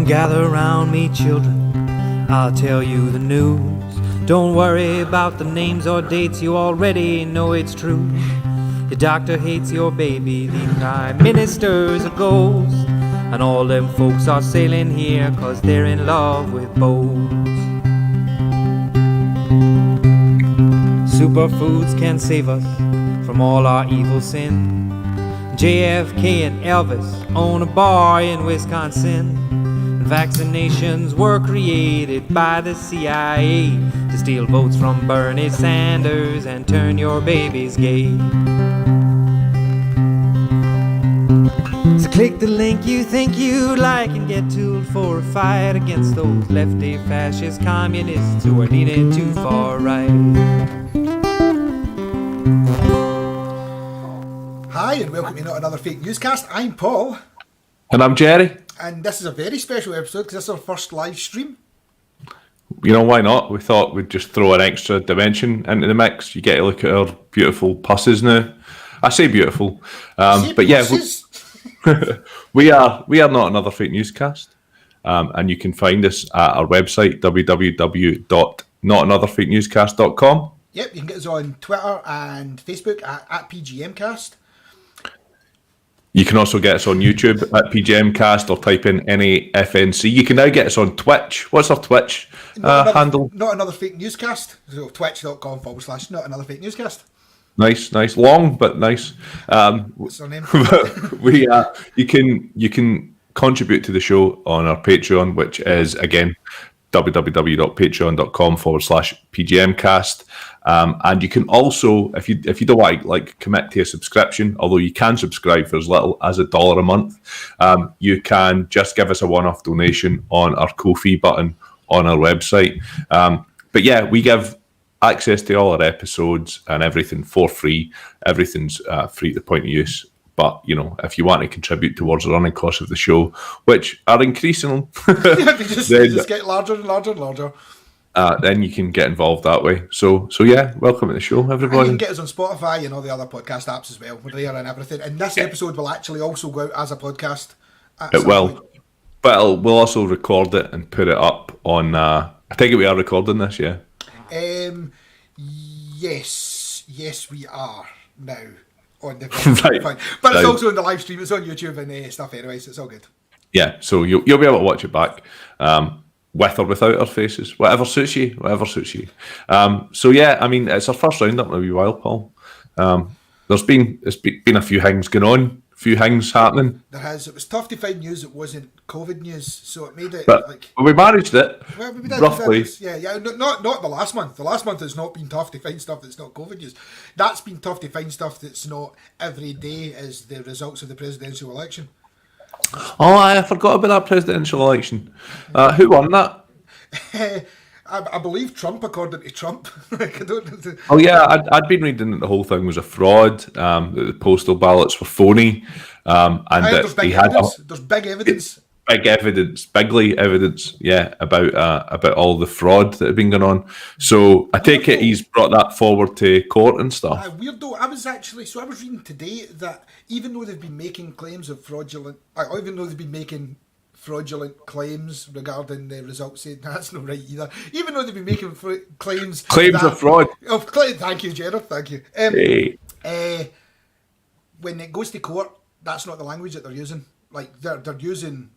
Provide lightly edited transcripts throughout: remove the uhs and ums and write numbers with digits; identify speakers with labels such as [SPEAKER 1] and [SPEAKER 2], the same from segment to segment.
[SPEAKER 1] Gather round me, children, I'll tell you the news. Don't worry about the names or dates, you already know it's true. Your doctor hates your baby, the prime minister's a ghost, and all them folks are sailing here 'cause they're in love with boats. Superfoods can save us from all our evil sin. JFK and Elvis own a bar in Wisconsin. Vaccinations were created by the CIA to steal votes from Bernie Sanders and turn your babies gay. So click the link you think you like and get tooled for a fight against those lefty fascist communists who are leaning too far right.
[SPEAKER 2] Hi and welcome to Not Another Fake Newscast. I'm Paul.
[SPEAKER 3] And I'm Jerry.
[SPEAKER 2] And this is a very special episode because this is our first live stream.
[SPEAKER 3] You know, why not? We thought we'd just throw an extra dimension into the mix. You get to look at our beautiful pusses now. I say beautiful. But yeah, we are Not Another Fake Newscast. And you can find us at our website, www.notanotherfakenewscast.com.
[SPEAKER 2] Yep, you can get us on Twitter and Facebook at PGMcast.
[SPEAKER 3] You can also get us on YouTube at PGMcast or type in NAFNC. You can now get us on Twitch. What's our Twitch handle?
[SPEAKER 2] Not Another Fake Newscast. So twitch.com/Not Another Fake Newscast.
[SPEAKER 3] Nice. Long, but nice.
[SPEAKER 2] What's our name?
[SPEAKER 3] You can contribute to the show on our Patreon, which is, again, www.patreon.com/PGMcast. And you can also, if you don't like commit to a subscription, although you can subscribe for as little as $1 a month, you can just give us a one-off donation on our Ko-fi button on our website. But yeah, we give access to all our episodes and everything for free. Everything's free at the point of use. But, you know, if you want to contribute towards the running costs of the show, which are increasing,
[SPEAKER 2] they just get larger and larger and larger.
[SPEAKER 3] Then you can get involved that way. So yeah, welcome to the show, everybody.
[SPEAKER 2] And you can get us on Spotify and all the other podcast apps as well. We're there and everything. And this episode will actually also go out as a podcast.
[SPEAKER 3] It will. But we'll also record it and put it up on... I take it we are recording this, yeah?
[SPEAKER 2] Yes, we are now. On the
[SPEAKER 3] right.
[SPEAKER 2] Fine. But it's also on the live stream. It's on YouTube and stuff anyway, so it's all good.
[SPEAKER 3] Yeah, so you'll be able to watch it back, with or without our faces, whatever suits you. So yeah, I mean, it's our first round-up in a wee while, Paul. There's been a few things going on, a few things happening.
[SPEAKER 2] There has. It was tough to find news that wasn't COVID news, so it made it
[SPEAKER 3] but we managed it.
[SPEAKER 2] Well, we did,
[SPEAKER 3] roughly.
[SPEAKER 2] Yeah. Not the last month. The last month has not been tough to find stuff that's not COVID news. That's been tough to find stuff that's not every day as the results of the presidential election.
[SPEAKER 3] Oh, I forgot about that presidential election. Who won that?
[SPEAKER 2] I believe Trump, according to Trump.
[SPEAKER 3] Oh yeah, I'd been reading that the whole thing was a fraud. That the postal ballots were phony, and that
[SPEAKER 2] there's big evidence. There's big evidence.
[SPEAKER 3] Bigly evidence, yeah, about all the fraud that had been going on. So I take it he's brought that forward to court and stuff.
[SPEAKER 2] Weird though. I was reading today that even though they've been making claims of fraudulent, claims regarding the results, saying that's not right either. Even though they've been making claims
[SPEAKER 3] of fraud.
[SPEAKER 2] Thank you, Gerard. Thank you. When it goes to court, that's not the language that they're using. Like they're using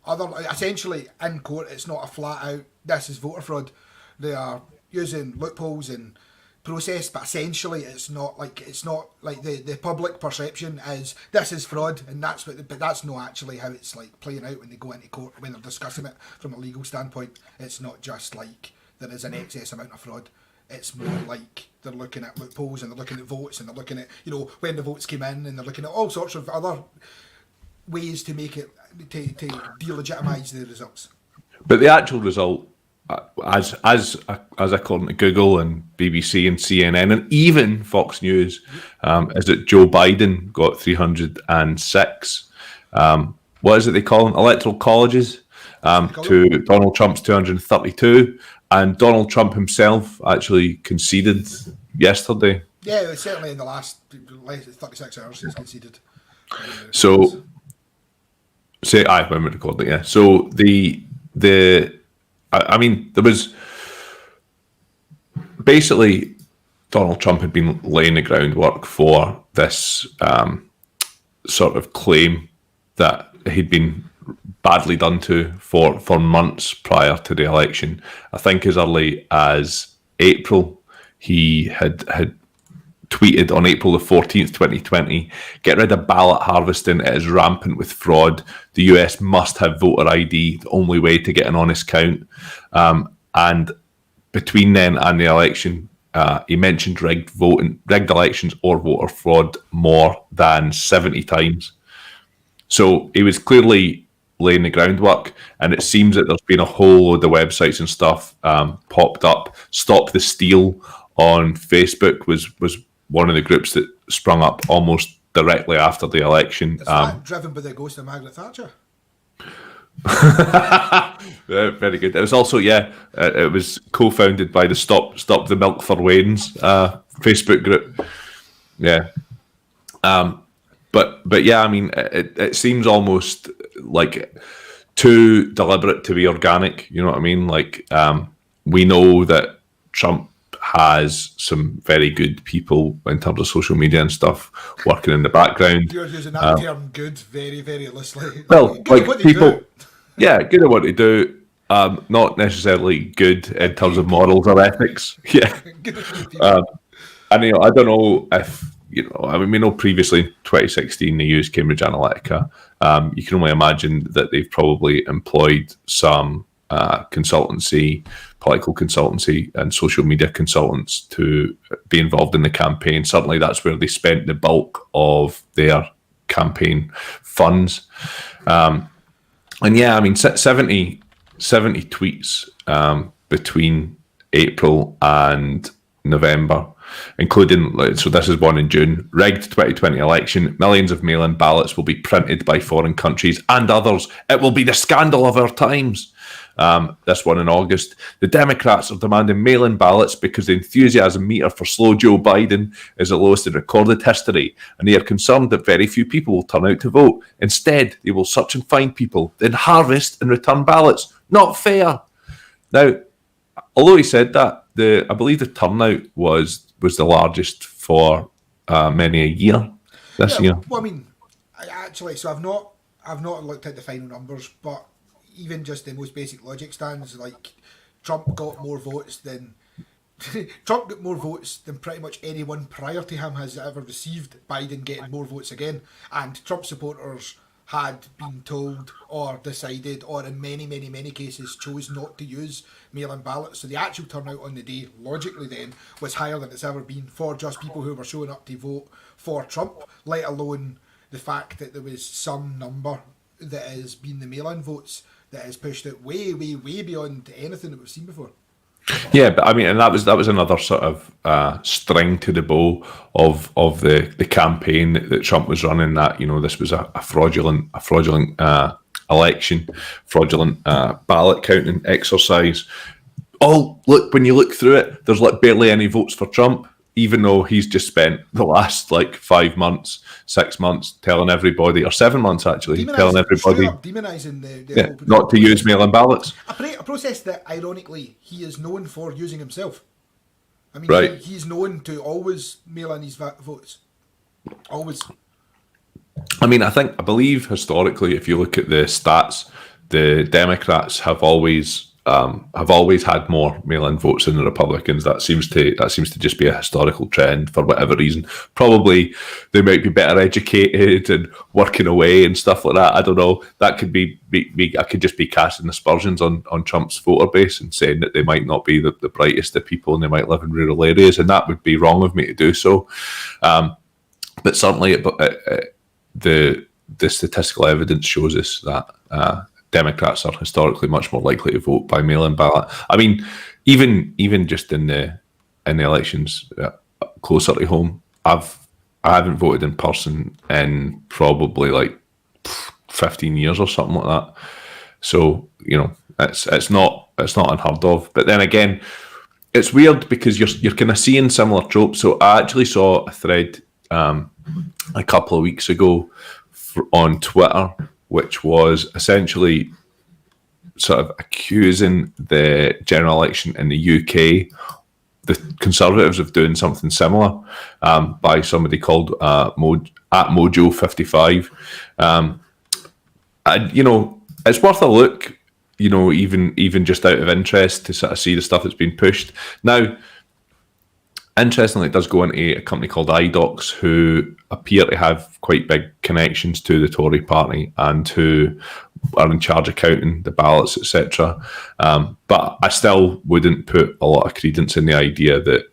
[SPEAKER 2] other, essentially in court. It's not a flat out this is voter fraud. They are using loopholes and process, but essentially it's not like the public perception is this is fraud, and but that's not actually how it's like playing out when they go into court when they're discussing it from a legal standpoint. It's not just like there is an excess amount of fraud. It's more like they're looking at loopholes and they're looking at votes and they're looking at when the votes came in, and they're looking at all sorts of other ways to make it to delegitimise the results.
[SPEAKER 3] But the actual result, as according to Google and BBC and CNN and even Fox News, is that Joe Biden got 306. What is it they call them? Electoral colleges to Donald Trump's 232. And Donald Trump himself actually conceded yesterday.
[SPEAKER 2] Yeah, certainly in the last 36 hours he's conceded.
[SPEAKER 3] So Say, aye, when we recorded it, yeah. So I mean, there was basically Donald Trump had been laying the groundwork for this sort of claim that he'd been badly done to for months prior to the election. I think as early as April, he had tweeted on April the 14th, 2020, get rid of ballot harvesting. It is rampant with fraud. The US must have voter ID, the only way to get an honest count. And between then and the election, he mentioned rigged elections or voter fraud more than 70 times. So he was clearly laying the groundwork, and it seems that there's been a whole load of websites and stuff popped up. Stop the Steal on Facebook was one of the groups that sprung up almost directly after the election.
[SPEAKER 2] Is that driven by the ghost of Margaret Thatcher?
[SPEAKER 3] Very good. It was also, it was co-founded by the Stop the Milk for Waynes Facebook group. Yeah. But yeah, I mean, it seems almost like too deliberate to be organic. You know what I mean? Like, we know that Trump has some very good people in terms of social media and stuff working in the background.
[SPEAKER 2] You're using that term "good" very, very loosely.
[SPEAKER 3] Well,
[SPEAKER 2] good
[SPEAKER 3] like people, good at what they do. Not necessarily good in terms of morals or ethics. Yeah. And I don't know if I mean, we know previously in 2016 they used Cambridge Analytica. You can only imagine that they've probably employed some political consultancy and social media consultants to be involved in the campaign. Certainly that's where they spent the bulk of their campaign funds. And yeah, I mean, 70 tweets between April and November, including, so this is one in June, rigged 2020 election, millions of mail-in ballots will be printed by foreign countries and others. It will be the scandal of our times. This one in August. The Democrats are demanding mail-in ballots because the enthusiasm meter for slow Joe Biden is the lowest in recorded history, and they are concerned that very few people will turn out to vote. Instead, they will search and find people, then harvest and return ballots. Not fair. Now, although he said that, I believe the turnout was the largest for many a year this year.
[SPEAKER 2] Well, I mean, so I've not looked at the final numbers, but even just the most basic logic stands, like Trump got more votes than pretty much anyone prior to him has ever received. Biden getting more votes again, and Trump supporters had been told or decided, or in many cases chose not to use mail-in ballots. So the actual turnout on the day, logically then, was higher than it's ever been for just people who were showing up to vote for Trump, let alone the fact that there was some number that has been the mail-in votes that has pushed it way beyond anything that we've seen before.
[SPEAKER 3] Yeah, but I mean, and that was another sort of string to the bow of the campaign that Trump was running. That this was a fraudulent election, fraudulent ballot counting exercise. Oh, look! When you look through it, there's like barely any votes for Trump, even though he's just spent the last 5 months, 6 months telling everybody, or 7 months actually, telling everybody
[SPEAKER 2] demonising the
[SPEAKER 3] not to use mail-in ballots.
[SPEAKER 2] A process that, ironically, he is known for using himself. I mean,
[SPEAKER 3] right.
[SPEAKER 2] He's known to always mail in his votes. Always.
[SPEAKER 3] I mean, I believe historically, if you look at the stats, the Democrats have always had more mail-in votes than the Republicans. That seems to just be a historical trend for whatever reason. Probably they might be better educated and working away and stuff like that. I don't know. That could be I could just be casting aspersions on Trump's voter base and saying that they might not be the brightest of people and they might live in rural areas, and that would be wrong of me to do so. But certainly, the statistical evidence shows us that Democrats are historically much more likely to vote by mail-in ballot. I mean, even just in the elections closer to home, I haven't voted in person in probably 15 years or something like that. So it's not unheard of. But then again, it's weird because you're kind of seeing similar tropes. So I actually saw a thread a couple of weeks ago on Twitter which was essentially sort of accusing the general election in the UK, the Conservatives, of doing something similar, by somebody called at Mojo55. And it's worth a look. Even just out of interest to sort of see the stuff that's been pushed. Now, interestingly, it does go into a company called iDocs, who appear to have quite big connections to the Tory party and who are in charge of counting the ballots, etc. But I still wouldn't put a lot of credence in the idea that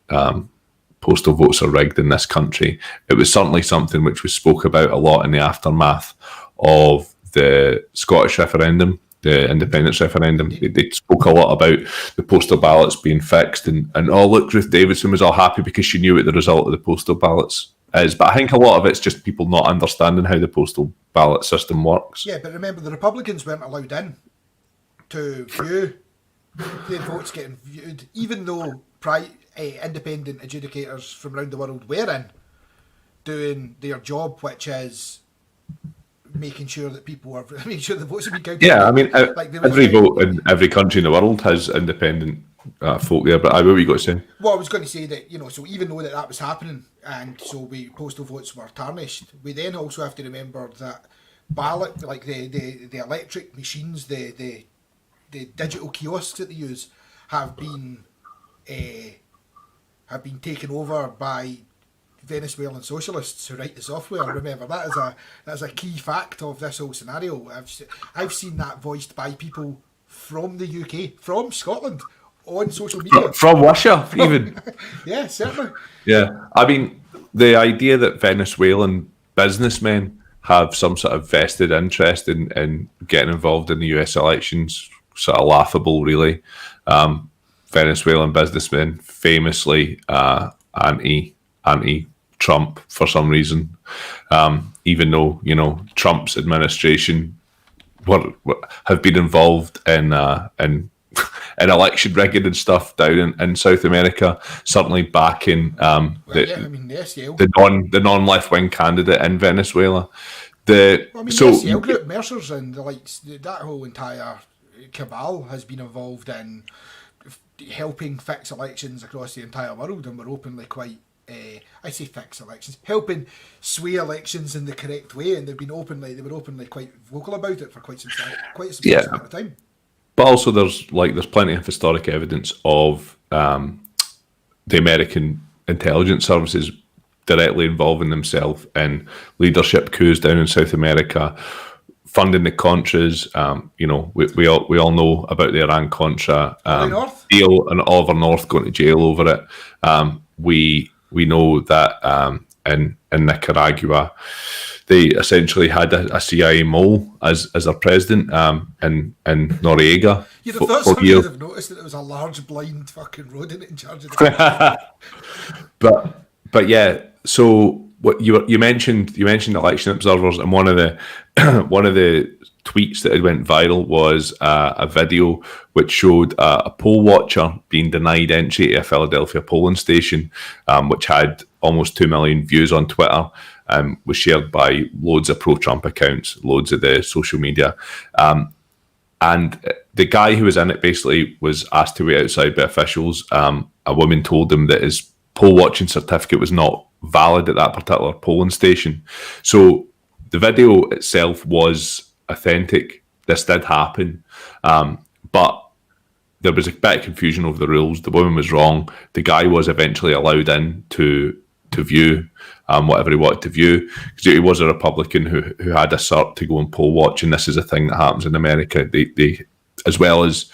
[SPEAKER 3] postal votes are rigged in this country. It was certainly something which was spoke about a lot in the aftermath of the Scottish referendum, the independence referendum. They spoke a lot about the postal ballots being fixed, and look, Ruth Davidson was all happy because she knew what the result of the postal ballots is. But I think a lot of it's just people not understanding how the postal ballot system works.
[SPEAKER 2] Yeah, but remember, the Republicans weren't allowed in to view their votes getting viewed, even though independent adjudicators from around the world were in doing their job, which is making sure that people are making sure the votes are being counted.
[SPEAKER 3] Yeah, I mean, every vote in every country in the world has independent folk there. But what were you going to say?
[SPEAKER 2] Well, I was going to say that so even though that was happening, and so postal votes were tarnished, we then also have to remember that ballot, like the electric machines, the digital kiosks that they use, have been taken over by Venezuelan socialists who write the software. Remember, that is a key fact of this whole scenario. I've seen that voiced by people from the UK, from Scotland, on social media.
[SPEAKER 3] From Russia, even.
[SPEAKER 2] Yeah, certainly.
[SPEAKER 3] Yeah, I mean, the idea that Venezuelan businessmen have some sort of vested interest in getting involved in the US elections, sort of laughable, really. Venezuelan businessmen famously anti-Trump for some reason, even though Trump's administration have been involved in election rigging and stuff down in South America, certainly backing the non-left wing candidate in Venezuela.
[SPEAKER 2] The SCL group, Mercer's, and that whole entire cabal has been involved in helping fix elections across the entire world, and we're openly quite. I say fix elections, helping sway elections in the correct way, and they were openly quite vocal about it for quite some amount of time.
[SPEAKER 3] But also, there's plenty of historic evidence of the American intelligence services directly involving themselves in leadership coups down in South America, funding the Contras. We all know about the Iran-Contra deal, and Oliver North going to jail over it. We know that in Nicaragua, they essentially had a CIA mole as their president in Noriega.
[SPEAKER 2] You'd have thought somebody would have noticed that it was a large blind fucking rodent in charge of the
[SPEAKER 3] But yeah, so what you mentioned election observers, and one of the tweets that had went viral was a video which showed a poll watcher being denied entry to a Philadelphia polling station, which had almost 2 million views on Twitter, was shared by loads of pro-Trump accounts, loads of the social media. And the guy who was in it basically was asked to wait outside by officials. A woman told him that his poll watching certificate was not valid at that particular polling station. So the video itself was authentic. This did happen. But there was a bit of confusion over the rules. The woman was wrong. The guy was eventually allowed in to view whatever he wanted to view, because he was a Republican who had a cert to go and poll watch, and this is a thing that happens in America. They as well as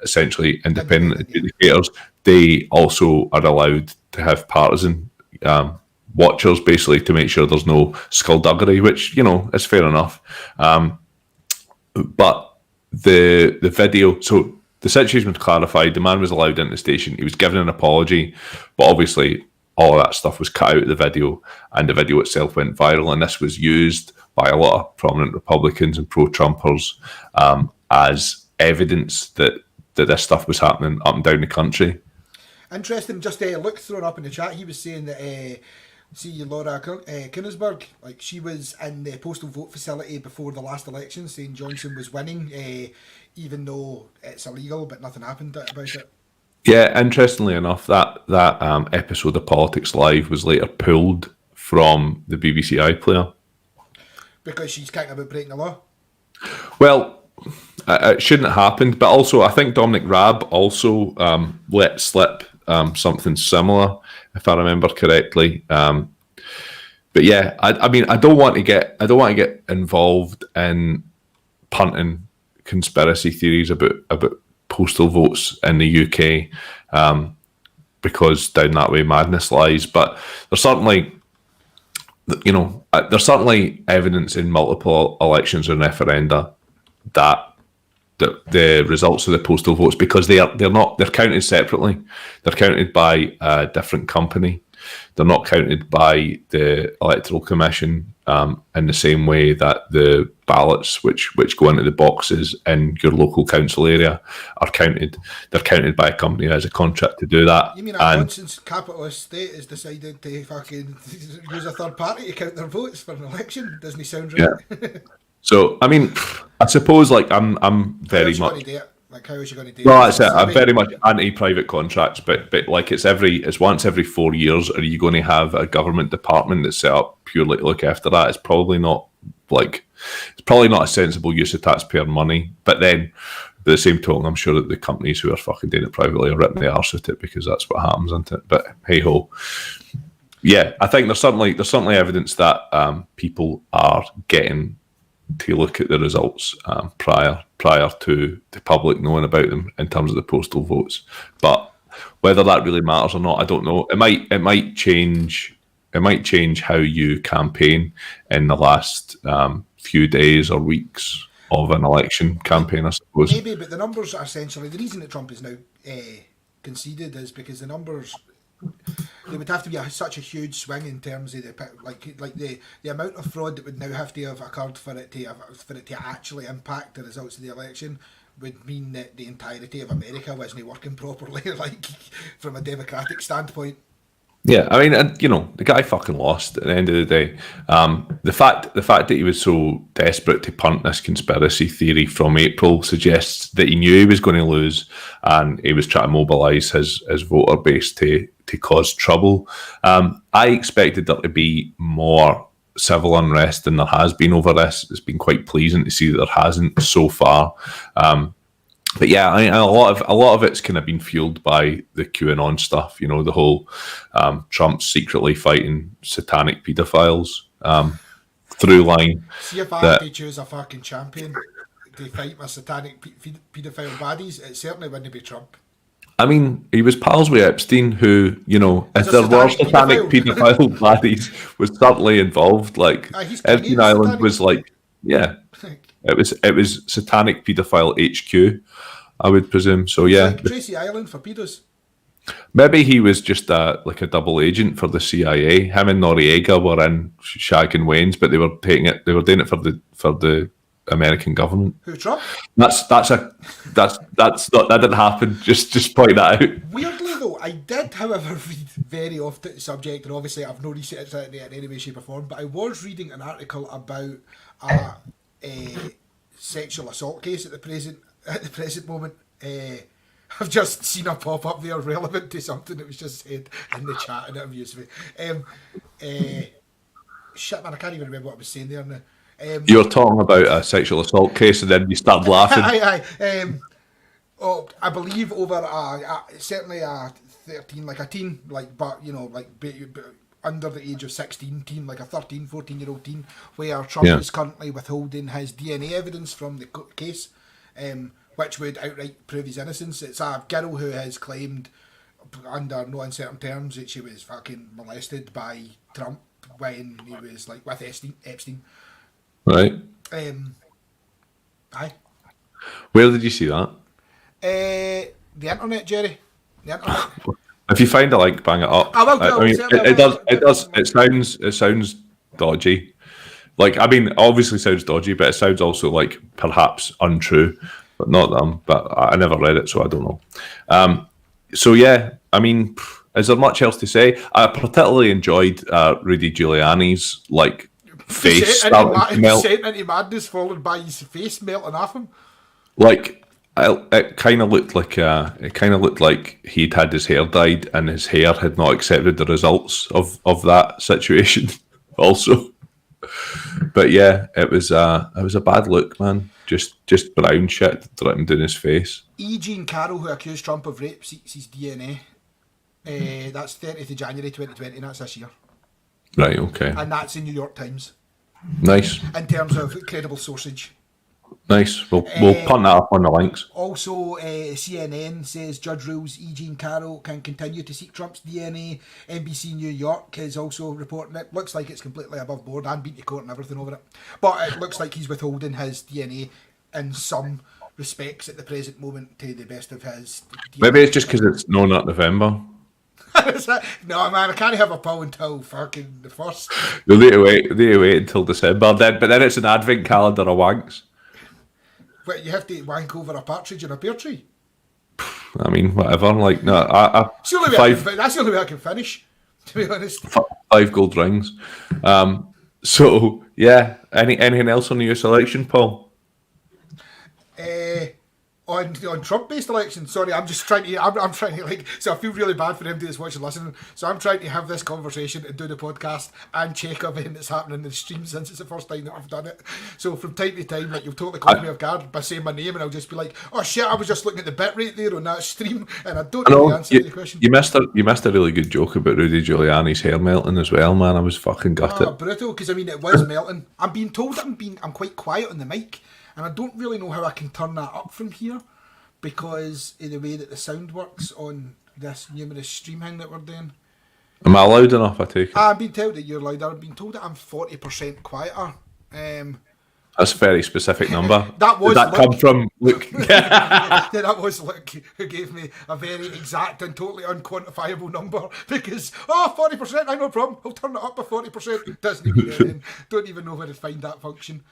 [SPEAKER 3] essentially independent adjudicators, they also are allowed to have partisan watchers, basically, to make sure there's no skullduggery, which is fair enough. But the video, so the situation was clarified. The man was allowed into the station. He was given an apology, but obviously all of that stuff was cut out of the video, and the video itself went viral. And this was used by a lot of prominent Republicans and pro-Trumpers as evidence that this stuff was happening up and down the country.
[SPEAKER 2] Interesting. Just Luke thrown up in the chat. He was saying that See Laura Kunisberg, like she was in the postal vote facility before the last election, saying Johnson was winning, even though it's illegal, but nothing happened about it.
[SPEAKER 3] Yeah, interestingly enough, that episode of Politics Live was later pulled from the BBC iPlayer.
[SPEAKER 2] Because she's kicking about breaking the law.
[SPEAKER 3] Well, it shouldn't have happened, but also I think Dominic Raab also let slip something similar, if I remember correctly. But yeah, I mean, I don't want to get involved in punting conspiracy theories about postal votes in the UK, because down that way madness lies. But there's certainly, there's certainly evidence in multiple elections and referenda that the results of the postal votes, because they're counted separately. They're counted by a different company. They're not counted by the Electoral Commission in the same way that the ballots which go into the boxes in your local council area are counted. They're counted by a company that has a contract to do that.
[SPEAKER 2] You mean a nonsense capitalist state has decided to fucking use a third party to count their votes for an election? Doesn't it sound right? Yeah.
[SPEAKER 3] So, I mean, I suppose, like, I'm very much...
[SPEAKER 2] Like, how is she going to do it?
[SPEAKER 3] Well, that's it. I'm very much anti-private contracts, but like it's once every 4 years. Are you going to have a government department that's set up purely to look after that? It's probably not a sensible use of taxpayer money. But then, by the same token, I'm sure that the companies who are fucking doing it privately are ripping the arse at it, because that's what happens, isn't it? But hey ho, yeah, I think there's certainly evidence that people are getting to look at the results prior to the public knowing about them in terms of the postal votes. But whether that really matters or not, I don't know. It might change how you campaign in the last few days or weeks of an election campaign, I suppose.
[SPEAKER 2] Maybe, but the numbers are essentially the reason that Trump is now conceded is because the numbers. There would have to be such a huge swing in terms of the amount of fraud that would now have to have occurred for it to actually impact the results of the election would mean that the entirety of America wasn't working properly, like from a democratic standpoint.
[SPEAKER 3] Yeah, I mean, the guy fucking lost at the end of the day. The fact that he was so desperate to punt this conspiracy theory from April suggests that he knew he was going to lose, and he was trying to mobilise his voter base to cause trouble. I expected there to be more civil unrest than there has been over this. It's been quite pleasing to see that there hasn't so far. But yeah, a lot of it's kind of been fueled by the QAnon stuff. You know, the whole Trump secretly fighting satanic paedophiles through line.
[SPEAKER 2] See, if I had to choose a fucking champion to fight my satanic paedophile baddies, it certainly wouldn't be Trump.
[SPEAKER 3] I mean, he was pals with Epstein, who, if there were satanic paedophile baddies, was certainly involved. Like, Epstein Island was like, yeah, it was satanic paedophile HQ, I would presume. So yeah,
[SPEAKER 2] like Tracy Island for pedos.
[SPEAKER 3] Maybe he was just a double agent for the CIA. Him and Noriega were in shagging Wayne's, but they were doing it for the American government.
[SPEAKER 2] Who, Trump?
[SPEAKER 3] That didn't happen. Just point that out.
[SPEAKER 2] Weirdly though, I did, however, read very off the subject, and obviously I've no research in any way, shape or form, but I was reading an article about a sexual assault case at the present moment. I've just seen a pop up there relevant to something that was just said in the chat, and it amused me. Shit, man, I can't even remember what I was saying there now.
[SPEAKER 3] You were talking about a sexual assault case, and then you started laughing.
[SPEAKER 2] I believe over certainly a 13, like a teen, like, but under the age of 16 teen, like a 13, 14-year-old teen, where Trump is currently withholding his DNA evidence from the case, which would outright prove his innocence. It's a girl who has claimed, under no uncertain terms, that she was fucking molested by Trump when he was like with Epstein.
[SPEAKER 3] Right.
[SPEAKER 2] Aye.
[SPEAKER 3] Where did you see that?
[SPEAKER 2] The internet, Jerry. The internet.
[SPEAKER 3] If you find a link, bang it up.
[SPEAKER 2] I will.
[SPEAKER 3] I mean, it sounds dodgy. Like, I mean, obviously sounds dodgy, but it sounds also like perhaps untrue, but not them. But I never read it, so I don't know. So yeah, I mean, Is there much else to say? I particularly enjoyed Rudy Giuliani's face starting to melt.
[SPEAKER 2] Sent into madness, followed by his face melting off him.
[SPEAKER 3] It kind of looked like he'd had his hair dyed and his hair had not accepted the results of that situation. Also, but yeah, it was a bad look, man. Just brown shit dripping down his face.
[SPEAKER 2] E. Jean Carroll, who accused Trump of rape, seeks his DNA. That's 30th of January 2020, and that's this year.
[SPEAKER 3] Right, okay.
[SPEAKER 2] And that's in New York Times.
[SPEAKER 3] Nice.
[SPEAKER 2] In terms of credible sourcage.
[SPEAKER 3] Nice. We'll punt that up on the links.
[SPEAKER 2] Also, CNN says judge rules E. Jean Carroll can continue to seek Trump's DNA. NBC New York is also reporting it. Looks like it's completely above board. I'm been to court and everything over it. But it looks like he's withholding his DNA in some respects at the present moment to the best of his DNA.
[SPEAKER 3] Maybe it's just because it's not November.
[SPEAKER 2] No, man, I can't have a poll until fucking the first.
[SPEAKER 3] They'll need to wait until December. But then it's an advent calendar of wanks.
[SPEAKER 2] But you have to wank over a partridge in a pear tree.
[SPEAKER 3] I mean, whatever. Like, no,
[SPEAKER 2] that's the only way I can finish, to be honest.
[SPEAKER 3] 5 gold rings. So yeah. Anything else on your selection, Paul?
[SPEAKER 2] On Trump-based elections, sorry, I'm just trying to. I'm trying to so I feel really bad for him to just watch and listening. So I'm trying to have this conversation and do the podcast and check everything that's happening in the stream since it's the first time that I've done it. So from time to time, like you'll totally caught me off guard by saying my name, and I'll just be like, "Oh shit, I was just looking at the bit rate there on that stream," and I don't know the answer to the question.
[SPEAKER 3] You missed a really good joke about Rudy Giuliani's hair melting as well, man. I was fucking gutted.
[SPEAKER 2] Brutal, because I mean it was melting. I'm being told that I'm quite quiet on the mic. And I don't really know how I can turn that up from here because of the way that the sound works on this numerous streaming that we're doing.
[SPEAKER 3] Am I loud enough, I take it?
[SPEAKER 2] I've been told that you're louder. I've been told that I'm 40% quieter.
[SPEAKER 3] That's a very specific number.
[SPEAKER 2] Did that
[SPEAKER 3] come from Luke?
[SPEAKER 2] Yeah, that was Luke who gave me a very exact and totally unquantifiable number because 40%, I no problem. I'll turn it up by 40%. Doesn't even don't even know where to find that function.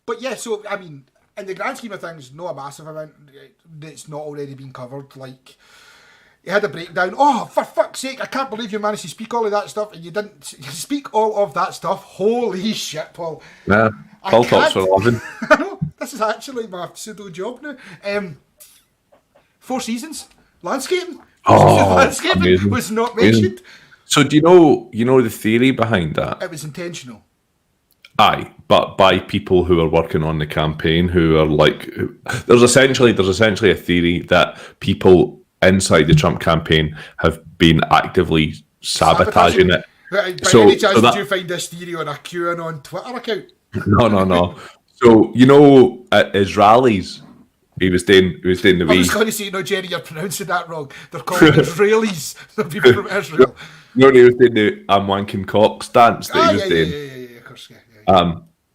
[SPEAKER 2] But yeah, so I mean, in the grand scheme of things, no a massive amount that's not already been covered. Like, he had a breakdown. Oh, for fuck's sake, I can't believe you managed to speak all of that stuff and you didn't speak all of that stuff. Holy shit, Paul.
[SPEAKER 3] Nah, Paul talks for 11.
[SPEAKER 2] I know, this is actually my pseudo job now. 4 seasons. Landscaping. Landscaping
[SPEAKER 3] amazing.
[SPEAKER 2] Was not mentioned. Amazing.
[SPEAKER 3] So do you know the theory behind that?
[SPEAKER 2] It was intentional.
[SPEAKER 3] Aye, but by people who are working on the campaign, who are there's essentially a theory that people inside the Trump campaign have been actively sabotaging it.
[SPEAKER 2] By any chance, did you find this theory on a QAnon Twitter account?
[SPEAKER 3] No. So at his rallies, he was doing the
[SPEAKER 2] I was going to say, no, Jerry, you're pronouncing that wrong. They're called Israelis. They're people from Israel.
[SPEAKER 3] He was doing the "I'm wanking cock" stance that he was doing.
[SPEAKER 2] Yeah, of course, yeah.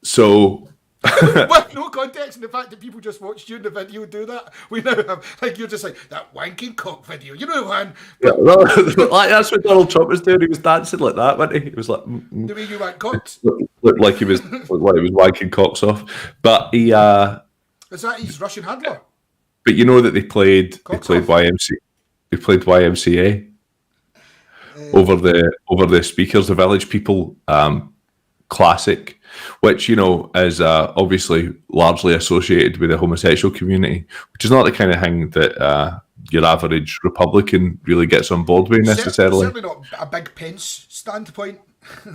[SPEAKER 3] So
[SPEAKER 2] with no context in the fact that people just watched you in the video do that. We now have you're just like that wanking cock video. You know, man.
[SPEAKER 3] Yeah, well, that's what Donald Trump was doing. He was dancing like that, wasn't he? He was like
[SPEAKER 2] the way you wank cocks.
[SPEAKER 3] Looked like he was wanking cocks off. But he
[SPEAKER 2] is that his Russian handler?
[SPEAKER 3] But you know that they played YMCA. They played YMCA over the speakers, the Village People classic, which is obviously largely associated with the homosexual community, which is not the kind of thing that your average Republican really gets on board with necessarily.
[SPEAKER 2] Certainly not a big Pence standpoint.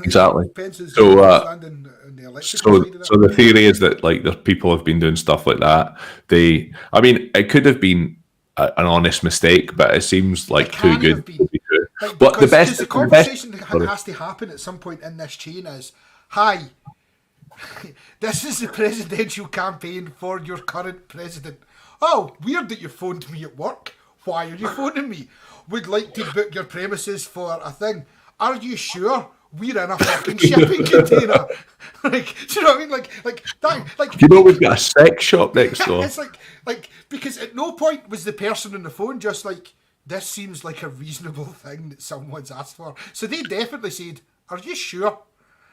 [SPEAKER 3] Exactly.
[SPEAKER 2] Pence is
[SPEAKER 3] so
[SPEAKER 2] the election
[SPEAKER 3] so the theory is that the people have been doing stuff like that. It could have been an honest mistake, but it seems like too good to be true. But the conversation that
[SPEAKER 2] has to happen at some point in this chain is, hi, this is the presidential campaign for your current president. Oh, weird that you phoned me at work. Why are you phoning me? Would like to book your premises for a thing. Are you sure? We're in a fucking shipping container. Do you know what I mean?
[SPEAKER 3] We've got a sex shop next door.
[SPEAKER 2] It's because at no point was the person on the phone just like, this seems like a reasonable thing that someone's asked for. So they definitely said, are you sure?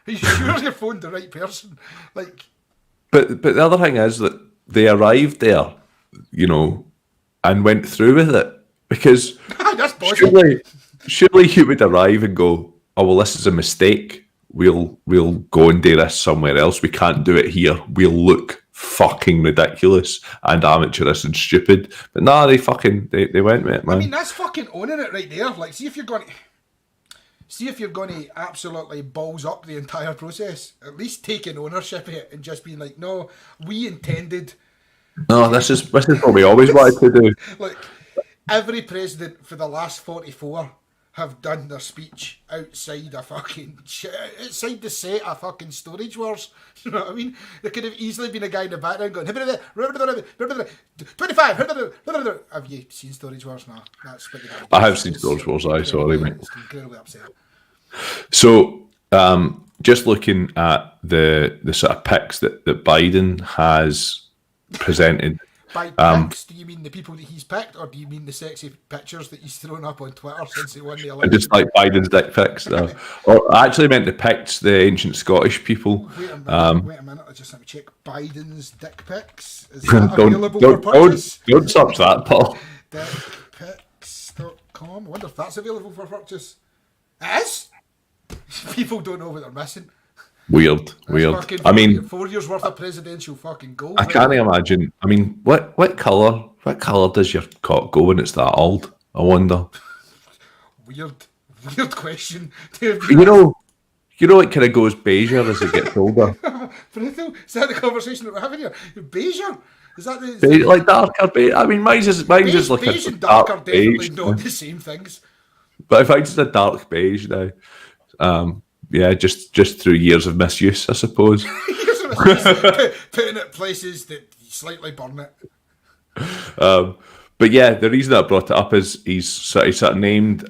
[SPEAKER 2] Are you sure you phoned the right person? But
[SPEAKER 3] the other thing is that they arrived there, and went through with it because
[SPEAKER 2] that's bullshit.
[SPEAKER 3] Surely he would arrive and go, oh, well, this is a mistake. We'll go and do this somewhere else. We can't do it here. We'll look fucking ridiculous and amateurish and stupid. But nah, they went with it, man.
[SPEAKER 2] I mean, that's fucking owning it right there. Like, see if you're going to absolutely balls up the entire process. At least taking ownership of it and just being like, no, we intended.
[SPEAKER 3] No, this is what we always wanted to do.
[SPEAKER 2] Like, every president for the last 44 have done their speech outside a fucking outside the set of fucking Storage Wars. You know what I mean? There could have easily been a guy in the background going 25. Have you seen Storage Wars? No, that's pretty bad.
[SPEAKER 3] I have seen Storage Wars. Sorry, mate.
[SPEAKER 2] It's incredibly upsetting.
[SPEAKER 3] So, just looking at the sort of picks that Biden has presented.
[SPEAKER 2] By picks, do you mean the people that he's picked, or do you mean the sexy pictures that he's thrown up on Twitter since he won the election?
[SPEAKER 3] I just like Biden's dick pics. Or I actually meant depicts the ancient Scottish people.
[SPEAKER 2] Wait a minute. I just have to check Biden's dick pics. Is that available for purchase?
[SPEAKER 3] Don't search that, Paul.
[SPEAKER 2] Dickpics.com. I wonder if that's available for purchase. It is? People don't know what they're missing.
[SPEAKER 3] Weird. I mean,
[SPEAKER 2] 4 years worth of presidential fucking gold.
[SPEAKER 3] I can't imagine. I mean, what colour does your cock go when it's that old? I wonder.
[SPEAKER 2] Weird question.
[SPEAKER 3] You know, it kind of goes beigeur as it gets older.
[SPEAKER 2] Is that the conversation that we're having here? Beigeur? Is that
[SPEAKER 3] like darker beige? I mean, mine's just like
[SPEAKER 2] beige
[SPEAKER 3] a
[SPEAKER 2] and dark are definitely
[SPEAKER 3] beige.
[SPEAKER 2] not the same things.
[SPEAKER 3] But if I just a dark beige now, yeah, just through years of misuse, I suppose.
[SPEAKER 2] Putting it places that slightly burn it.
[SPEAKER 3] But yeah, the reason I brought it up is he's sort of named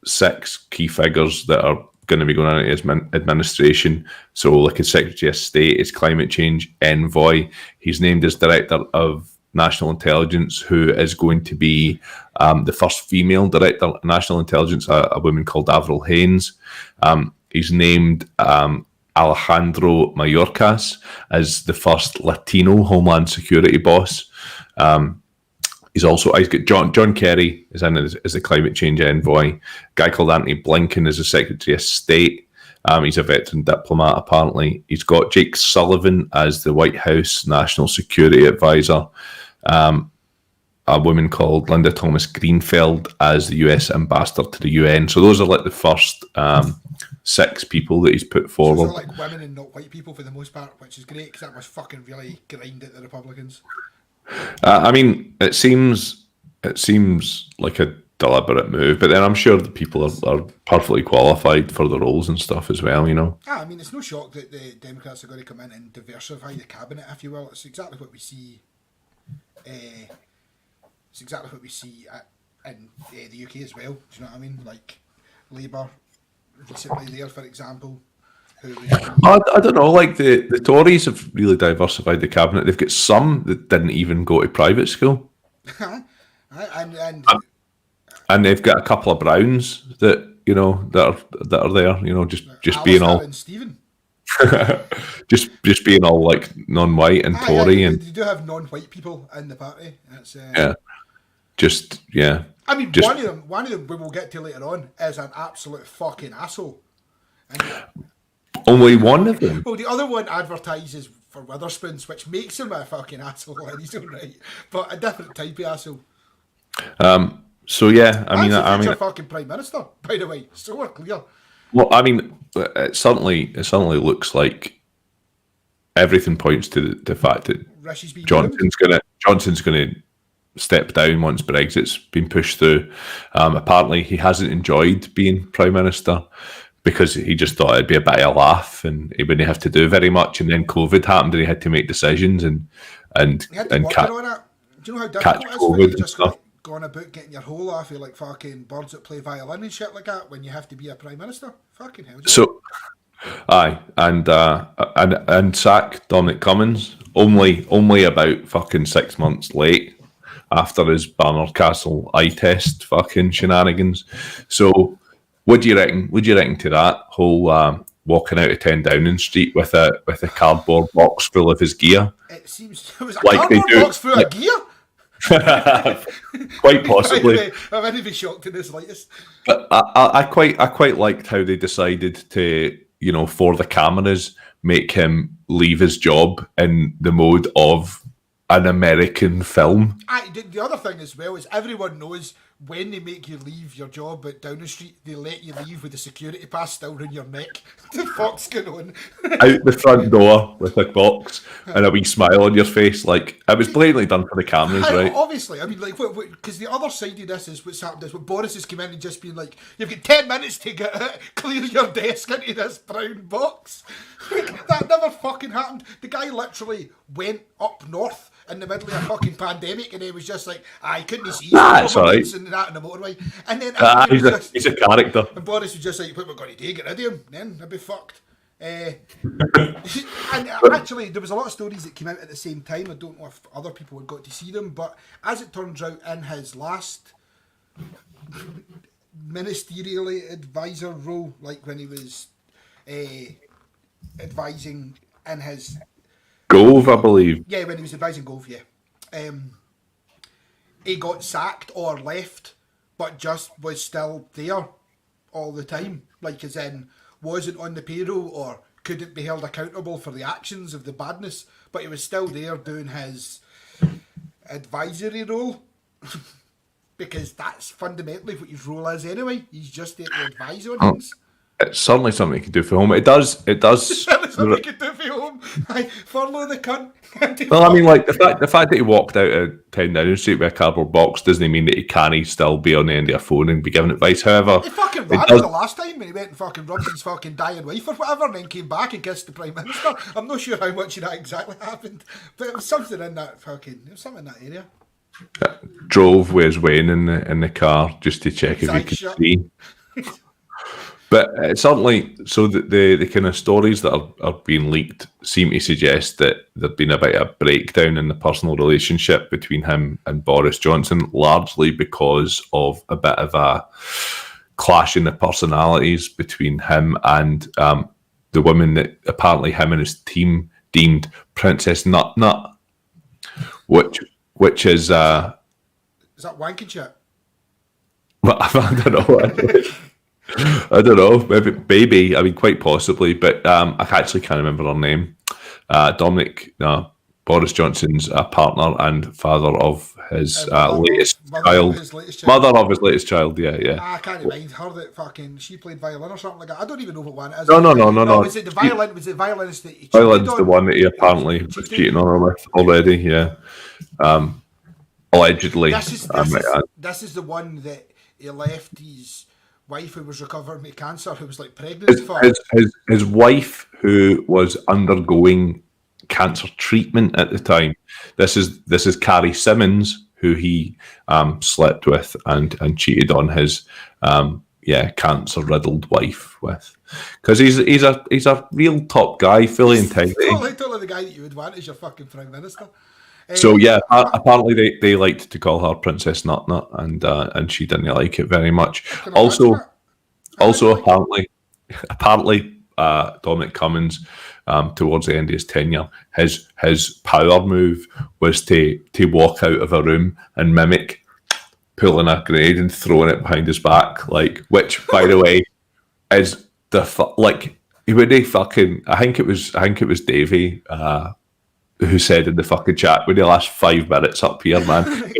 [SPEAKER 3] 6 key figures that are going to be going into his administration. So, like his Secretary of State, his climate change envoy. He's named as Director of National Intelligence, who is going to be the first female Director of National Intelligence, a woman called Avril Haines. He's named Alejandro Mayorkas as the first Latino Homeland Security boss. He's got John Kerry is in as the climate change envoy. A guy called Anthony Blinken is the Secretary of State. He's a veteran diplomat, apparently. He's got Jake Sullivan as the White House National Security Advisor. A woman called Linda Thomas Greenfield as the US ambassador to the UN. So those are like the first 6 people that he's put forward.
[SPEAKER 2] So they're like women and not white people for the most part, which is great because that must fucking really grind at the Republicans.
[SPEAKER 3] I mean, it seems like a deliberate move, but then I'm sure the people are perfectly qualified for the roles and stuff as well, you know.
[SPEAKER 2] I mean, it's no shock that the Democrats are going to come in and diversify the cabinet, if you will. It's exactly what we see. It's exactly what we see in the UK as well. Do you know what I mean? Like Labour recently there, for example.
[SPEAKER 3] I don't know. Like the Tories have really diversified the cabinet. They've got some that didn't even go to private school, and they've got a couple of Browns that that are there. You know, just being all
[SPEAKER 2] and Stephen.
[SPEAKER 3] just being all like non-white and Tory, and
[SPEAKER 2] you do have non-white people in the party. That's
[SPEAKER 3] yeah.
[SPEAKER 2] I mean, one of them we will get to later on is an absolute fucking asshole.
[SPEAKER 3] Only one of them.
[SPEAKER 2] Well, the other one advertises for Witherspoons, which makes him a fucking asshole in his own right, but a different type of asshole.
[SPEAKER 3] So yeah, I mean,
[SPEAKER 2] a fucking prime minister, by the way. So we're clear.
[SPEAKER 3] Well, I mean, it certainly looks like everything points to the fact that Johnson's gonna step down once Brexit's been pushed through. Apparently, he hasn't enjoyed being prime minister because he just thought it'd be a bit of a laugh and he wouldn't have to do very much. And then COVID happened and he had to make decisions and
[SPEAKER 2] catch on it. Do you know how difficult it is for you just go on about getting your whole off of like fucking birds that play violin and shit like that when you have to be a prime minister? Fucking hell.
[SPEAKER 3] So, aye, and sack Dominic Cummings only about fucking 6 months late after his Barnard Castle eye test fucking shenanigans. So, what do you reckon? Would you reckon to that whole walking out of 10 Downing Street with a cardboard box full of his gear?
[SPEAKER 2] It seems it was a like cardboard box full of gear.
[SPEAKER 3] Quite possibly.
[SPEAKER 2] Anyway, I wouldn't be shocked in the slightest.
[SPEAKER 3] But I quite liked how they decided to, for the cameras, make him leave his job in the mode of an American film.
[SPEAKER 2] The other thing as well is everyone knows when they make you leave your job at Downing Street, they let you leave with the security pass still around your neck. The fuck's going on?
[SPEAKER 3] Out the front door with a box and a wee smile on your face. Like, it was blatantly done for the cameras, right?
[SPEAKER 2] Obviously. I mean, like, because the other side of this is what's happened is what Boris has come in and just been like, you've got 10 minutes to get it, clear your desk into this brown box. That never fucking happened. The guy literally went up north in the middle of a fucking pandemic, and he was just like, I couldn't see
[SPEAKER 3] that's right.
[SPEAKER 2] And that in the motorway. And then
[SPEAKER 3] he's a character.
[SPEAKER 2] And Boris was just like, what we're going to do, get rid of him, then I'd be fucked. And actually, there was a lot of stories that came out at the same time. I don't know if other people had got to see them, but as it turns out, in his last ministerially advisor role, like when he was advising in his
[SPEAKER 3] Gove, I believe.
[SPEAKER 2] Yeah, when he was advising Gove, yeah. He got sacked or left, but just was still there all the time. Like, as in, wasn't on the payroll or couldn't be held accountable for the actions of the badness, but he was still there doing his advisory role. Because that's fundamentally what his role is anyway. He's just there to advise on things.
[SPEAKER 3] It's certainly something you can do for home. It does.
[SPEAKER 2] It's something you can do for home. Furlough the cunt.
[SPEAKER 3] Well, I mean, like the fact that he walked out of 10 Downing Street with a cardboard box doesn't mean that he can't still be on the end of a phone and be giving advice. However,
[SPEAKER 2] he fucking ran it the last time when he went and fucking rubbed his fucking dying wife or whatever, and then came back and kissed the Prime Minister. I'm not sure how much of that exactly happened, but it was something in that fucking. It was something in that area.
[SPEAKER 3] Drove with Wayne in the car just to check if he could see. But it's certainly so that the kind of stories that are being leaked seem to suggest that there's been a bit of a breakdown in the personal relationship between him and Boris Johnson, largely because of a bit of a clash in the personalities between him and the woman that apparently him and his team deemed Princess Nut Nut, which is
[SPEAKER 2] that wanking shit?
[SPEAKER 3] Well, I don't know. I don't know, maybe baby. I mean, quite possibly, but I actually can't remember her name. Dominic, Boris Johnson's partner and father of his latest child. Mother of his latest child. Yeah.
[SPEAKER 2] I can't remind her that fucking she played violin or something like that. I don't even know what one it is.
[SPEAKER 3] No.
[SPEAKER 2] Was it the violin? Was it the violinist that he
[SPEAKER 3] violin's the one that he apparently was cheating on her with already. Yeah, allegedly.
[SPEAKER 2] This is the one that he left his wife who was recovering from cancer, who was like pregnant for
[SPEAKER 3] his wife, who was undergoing cancer treatment at the time. This is Carrie Simmons, who he slept with and cheated on his cancer riddled wife with, because he's a real top guy, fully integrity.
[SPEAKER 2] Totally the guy that you would want as your fucking Prime Minister.
[SPEAKER 3] So yeah, apparently they liked to call her Princess Nut Nut, and she didn't like it very much. Also apparently, Dominic Cummings, towards the end of his tenure, his power move was to walk out of a room and mimic pulling a grenade and throwing it behind his back, which by the way is he would fucking. I think it was Davey. Who said in the fucking chat, "When the last 5 minutes up here, man."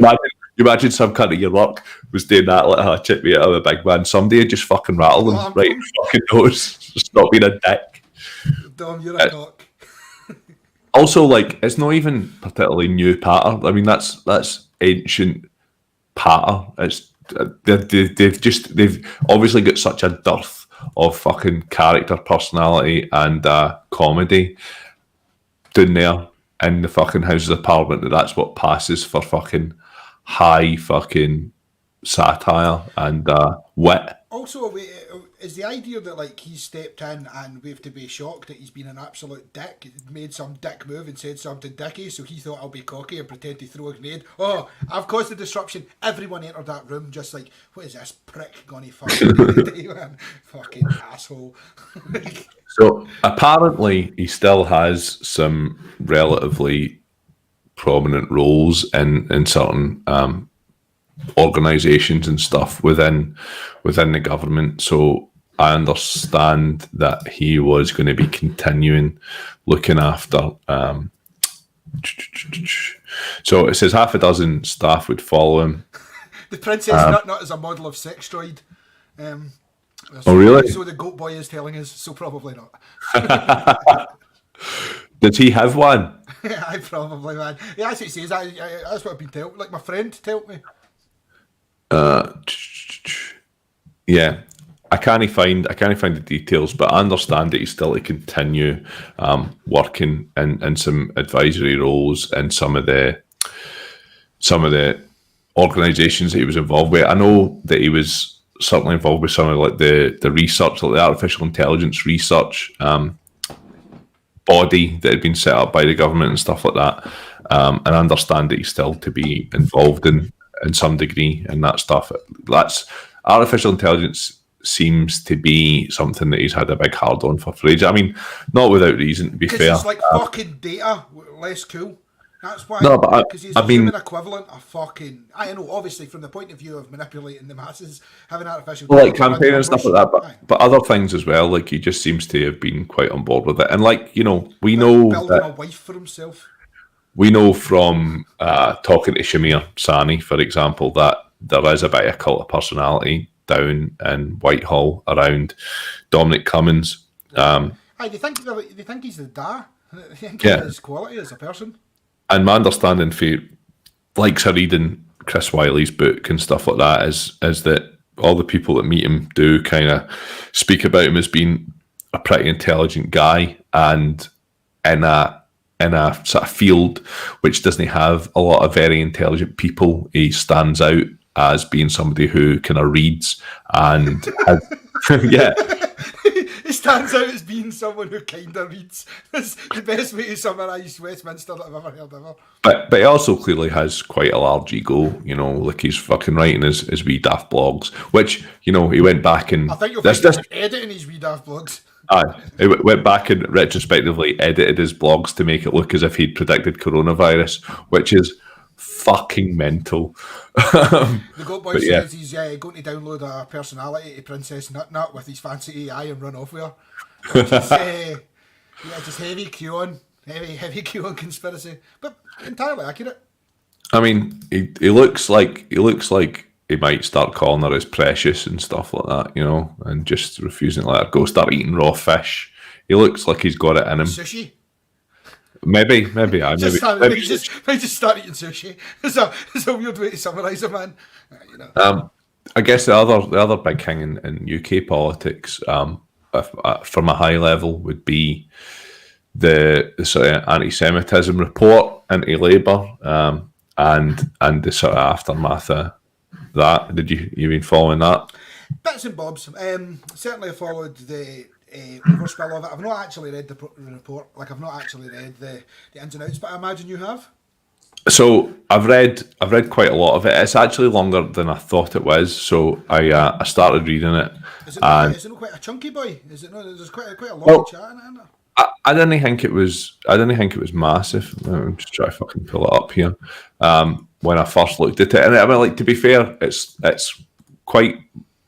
[SPEAKER 3] Imagine some kind of your luck was doing that, like, chip me out of a big man. Somebody would just fucking rattle them right in fucking nose. Just not being a dick.
[SPEAKER 2] Dom, you're a cock.
[SPEAKER 3] Also, it's not even particularly new patter. I mean, that's ancient patter. It's they've obviously got such a dearth of fucking character, personality, and comedy down there in the fucking Houses of Parliament that's what passes for fucking high fucking satire and wit.
[SPEAKER 2] Also, is the idea that he's stepped in and we have to be shocked that he's been an absolute dick, made some dick move and said something dicky, so he thought I'll be cocky and pretend to throw a grenade. Oh, I've caused a disruption. Everyone entered that room just like, what is this prick gonna fucking do today, man? Fucking asshole.
[SPEAKER 3] So apparently he still has some relatively prominent roles in certain organisations and stuff within the government. So I understand that he was going to be continuing looking after. So it says half a dozen staff would follow him.
[SPEAKER 2] The Princess Nut is a model of sex droid.
[SPEAKER 3] Oh, really?
[SPEAKER 2] So the Goat Boy is telling us, so probably not.
[SPEAKER 3] Did he have one?
[SPEAKER 2] I probably, man. Yeah, that's what he says. That's what I've been told. Like my friend told me.
[SPEAKER 3] Yeah, I can't find the details, but I understand that he's still to continue working in some advisory roles in some of the organisations that he was involved with. I know that he was certainly involved with some of like the research, like the artificial intelligence research body that had been set up by the government and stuff like that. And I understand that he's still to be involved in some degree in that stuff. That's artificial intelligence seems to be something that he's had a big hard on for ages. I mean, not without reason, to be fair.
[SPEAKER 2] Because it's like fucking data, less cool. That's why.
[SPEAKER 3] No, but
[SPEAKER 2] because he's
[SPEAKER 3] I
[SPEAKER 2] a
[SPEAKER 3] mean,
[SPEAKER 2] human equivalent of fucking. I know, obviously, from the point of view of manipulating the masses, having artificial
[SPEAKER 3] well, like
[SPEAKER 2] intelligence
[SPEAKER 3] campaign and stuff like that,
[SPEAKER 2] aye.
[SPEAKER 3] but other things as well. Like he just seems to have been quite on board with it, and like we know
[SPEAKER 2] building a
[SPEAKER 3] that,
[SPEAKER 2] wife for himself.
[SPEAKER 3] we know from talking to Shamir Sani, for example, that there is a bit of a cult of personality down in Whitehall around Dominic Cummings.
[SPEAKER 2] Aye, they think he's the da. They think
[SPEAKER 3] Yeah.
[SPEAKER 2] his quality as a person.
[SPEAKER 3] And my understanding for likes of reading Chris Wiley's book and stuff like that is that all the people that meet him do kind of speak about him as being a pretty intelligent guy, and in a sort of field which doesn't have a lot of very intelligent people, he stands out as being somebody who kind of reads and has, yeah.
[SPEAKER 2] He stands out as being someone who kind of reads. That's the best way to summarise Westminster that I've ever heard ever.
[SPEAKER 3] But he also clearly has quite a large ego, like he's fucking writing his wee daft blogs, which, he went back and...
[SPEAKER 2] I think you'll find him editing his wee daft blogs.
[SPEAKER 3] He went back and retrospectively edited his blogs to make it look as if he'd predicted coronavirus, which is fucking mental.
[SPEAKER 2] The Goat Boy
[SPEAKER 3] But yeah.
[SPEAKER 2] says he's going to download a personality to Princess Nut with his fancy AI and run off with her. Which is, just heavy QAnon conspiracy, but entirely accurate.
[SPEAKER 3] I mean, he looks like he might start calling her as precious and stuff like that, and just refusing to let her go, start eating raw fish. He looks like he's got it in him.
[SPEAKER 2] Sushi.
[SPEAKER 3] Maybe
[SPEAKER 2] Might just start eating sushi. It's a weird way to summarise a man.
[SPEAKER 3] I guess the other big thing in UK politics, from a high level, would be the sort of anti-Semitism report into Labour, and the sort of aftermath of that. You been following that?
[SPEAKER 2] Bits and bobs. Certainly I followed the overspill of it. I've not actually read the report. Like, I've not actually read the ins and outs, but I imagine you have.
[SPEAKER 3] So I've read quite a lot of it. It's actually longer than I thought it was. So I started reading it.
[SPEAKER 2] Is it not quite a chunky boy? Is it not? There's quite a lot of chat in it, isn't there?
[SPEAKER 3] I didn't think it was massive. I'm just trying to fucking pull it up here. When I first looked at it, and I mean, like, to be fair, it's quite,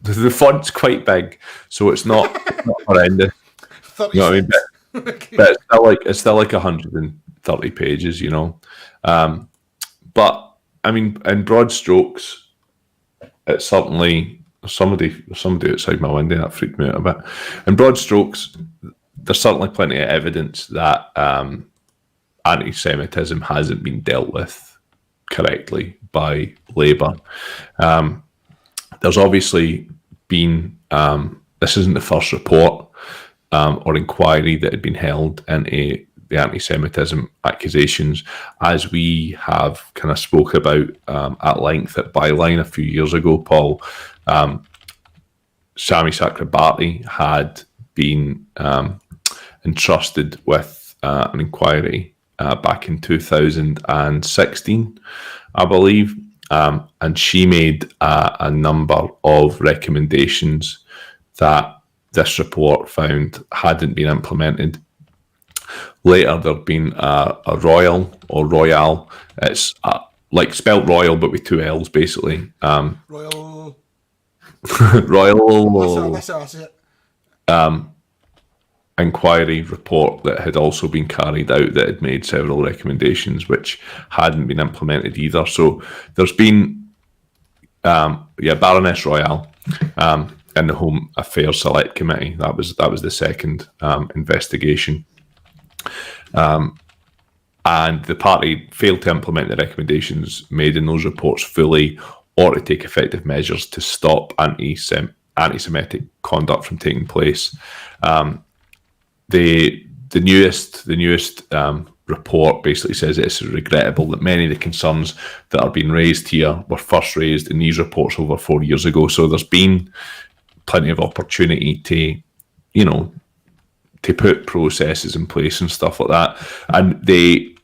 [SPEAKER 3] the font's quite big, so it's not horrendous. You know what I mean? But it's still like 130 pages, But I mean, in broad strokes, it's certainly somebody outside my window that freaked me out a bit. In broad strokes, there's certainly plenty of evidence that anti-Semitism hasn't been dealt with correctly by Labour. There's obviously been, this isn't the first report or inquiry that had been held into the anti-Semitism accusations, as we have kind of spoke about at length at Byline a few years ago, Paul. Sami Chakrabarti had been entrusted with an inquiry back in 2016, I believe, and she made a number of recommendations that this report found hadn't been implemented. Later, there'd been a Royal or Royale. It's like spelt Royal, but with two L's, basically.
[SPEAKER 2] Royal.
[SPEAKER 3] Royal
[SPEAKER 2] That's it.
[SPEAKER 3] inquiry report that had also been carried out that had made several recommendations which hadn't been implemented either. So there's been, Baroness Royale and the Home Affairs Select Committee. That was the second investigation. And the party failed to implement the recommendations made in those reports fully or to take effective measures to stop anti-Semitic conduct from taking place. The newest report basically says it's regrettable that many of the concerns that are being raised here were first raised in these reports over 4 years ago. So there's been plenty of opportunity to put processes in place and stuff like that. And they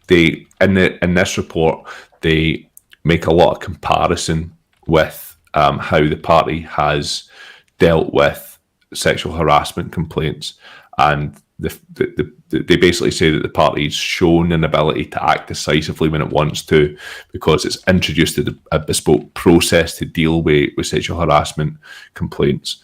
[SPEAKER 3] in this report they make a lot of comparison with how the party has dealt with sexual harassment complaints, and they basically say that the party's shown an ability to act decisively when it wants to, because it's introduced a bespoke process to deal with sexual harassment complaints.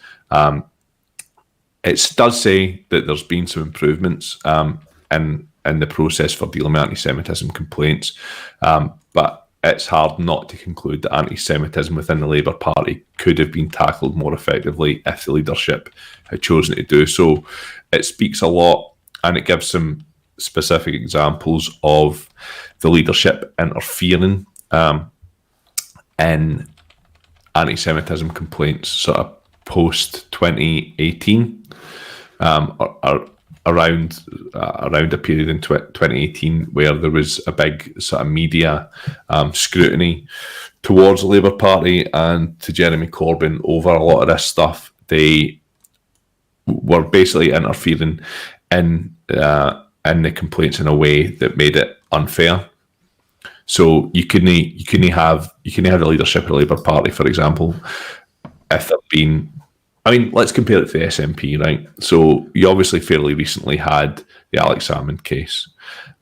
[SPEAKER 3] It does say that there's been some improvements in the process for dealing with anti-Semitism complaints, but it's hard not to conclude that anti-Semitism within the Labour Party could have been tackled more effectively if the leadership had chosen to do so. It speaks a lot, and it gives some specific examples of the leadership interfering in anti-Semitism complaints sort of post-2018, around a period in 2018 where there was a big sort of media scrutiny towards the Labour Party and to Jeremy Corbyn over a lot of this stuff. They were basically interfering in the complaints in a way that made it unfair. So you couldn't have the leadership of the Labour Party, for example, if there'd been. I mean, let's compare it to the SNP, right? So you obviously fairly recently had the Alex Salmond case,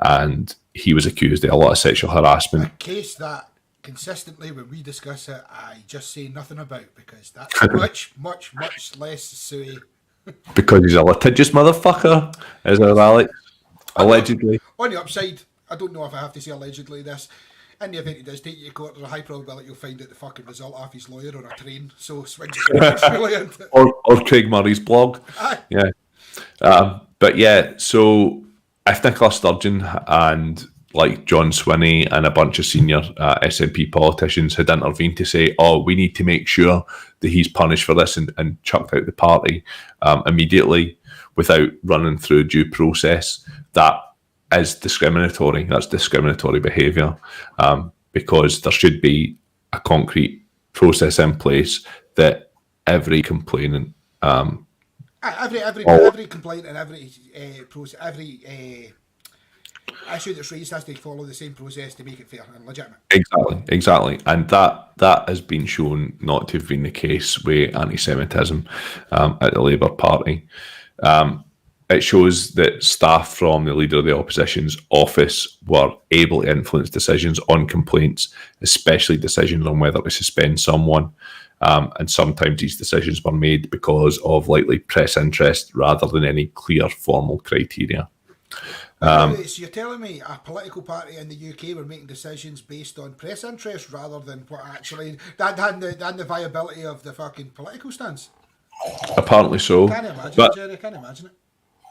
[SPEAKER 3] and he was accused of a lot of sexual harassment.
[SPEAKER 2] A case that consistently, when we discuss it, I just say nothing about, because that's much, much, much less suey.
[SPEAKER 3] Because he's a litigious motherfucker, is it, Alex? Allegedly.
[SPEAKER 2] On the upside, I don't know if I have to say allegedly this. In the event he does take you to court, there's a high probability you'll find out the fucking result off his lawyer on a train. So swings really into it.
[SPEAKER 3] Or Craig Murray's blog.
[SPEAKER 2] Aye.
[SPEAKER 3] Yeah. But yeah, so if Nicola Sturgeon and like John Swinney and a bunch of senior SNP politicians had intervened to say, oh, we need to make sure that he's punished for this and chucked out the party immediately without running through due process, that is discriminatory. That's discriminatory behaviour, because there should be a concrete process in place that every complainant,
[SPEAKER 2] every complaint and every process, every issue that's raised has to follow the same process to make it fair and legitimate.
[SPEAKER 3] Exactly, and that has been shown not to have been the case with anti-Semitism at the Labour Party. It shows that staff from the Leader of the Opposition's office were able to influence decisions on complaints, especially decisions on whether to suspend someone. And sometimes these decisions were made because of likely press interest rather than any clear formal criteria.
[SPEAKER 2] So you're telling me a political party in the UK were making decisions based on press interest rather than what actually than the viability of the fucking political stance?
[SPEAKER 3] Apparently so.
[SPEAKER 2] Can't imagine it, Jerry. Can't imagine it.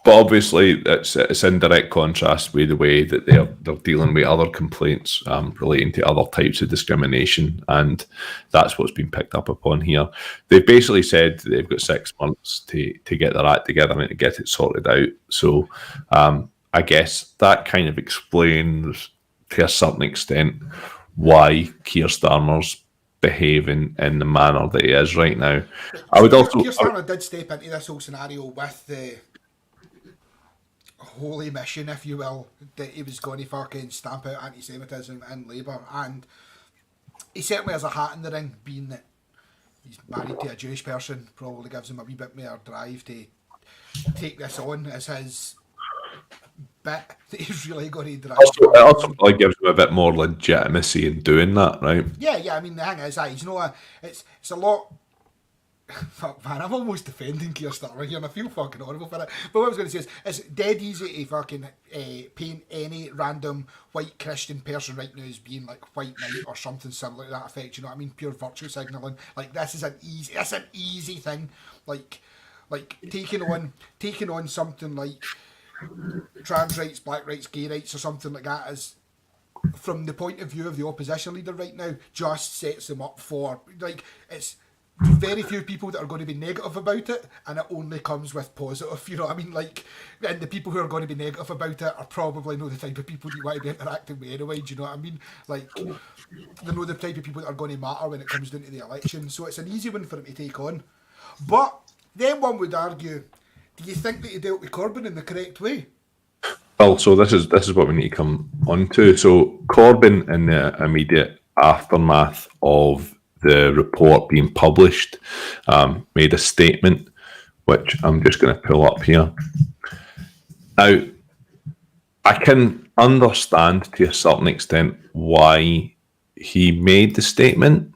[SPEAKER 3] But obviously, it's in direct contrast with the way that they're dealing with other complaints relating to other types of discrimination, and that's what's been picked up upon here. They've basically said they've got 6 months to get their act together and to get it sorted out. So I guess that kind of explains, to a certain extent, why Keir Starmer's behaving in the manner that he is right now. I would also.
[SPEAKER 2] Keir Starmer did step into this whole scenario with the holy mission, if you will, that he was going to fucking stamp out anti-Semitism in Labour, and he certainly has a hat in the ring, being that he's married to a Jewish person. Probably gives him a wee bit more drive to take this on as his bit that he's really going to drag.
[SPEAKER 3] Also, it also probably gives him a bit more legitimacy in doing that, right?
[SPEAKER 2] Yeah. I mean, the thing is, he's not. It's a lot. Fuck, man, I'm almost defending Keir Starmer here, and I feel fucking horrible for it. But what I was going to say is, it's dead easy to fucking paint any random white Christian person right now as being like white knight or something similar to that effect. You know what I mean? Pure virtue signalling. Like, this is an easy thing. Like taking on something like trans rights, black rights, gay rights, or something like that is, from the point of view of the opposition leader right now, just sets them up for, like, it's very few people that are going to be negative about it, and it only comes with positive, you know what I mean? Like, and the people who are going to be negative about it are probably not the type of people you want to be interacting with anyway, do you know what I mean? Like, they're not the type of people that are going to matter when it comes down to the election, so it's an easy one for him to take on. But then one would argue, do you think that he dealt with Corbyn in the correct way?
[SPEAKER 3] Well, so this is what we need to come on to. So Corbyn, in the immediate aftermath of the report being published, made a statement, which I'm just going to pull up here. Now, I can understand to a certain extent why he made the statement,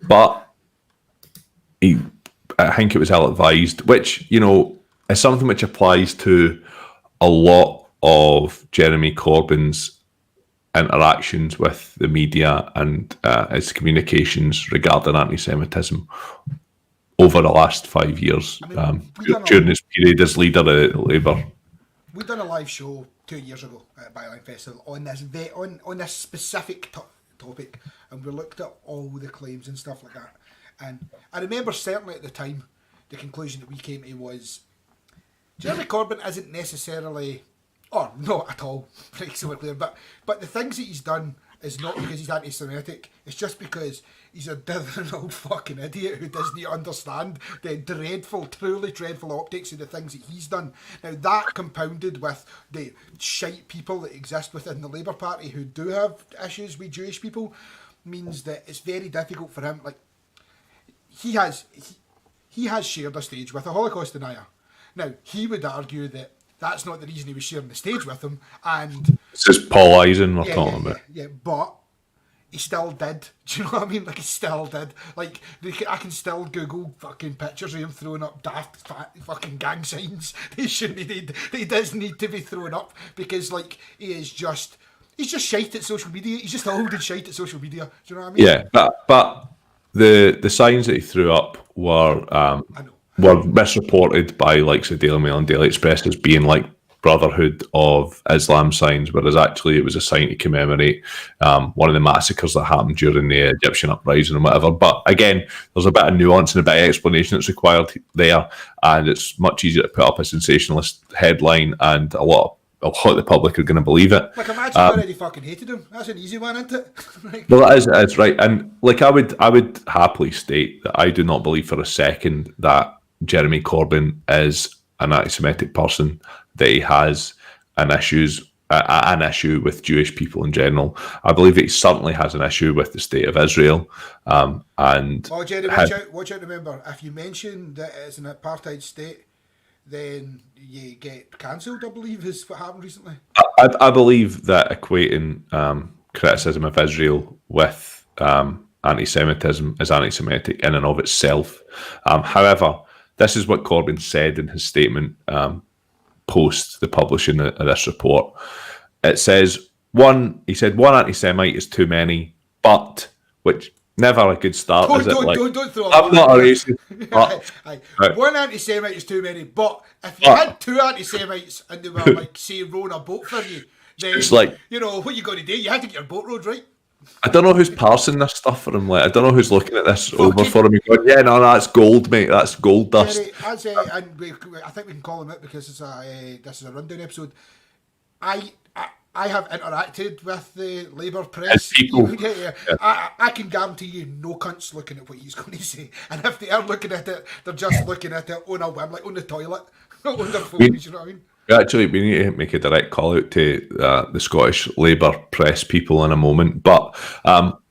[SPEAKER 3] but I think it was ill-advised, which, you know, is something which applies to a lot of Jeremy Corbyn's interactions with the media and his communications regarding anti-Semitism over the last 5 years, during his period as leader of Labour.
[SPEAKER 2] We done a live show 2 years ago at Byline Festival on this on this specific topic, and we looked at all the claims and stuff like that. And I remember certainly at the time, the conclusion that we came to was, Jeremy Corbyn isn't necessarily, or not at all, pretty so clear, but the things that he's done is not because he's anti-Semitic, it's just because he's a dithering old fucking idiot who doesn't understand the dreadful, truly dreadful optics of the things that he's done. Now, that compounded with the shite people that exist within the Labour Party who do have issues with Jewish people, means that it's very difficult for him. Like, he has shared a stage with a Holocaust denier. Now, he would argue that that's not the reason he was sharing the stage with him, and
[SPEAKER 3] this is Paul Eisen we're talking about.
[SPEAKER 2] Yeah, but he still did. Do you know what I mean? Like, he still did. Like, I can still Google fucking pictures of him throwing up daft fucking gang signs. He does need to be thrown up, because, like, he's just shite at social media. He's just old and shite at social media. Do you know what I mean?
[SPEAKER 3] Yeah, but the signs that he threw up were misreported by likes of Daily Mail and Daily Express as being like Brotherhood of Islam signs, whereas actually it was a sign to commemorate one of the massacres that happened during the Egyptian uprising and whatever. But again, there's a bit of nuance and a bit of explanation that's required there, and it's much easier to put up a sensationalist headline, and a lot of the public are going to believe it.
[SPEAKER 2] Like, imagine you already fucking hated him. That's an easy one, isn't it?
[SPEAKER 3] Well, it's right, and like I would happily state that I do not believe for a second that Jeremy Corbyn is an anti-Semitic person, that he has an issue with Jewish people in general. I believe that he certainly has an issue with the state of Israel.
[SPEAKER 2] Oh, Jerry, watch out, remember, if you mention that it's an apartheid state, then you get cancelled, I believe, is what happened recently.
[SPEAKER 3] I believe that equating criticism of Israel with anti-Semitism is anti-Semitic in and of itself. However, this is what Corbyn said in his statement post the publishing of this report. It says, he said, one anti-Semite is too many, but, which never a good start, is it?
[SPEAKER 2] Don't throw
[SPEAKER 3] I'm not a racist. But,
[SPEAKER 2] one anti-Semite is too many, but if you had two anti-Semites and they were, like, say, rowing a boat for you, then,
[SPEAKER 3] it's like,
[SPEAKER 2] you know, what you got to do, you have to get your boat rowed, right?
[SPEAKER 3] I don't know who's parsing this stuff for him. Like, I don't know who's looking at this over for him and going, yeah, no, that's gold, mate. That's gold dust.
[SPEAKER 2] And I think we can call him out because this is a rundown episode. I have interacted with the Labour press.
[SPEAKER 3] People.
[SPEAKER 2] Yeah. I can guarantee you no cunt's looking at what he's going to say. And if they are looking at it, they're just looking at it on a whim, like on the toilet, on their phones, you know what I mean?
[SPEAKER 3] Actually, we need to make a direct call out to the Scottish Labour press people in a moment. But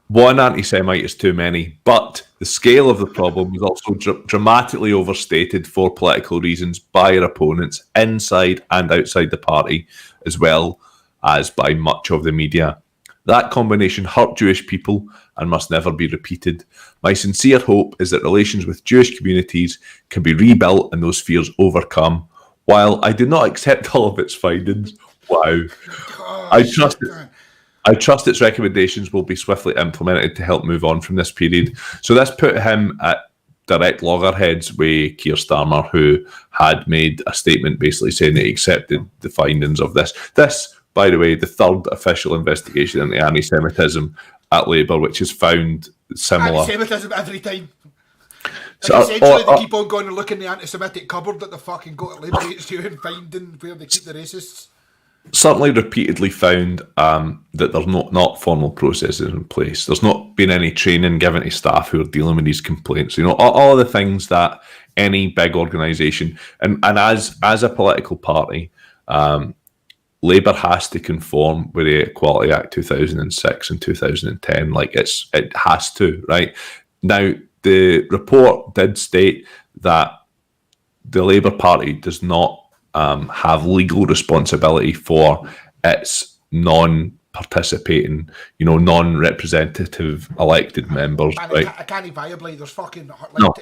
[SPEAKER 3] one anti-Semite is too many, but the scale of the problem was also dramatically overstated for political reasons by our opponents inside and outside the party, as well as by much of the media. That combination hurt Jewish people and must never be repeated. My sincere hope is that relations with Jewish communities can be rebuilt and those fears overcome. While I do not accept all of its findings, I trust its recommendations will be swiftly implemented to help move on from this period. So this put him at direct loggerheads with Keir Starmer, who had made a statement basically saying that he accepted the findings of this. This, by the way, the third official investigation into anti-Semitism at Labour, which has found similar...
[SPEAKER 2] Anti-Semitism every time.
[SPEAKER 3] So,
[SPEAKER 2] essentially, they keep on going and looking in the anti-Semitic cupboard that they fucking got at Labour HQ and finding where they keep the racists.
[SPEAKER 3] Certainly repeatedly found that there's not formal processes in place. There's not been any training given to staff who are dealing with these complaints. You know, all of the things that any big organisation and as a political party, Labour has to conform with the Equality Act 2006 and 2010. Like it has to, right? Now, the report did state that the Labour Party does not have legal responsibility for its non-participating, non-representative elected members.
[SPEAKER 2] Man,
[SPEAKER 3] right?
[SPEAKER 2] I can't viably. There's fucking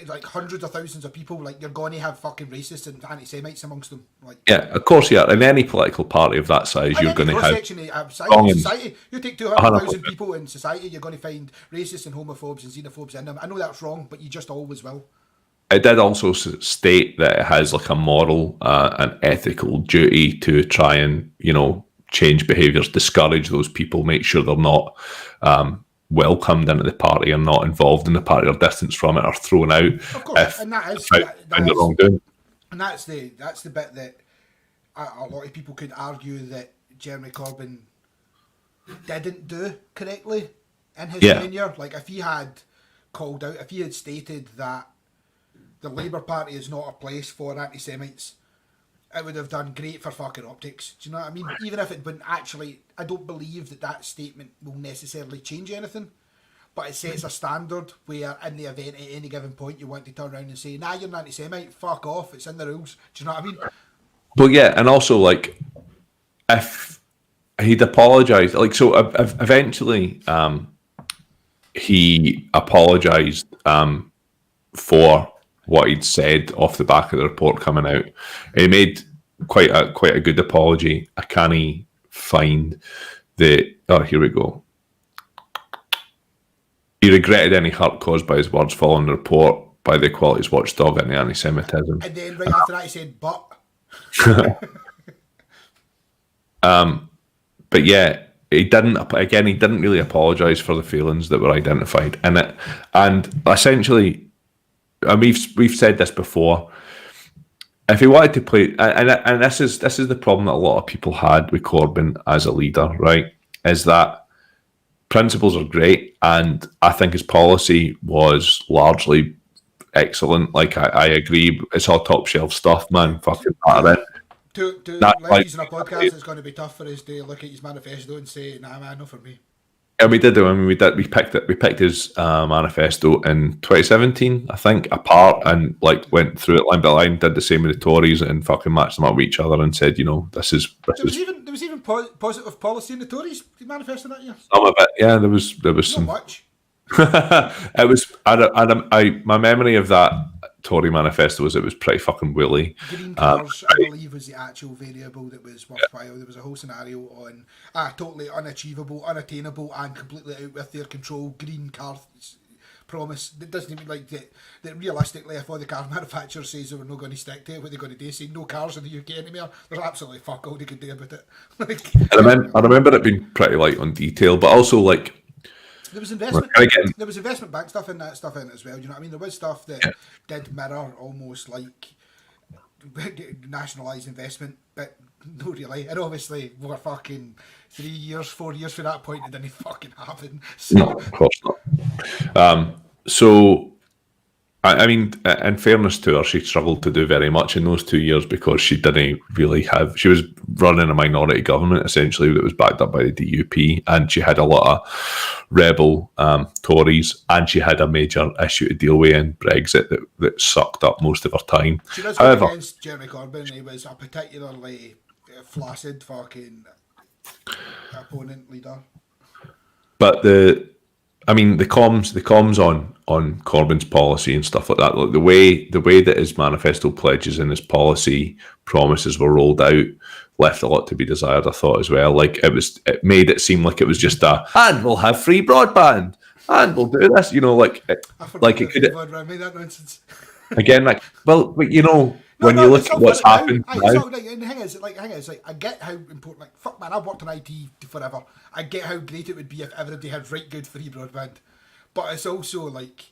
[SPEAKER 2] like hundreds of thousands of people. Like you're going to have fucking racists and anti-Semites amongst them. Like,
[SPEAKER 3] yeah, of course, yeah. In any political party of that size, you're going to have
[SPEAKER 2] society. You take 200,000 people in society, you're going to find racists and homophobes and xenophobes in them. I know that's wrong, but you just always will.
[SPEAKER 3] It did also state that it has like a moral and ethical duty to try and, change behaviours, discourage those people, make sure they're not welcomed into the party or not involved in the party or distanced from it or thrown out. Of course, and that's the bit that a lot of people could argue that Jeremy Corbyn didn't do correctly in his tenure. Like if he had called out, if he had stated that the Labour Party is not a place for anti-Semites, it would have done great for fucking optics. Do you know what I mean? Even if it wouldn't actually, I don't believe that statement will necessarily change anything, but it sets a standard where in the event at any given point you want to turn around and say, nah, you're an anti-Semite, fuck off, it's in the rules. Do you know what I mean? Well, yeah, and also, like, if he'd apologised, like, so eventually he apologised for what he'd said off the back of the report coming out. He made quite a good apology. I can't find the... Oh, here we go. He regretted any hurt caused by his words following the report by the Equalities Watchdog and the anti-Semitism. And then right after that he said, but... but yeah, he didn't really apologise for the feelings that were identified in it. And essentially... And we've said this before. If he wanted to play, and this is the problem that a lot of people had with Corbyn as a leader, right? Is that principles are great, and I think his policy was largely excellent. Like I agree, it's all top shelf stuff, man. Fucking part of it. To ladies in a podcast, it's going to be tough for us to look at his manifesto and say, "Nah, man, not for me." And we did. I mean, we picked his manifesto in 2017, I think, apart, and like went through it line by line. Did the same with the Tories and fucking matched them up with each other and said, this is. There was even positive policy in the Tories manifesto that year. Some of it, yeah. There was not some. Much. It was. My memory of that Tory manifesto was it was pretty fucking woolly. Green cars, I believe, was the actual variable that was worthwhile. There was a whole scenario on totally unachievable, unattainable, and completely out with their control. Green car promise that doesn't even like that. That realistically, if all the car manufacturers says they were not going to stick to it, what they're going to do? Say no cars in the UK anymore. There's absolutely fuck all they could do about it. I remember it being pretty light on detail, but also like. There was investment. There was investment bank stuff in that stuff in it as well. You know what I mean? There was stuff that did mirror almost like nationalised investment, but no, really. And obviously, we're fucking 4 years from that point, it didn't fucking happen. So. No, of course not. So I mean, in fairness to her, she struggled to do very much in those 2 years because she didn't really have. She was running a minority government essentially that was backed up by the DUP, and she had a lot of rebel Tories, and she had a major issue to deal with in Brexit that sucked up most of her time.
[SPEAKER 2] She does go against Jeremy Corbyn. He was a particularly flaccid fucking opponent leader.
[SPEAKER 3] But the comms on Corbyn's policy and stuff like that, like the way that his manifesto pledges and his policy promises were rolled out left a lot to be desired, I thought, as well. Like it made it seem like it was just and we'll have free broadband and we'll do this, like it could
[SPEAKER 2] made that nonsense.
[SPEAKER 3] Again, like, well, but when you look at what's happened now.
[SPEAKER 2] The thing is, I get how important, like, fuck man, I've worked in IT forever. I get how great it would be if everybody had right good free broadband. But it's also, like,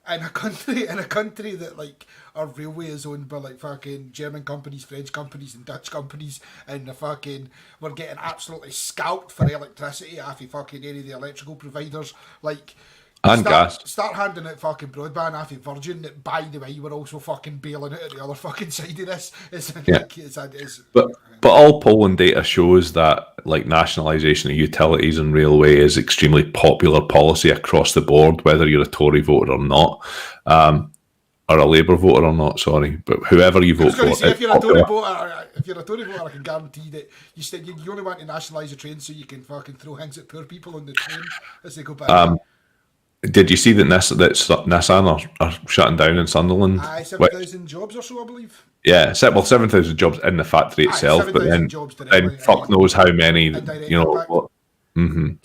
[SPEAKER 2] in a country that, like, our railway is owned by, like, fucking German companies, French companies and Dutch companies, and we're getting absolutely scalped for electricity off of fucking any of the electrical providers, like...
[SPEAKER 3] And gas.
[SPEAKER 2] Start handing out fucking broadband off of Virgin that, by the way, we're also fucking bailing out at the other fucking side of this. But
[SPEAKER 3] all polling data shows that, like, nationalisation of utilities and railway is extremely popular policy across the board, whether you're a Tory voter or not, or a Labour voter or not, sorry. But whoever you vote for...
[SPEAKER 2] If you're a Tory voter, I can guarantee that you only want to nationalise the train so you can fucking throw things at poor people on the train as they go by.
[SPEAKER 3] Did you see that Nissan are shutting down in Sunderland?
[SPEAKER 2] 7,000 jobs or so, I believe.
[SPEAKER 3] Yeah, 7,000 jobs in the factory itself, but then fuck knows how many, what. And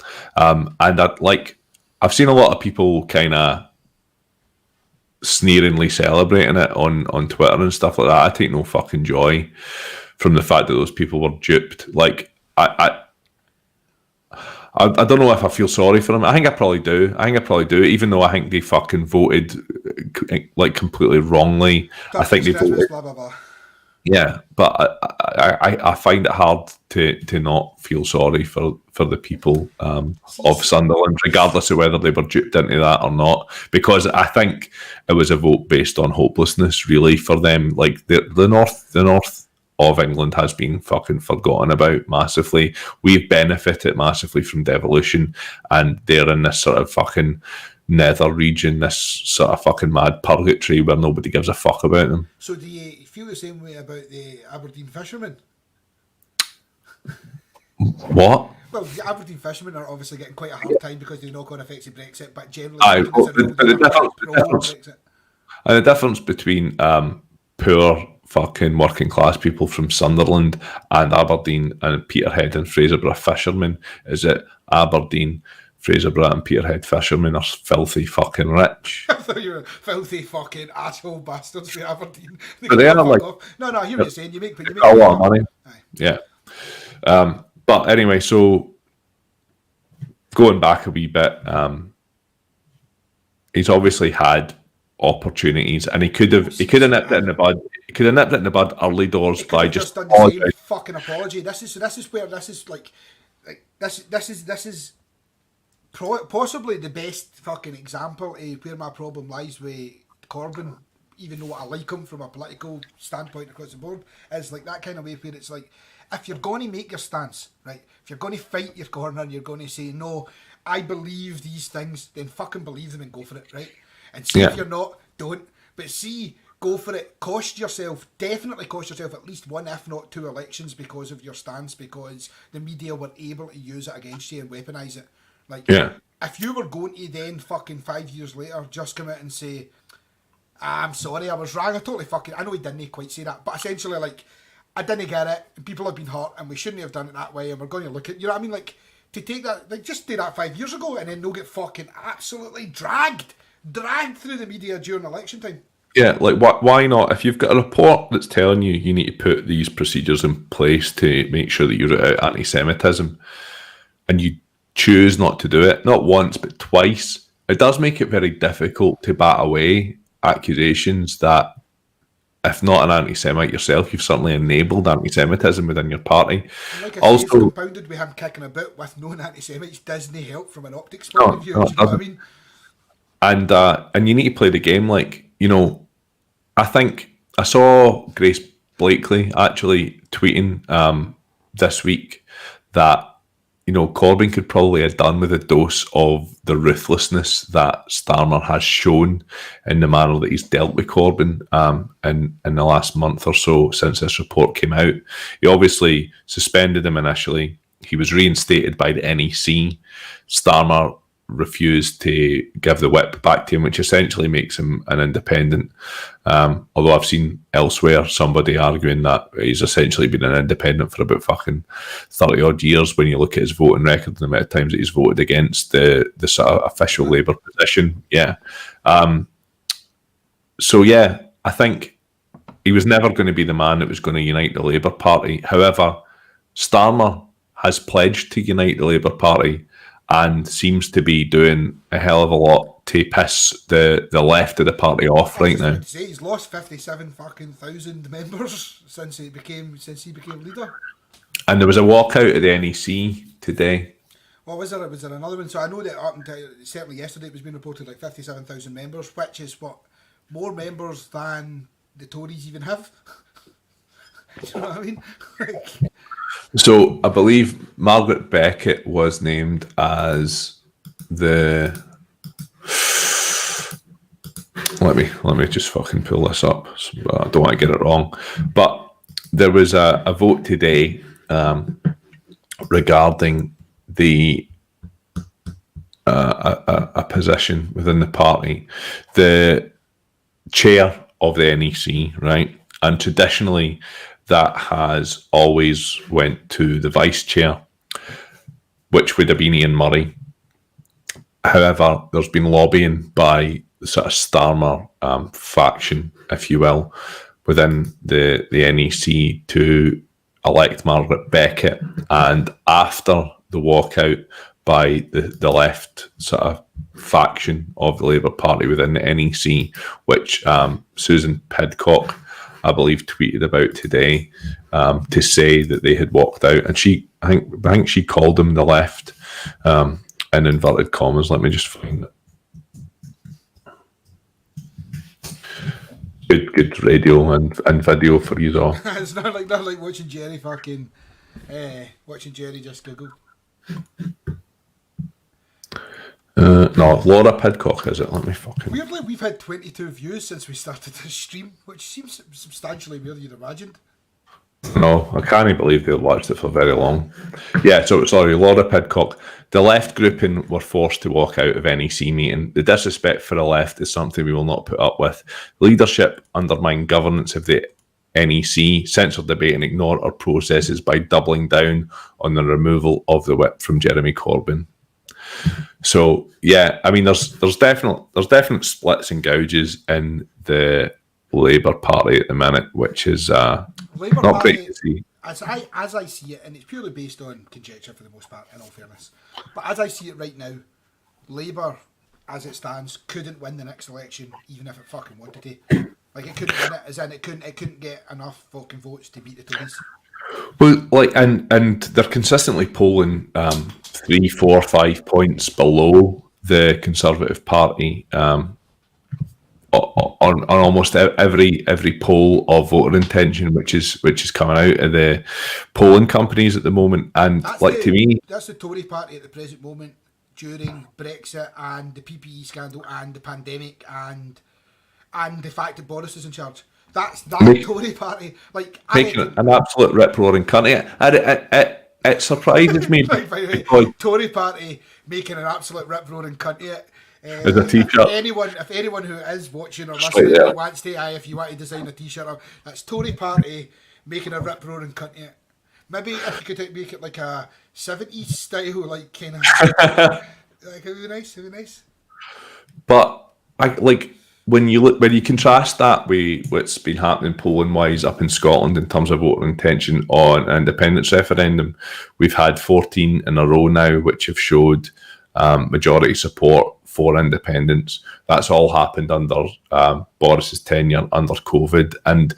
[SPEAKER 3] I've seen a lot of people kind of sneeringly celebrating it on Twitter and stuff like that. I take no fucking joy from the fact that those people were duped. Like, I don't know if I feel sorry for them. I think I probably do. Even though I think they fucking voted like completely wrongly. I think they voted.
[SPEAKER 2] Blah, blah, blah.
[SPEAKER 3] Yeah, but I find it hard to not feel sorry for the people of Sunderland, regardless of whether they were duped into that or not, because I think it was a vote based on hopelessness, really, for them. Like the north of England has been fucking forgotten about massively. We've benefited massively from devolution, and they're in this sort of fucking nether region, this sort of fucking mad purgatory where nobody gives a fuck about them.
[SPEAKER 2] So do you feel the same way about the Aberdeen fishermen?
[SPEAKER 3] What?
[SPEAKER 2] Well, the Aberdeen fishermen are obviously getting quite a hard time because they knock-on effects of Brexit, but generally...
[SPEAKER 3] the difference between poor fucking working class people from Sunderland and Aberdeen and Peterhead and Fraserburgh fishermen is that Aberdeen, Fraserburgh and Peterhead fishermen are filthy fucking rich.
[SPEAKER 2] I thought you were filthy fucking asshole bastards for Aberdeen.
[SPEAKER 3] But they are like...
[SPEAKER 2] No, I hear what you're saying. You make
[SPEAKER 3] a lot of money. Aye. Yeah. But anyway, so going back a wee bit, he's obviously had opportunities, and he could have nipped it in the bud. He could have nipped it in the bud early doors by just
[SPEAKER 2] done the same fucking apology. This is possibly the best fucking example of where my problem lies with Corbyn. Even though I like him from a political standpoint across the board, is like that kind of way where it's like, if you're going to make your stance, right, if you're going to fight your corner and you're going to say, no, I believe these things, then fucking believe them and go for it, right? And see if you're not, don't. But see, go for it. Definitely cost yourself at least one, if not two elections because of your stance, because the media were able to use it against you and weaponise it. Like, if you were going to then fucking 5 years later just come out and say, I'm sorry, I was wrong, I know he didn't quite say that, but essentially, like, I didn't get it, and people have been hurt, and we shouldn't have done it that way, and we're going to look at, you know what I mean? Like, to take that, like, just do that 5 years ago, and then they'll get fucking absolutely dragged through the media during election time.
[SPEAKER 3] Yeah, like, why not? If you've got a report that's telling you need to put these procedures in place to make sure that you root out anti-Semitism, and you choose not to do it, not once, but twice, it does make it very difficult to bat away accusations that, if not an anti-Semite yourself, you've certainly enabled anti-Semitism within your party.
[SPEAKER 2] And like I say, it's compounded with him kicking about with known anti-Semites doesn't help from an optics point of view. You know what I mean?
[SPEAKER 3] And you need to play the game like you know, I think I saw Grace Blakely actually tweeting this week that, you know, Corbyn could probably have done with a dose of the ruthlessness that Starmer has shown in the manner that he's dealt with Corbyn in the last month or so since this report came out. He obviously suspended him initially. He was reinstated by the NEC. Starmer refused to give the whip back to him, which essentially makes him an independent. Although I've seen elsewhere somebody arguing that he's essentially been an independent for about fucking 30 odd years when you look at his voting record and the amount of times that he's voted against the sort of official Labour position. Yeah. So yeah, I think he was never going to be the man that was going to unite the Labour Party. However, Starmer has pledged to unite the Labour Party and seems to be doing a hell of a lot to piss the left of the party off right now.
[SPEAKER 2] He's lost 57,000 members since he became leader.
[SPEAKER 3] And there was a walkout of the NEC today.
[SPEAKER 2] Well, was there another one? So I know that up until certainly yesterday it was being reported like 57,000 members, which is what, more members than the Tories even have. Do you know what I mean?
[SPEAKER 3] So I believe Margaret Beckett was named as the. Let me just fucking pull this up. I don't want to get it wrong, but there was a vote today regarding the a position within the party, the chair of the NEC, right, and traditionally that has always went to the vice chair, which would have been Ian Murray. However, there's been lobbying by the sort of Starmer faction, if you will, within the NEC to elect Margaret Beckett. And after the walkout by the left sort of faction of the Labour Party within the NEC, which Susan Pidcock, I believe, tweeted about today to say that they had walked out, and I think she called them the left in inverted commas. Let me just find it. Good radio and video for you all.
[SPEAKER 2] It's not like watching Jerry just Google.
[SPEAKER 3] No, Laura Pidcock, is it? Let me fucking.
[SPEAKER 2] Weirdly, we've had 22 views since we started this stream, which seems substantially more than you'd imagined.
[SPEAKER 3] No, I can't believe they've watched it for very long. Yeah, so sorry, Laura Pidcock. The left grouping were forced to walk out of NEC meeting. The disrespect for the left is something we will not put up with. Leadership undermined governance of the NEC, censor debate and ignore our processes by doubling down on the removal of the whip from Jeremy Corbyn. So yeah, I mean, there's definite splits and gouges in the Labour Party at the minute, which is not great to see.
[SPEAKER 2] As I see it, and it's purely based on conjecture for the most part, in all fairness, but as I see it right now, Labour, as it stands, couldn't win the next election, even if it fucking wanted to. Like, it couldn't win it, as in it couldn't get enough fucking votes to beat the Tories.
[SPEAKER 3] Well, like, and they're consistently polling 3, 4, 5 points below the Conservative Party on almost every poll of voter intention, which is coming out of the polling companies at the moment. And to me,
[SPEAKER 2] that's the Tory Party at the present moment, during Brexit and the PPE scandal and the pandemic and the fact that Boris is in charge. That's Tory Party, like,
[SPEAKER 3] making an absolute rip-roaring cunt. It surprises me.
[SPEAKER 2] Tory Party making an absolute rip-roaring cunt of it.
[SPEAKER 3] As a t-shirt.
[SPEAKER 2] If anyone who is watching or listening wants to, if you want to design a t-shirt, that's Tory Party making a rip-roaring cunt of it. Maybe if you could make it like a 70s style, like, kind of, like, it would be nice.
[SPEAKER 3] But when you contrast that with what's been happening polling wise up in Scotland in terms of voter intention on an independence referendum, we've had 14 in a row now which have showed majority support for independence. That's all happened under Boris's tenure under COVID, and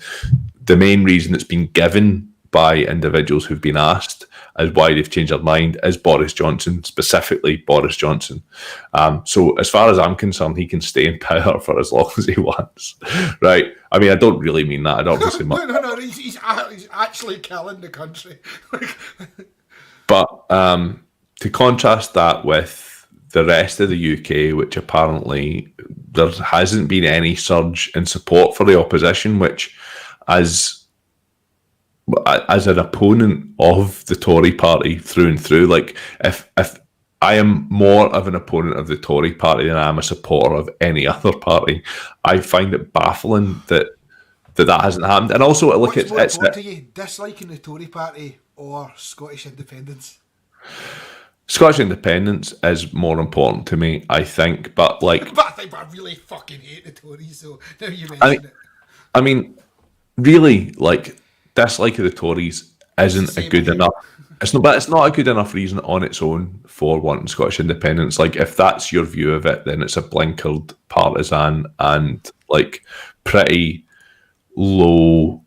[SPEAKER 3] the main reason it's been given by individuals who've been asked as why they've changed their mind is Boris Johnson, specifically Boris Johnson. So as far as I'm concerned, he can stay in power for as long as he wants, right? I mean, I don't really mean that. I don't obviously
[SPEAKER 2] no, he's actually killing the country.
[SPEAKER 3] But to contrast that with the rest of the UK, which apparently there hasn't been any surge in support for the opposition, which as an opponent of the Tory party through and through, like if I am more of an opponent of the Tory party than I am a supporter of any other party, I find it baffling that hasn't happened. And also, look,
[SPEAKER 2] What's more important to you, disliking the Tory party or Scottish independence?
[SPEAKER 3] Scottish independence is more important to me, I think. But like,
[SPEAKER 2] but I really fucking hate the Tories. So now you mention it.
[SPEAKER 3] I mean, really, like, dislike of the Tories isn't a good enough. It's not a good enough reason on its own for wanting Scottish independence. Like, if that's your view of it, then it's a blinkered, partisan, and like pretty low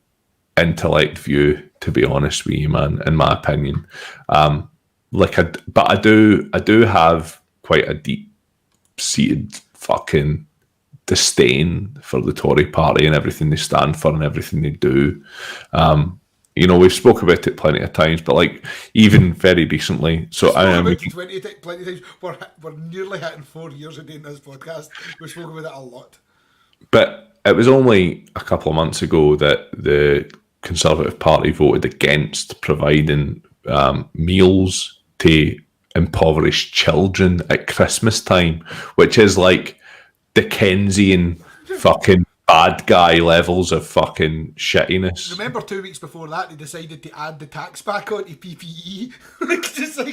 [SPEAKER 3] intellect view, to be honest with you, man. In my opinion, but I do have quite a deep-seated fucking disdain for the Tory party and everything they stand for and everything they do. We've spoke about it plenty of times, but like even very recently. So
[SPEAKER 2] plenty of times. We're nearly hitting 4 years of doing this podcast. We spoke about it a lot.
[SPEAKER 3] But it was only a couple of months ago that the Conservative Party voted against providing meals to impoverished children at Christmas time, which is like Dickensian fucking bad guy levels of fucking shittiness.
[SPEAKER 2] Remember 2 weeks before that they decided to add the tax back onto PPE?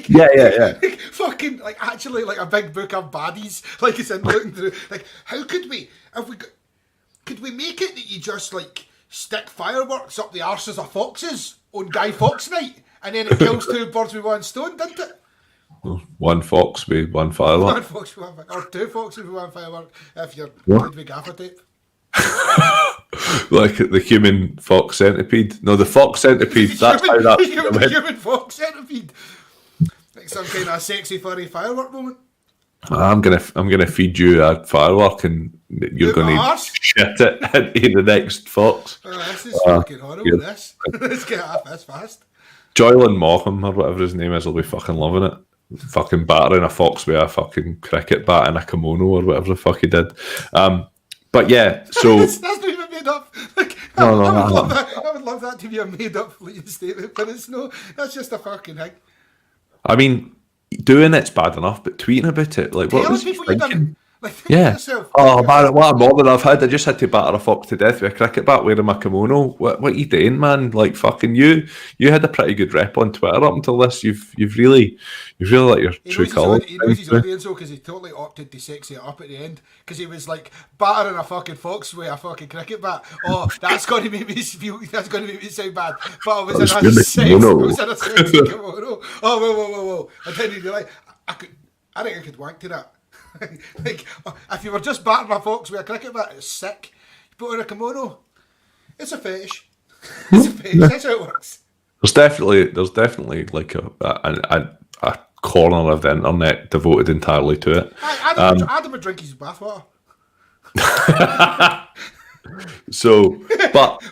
[SPEAKER 3] Yeah.
[SPEAKER 2] Like, fucking like actually like a big book of baddies. Like it's in looking through. Like how could we make it that you just like stick fireworks up the arses of foxes on Guy Fawkes night and then it kills two birds with one stone, didn't it?
[SPEAKER 3] One fox with one firework.
[SPEAKER 2] One fox with one or two foxes with one firework if you're good with gaffer tape.
[SPEAKER 3] Like the human fox centipede. No, the fox centipede. That's how that.
[SPEAKER 2] The human fox centipede. Like some kind of sexy furry firework moment.
[SPEAKER 3] I'm gonna feed you a firework and you're gonna shit it into the next fox.
[SPEAKER 2] This is fucking horrible. This. Let's get off this fast.
[SPEAKER 3] Joylan Mogham or whatever his name is will be fucking loving it. Fucking battering a fox with a fucking cricket bat and a kimono or whatever the fuck he did. But yeah, so
[SPEAKER 2] that's not even made up. Like, I would love that to be a made up statement, but it's no. That's just a fucking thing.
[SPEAKER 3] I mean, doing it's bad enough, but tweeting about it, like, what was he thinking?
[SPEAKER 2] Like,
[SPEAKER 3] yeah.
[SPEAKER 2] Yourself.
[SPEAKER 3] Oh man, what a moment I've had. I just had to batter a fox to death with a cricket bat wearing my kimono. What are you doing, man? Like fucking you had a pretty good rep on Twitter up until this. You've really let your true colours.
[SPEAKER 2] He knows his audience though, because he totally opted to sexy it up at the end. Because he was like battering a fucking fox with a fucking cricket bat. Oh, that's going to make me feel. That's going to make me sound bad. But I was in a sexy kimono. Oh, whoa! I didn't realise. I think I could wank to that. Like, if you were just battering a fox with a cricket bat, it's sick. You put on a kimono, it's a fetish. It's a fetish. That's how it works.
[SPEAKER 3] There's definitely like a corner of the internet devoted entirely to it.
[SPEAKER 2] Adam would drink his bathwater.
[SPEAKER 3] So, but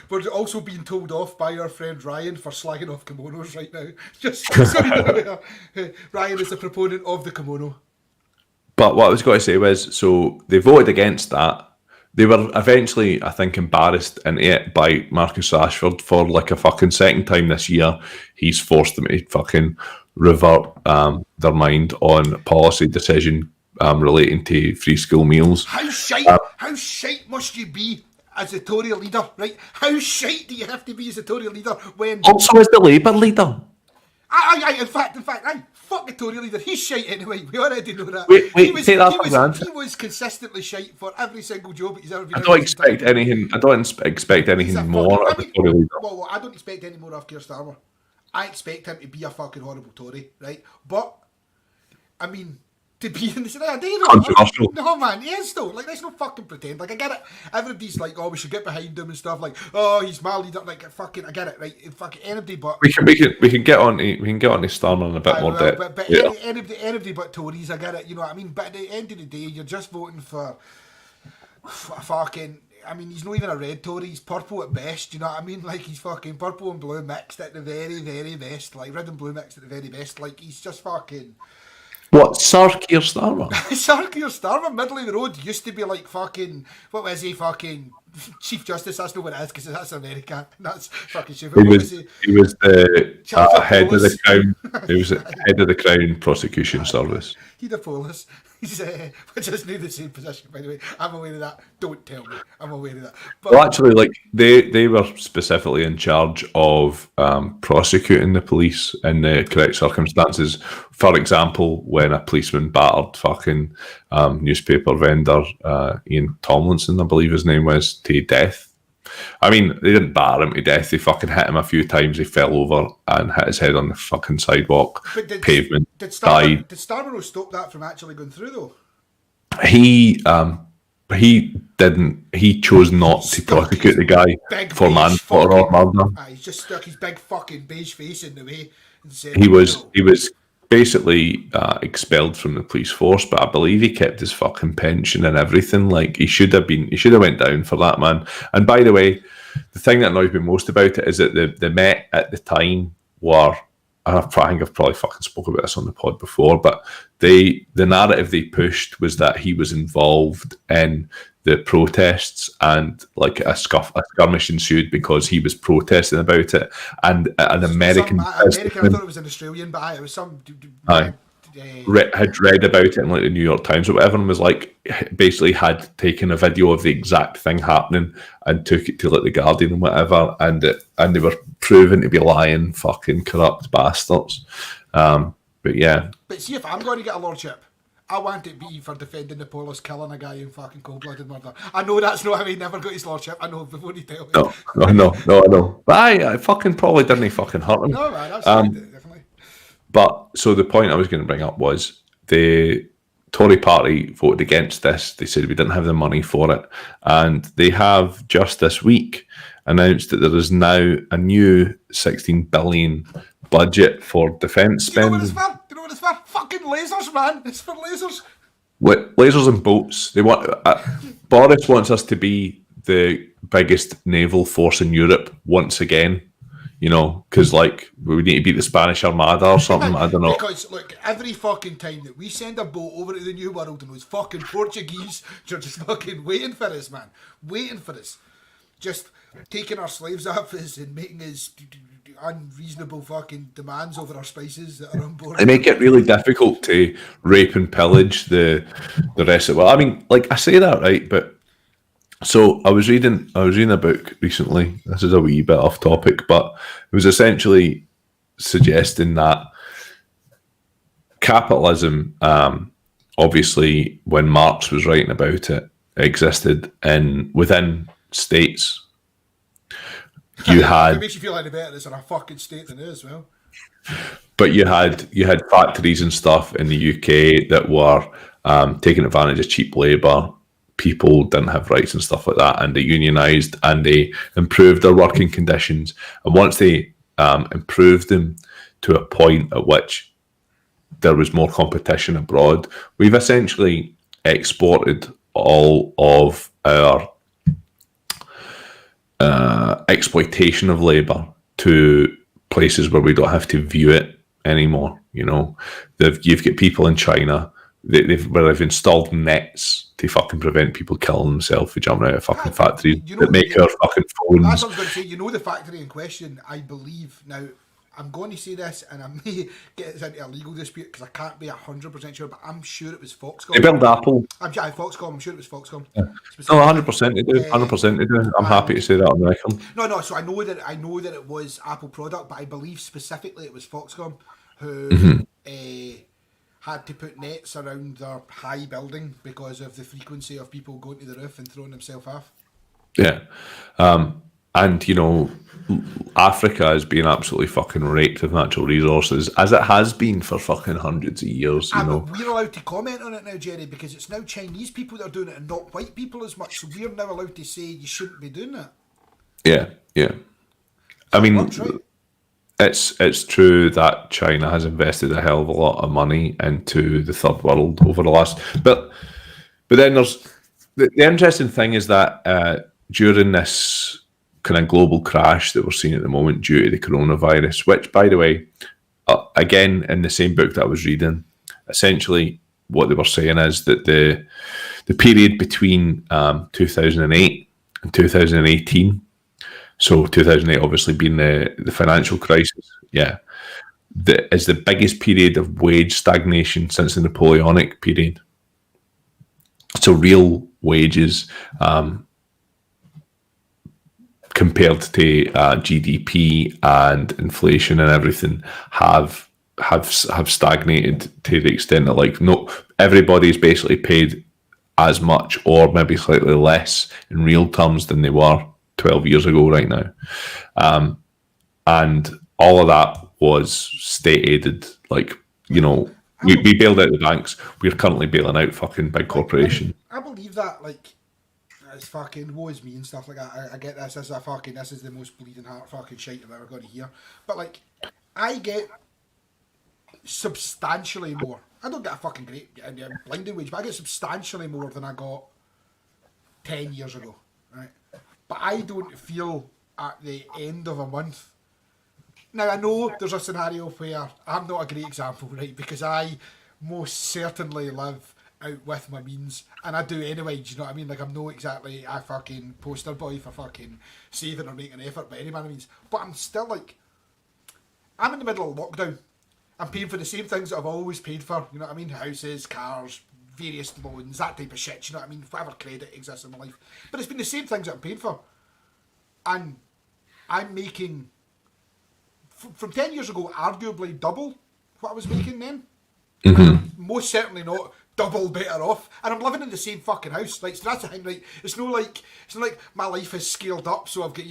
[SPEAKER 2] we're also being told off by our friend Ryan for slagging off kimonos right now. Just so you know, Ryan is a proponent of the kimono.
[SPEAKER 3] But what I was going to say was, so they voted against that. They were eventually, I think, embarrassed into it by Marcus Rashford for like a fucking second time this year. He's forced them to fucking revert their mind on a policy decision relating to free school meals.
[SPEAKER 2] How shite must you be as a Tory leader, right? How shite do you have to be as a Tory leader when...
[SPEAKER 3] Also as the Labour leader.
[SPEAKER 2] In fact, fuck the Tory leader. He's shite anyway. We already know that.
[SPEAKER 3] He
[SPEAKER 2] was consistently shite for every single job he's ever been.
[SPEAKER 3] I don't expect anything more of the Tory leader.
[SPEAKER 2] Well, I don't expect any more of Keir Starmer. I expect him to be a fucking horrible Tory, right? But I mean, to be in this. No,
[SPEAKER 3] Controversial.
[SPEAKER 2] no, man, he is though. Like, there's no fucking pretend. Like, I get it. Everybody's like, oh, we should get behind him and stuff. Like, oh, he's my leader. Like, fucking, I get it. Right, fucking anybody but
[SPEAKER 3] We can get on to Starmer in a bit more depth.
[SPEAKER 2] But
[SPEAKER 3] Yeah.
[SPEAKER 2] anybody but Tories, I get it. You know what I mean? But at the end of the day, you're just voting for fucking. I mean, he's not even a red Tory. He's purple at best. You know what I mean? Like, he's fucking purple and blue mixed at the very, very best. Like, red and blue mixed at the very best. Like, he's just fucking.
[SPEAKER 3] What, Sir Keir Starmer?
[SPEAKER 2] Sir Keir Starmer, middle of the road, used to be like fucking. What was he? Fucking Chief Justice. That's not what it is because that's America. That's fucking stupid.
[SPEAKER 3] He was the head of the
[SPEAKER 2] Police.
[SPEAKER 3] Crown. He was the head of the Crown Prosecution Service.
[SPEAKER 2] He's a police. He's which is not the same position, by the way. I'm aware of that. Don't tell me. I'm aware of that. But
[SPEAKER 3] Well, actually, like they were specifically in charge of prosecuting the police in the correct circumstances. For example, when a policeman battered fucking newspaper vendor Ian Tomlinson, I believe his name was, to death. I mean, they didn't batter him to death. They fucking hit him a few times. He fell over and hit his head on the fucking sidewalk, pavement, died.
[SPEAKER 2] Did Starmer stop that from actually going through though?
[SPEAKER 3] He didn't. He chose not to prosecute the guy
[SPEAKER 2] Big
[SPEAKER 3] for
[SPEAKER 2] beige
[SPEAKER 3] manslaughter or
[SPEAKER 2] fucking-
[SPEAKER 3] murder.
[SPEAKER 2] He's just stuck his big fucking beige face in the way and said,
[SPEAKER 3] He was
[SPEAKER 2] "No."
[SPEAKER 3] basically expelled from the police force, but I believe he kept his fucking pension and everything. Like, he should have went down for that, man. And by the way, the thing that annoys me most about it is that the Met at the time were, and I think I've probably fucking spoke about this on the pod before, but the narrative they pushed was that he was involved in the protests and like a skirmish ensued because he was protesting about it, and an American
[SPEAKER 2] American, I thought it was an Australian, but it was some.
[SPEAKER 3] Aye. Had read about it in like the New York Times or whatever, and was like, basically had taken a video of the exact thing happening and took it to like the Guardian and whatever, and they were proven to be lying, fucking corrupt bastards. But yeah,
[SPEAKER 2] But see, if I'm going to get a lordship, I want it be for defending the police, killing a guy in fucking cold-blooded murder. I know that's not how he never got his lordship. I know before you tell me.
[SPEAKER 3] no, I know. But I fucking probably didn't fucking hurt him.
[SPEAKER 2] No, man, that's right, definitely.
[SPEAKER 3] But so the point I was going to bring up was the Tory party voted against this. They said we didn't have the money for it. And they have just this week announced that there is now a new 16 billion budget for defence
[SPEAKER 2] Do you know what
[SPEAKER 3] spending.
[SPEAKER 2] it's for? Do you know what it's for? Fucking lasers, man. It's for lasers.
[SPEAKER 3] Lasers and boats. They want Boris wants us to be the biggest naval force in Europe once again. You know, because like we need to beat the Spanish Armada or something. I don't know.
[SPEAKER 2] Because look, every fucking time that we send a boat over to the New World and those fucking Portuguese are just fucking waiting for us, man. Waiting for us. Just taking our slaves off us and making us unreasonable fucking demands over our spices that are on board.
[SPEAKER 3] They make it really difficult to rape and pillage the rest of it. Well, I mean, like I say that, right? But so I was reading a book recently. This is a wee bit off topic, but it was essentially suggesting that capitalism, obviously, when Marx was writing about it, existed within states. You had,
[SPEAKER 2] It makes you feel any better. It's in a fucking state than it is, well.
[SPEAKER 3] but you had factories and stuff in the UK that were taking advantage of cheap labour. People didn't have rights and stuff like that, and they unionised and they improved their working conditions. And once they improved them to a point at which there was more competition abroad, we've essentially exported all of our exploitation of labour to places where we don't have to view it anymore. You know, you've got people in China. They've installed nets to fucking prevent people killing themselves for jumping out of fucking factories that make our fucking phones.
[SPEAKER 2] That's what I was going to say. You know the factory in question, I believe. Now, I'm going to say this, and I may get this into a legal dispute because I can't be 100% sure, but I'm sure it was Foxconn.
[SPEAKER 3] They build Apple.
[SPEAKER 2] Foxconn. I'm sure it was Foxconn.
[SPEAKER 3] No, 100% they do. 100% they do. I'm happy to say that on the record.
[SPEAKER 2] No. So I know that it was Apple product, but I believe specifically it was Foxconn who had to put nets around their high building because of the frequency of people going to the roof and throwing themselves off.
[SPEAKER 3] Yeah. And, you know, Africa is being absolutely fucking raped of natural resources, as it has been for fucking hundreds of years, you know.
[SPEAKER 2] But we're allowed to comment on it now, Jerry, because it's now Chinese people that are doing it and not white people as much. So we're now allowed to say you shouldn't be doing that.
[SPEAKER 3] Yeah. I mean,
[SPEAKER 2] Works, right?
[SPEAKER 3] it's true that China has invested a hell of a lot of money into the third world over the last, but then there's the interesting thing is that during this kind of global crash that we're seeing at the moment due to the coronavirus, which, by the way, again in the same book that I was reading, essentially what they were saying is that the period between 2008 and 2018, so 2008 obviously being the financial crisis, is the biggest period of wage stagnation since the Napoleonic period. So real wages compared to GDP and inflation and everything have stagnated to the extent that, like, no, everybody's basically paid as much or maybe slightly less in real terms than they were 12 years ago right now. And all of that was state aided. Like, you know, we bailed out the banks. We're currently bailing out fucking big corporations.
[SPEAKER 2] I believe that, like, it's fucking woe is me and stuff like that. I get this. This is the most bleeding heart fucking shit I've ever got to hear. But, like, I get substantially more. I don't get a fucking great blinding wage, but I get substantially more than I got 10 years ago, right? But I don't feel at the end of a month. Now, I know there's a scenario where I'm not a great example, right? Because I most certainly live out with my means, and I do anyway, do you know what I mean? Like, I'm not exactly a fucking poster boy for fucking saving or making an effort by any man of means. But I'm still like, I'm in the middle of lockdown. I'm paying for the same things that I've always paid for, you know what I mean? Houses, cars, various loans, that type of shit, you know what I mean? Whatever credit exists in my life. But it's been the same things that I'm paying for. And I'm making, from 10 years ago, arguably double what I was making then. Mm-hmm. Most certainly not double better off, and I'm living in the same fucking house. Like, so that's the thing, right? It's not like my life has scaled up. So I've got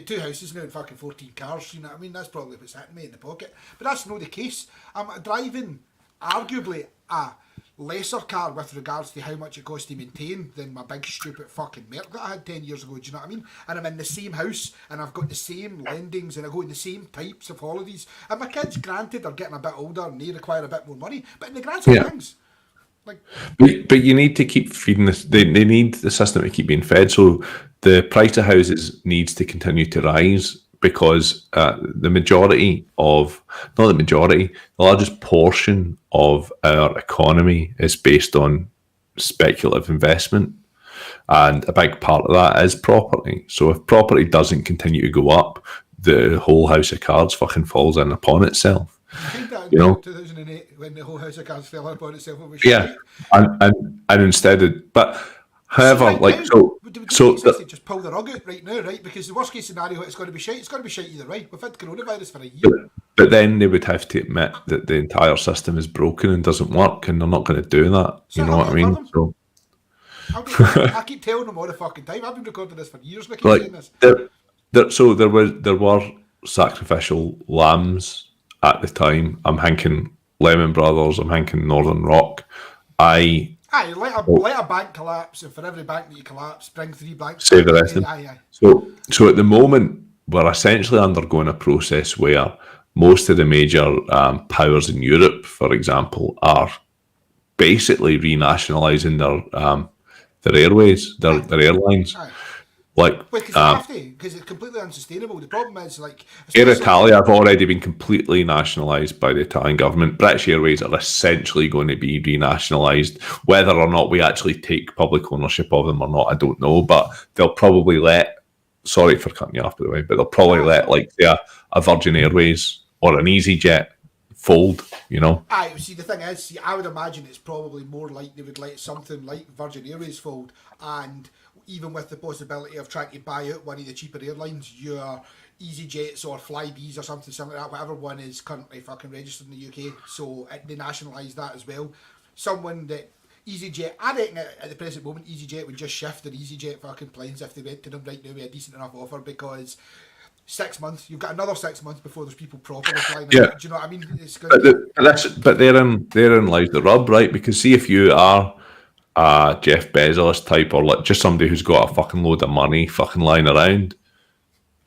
[SPEAKER 2] 2 houses now and fucking 14 cars. You know what I mean? That's probably what's hitting me in the pocket. But that's not the case. I'm driving arguably a lesser car with regards to how much it costs to maintain than my big stupid fucking Merc that I had 10 years ago. Do you know what I mean? And I'm in the same house, and I've got the same lendings, and I go in the same types of holidays. And my kids, granted, are getting a bit older and they require a bit more money. But in the grand scheme of things. Like,
[SPEAKER 3] but you need to keep feeding this. They need the system to keep being fed. So the price of houses needs to continue to rise because the largest portion of our economy is based on speculative investment, and a big part of that is property. So if property doesn't continue to go up, the whole house of cards fucking falls in upon itself.
[SPEAKER 2] I think that
[SPEAKER 3] you know,
[SPEAKER 2] 2008 when the whole house of cards fell upon itself.
[SPEAKER 3] And instead of, but however,
[SPEAKER 2] just pull the rug out right now, right? Because the worst case scenario, it's going to be shite. It's going to be shite either way. We've had coronavirus for a year.
[SPEAKER 3] But then they would have to admit that the entire system is broken and doesn't work, and they're not going to do that. You know what I mean? So
[SPEAKER 2] I keep telling them all the fucking time. I've been recording this for years. And I keep saying this.
[SPEAKER 3] There were sacrificial lambs at the time. I'm thinking Lehman Brothers. I'm thinking Northern Rock. Let a bank collapse, and for every bank that you collapse, bring 3 banks. Save the rest of them. So at the moment, we're essentially undergoing a process where most of the major powers in Europe, for example, are basically renationalising their airways, their airlines.
[SPEAKER 2] Because they have to, because it's completely unsustainable. The problem is, like,
[SPEAKER 3] Air Italia have already been completely nationalised by the Italian government. British Airways are essentially going to be renationalised. Whether or not we actually take public ownership of them or not, I don't know. But they'll probably sorry for cutting you off, by the way, but they'll probably let, like, say, a Virgin Airways or an EasyJet fold, you know?
[SPEAKER 2] See, the thing is, I would imagine it's probably more like they would let something like Virgin Airways fold, and even with the possibility of trying to buy out one of the cheaper airlines, your EasyJets or Flybees or something similar to that, whatever one is currently fucking registered in the UK, so they nationalise that as well. Someone that EasyJet, I reckon at the present moment, EasyJet would just shift their EasyJet fucking planes if they went to them right now with a decent enough offer, because 6 months. You've got another 6 months before there's people properly flying.
[SPEAKER 3] Yeah.
[SPEAKER 2] Do you know what I mean? It's good.
[SPEAKER 3] But therein lies the rub, right? Because see, if you are Jeff Bezos type, or like just somebody who's got a fucking load of money fucking lying around,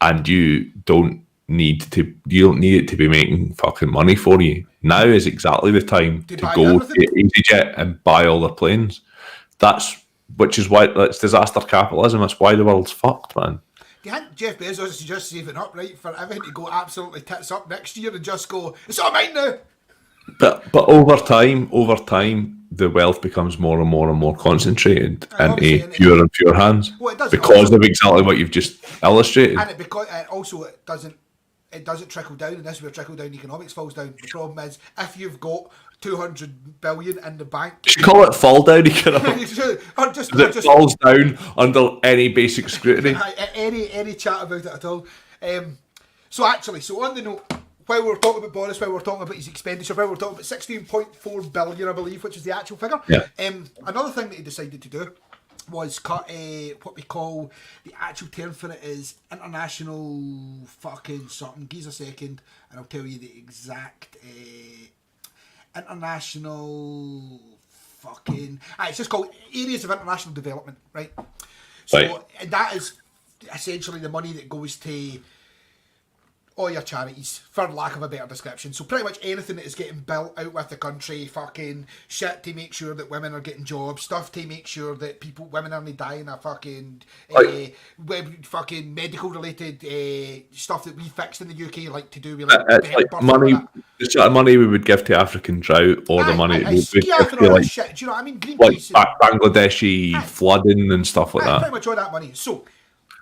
[SPEAKER 3] and you don't need it to be making fucking money for you. Now is exactly the time to go to EasyJet and buy all the planes. Which is why that's disaster capitalism. That's why the world's fucked, man.
[SPEAKER 2] Do you think Jeff Bezos is just saving up, right, for everything to go absolutely tits up next year and just go, it's all mine now?
[SPEAKER 3] But over time, the wealth becomes more and more and more concentrated into fewer and fewer hands.
[SPEAKER 2] Well, it does
[SPEAKER 3] because of exactly what you've just illustrated.
[SPEAKER 2] And it doesn't trickle down, and this is where trickle down economics falls down. The problem is, if you've got 200 billion in the bank,
[SPEAKER 3] you should call it fall down economics.
[SPEAKER 2] It
[SPEAKER 3] falls down under any basic scrutiny.
[SPEAKER 2] any chat about it at all. So on the note, while we're talking about Boris, while we're talking about his expenditure, while we're talking about 16.4 billion, I believe, which is the actual figure.
[SPEAKER 3] Yeah.
[SPEAKER 2] Another thing that he decided to do was cut what we call, the actual term for it is international fucking something. Give us a second and I'll tell you the exact international fucking... it's just called Areas of International Development, right? So
[SPEAKER 3] right.
[SPEAKER 2] That is essentially the money that goes to all your charities, for lack of a better description. So pretty much anything that is getting built out with the country, fucking shit to make sure that women are getting jobs, stuff to make sure that women aren't dying of fucking fucking medical related stuff that we fixed in the UK, like to do with
[SPEAKER 3] it's like money, the sort of money we would give to African drought, or the money we would give to like
[SPEAKER 2] shit. Do you know what I mean?
[SPEAKER 3] Bangladeshi flooding and stuff like that.
[SPEAKER 2] Pretty much all that money. So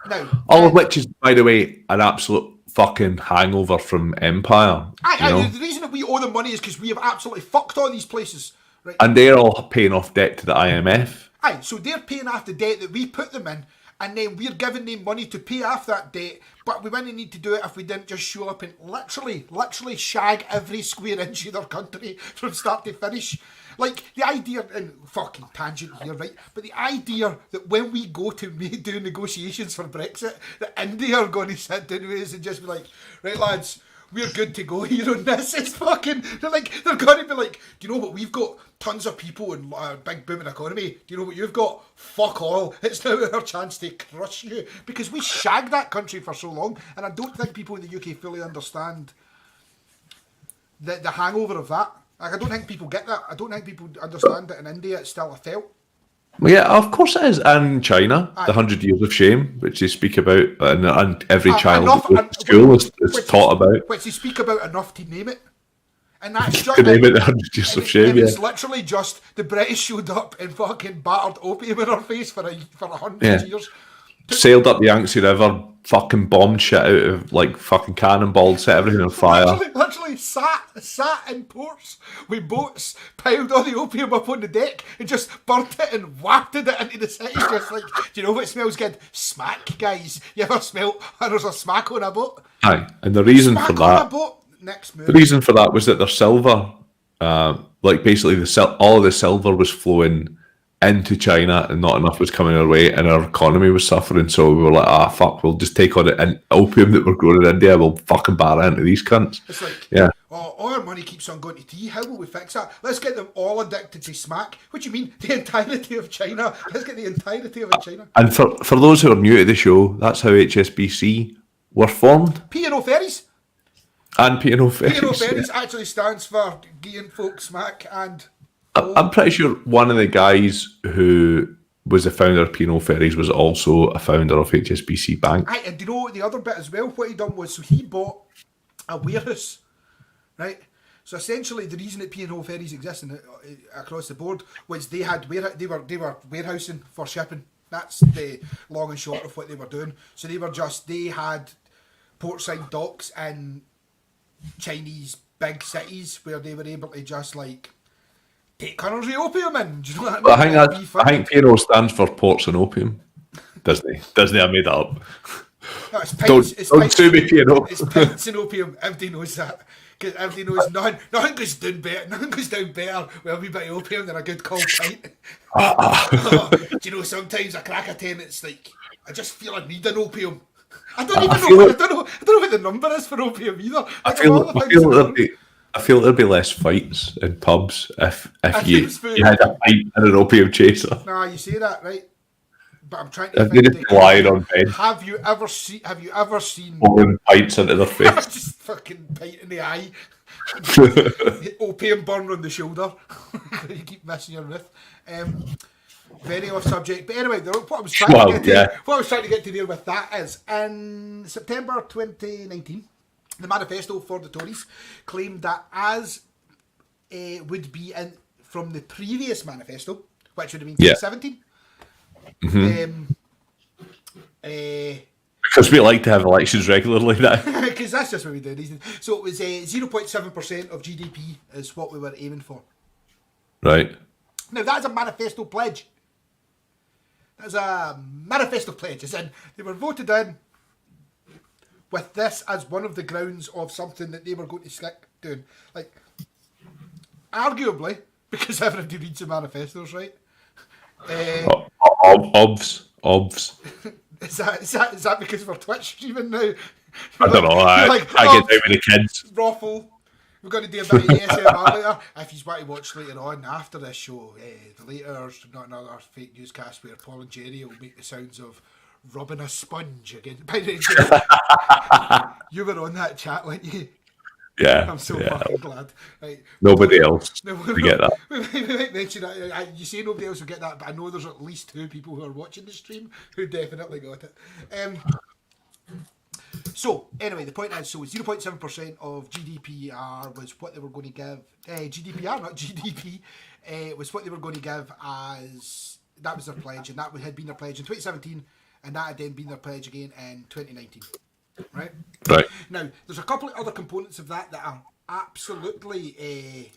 [SPEAKER 2] now,
[SPEAKER 3] all of which is, by the way, an absolute fucking hangover from empire.
[SPEAKER 2] The reason that we owe them money is because we have absolutely fucked all these places, right?
[SPEAKER 3] And they're all paying off debt to the IMF.
[SPEAKER 2] So they're paying off the debt that we put them in, and then we're giving them money to pay off that debt, but we wouldn't need to do it if we didn't just show up and literally shag every square inch of their country from start to finish. Like, the idea, and fucking tangent here, right? But the idea that when we go to do negotiations for Brexit, that India are going to sit down with us and just be like, right, lads, we're good to go here on this. It's fucking, they're going to be like, do you know what, we've got tons of people and a big booming economy. Do you know what you've got? Fuck all. It's now our chance to crush you. Because we shagged that country for so long, and I don't think people in the UK fully understand the hangover of that. Like, I don't think people get that. I don't think people understand that in India it's still a felt.
[SPEAKER 3] Well, yeah, of course it is. And China, the 100 Years of Shame, which they speak about, and every child in school is taught about.
[SPEAKER 2] Which they speak about enough to name it. And that's just...
[SPEAKER 3] to name it the 100 Years of Shame,
[SPEAKER 2] It's literally just the British showed up and fucking battered opium in our face for 100 years.
[SPEAKER 3] Sailed up the Yangtze River, fucking bombed shit out of, like, fucking cannonballed, set everything on fire.
[SPEAKER 2] Literally sat in ports with boats, piled all the opium up on the deck and just burnt it and wafted it into the city. Just like, do you know what smells good? Smack, guys. You ever smelt there's a smack on a boat?
[SPEAKER 3] Aye, and the reason for that... The reason for that was that their silver, basically all of the silver was flowing into China and not enough was coming our way, and our economy was suffering. So we were like, fuck, we'll just take all the opium that we're growing in India, we'll fucking bar into these cunts.
[SPEAKER 2] It's like,
[SPEAKER 3] yeah.
[SPEAKER 2] All our money keeps on going to tea. How will we fix that? Let's get them all addicted to smack. What do you mean? The entirety of China? Let's get the entirety of China.
[SPEAKER 3] And for those who are new to the show, that's how HSBC were formed.
[SPEAKER 2] P&O Ferries.
[SPEAKER 3] And P&O Ferries.
[SPEAKER 2] P&O Ferries actually stands for Giving Folk Smack and...
[SPEAKER 3] I'm pretty sure one of the guys who was the founder of P&O Ferries was also a founder of HSBC Bank.
[SPEAKER 2] And do you know the other bit as well? What he done was, so he bought a warehouse, right? So essentially, the reason that P&O Ferries exist across the board was they were warehousing for shipping. That's the long and short of what they were doing. So they had portside docks in Chinese big cities where they were able to just like take country opium in. Do you know what I mean?
[SPEAKER 3] I think P&O stands for Ports and Opium. Disney, I made that up.
[SPEAKER 2] No, don't
[SPEAKER 3] sue me, P&O.
[SPEAKER 2] It's pints and opium. Everybody knows that. Because everybody knows nothing goes down better with a wee bit of opium than a good cold pint. Do you know, sometimes I crack a 10, it's like, I just feel I need an opium. I don't know what the number is for opium either.
[SPEAKER 3] I
[SPEAKER 2] Like,
[SPEAKER 3] feel
[SPEAKER 2] of all the things in the world.
[SPEAKER 3] I feel there'd be less fights in pubs if
[SPEAKER 2] If
[SPEAKER 3] you
[SPEAKER 2] it was food.
[SPEAKER 3] you had a pint and an opium chaser.
[SPEAKER 2] Nah, you say that, right? But I'm trying to
[SPEAKER 3] If you're just lying on bed,
[SPEAKER 2] Have you ever seen
[SPEAKER 3] pouring pints into their face.
[SPEAKER 2] just fucking pint in the eye? Opium burn on the shoulder. You keep missing your myth. Very off subject, but anyway, what I was trying to get to there with that is in September 2019, the manifesto for the Tories claimed that as would be in from the previous manifesto, which would have been 2017.
[SPEAKER 3] Because we like to have elections regularly now.
[SPEAKER 2] Because that's just what we do. So it was 0.7% of GDP is what we were aiming for.
[SPEAKER 3] Right.
[SPEAKER 2] Now that is a manifesto pledge. That's a manifesto pledge. As in, they were voted in with this as one of the grounds of something that they were going to stick doing. Like, arguably, because everybody reads the manifestos, right?
[SPEAKER 3] Obvs.
[SPEAKER 2] Is that because we're Twitch streaming now?
[SPEAKER 3] I don't know. I get down with the kids.
[SPEAKER 2] Raffle. We're going to do a bit of ASMR later. If you want to watch later on after this show, the later, not another fake newscast where Paul and Jerry will make the sounds of rubbing a sponge again. By the way, you were on that chat, weren't you?
[SPEAKER 3] Yeah.
[SPEAKER 2] I'm so fucking glad. Right.
[SPEAKER 3] Nobody else will get that.
[SPEAKER 2] We might mention that. You say nobody else will get that, but I know there's at least 2 people who are watching the stream who definitely got it. So, anyway, the point is, 0.7% of GDPR was what they were going to give, GDPR, not GDP, was what they were going to give as, that was their pledge, and that had been their pledge in 2017, and that had then been their pledge again in 2019, right?
[SPEAKER 3] Right.
[SPEAKER 2] Now, there's a couple of other components of that are absolutely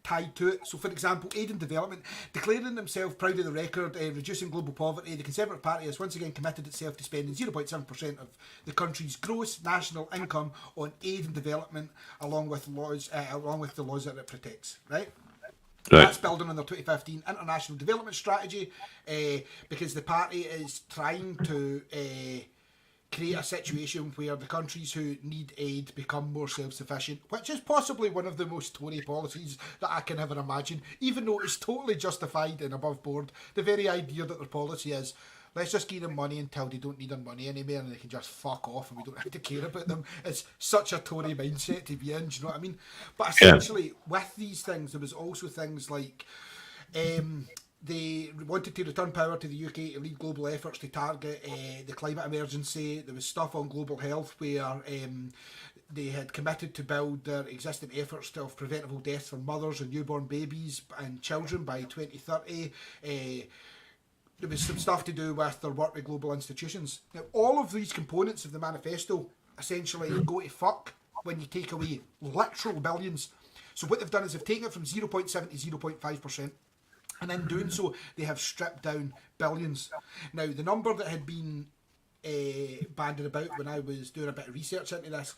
[SPEAKER 2] tied to it. So, for example, aid and development, declaring themselves proud of the record, reducing global poverty, the Conservative Party has once again committed itself to spending 0.7% of the country's gross national income on aid and development, along with the laws that it protects. Right. That's building on their 2015 International Development Strategy, because the party is trying to create a situation where the countries who need aid become more self-sufficient, which is possibly one of the most Tory policies that I can ever imagine, even though it's totally justified and above board. The very idea that their policy is, let's just give them money until they don't need our money anymore and they can just fuck off and we don't have to care about them. It's such a Tory mindset to be in, do you know what I mean? But essentially, with these things, there was also things like they wanted to return power to the UK to lead global efforts to target the climate emergency. There was stuff on global health where they had committed to build their existing efforts of preventable deaths for mothers and newborn babies and children by 2030. There was some stuff to do with their work with global institutions. Now, all of these components of the manifesto essentially go to fuck when you take away literal billions. So what they've done is they've taken it from 0.7 to 0.5%. And in doing so, they have stripped down billions. Now, the number that had been bandied about when I was doing a bit of research into this,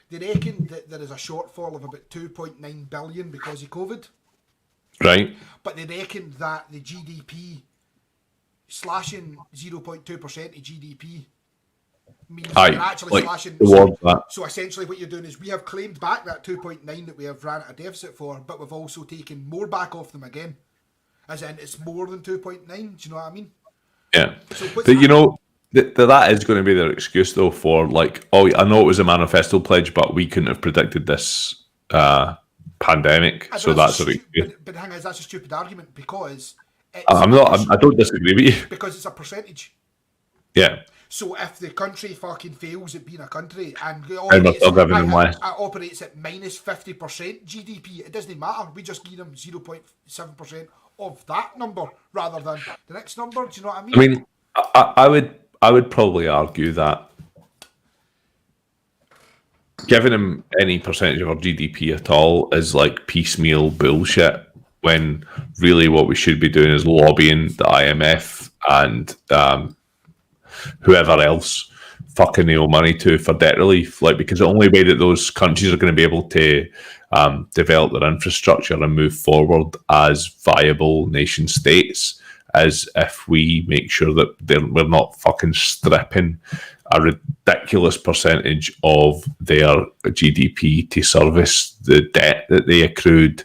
[SPEAKER 2] they reckon that there is a shortfall of about 2.9 billion because of COVID.
[SPEAKER 3] Right.
[SPEAKER 2] But they reckon that the GDP slashing 0.2% of GDP means you're actually slashing. So essentially what you're doing is we have claimed back that 2.9 that we have ran at a deficit for, but we've also taken more back off them again. As in, it's more than 2.9. Do you know what I mean?
[SPEAKER 3] Yeah. So that is going to be their excuse, though, for like, oh, I know it was a manifesto pledge, but we couldn't have predicted this pandemic. So that's a excuse.
[SPEAKER 2] But the thing is, that's a stupid argument because
[SPEAKER 3] I don't disagree with you.
[SPEAKER 2] Because it's a percentage.
[SPEAKER 3] Yeah.
[SPEAKER 2] So if the country fucking fails at being a country and operates at minus 50% GDP, it doesn't matter. We just give them 0.7% of that number rather than the next number. Do you know what I mean?
[SPEAKER 3] I mean, I would probably argue that giving them any percentage of our GDP at all is like piecemeal bullshit, when really what we should be doing is lobbying the IMF and whoever else fucking they owe money to for debt relief, like, because the only way that those countries are going to be able to develop their infrastructure and move forward as viable nation states is if we make sure that we're not fucking stripping a ridiculous percentage of their GDP to service the debt that they accrued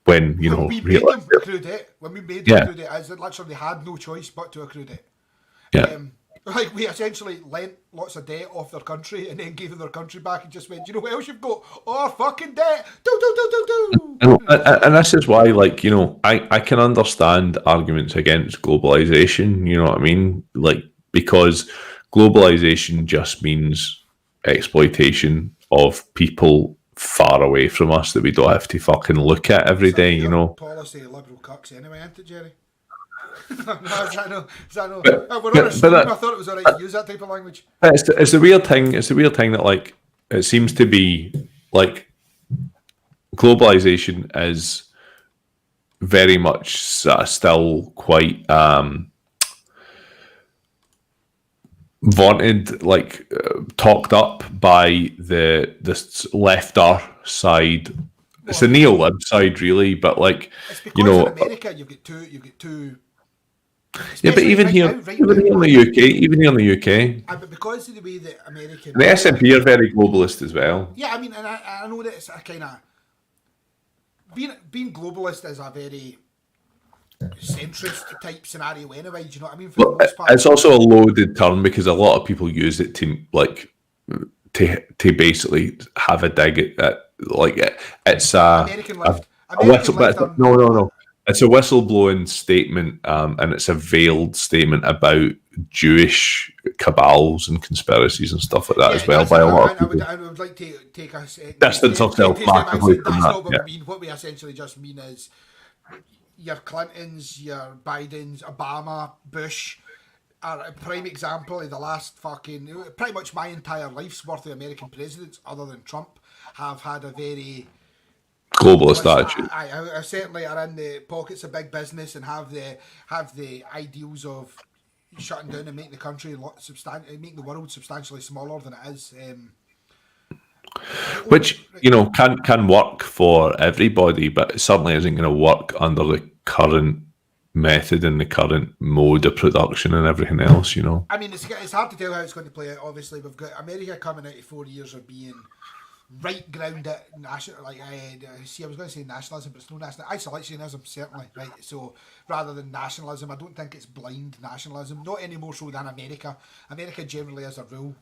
[SPEAKER 3] when, you know,
[SPEAKER 2] we made them accrue debt. When we made them accrue debt, as it literally had no choice but to accrue debt.
[SPEAKER 3] Yeah.
[SPEAKER 2] Like, we essentially lent lots of debt off their country and then gave them their country back and just went, you know what else you've got? Oh, fucking debt!
[SPEAKER 3] And this is why, like, you know, I can understand arguments against globalization, you know what I mean? Like, because globalization just means exploitation of people far away from us that we don't have to fucking look at every day, you know?
[SPEAKER 2] Policy liberal cucks anyway, isn't it, Jerry? No, is that no? We're on a stream, I thought it was alright to use that type of language.
[SPEAKER 3] It's a weird thing. It's a weird thing that, like, it seems to be like globalization is very much still quite vaunted, like talked up by the lefter side. It's the neo-lib side, really, but like,
[SPEAKER 2] it's because
[SPEAKER 3] you know,
[SPEAKER 2] in America you've got two.
[SPEAKER 3] Yeah, but even here, even here in the UK,
[SPEAKER 2] but because of the way that American...
[SPEAKER 3] the SNP are very globalist as well.
[SPEAKER 2] Yeah, I mean, and I know that it's a kind of... Being globalist is a very centrist type scenario anyway, do you know what I mean? For the most part.
[SPEAKER 3] It's also a loaded term because a lot of people use it to, like, to basically have a dig at like, it's
[SPEAKER 2] American left.
[SPEAKER 3] No. It's a whistleblowing statement, and it's a veiled statement about Jewish cabals and conspiracies and stuff like that as well. By a lot of people.
[SPEAKER 2] I would like to take a
[SPEAKER 3] distance ourselves massively from that.
[SPEAKER 2] Not what we mean. What we essentially just mean is your Clintons, your Bidens, Obama, Bush are a prime example of the last fucking... Pretty much my entire life's worth of American presidents, other than Trump, have had a very...
[SPEAKER 3] globalist attitude.
[SPEAKER 2] I certainly are in the pockets of big business and have the ideals of shutting down and making the country making the world substantially smaller than it is.
[SPEAKER 3] Which, you know, can work for everybody, but it certainly isn't going to work under the current method and the current mode of production and everything else, you know.
[SPEAKER 2] I mean, it's hard to tell how it's going to play out. Obviously, we've got America coming out of 4 years of being right grounded national, like I was going to say nationalism, but it's no national isolationism, certainly, right? So rather than nationalism, I don't think it's blind nationalism, not any more so than America. America generally, as a rule,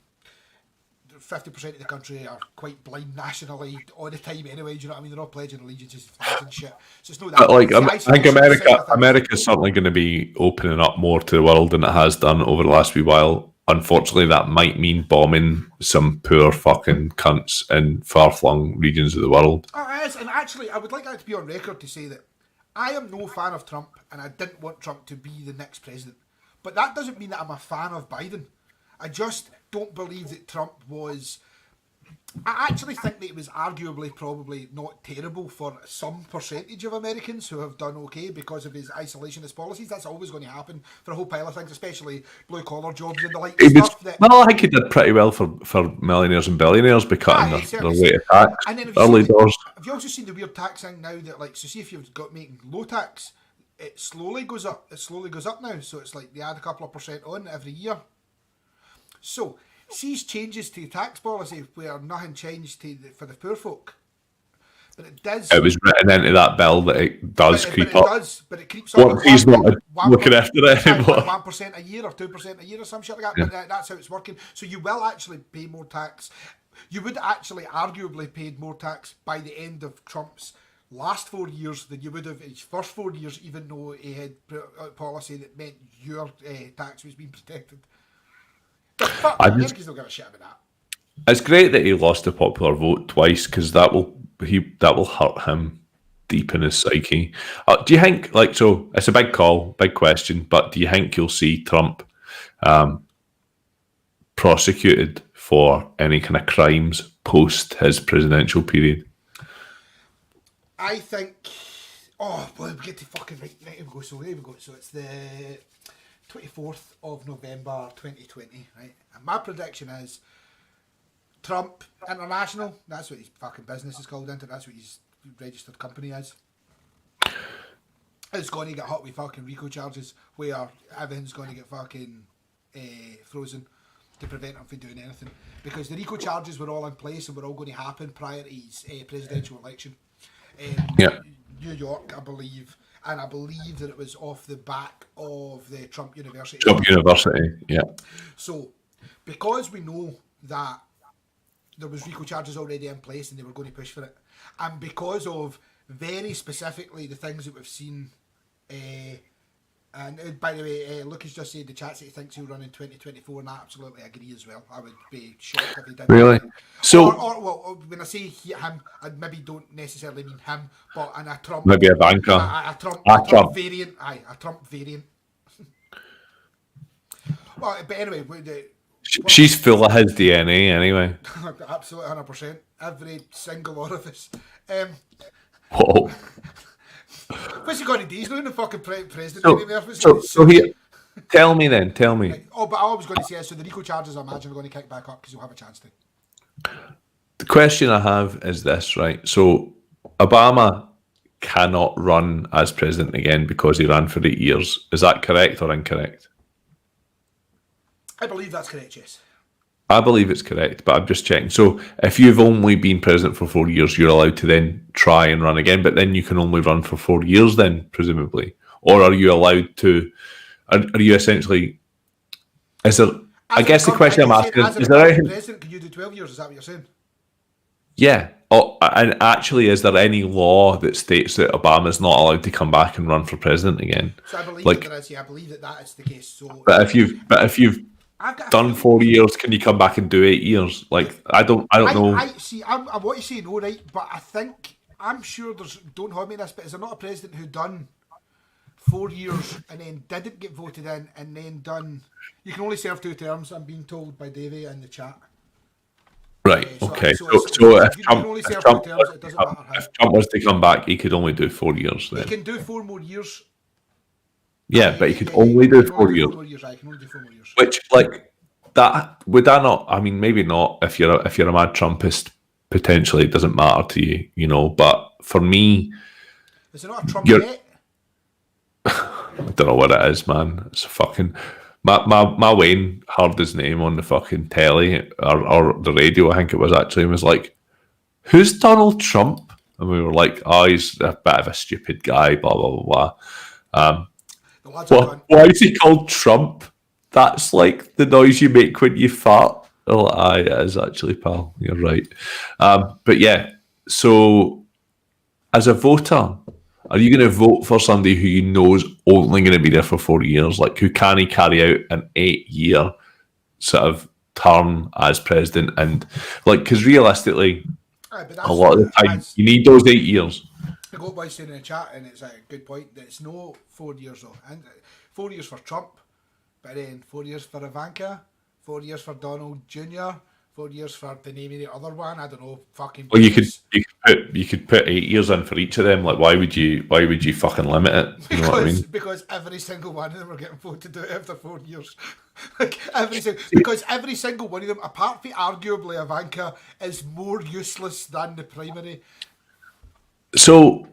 [SPEAKER 2] 50% of the country are quite blind nationally all the time anyway, do you know what I mean? They're all pledging allegiances to flags and shit. So it's not that.
[SPEAKER 3] But like, I think America's certainly going to be opening up more to the world than it has done over the last wee while. Unfortunately, that might mean bombing some poor fucking cunts in far-flung regions of the world.
[SPEAKER 2] Oh, it is, and actually, I would like that to be on record to say that I am no fan of Trump, and I didn't want Trump to be the next president. But that doesn't mean that I'm a fan of Biden. I just don't believe that Trump was... I actually think that it was arguably probably not terrible for some percentage of Americans who have done okay because of his isolationist policies. That's always going to happen for a whole pile of things, especially blue-collar jobs and the like stuff.
[SPEAKER 3] Well, I think he did pretty well for millionaires and billionaires by cutting their rate of tax early doors.
[SPEAKER 2] Have you also seen the weird tax thing now that, like, so see if you've got making low tax, it slowly goes up. It slowly goes up now. So it's like they add a couple of % on every year. So... sees changes to tax policy where nothing changed for the poor folk. But it does...
[SPEAKER 3] It was written into that bill that it does creep up.
[SPEAKER 2] But it creeps up.
[SPEAKER 3] Well, he's not looking after it anymore.
[SPEAKER 2] 1% a year or 2% a year or some shit like that. Yeah. But that's how it's working. So you will actually pay more tax. You would actually arguably paid more tax by the end of Trump's last 4 years than you would have his first 4 years, even though he had a policy that meant your tax was being protected. I don't give a shit about that.
[SPEAKER 3] It's great that he lost the popular vote twice because that will hurt him deep in his psyche. Do you think, like, so it's a big call, big question, but do you think you'll see Trump prosecuted for any kind of crimes post his presidential period?
[SPEAKER 2] I think. Oh boy, we get to fucking right. Here we go. So it's the 24th of November 2020, right? And my prediction is Trump International, that's what his fucking business is called, into. That's what his registered company is. It's going to get hot with fucking RICO charges where everything's going to get fucking frozen. to prevent him from doing anything, because the RICO charges were all in place and were all going to happen prior to his presidential election in New York, I believe, and I believe that it was off the back of the Trump University.
[SPEAKER 3] Trump University, yeah.
[SPEAKER 2] So, because we know that there was RICO charges already in place and they were going to push for it, and because of very specifically the things that we've seen, and by the way, Lucas just said the chat that he thinks he'll run in 2024, and I absolutely agree as well. I would be shocked if he did.
[SPEAKER 3] Really? So,
[SPEAKER 2] well, when I say him, I maybe don't necessarily mean him, but in a Trump,
[SPEAKER 3] maybe a banker,
[SPEAKER 2] a Trump variant, a Trump variant. Well, but anyway,
[SPEAKER 3] she's full of his DNA anyway.
[SPEAKER 2] Absolutely, 100%. Every single orifice.
[SPEAKER 3] Whoa.
[SPEAKER 2] What's he got to do? He's not even the fucking president anymore.
[SPEAKER 3] So here, tell me.
[SPEAKER 2] Right. Oh, but I was going to say, so the RICO charges, I imagine, are going to kick back up because you'll have a chance to.
[SPEAKER 3] The question I have is this, right? So Obama cannot run as president again because he ran for 8 years. Is that correct or incorrect?
[SPEAKER 2] I believe that's correct, yes.
[SPEAKER 3] I believe it's correct, but I'm just checking. So if you've only been president for 4 years, you're allowed to then try and run again, but then you can only run for 4 years then, presumably. Or are you allowed to, are you essentially, is there, I guess the question I'm asking is there anything...
[SPEAKER 2] President, can you do 12 years, is that what you're saying?
[SPEAKER 3] Yeah. Oh, and actually, is there any law that states that Obama's not allowed to come back and run for president again?
[SPEAKER 2] So I believe that there is, yeah, I believe that is the case. So,
[SPEAKER 3] but if you've done 4 years, can you come back and do 8 years? Like, I don't know.
[SPEAKER 2] I see. I want to say no, right? But I'm sure there's. Don't hold me this, but is there not a president who done 4 years and then didn't get voted in, and then done? You can only serve 2 terms. I'm being told by Davey in the chat.
[SPEAKER 3] Right. Okay. So if Trump was to come back, he could only do 4 years. Then
[SPEAKER 2] he can do 4 more years.
[SPEAKER 3] Yeah, but he could only do 4 years.
[SPEAKER 2] I can only do 4 more years.
[SPEAKER 3] Which, like, that would that not? I mean, maybe not. If you're a mad Trumpist, potentially it doesn't matter to you, you know. But for me,
[SPEAKER 2] is it not a Trump yet?
[SPEAKER 3] I don't know what it is, man. It's a fucking. My Wayne heard his name on the fucking telly or the radio, I think it was actually, and was like, "Who's Donald Trump?" And we were like, "Oh, he's a bit of a stupid guy." Blah blah blah blah. Why is he called Trump? That's like the noise you make when you fart. Oh, aye, it is actually, pal. You're right. But yeah, so as a voter, are you going to vote for somebody who you know is only going to be there for 4 years? Like, who can he carry out an 8-year sort of term as president? And, like, because realistically, a lot of the time, you need those 8 years.
[SPEAKER 2] The Goat Boy's saying in the chat, and it's a good point, that it's no 4 years, though. And 4 years for Trump, but then 4 years for Ivanka, 4 years for Donald Jr., 4 years for the name of the other one. I don't know. Fucking.
[SPEAKER 3] Well, you could put 8 years in for each of them. Like, why would you fucking limit it? You know what I mean?
[SPEAKER 2] Because every single one of them are getting voted out after 4 years. Because every single one of them, apart from arguably Ivanka, is more useless than the primary.
[SPEAKER 3] So,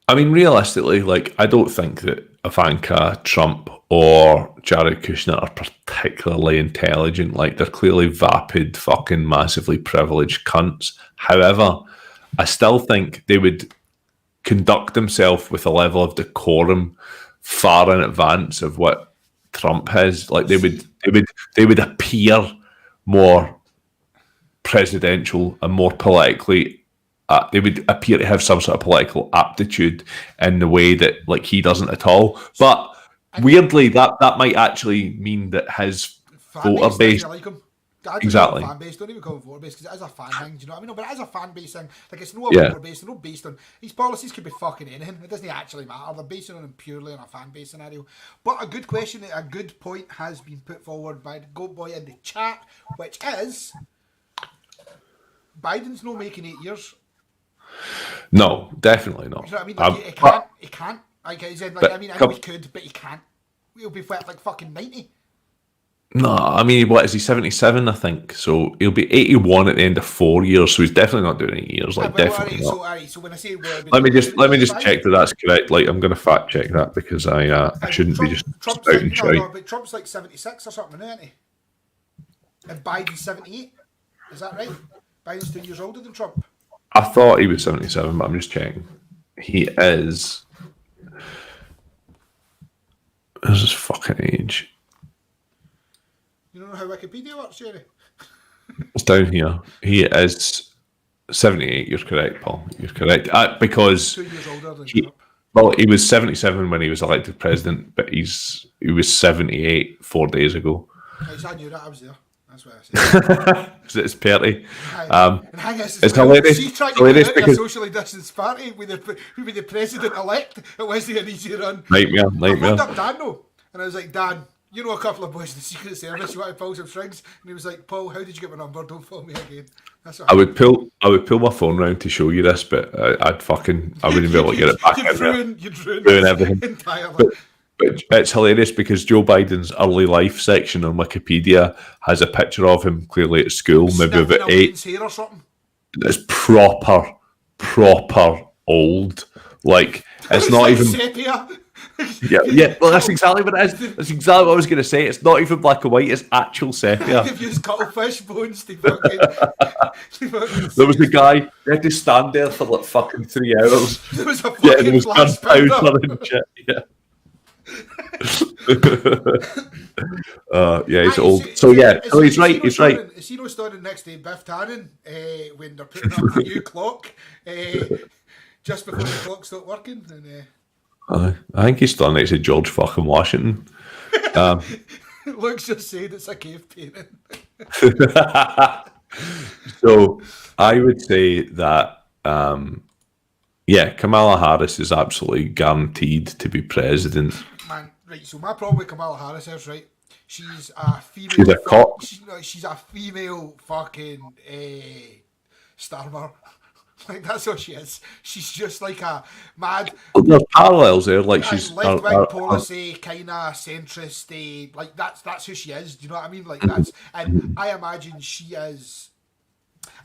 [SPEAKER 3] I mean, realistically, like, I don't think that Ivanka, Trump, or Jared Kushner are particularly intelligent. Like, they're clearly vapid, fucking massively privileged cunts. However, I still think they would conduct themselves with a level of decorum far in advance of what Trump has. Like, they would appear more presidential and more politically. They would appear to have some sort of political aptitude in the way that, like, he doesn't at all. But weirdly, that might actually mean that his voter base. Exactly.
[SPEAKER 2] Fan base. Don't even call it voter base because it is a fan thing. Do you know what I mean? No, but it is a fan base thing. Like, it's no voter base. They're not based on his policies. Could be fucking anything. It doesn't actually matter. They're based on him purely on a fan base scenario. But a good question, a good point has been put forward by the Goat Boy in the chat, which is Biden's not making 8 years.
[SPEAKER 3] No, definitely not.
[SPEAKER 2] You know what I mean? Like, he can't. Like, I said, like, I mean, I know he could, but he can't. He'll be like fucking 90.
[SPEAKER 3] No, I mean, what is he? 77, I think. So he'll be 81 at the end of 4 years. So he's definitely not doing 8 years. Like, definitely not.
[SPEAKER 2] So when I say
[SPEAKER 3] let me just check that that's correct. Like, I'm going to fact check that because I shouldn't be just spouting shite.
[SPEAKER 2] But Trump's like 76 or something, isn't he? And Biden's 78. Is that right? Biden's 2 years older than Trump.
[SPEAKER 3] I thought he was 77, but I'm just checking. He is. What's his fucking age?
[SPEAKER 2] You don't know how Wikipedia works, Jerry?
[SPEAKER 3] It's down here. He is 78. You're correct, Paul. You're correct. Because
[SPEAKER 2] 2 years older than
[SPEAKER 3] he,
[SPEAKER 2] Trump.
[SPEAKER 3] well, he was 77 when he was elected president, but he was 78 4 days ago.
[SPEAKER 2] I knew that. I was there. That's what I said.
[SPEAKER 3] It's party.
[SPEAKER 2] And hang on,
[SPEAKER 3] It's hilarious.
[SPEAKER 2] She tried to
[SPEAKER 3] Hilarious
[SPEAKER 2] get out of a
[SPEAKER 3] because
[SPEAKER 2] socially distanced party with the president-elect. It wasn't an easy run.
[SPEAKER 3] nightmare.
[SPEAKER 2] I phoned up Dan, though, and I was like, Dan, you know a couple of boys in the Secret Service, you want to pull some strings? And he was like, Paul, how did you get my number? Don't phone me again. That's what
[SPEAKER 3] I would pull my phone round to show you this, but I wouldn't be able to get it back in there.
[SPEAKER 2] You'd ruin
[SPEAKER 3] everything
[SPEAKER 2] entirely.
[SPEAKER 3] But it's hilarious because Joe Biden's early life section on Wikipedia has a picture of him clearly at school, maybe
[SPEAKER 2] Sniffing
[SPEAKER 3] about
[SPEAKER 2] a
[SPEAKER 3] 8.
[SPEAKER 2] woman's hair or something.
[SPEAKER 3] It's proper old. Like it's not
[SPEAKER 2] like
[SPEAKER 3] even
[SPEAKER 2] sepia.
[SPEAKER 3] yeah. Well, that's exactly what it is. That's exactly what I was going to say. It's not even black and white. It's actual sepia.
[SPEAKER 2] They've used cuttlefish bones to fucking.
[SPEAKER 3] There was a guy. He had to stand there for like fucking 3 hours.
[SPEAKER 2] There was a
[SPEAKER 3] Yeah,
[SPEAKER 2] fucking
[SPEAKER 3] there was
[SPEAKER 2] blast
[SPEAKER 3] gunpowder
[SPEAKER 2] powder.
[SPEAKER 3] and shit. Yeah. He's old. So yeah, so he's right. He's right.
[SPEAKER 2] Is he not standing next to Biff Tannen when they're putting up a new clock just before the clock stopped working? And
[SPEAKER 3] I think he's still next to George fucking Washington.
[SPEAKER 2] Luke's just saying it's a cave painting.
[SPEAKER 3] So I would say that Kamala Harris is absolutely guaranteed to be president.
[SPEAKER 2] Man, right, so my problem with Kamala Harris is, right, she's a female...
[SPEAKER 3] She's a cock.
[SPEAKER 2] She's a female fucking starmer. Like, that's what she is. She's just like a mad...
[SPEAKER 3] There's parallels there, like she's...
[SPEAKER 2] left-wing policy, kind of centrist, like, that's who she is, do you know what I mean? Like, that's... And I imagine she is...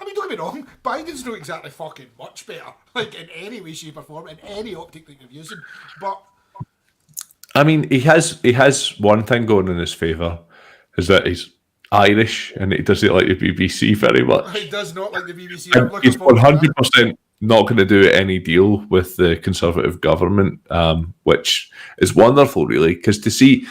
[SPEAKER 2] I mean, don't get me wrong, Biden's not exactly fucking much better, like, in any way, shape, or form, in any optic that you're using, but...
[SPEAKER 3] I mean, he has one thing going in his favour, is that he's Irish and he doesn't like the BBC very much.
[SPEAKER 2] He does not like the BBC. I'm
[SPEAKER 3] And
[SPEAKER 2] looking
[SPEAKER 3] he's
[SPEAKER 2] forward to that.
[SPEAKER 3] 100% not going to do any deal with the Conservative government, which is wonderful, really, because to see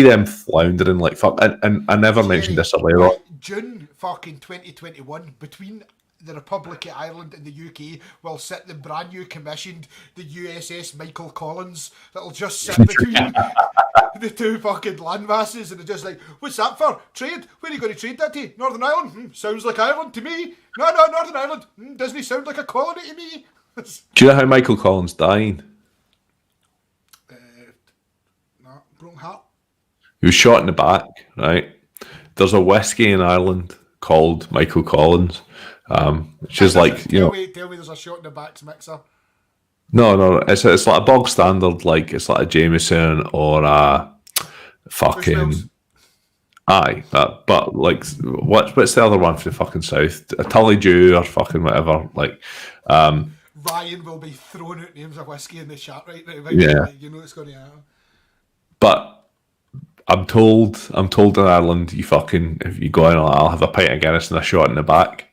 [SPEAKER 3] them floundering like fuck. And I never mentioned this earlier on.
[SPEAKER 2] June fucking 2021, between the Republic of Ireland and the UK, will sit the brand new commissioned, the USS Michael Collins, that'll just sit between the two fucking landmasses, and they're just like, what's that for? Trade? Where are you going to trade that to? Northern Ireland? Sounds like Ireland to me. No, Northern Ireland. Doesn't he sound like a colony to me?
[SPEAKER 3] Do you know how Michael Collins died?
[SPEAKER 2] No, broken heart.
[SPEAKER 3] He was shot in the back, right? There's a whiskey in Ireland called Michael Collins, which is like,
[SPEAKER 2] Tell me there's a shot in the back's mixer.
[SPEAKER 3] No, it's like a bog standard, like it's like a Jameson or a fucking
[SPEAKER 2] Bushmills.
[SPEAKER 3] aye, but like what's the other one for the fucking south? A Tully Dew or fucking whatever, like
[SPEAKER 2] Ryan will be throwing out names of whiskey in the chat right now. Right?
[SPEAKER 3] Yeah.
[SPEAKER 2] Like, you know it's going to happen.
[SPEAKER 3] But I'm told in Ireland, if you go in, I'll have a pint of Guinness and a shot in the back.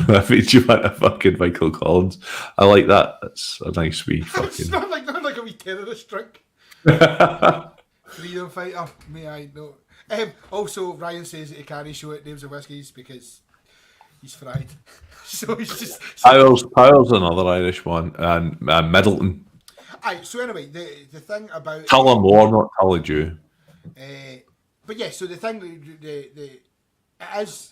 [SPEAKER 3] That means you want a fucking Michael Collins. I like that. That's a nice wee
[SPEAKER 2] It's
[SPEAKER 3] fucking.
[SPEAKER 2] not like a wee terrorist drink. Freedom fighter, may I know. Also, Ryan says that he can't show it names of whiskies because he's fried. So he's just...
[SPEAKER 3] Pyle's another Irish one, and Middleton.
[SPEAKER 2] Aye, so anyway, the thing about...
[SPEAKER 3] Tullamore, not Tully Dew.
[SPEAKER 2] But yeah, so the thing, it is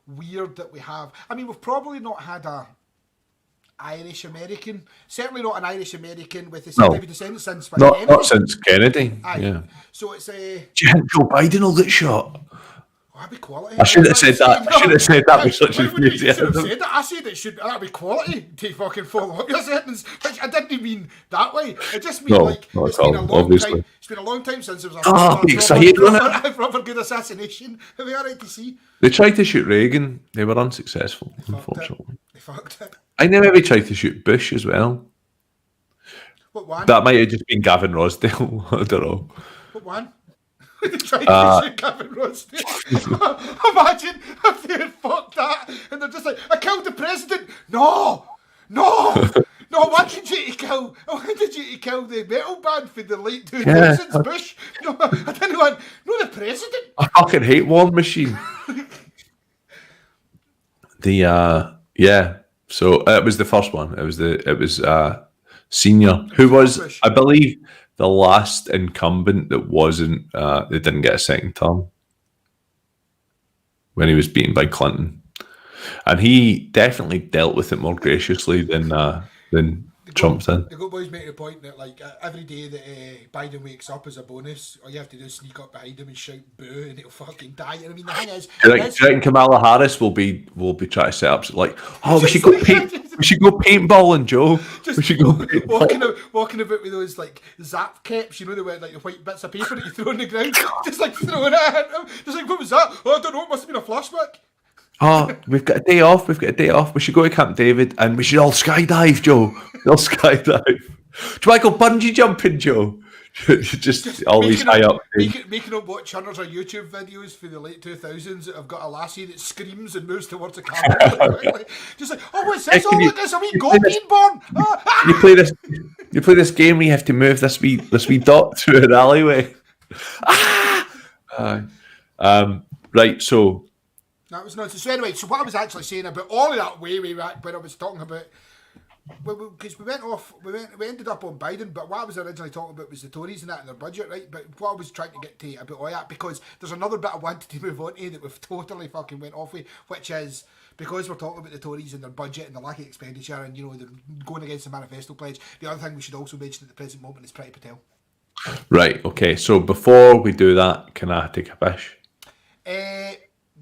[SPEAKER 2] weird that we have... I mean, we've probably not had a Irish-American, certainly not an Irish-American with the same type of descent since...
[SPEAKER 3] Not since Kennedy.
[SPEAKER 2] Aye.
[SPEAKER 3] Yeah.
[SPEAKER 2] So it's a...
[SPEAKER 3] Do you think Joe Biden will get shot?
[SPEAKER 2] Oh, that'd be quality.
[SPEAKER 3] I shouldn't have said that. I shouldn't have said that with such
[SPEAKER 2] You should have
[SPEAKER 3] enthusiasm.
[SPEAKER 2] said that. I said it should. That'd be quality to fucking follow up your sentence. Which I didn't mean that way. It just means
[SPEAKER 3] No,
[SPEAKER 2] like
[SPEAKER 3] not
[SPEAKER 2] it's
[SPEAKER 3] at
[SPEAKER 2] been a
[SPEAKER 3] all,
[SPEAKER 2] long
[SPEAKER 3] obviously.
[SPEAKER 2] time. It's been a long time since there was a
[SPEAKER 3] Be excited, wouldn't it?
[SPEAKER 2] proper good assassination. It'd be alright to see.
[SPEAKER 3] They tried to shoot Reagan. They were unsuccessful, unfortunately.
[SPEAKER 2] They fucked it.
[SPEAKER 3] I know maybe tried to shoot Bush as well.
[SPEAKER 2] What one?
[SPEAKER 3] That might have just been Gavin Rossdale. I don't know.
[SPEAKER 2] What one? They tried to shoot Gavin Rossdale. Imagine if they had fucked that and they're just like, I killed the president. No, no, no. Why did you kill? Why did you kill the metal band for the late 2000s? Bush? No, I didn't want. No, the president.
[SPEAKER 3] I fucking hate War Machine. So it was the first one. It was Senior, who was,
[SPEAKER 2] Bush.
[SPEAKER 3] I believe, the last incumbent that wasn't. They didn't get a second term when he was beaten by Clinton, and he definitely dealt with it more graciously than Trump did.
[SPEAKER 2] The Good Boys make the point that like every day that Biden wakes up as a bonus, all you have to do is sneak up behind him and shout boo, and he'll fucking die. And I mean, the thing is,
[SPEAKER 3] Do you reckon Kamala Harris will be trying to set up like, oh, we should go paintballing, Joe.
[SPEAKER 2] just
[SPEAKER 3] We should go paintballing.
[SPEAKER 2] walking about with those like zap caps, you know, they wear like the white bits of paper that you throw on the ground, just like throwing it at him. Just like, what was that? Oh, I don't know. It must have been a flashback.
[SPEAKER 3] Oh, we've got a day off. We should go to Camp David and we should all skydive, Joe. We'll skydive. Do you want to go bungee jumping, Joe? just always high up.
[SPEAKER 2] Making up watch hundreds of YouTube videos for the late 2000s that have got a lassie that screams and moves towards the camera. Just like, oh, what's this? Oh, look, there's a wee goat being born.
[SPEAKER 3] You play this game where you have to move this wee dot through an alleyway. Right, so
[SPEAKER 2] That was nonsense. So anyway, so what I was actually saying about all of that way back when I was talking about, because we ended up on Biden, but what I was originally talking about was the Tories and that in their budget, right? But what I was trying to get to about all that, because there's another bit I wanted to move on to that we've totally fucking went off with, which is because we're talking about the Tories and their budget and the lack of expenditure and, you know, they're going against the manifesto pledge. The other thing we should also mention at the present moment is Priti Patel.
[SPEAKER 3] right, okay. So before we do that, can I take a pish?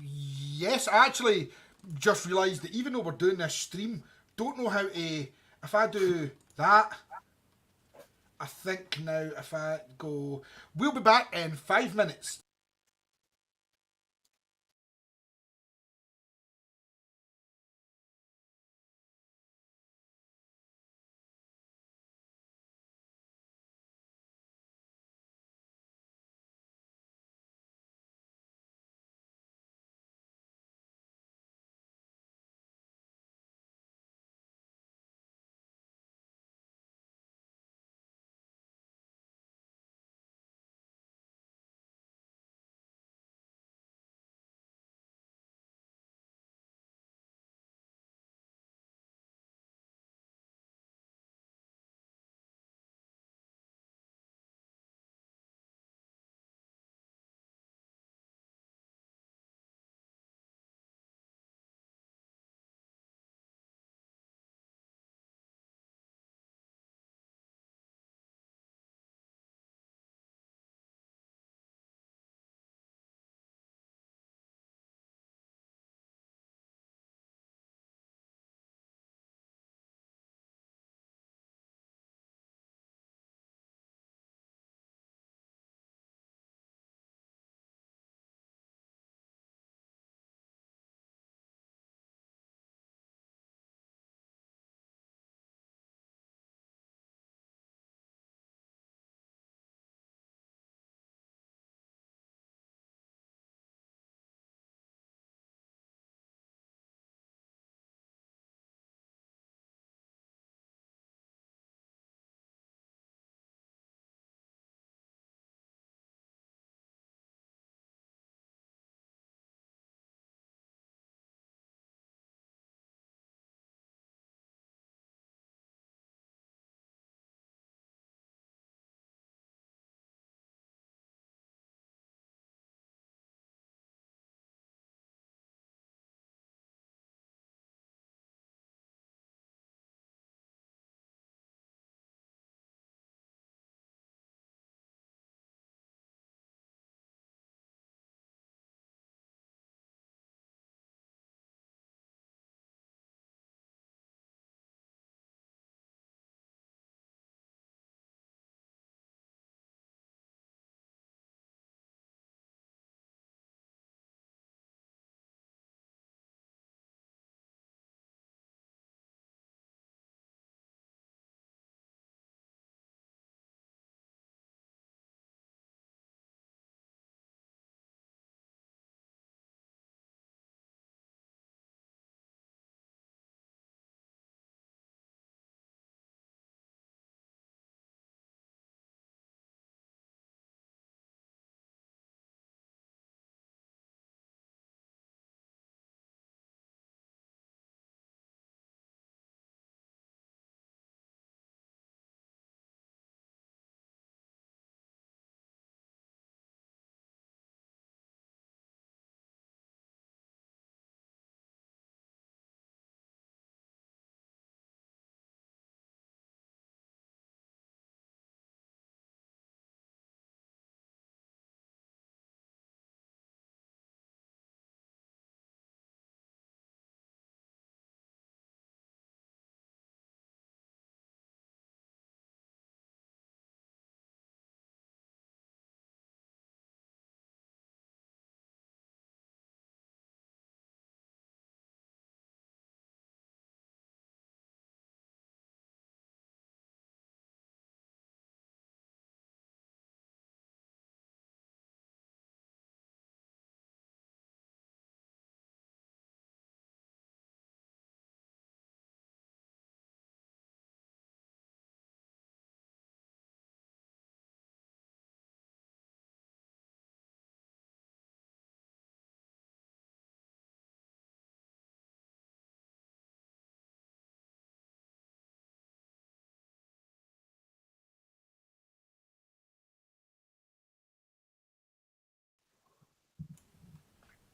[SPEAKER 2] Yes, I actually just realised that even though we're doing this stream, don't know how to, if I do that, I think now if I go, we'll be back in 5 minutes.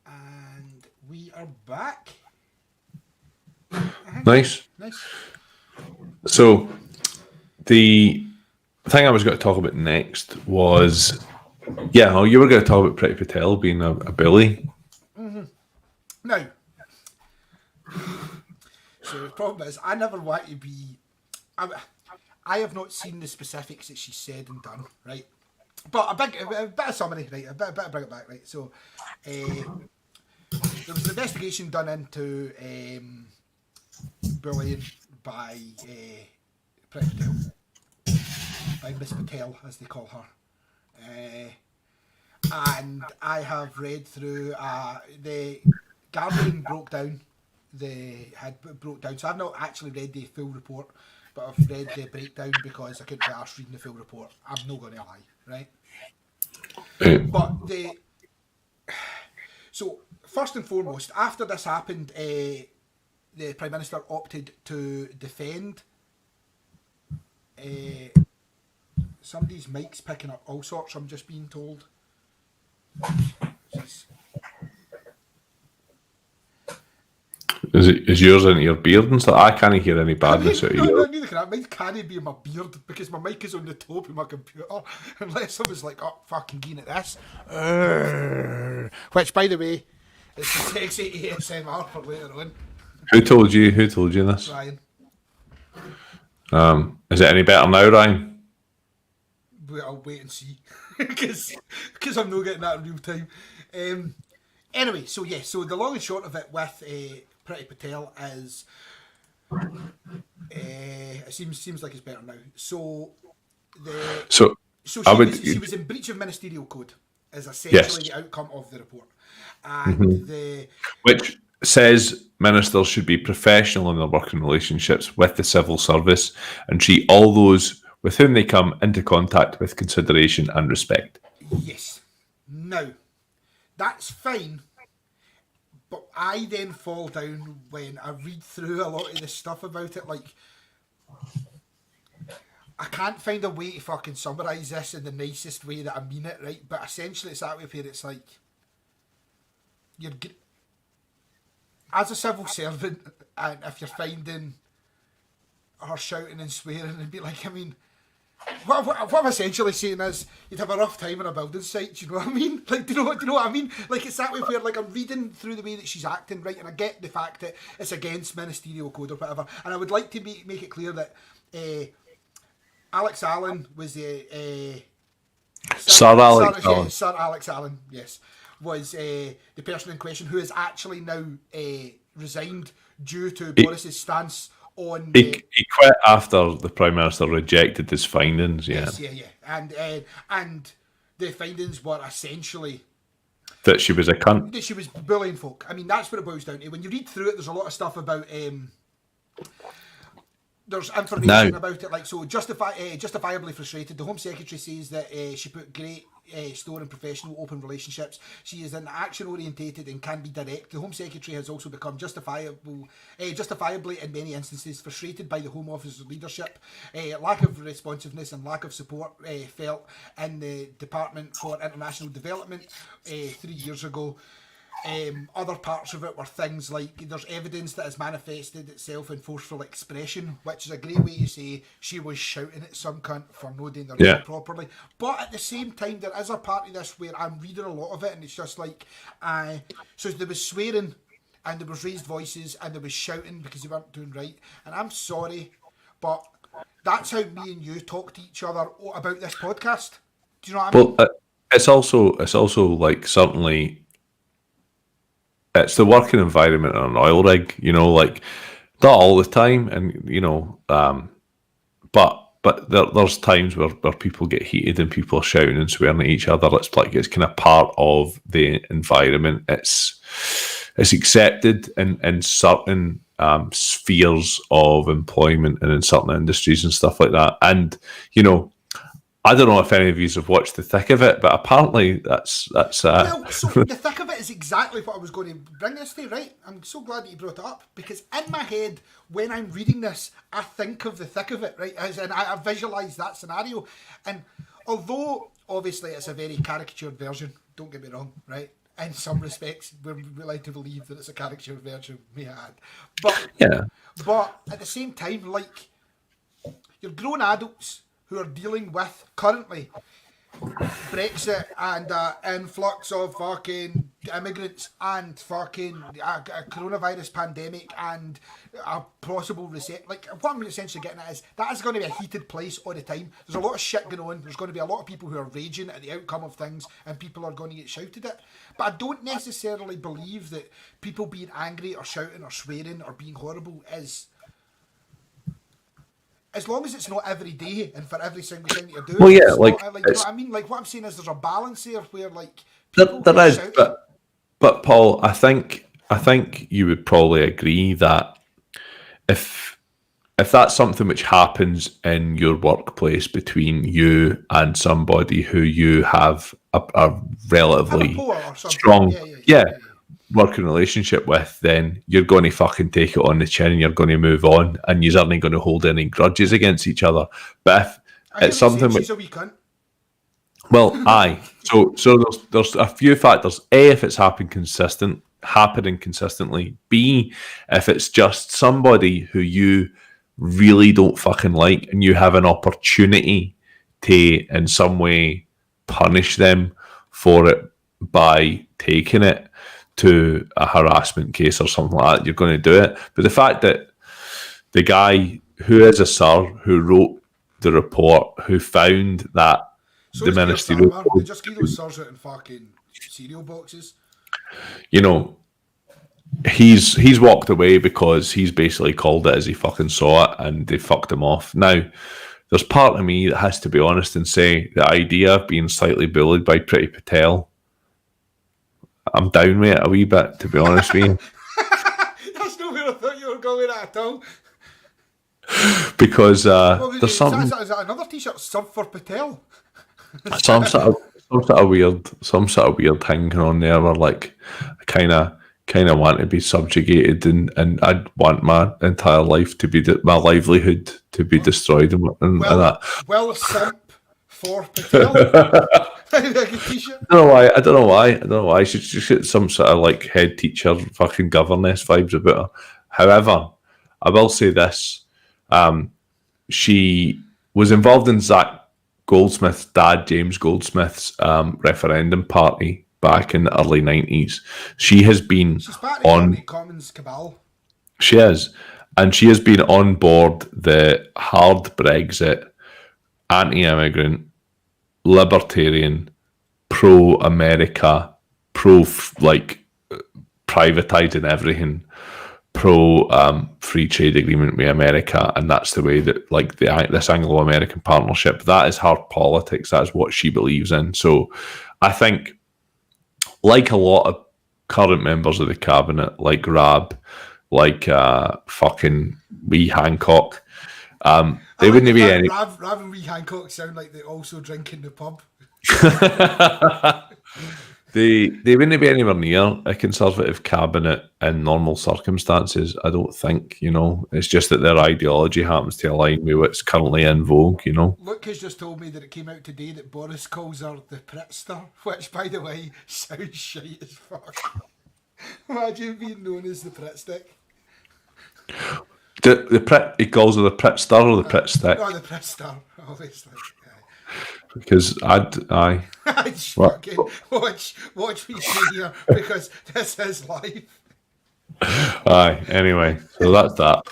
[SPEAKER 2] And we are back.
[SPEAKER 3] Nice. So, the thing I was going to talk about next was, you were going to talk about Priti Patel being a bully.
[SPEAKER 2] Now, so the problem is, I never want to be. I have not seen the specifics that she said and done, right? But a bit of summary, right? A bit of bring it back, right? So, there was an investigation done into bullying by Priti Patel, by Miss Patel, as they call her. And I have read through the Guardian broke down. So I've not actually read the full report, but I've read the breakdown because I couldn't be arsed reading the full report. I'm not going to lie, right? But so first and foremost, after this happened, the Prime Minister opted to defend. Somebody's mic's picking up all sorts, I'm just being told.
[SPEAKER 3] Is yours into your beard and stuff? I can't hear any badness out of
[SPEAKER 2] No,
[SPEAKER 3] yours.
[SPEAKER 2] neither can I. Mine can't be in my beard because my mic is on the top of my computer. Unless I was like, oh, fucking getting at this. Which, by the way, it's a sexy ASMR for later on.
[SPEAKER 3] Who told you this?
[SPEAKER 2] Ryan.
[SPEAKER 3] Is it any better now, Ryan?
[SPEAKER 2] I'll wait and see. Because I'm not getting that in real time. Anyway, so the long and short of it with Priti Patel is it seems like it's better now. So she was in breach of ministerial code is essentially the outcome of the report. And
[SPEAKER 3] which says ministers should be professional in their working relationships with the civil service and treat all those with whom they come into contact with consideration and respect.
[SPEAKER 2] Yes. Now, that's fine. But I then fall down when I read through a lot of the stuff about it. Like, I can't find a way to fucking summarise this in the nicest way that I mean it, right? But essentially, it's that way where it's like, as a civil servant, and if you're finding her shouting and swearing and be like, I mean, what I'm essentially saying is you'd have a rough time on a building site, do you know what I mean? Like, do you know what I mean? Like, it's that way where, like, I'm reading through the way that she's acting, right, and I get the fact that it's against ministerial code or whatever, and I would like to make it clear that Alex Allen was the...
[SPEAKER 3] Sir
[SPEAKER 2] Alex Allen, yes, was the person in question who has actually now resigned due to Boris's stance on...
[SPEAKER 3] He quit after the Prime Minister rejected his findings,
[SPEAKER 2] Yes, and the findings were essentially...
[SPEAKER 3] that she was a cunt.
[SPEAKER 2] That she was bullying folk. I mean, that's what it boils down to. When you read through it, there's a lot of stuff about... there's information about it, like, so justifiably frustrated. The Home Secretary says that she put great store in professional open relationships. She is an action orientated and can be direct. The Home Secretary has also become justifiably in many instances frustrated by the Home Office's leadership, lack of responsiveness and lack of support felt in the Department for International Development 3 years ago. Other parts of it were things like there's evidence that has manifested itself in forceful expression, which is a great way to say she was shouting at some cunt for not doing their job properly. But at the same time, there is a part of this where I'm reading a lot of it and it's just like, so there was swearing and there was raised voices and there was shouting because they weren't doing right. And I'm sorry, but that's how me and you talk to each other about this podcast. Do you know what I mean?
[SPEAKER 3] Well, it's also like certainly... it's the working environment on an oil rig, you know, like not all the time, and you know, but there's times where people get heated and people are shouting and swearing at each other. It's like it's kind of part of the environment. It's accepted in certain spheres of employment and in certain industries and stuff like that. And you know, I don't know if any of you have watched The Thick of It, but apparently that's.
[SPEAKER 2] Well, so The Thick of It is exactly what I was going to bring this to, right? I'm so glad that you brought it up, because in my head, when I'm reading this, I think of The Thick of It, right? As in, I visualise that scenario. And although, obviously, it's a very caricatured version, don't get me wrong, right? in some respects, we're led to believe that it's a caricature of Virgil Mayad. But
[SPEAKER 3] Yeah.
[SPEAKER 2] But at the same time, like, you're grown adults who are dealing with currently Brexit and influx of fucking immigrants and fucking a coronavirus pandemic and a possible reset. Like, what I'm essentially getting at is that is going to be a heated place all the time. There's a lot of shit going on. There's going to be a lot of people who are raging at the outcome of things, and people are going to get shouted at. But I don't necessarily believe that people being angry or shouting or swearing or being horrible is... As long as it's not every day and for every single thing that you're doing.
[SPEAKER 3] Well, yeah,
[SPEAKER 2] it's
[SPEAKER 3] like,
[SPEAKER 2] not, you know what I mean? Like, what I'm saying is there's a balance there where, like,
[SPEAKER 3] there
[SPEAKER 2] people
[SPEAKER 3] is,
[SPEAKER 2] shouting.
[SPEAKER 3] but Paul, I think you would probably agree that if that's something which happens in your workplace between you and somebody who you have a relatively
[SPEAKER 2] Rapport or something.
[SPEAKER 3] strong
[SPEAKER 2] Yeah.
[SPEAKER 3] working relationship with, then you're going to fucking take it on the chin and you're going to move on, and you're certainly going to hold any grudges against each other. But if it's something which...
[SPEAKER 2] She's a wee cunt.
[SPEAKER 3] Well, aye. So there's a few factors. A, if it's happening consistently. B, if it's just somebody who you really don't fucking like and you have an opportunity to in some way punish them for it by taking it to a harassment case or something like that, you're going to do it. But the fact that the guy who is a sir who wrote the report, who found that
[SPEAKER 2] So
[SPEAKER 3] the ministerial...
[SPEAKER 2] They just give those sirs out in fucking cereal boxes.
[SPEAKER 3] You know, he's walked away because he's basically called it as he fucking saw it, and they fucked him off. Now, there's part of me that has to be honest and say the idea of being slightly bullied by Priti Patel, I'm down with it a wee bit, to be honest with you.
[SPEAKER 2] That's not where I thought you were going at all.
[SPEAKER 3] Because there's something...
[SPEAKER 2] Is that another t-shirt? Sub for Patel?
[SPEAKER 3] some sort of weird thing going on there where, like, I kind of want to be subjugated and I'd want my entire life to be my livelihood to be destroyed and that.
[SPEAKER 2] Well, simp for Patel. T-shirt.
[SPEAKER 3] I don't know why. She just get some sort of like head teacher fucking governess vibes about her. However, I will say this: she was involved in Zach Goldsmith's dad, James Goldsmith's referendum party back in the early 90s. She has been
[SPEAKER 2] She's part of
[SPEAKER 3] on
[SPEAKER 2] the Commons cabal.
[SPEAKER 3] She is, and she has been on board the hard Brexit, anti-immigrant, libertarian, pro-America, privatizing everything, free trade agreement with America, and that's the way that this Anglo-American partnership, that is her politics. That's what she believes in. So I think, like a lot of current members of the cabinet, like Rab, like fucking Wee Hancock, they wouldn't be any...
[SPEAKER 2] Rav and Wee Hancock sound like they also drink in the pub.
[SPEAKER 3] They wouldn't be anywhere near a Conservative cabinet in normal circumstances, I don't think, you know. It's just that their ideology happens to align with what's currently in vogue, you know.
[SPEAKER 2] Luke has just told me that it came out today that Boris calls her the Pritzker, which, by the way, sounds shite as fuck. Imagine being known as the Pritzstick.
[SPEAKER 3] He calls her the Pritzster or the Pritzstick?
[SPEAKER 2] No, the Pritzster, obviously.
[SPEAKER 3] Because I
[SPEAKER 2] fucking watch me stay here because this is life.
[SPEAKER 3] Aye. Anyway, so that's that.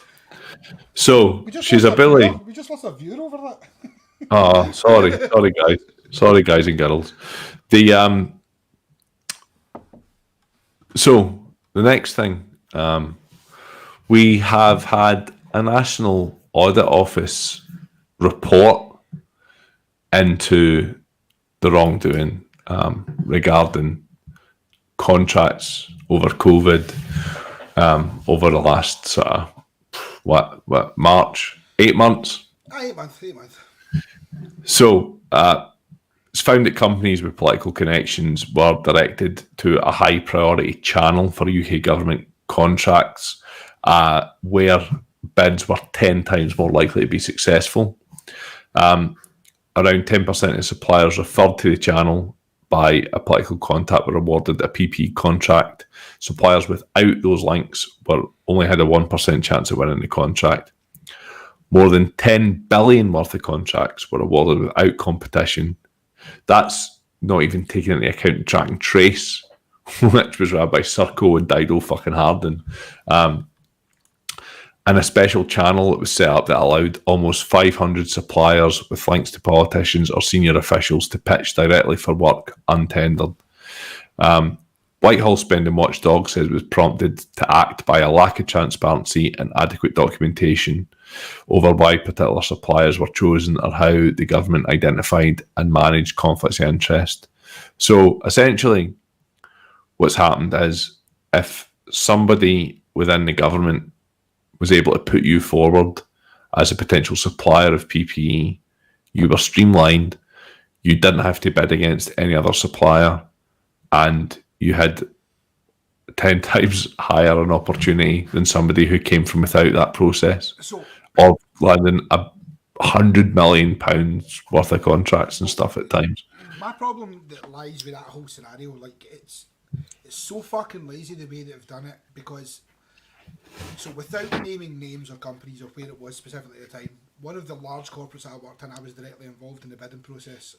[SPEAKER 3] So she's a
[SPEAKER 2] viewer.
[SPEAKER 3] Billy.
[SPEAKER 2] We just lost a viewer over that.
[SPEAKER 3] Oh, sorry guys and girls. So the next thing, we have had a National Audit Office report into the wrongdoing regarding contracts over COVID over the last sort of March, 8 months.
[SPEAKER 2] 8 months.
[SPEAKER 3] So it's found that companies with political connections were directed to a high priority channel for UK government contracts where bids were 10 times more likely to be successful. Around 10% of suppliers referred to the channel by a political contact were awarded a PPE contract. Suppliers without those links only had a 1% chance of winning the contract. More than 10 billion worth of contracts were awarded without competition. That's not even taking into account track and trace, which was run by Serco and Dido fucking Harden. And a special channel that was set up that allowed almost 500 suppliers with links to politicians or senior officials to pitch directly for work untendered. Whitehall spending watchdog says it was prompted to act by a lack of transparency and adequate documentation over why particular suppliers were chosen or how the government identified and managed conflicts of interest. So essentially, what's happened is if somebody within the government was able to put you forward as a potential supplier of PPE, you were streamlined, you didn't have to bid against any other supplier, and you had 10 times higher an opportunity than somebody who came from without that process, or landing £100 million worth of contracts and stuff at times.
[SPEAKER 2] My problem that lies with that whole scenario, like it's so fucking lazy the way they've done it, because so without naming names or companies or where it was specifically at the time, one of the large corporates I worked in, I was directly involved in the bidding process.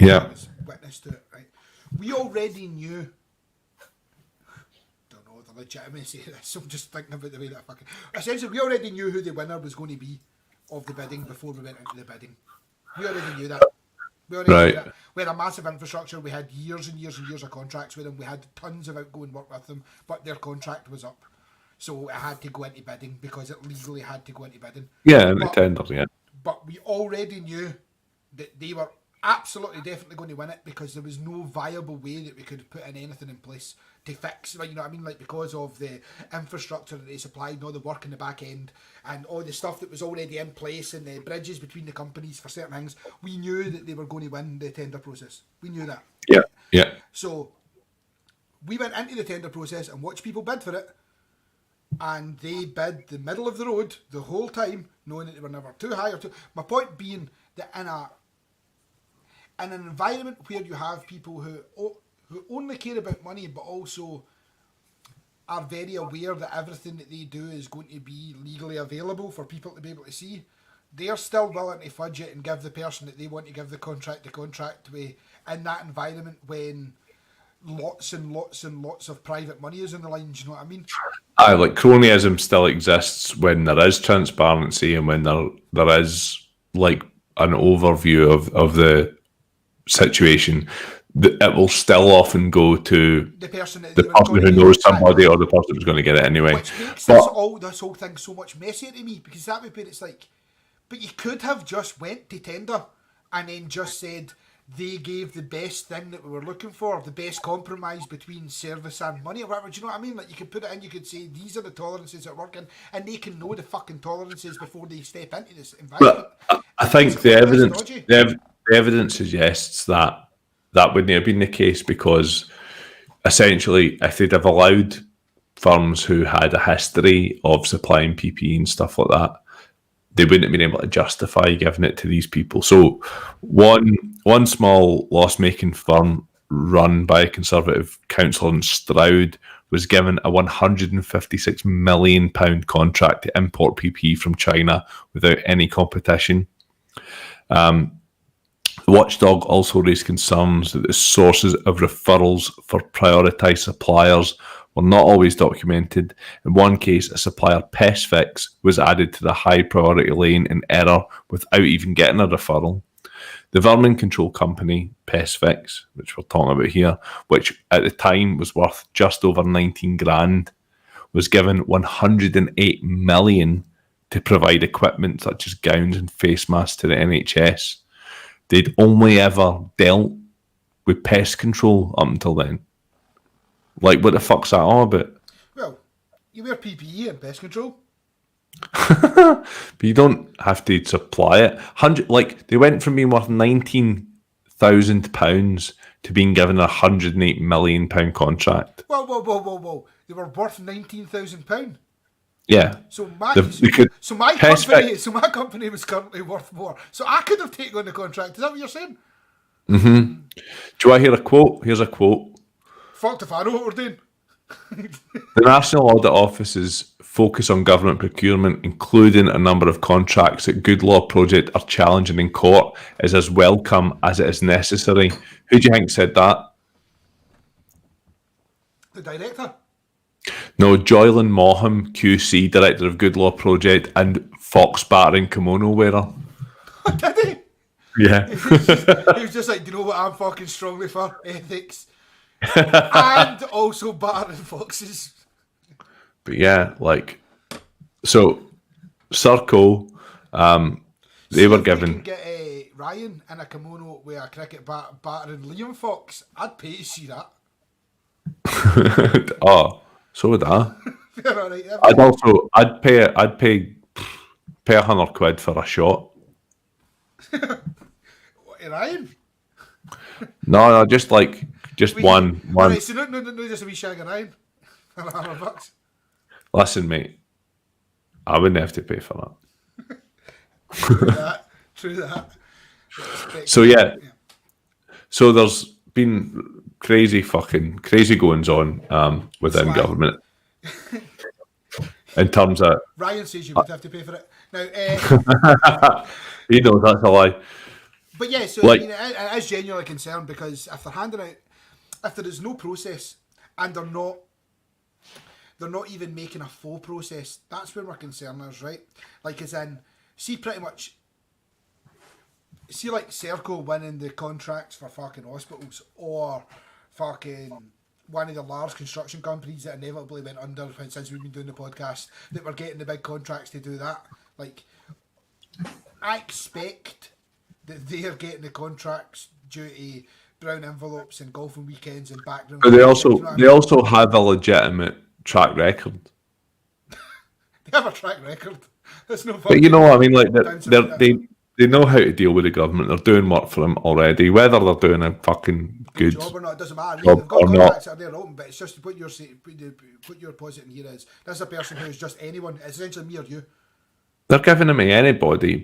[SPEAKER 3] Yeah.
[SPEAKER 2] I was witness to it, right? We already knew, don't know the legitimacy of this, I'm just thinking about the way that fucking, essentially we already knew who the winner was going to be of the bidding before we went into the bidding. We already knew that. We had a massive infrastructure, we had years and years and years of contracts with them, we had tons of outgoing work with them, but their contract was up. So it had to go into bidding because it legally had to go into bidding.
[SPEAKER 3] Yeah, and the tenders, yeah.
[SPEAKER 2] But we already knew that they were absolutely definitely going to win it because there was no viable way that we could put in anything in place to fix, like, you know what I mean, like because of the infrastructure that they supplied and all the work in the back end and all the stuff that was already in place and the bridges between the companies for certain things, we knew that they were going to win the tender process. We knew that.
[SPEAKER 3] Yeah, yeah.
[SPEAKER 2] So we went into the tender process and watched people bid for it, and they bid the middle of the road the whole time, knowing that they were never too high or too... My point being that in an environment where you have people who only care about money but also are very aware that everything that they do is going to be legally available for people to be able to see, they're still willing to fudge it and give the person that they want to give the contract with in that environment when lots and lots and lots of private money is in the line. Do you know what I mean?
[SPEAKER 3] Like cronyism still exists when there is transparency and when there is like an overview of the situation. It will still often go to the person who knows somebody or the person who's going to get it anyway.
[SPEAKER 2] Which makes this whole thing so much messier to me, because that would be, it's like, but you could have just went to tender and then just said they gave the best thing that we were looking for, the best compromise between service and money or whatever. Do you know what I mean? Like, you could put it in, you could say these are the tolerances that are working, and they can know the fucking tolerances before they step into this environment.
[SPEAKER 3] But I think the evidence suggests that wouldn't have been the case, because essentially if they'd have allowed firms who had a history of supplying PPE and stuff like that, they wouldn't have been able to justify giving it to these people. So one small loss-making firm run by a Conservative councillor in Stroud was given a £156 million contract to import PPE from China without any competition. The watchdog also raised concerns that the sources of referrals for prioritised suppliers were not always documented. In one case, a supplier, Pestfix, was added to the high priority lane in error without even getting a referral. The vermin control company, Pestfix, which we're talking about here, which at the time was worth just over 19 grand, was given 108 million to provide equipment such as gowns and face masks to the NHS. They'd only ever dealt with pest control up until then. Like, what the fuck's that all about?
[SPEAKER 2] Well, you wear PPE and pest control.
[SPEAKER 3] But you don't have to supply it. They went from being worth £19,000 to being given a £108 million contract.
[SPEAKER 2] Whoa. They were worth £19,000.
[SPEAKER 3] Yeah.
[SPEAKER 2] So my company was currently worth more. So I could have taken on the contract. Is that what you're saying?
[SPEAKER 3] Mm-hmm. Do you want to hear a quote? Here's a quote.
[SPEAKER 2] Fucked if I know what we're doing.
[SPEAKER 3] The National Audit Office's focus on government procurement, including a number of contracts that Good Law Project are challenging in court, is as welcome as it is necessary. Who do you think said that?
[SPEAKER 2] The director.
[SPEAKER 3] No, Joylyn Moham, QC, Director of Good Law Project and Fox battering kimono wearer.
[SPEAKER 2] Did he?
[SPEAKER 3] Yeah.
[SPEAKER 2] He was just like, do you know what I'm fucking strongly for? Ethics. And also battering foxes.
[SPEAKER 3] But yeah, like, so Circle, they were
[SPEAKER 2] If
[SPEAKER 3] given.
[SPEAKER 2] we can get Ryan in a kimono with a cricket bat battering Liam Fox, I'd pay to see that.
[SPEAKER 3] Oh, so would I.
[SPEAKER 2] Fair, all right,
[SPEAKER 3] I'd pay £100 for a shot.
[SPEAKER 2] Ryan?
[SPEAKER 3] No, just one.
[SPEAKER 2] Alright, so no, just a wee shag of Ryan. $100.
[SPEAKER 3] Listen, mate, I wouldn't have to pay for
[SPEAKER 2] True that.
[SPEAKER 3] So yeah, so there's been crazy goings on within
[SPEAKER 2] Sly.
[SPEAKER 3] government in terms of,
[SPEAKER 2] Ryan says you would have to pay for it. Now,
[SPEAKER 3] you know, that's a lie.
[SPEAKER 2] but yeah, so
[SPEAKER 3] Like-
[SPEAKER 2] I mean, it is genuinely concerned because if they're handing out, if there is no process and they're not even making a full process, that's where my concern is, right? Like, as in, see like Serco winning the contracts for fucking hospitals, or fucking one of the large construction companies that inevitably went under since we've been doing the podcast, that were getting the big contracts to do that. Like, I expect that they are getting the contracts due to brown envelopes and golfing weekends and background.
[SPEAKER 3] But
[SPEAKER 2] you know what I
[SPEAKER 3] they
[SPEAKER 2] mean?
[SPEAKER 3] also have a legitimate track record.
[SPEAKER 2] They have a track record. There's no.
[SPEAKER 3] But you know what I mean? Like
[SPEAKER 2] bouncing like that.
[SPEAKER 3] they know how to deal with the government. They're doing work for them already. Whether they're doing a fucking good
[SPEAKER 2] job or not, it doesn't matter.
[SPEAKER 3] job
[SPEAKER 2] They've got
[SPEAKER 3] or not.
[SPEAKER 2] contracts that are there open, but it's just to put your deposit in here is that's a person who is just anyone. It's essentially me or you.
[SPEAKER 3] They're giving them to anybody,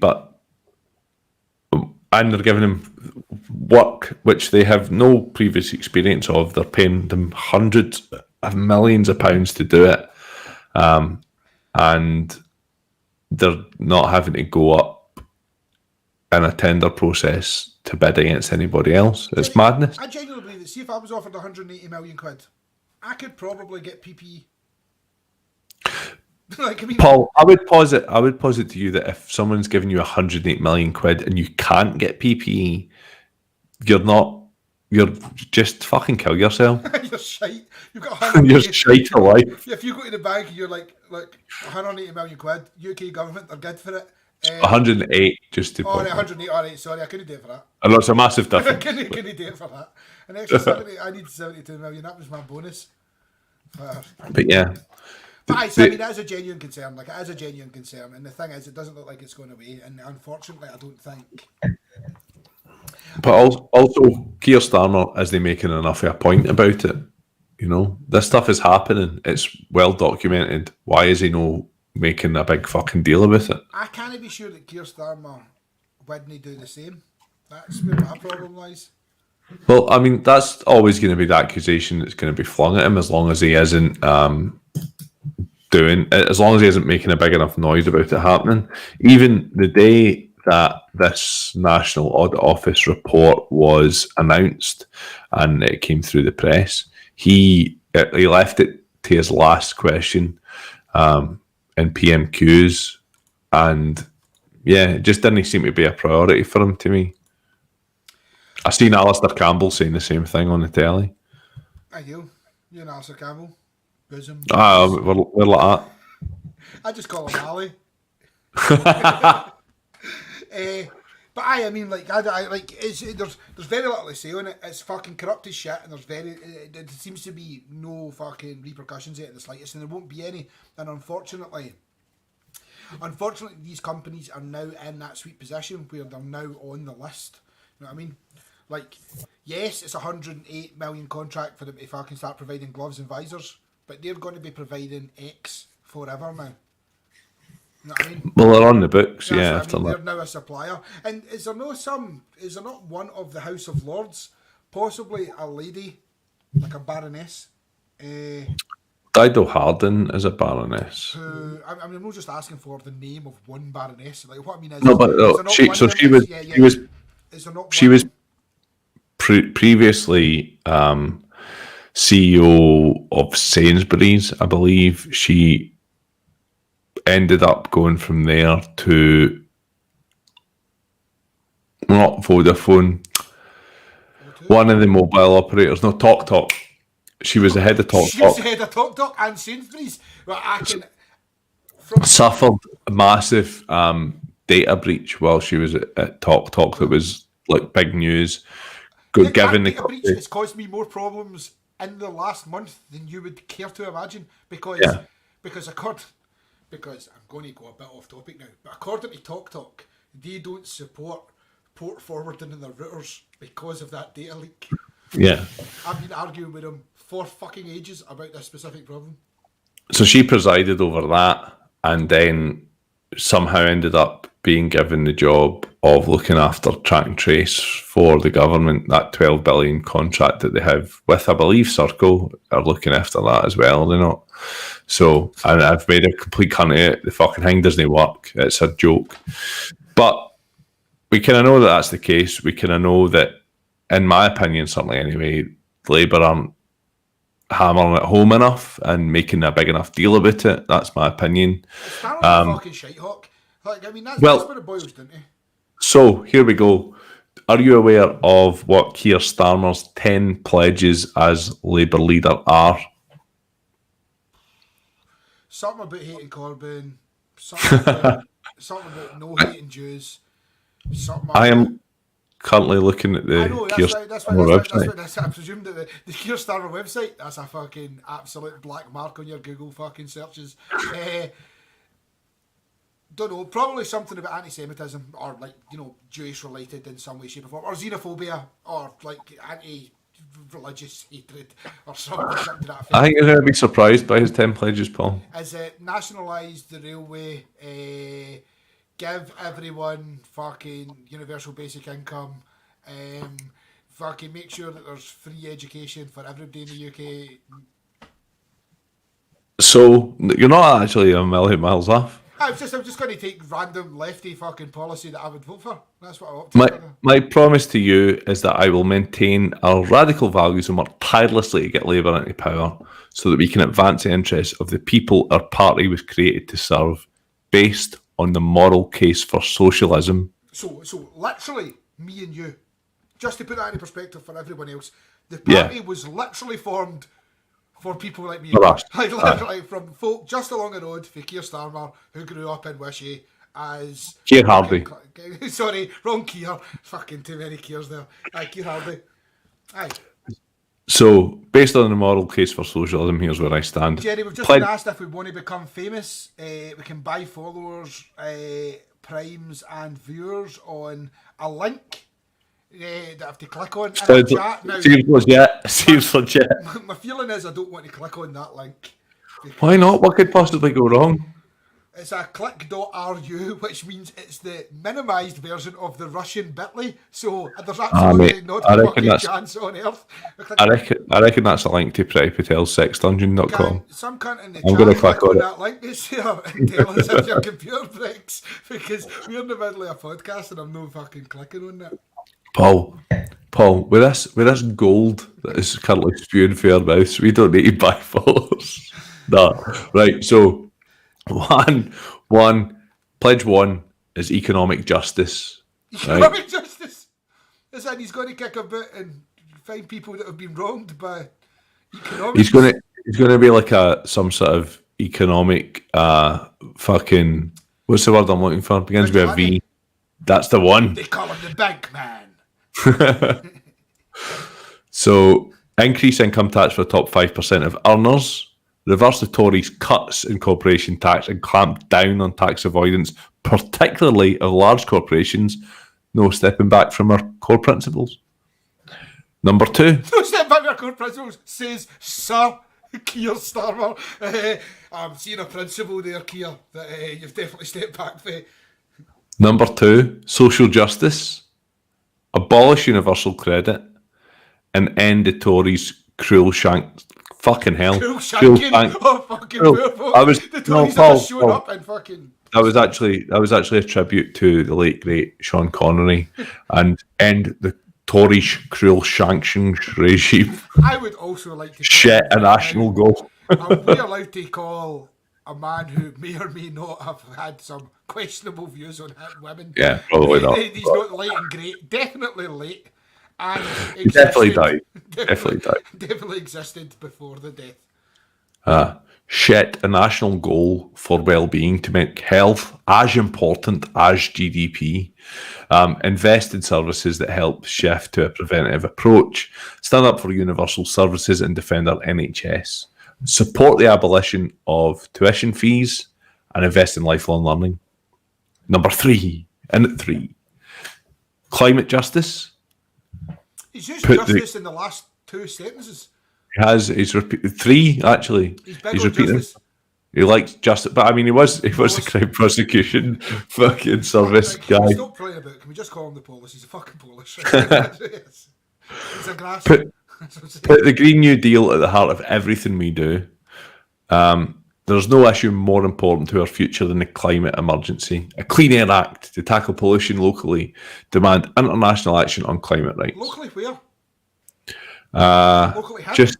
[SPEAKER 3] and they're giving them work which they have no previous experience of. They're paying them hundreds of millions of pounds to do it, and they're not having to go up in a tender process to bid against anybody else. It's madness.
[SPEAKER 2] I genuinely believe that. See, if I was offered 180 million quid, I could probably get PPE. Like, I mean,
[SPEAKER 3] Paul, I would posit to you that if someone's giving you 108 million quid and you can't get PPE, you're just fucking kill yourself.
[SPEAKER 2] you're shite. You've got
[SPEAKER 3] You're
[SPEAKER 2] 180.
[SPEAKER 3] shite for life.
[SPEAKER 2] If you go to the bank and you're like 180 million quid, UK government, they're good for it.
[SPEAKER 3] 108 just to
[SPEAKER 2] Oh,
[SPEAKER 3] point.
[SPEAKER 2] right, 108. All right, sorry, I couldn't do it for that.
[SPEAKER 3] I know it's a massive
[SPEAKER 2] I
[SPEAKER 3] difference.
[SPEAKER 2] couldn't do it for that. An extra 70. I need 72 million. That was my bonus.
[SPEAKER 3] But yeah,
[SPEAKER 2] But I mean, that is a genuine concern. Like, it is a genuine concern. And the thing is, it doesn't look like it's going away. And unfortunately, I don't think.
[SPEAKER 3] but also Keir Starmer, is they making enough of a point about it? You know, this stuff is happening. It's well documented. Why is he no making a big fucking deal about it?
[SPEAKER 2] I can't be sure that Keir Starmer wouldn't do the same. That's where my problem lies.
[SPEAKER 3] Well, I mean, that's always going to be the accusation that's going to be flung at him as long as he isn't as long as he isn't making a big enough noise about it happening. Even the day that this National Audit Office report was announced and it came through the press, he left it to his last question in PMQs, and yeah, it just didn't seem to be a priority for him to me. I seen Alistair Campbell saying the same thing on the telly.
[SPEAKER 2] I do. You and Alistair Campbell. Bosom.
[SPEAKER 3] We're like that.
[SPEAKER 2] I just call him Ali. But I mean, like, I like, there's very little to say on it. It's fucking corrupt as shit, and there seems to be no fucking repercussions yet in the slightest, and there won't be any. And unfortunately, these companies are now in that sweet position where they're now on the list. You know what I mean? Like, yes, it's a 108 million contract for them if I can start providing gloves and visors, but they're going to be providing X forever now. You know what I mean?
[SPEAKER 3] Well, they're on the books,
[SPEAKER 2] That's
[SPEAKER 3] yeah.
[SPEAKER 2] what I mean.
[SPEAKER 3] After
[SPEAKER 2] They're
[SPEAKER 3] that.
[SPEAKER 2] now a supplier. And is there not one of the House of Lords possibly a lady, like a baroness,
[SPEAKER 3] Dido Hardin is a baroness.
[SPEAKER 2] who, I mean, I'm not just asking for the name of one baroness. Like, what I mean is,
[SPEAKER 3] No, but
[SPEAKER 2] is there not
[SPEAKER 3] she.
[SPEAKER 2] one
[SPEAKER 3] So
[SPEAKER 2] of them?
[SPEAKER 3] she was.
[SPEAKER 2] Yeah,
[SPEAKER 3] She was.
[SPEAKER 2] Is there not
[SPEAKER 3] She
[SPEAKER 2] one of
[SPEAKER 3] was
[SPEAKER 2] them?
[SPEAKER 3] previously CEO of Sainsbury's, I believe. She ended up going from there to not Vodafone, one of the mobile operators. No, TalkTalk. She was the head of
[SPEAKER 2] She was the
[SPEAKER 3] TalkTalk.
[SPEAKER 2] head of TalkTalk and Sainsbury's. Well, I can. From
[SPEAKER 3] Suffered a massive data breach while she was at TalkTalk. That was like big news.
[SPEAKER 2] that
[SPEAKER 3] Given the
[SPEAKER 2] data breach has caused me more problems in the last month than you would care to imagine. Because
[SPEAKER 3] Yeah.
[SPEAKER 2] because I'm going to go a bit off topic now, but according to TalkTalk, they don't support port forwarding in their routers because of that data leak.
[SPEAKER 3] Yeah.
[SPEAKER 2] I've been arguing with them for fucking ages about this specific problem.
[SPEAKER 3] So she presided over that and then somehow ended up being given the job of looking after track and trace for the government, that 12 billion contract that they have with, I believe, Circle are looking after that as well, they're not. So, and I've made a complete cunt of it. The fucking thing doesn't work. It's a joke. But we kind of know that that's the case. We kind of know that, in my opinion, certainly anyway, Labour aren't hammering it home enough and making a big enough deal about it. That's my opinion.
[SPEAKER 2] Starmer's a fucking shitehawk. Like, I mean, that's what it boils down to.
[SPEAKER 3] So here we go. Are you aware of what Keir Starmer's 10 pledges as Labour leader are?
[SPEAKER 2] Something about hating Corbyn. Something about no hating Jews. Something.
[SPEAKER 3] I am currently looking at the
[SPEAKER 2] I know,
[SPEAKER 3] Keir
[SPEAKER 2] that's
[SPEAKER 3] Starmer website.
[SPEAKER 2] what I presume that the Keir Starmer website, that's a fucking absolute black mark on your Google fucking searches. Don't know, probably something about anti-Semitism or, like, you know, Jewish related in some way, shape or form, or xenophobia, or like anti-religious hatred or something to that effect.
[SPEAKER 3] I think you're going to be surprised by his 10 pledges, Paul.
[SPEAKER 2] Is it nationalise the railway, give everyone fucking universal basic income, fucking make sure that there's free education for everybody in the UK.
[SPEAKER 3] So you're not actually a million miles off.
[SPEAKER 2] I'm just going to take random lefty fucking policy that I would vote for. That's what I opted for.
[SPEAKER 3] My promise to you is that I will maintain our radical values and work tirelessly to get Labour into power so that we can advance the interests of the people our party was created to serve, based on the moral case for socialism.
[SPEAKER 2] So literally, me and you, just to put that into perspective for everyone else, the party was literally formed for people like me. Like literally from folk just along the road for Keir Starmer, who grew up in Wishy as
[SPEAKER 3] Keir Hardy.
[SPEAKER 2] Sorry, wrong Keir. Fucking too many Keirs there. Aye, Keir Hardy. Aye.
[SPEAKER 3] So, based on the moral case for socialism, here's where I stand.
[SPEAKER 2] Jerry, we've just been asked if we want to become famous. We can buy followers, primes, and viewers on a link that I have to click on in the chat. Now,
[SPEAKER 3] seems legit.
[SPEAKER 2] My feeling is I don't want to click on that link.
[SPEAKER 3] Why not? What could possibly go wrong?
[SPEAKER 2] It's a click.ru, which means it's the minimised version of the Russian Bitly. So there's absolutely not a fucking chance on earth.
[SPEAKER 3] I reckon that's a link to Pretty Patel's sexdungeon.com.
[SPEAKER 2] Some cunt in the
[SPEAKER 3] I'm
[SPEAKER 2] chat
[SPEAKER 3] going to click on
[SPEAKER 2] that link this year and tell us if your computer breaks, because we're in the middle of a podcast and I'm not fucking clicking on that.
[SPEAKER 3] Paul, with this gold that is currently spewing through our mouths, we don't need to buy followers. No, right. So, pledge one is economic justice.
[SPEAKER 2] Economic justice. Is that he's going to kick a bit and find people that have been wronged by economics?
[SPEAKER 3] He's going to be like some sort of economic fucking, what's the word I'm looking for? It begins with a V. That's the one.
[SPEAKER 2] They call him the bank man.
[SPEAKER 3] So, increase income tax for the top 5% of earners, reverse the Tories' cuts in corporation tax and clamp down on tax avoidance, particularly of large corporations. No stepping back from our core principles. Number 2.
[SPEAKER 2] No stepping back from our core principles, says Sir Keir Starmer. I'm seeing a principle there, Keir, that you've definitely stepped back for.
[SPEAKER 3] Number 2, social justice. Abolish universal credit. and end the Tories' cruel shank. Fucking hell.
[SPEAKER 2] Cruel shanking. Oh, fucking poor
[SPEAKER 3] I was,
[SPEAKER 2] the Tories
[SPEAKER 3] Paul,
[SPEAKER 2] are just showing up and fucking...
[SPEAKER 3] That was actually a tribute to the late great Sean Connery and end the Tories' cruel sanctions regime.
[SPEAKER 2] I would also like to...
[SPEAKER 3] Shit, a national goal.
[SPEAKER 2] Are we allowed to call a man who may or may not have had some questionable views on women?
[SPEAKER 3] Yeah, probably not.
[SPEAKER 2] He's not late and great. Definitely late. And
[SPEAKER 3] He definitely died.
[SPEAKER 2] Definitely existed before the death.
[SPEAKER 3] Shit, a national goal for well-being to make health as important as GDP. Invest in services that help shift to a preventative approach. Stand up for universal services and defend our NHS. Support the abolition of tuition fees and invest in lifelong learning. Number 3, climate justice.
[SPEAKER 2] He's used justice in the last 2 sentences.
[SPEAKER 3] He's repeated 3 actually. He's repeating.
[SPEAKER 2] Justice.
[SPEAKER 3] He likes justice, but I mean, he was a crime prosecution fucking service guy.
[SPEAKER 2] Stop playing about. Can we just call him the Polish? He's a fucking Polish. He's a grass.
[SPEAKER 3] Put the Green New Deal at the heart of everything we do. There's no issue more important to our future than the climate emergency. A Clean Air Act to tackle pollution locally. Demand international action on climate rights.
[SPEAKER 2] Locally where?
[SPEAKER 3] Locally how? Just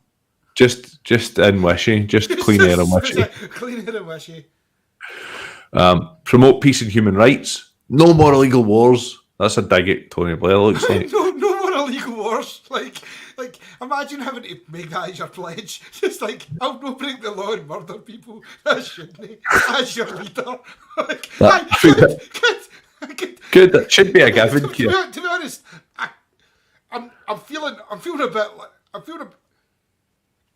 [SPEAKER 3] in Wishy. Just clean air in Wishy.
[SPEAKER 2] Clean air in Wishy.
[SPEAKER 3] Promote peace and human rights. No more illegal wars. That's a dig at Tony Blair, looks like.
[SPEAKER 2] No more illegal wars. Like, imagine having to make that as your pledge. Just like, I'll not break the law and murder people. That shouldn't he? As your leader. Like,
[SPEAKER 3] Good. That should be a given.
[SPEAKER 2] To be honest, I'm feeling a bit like,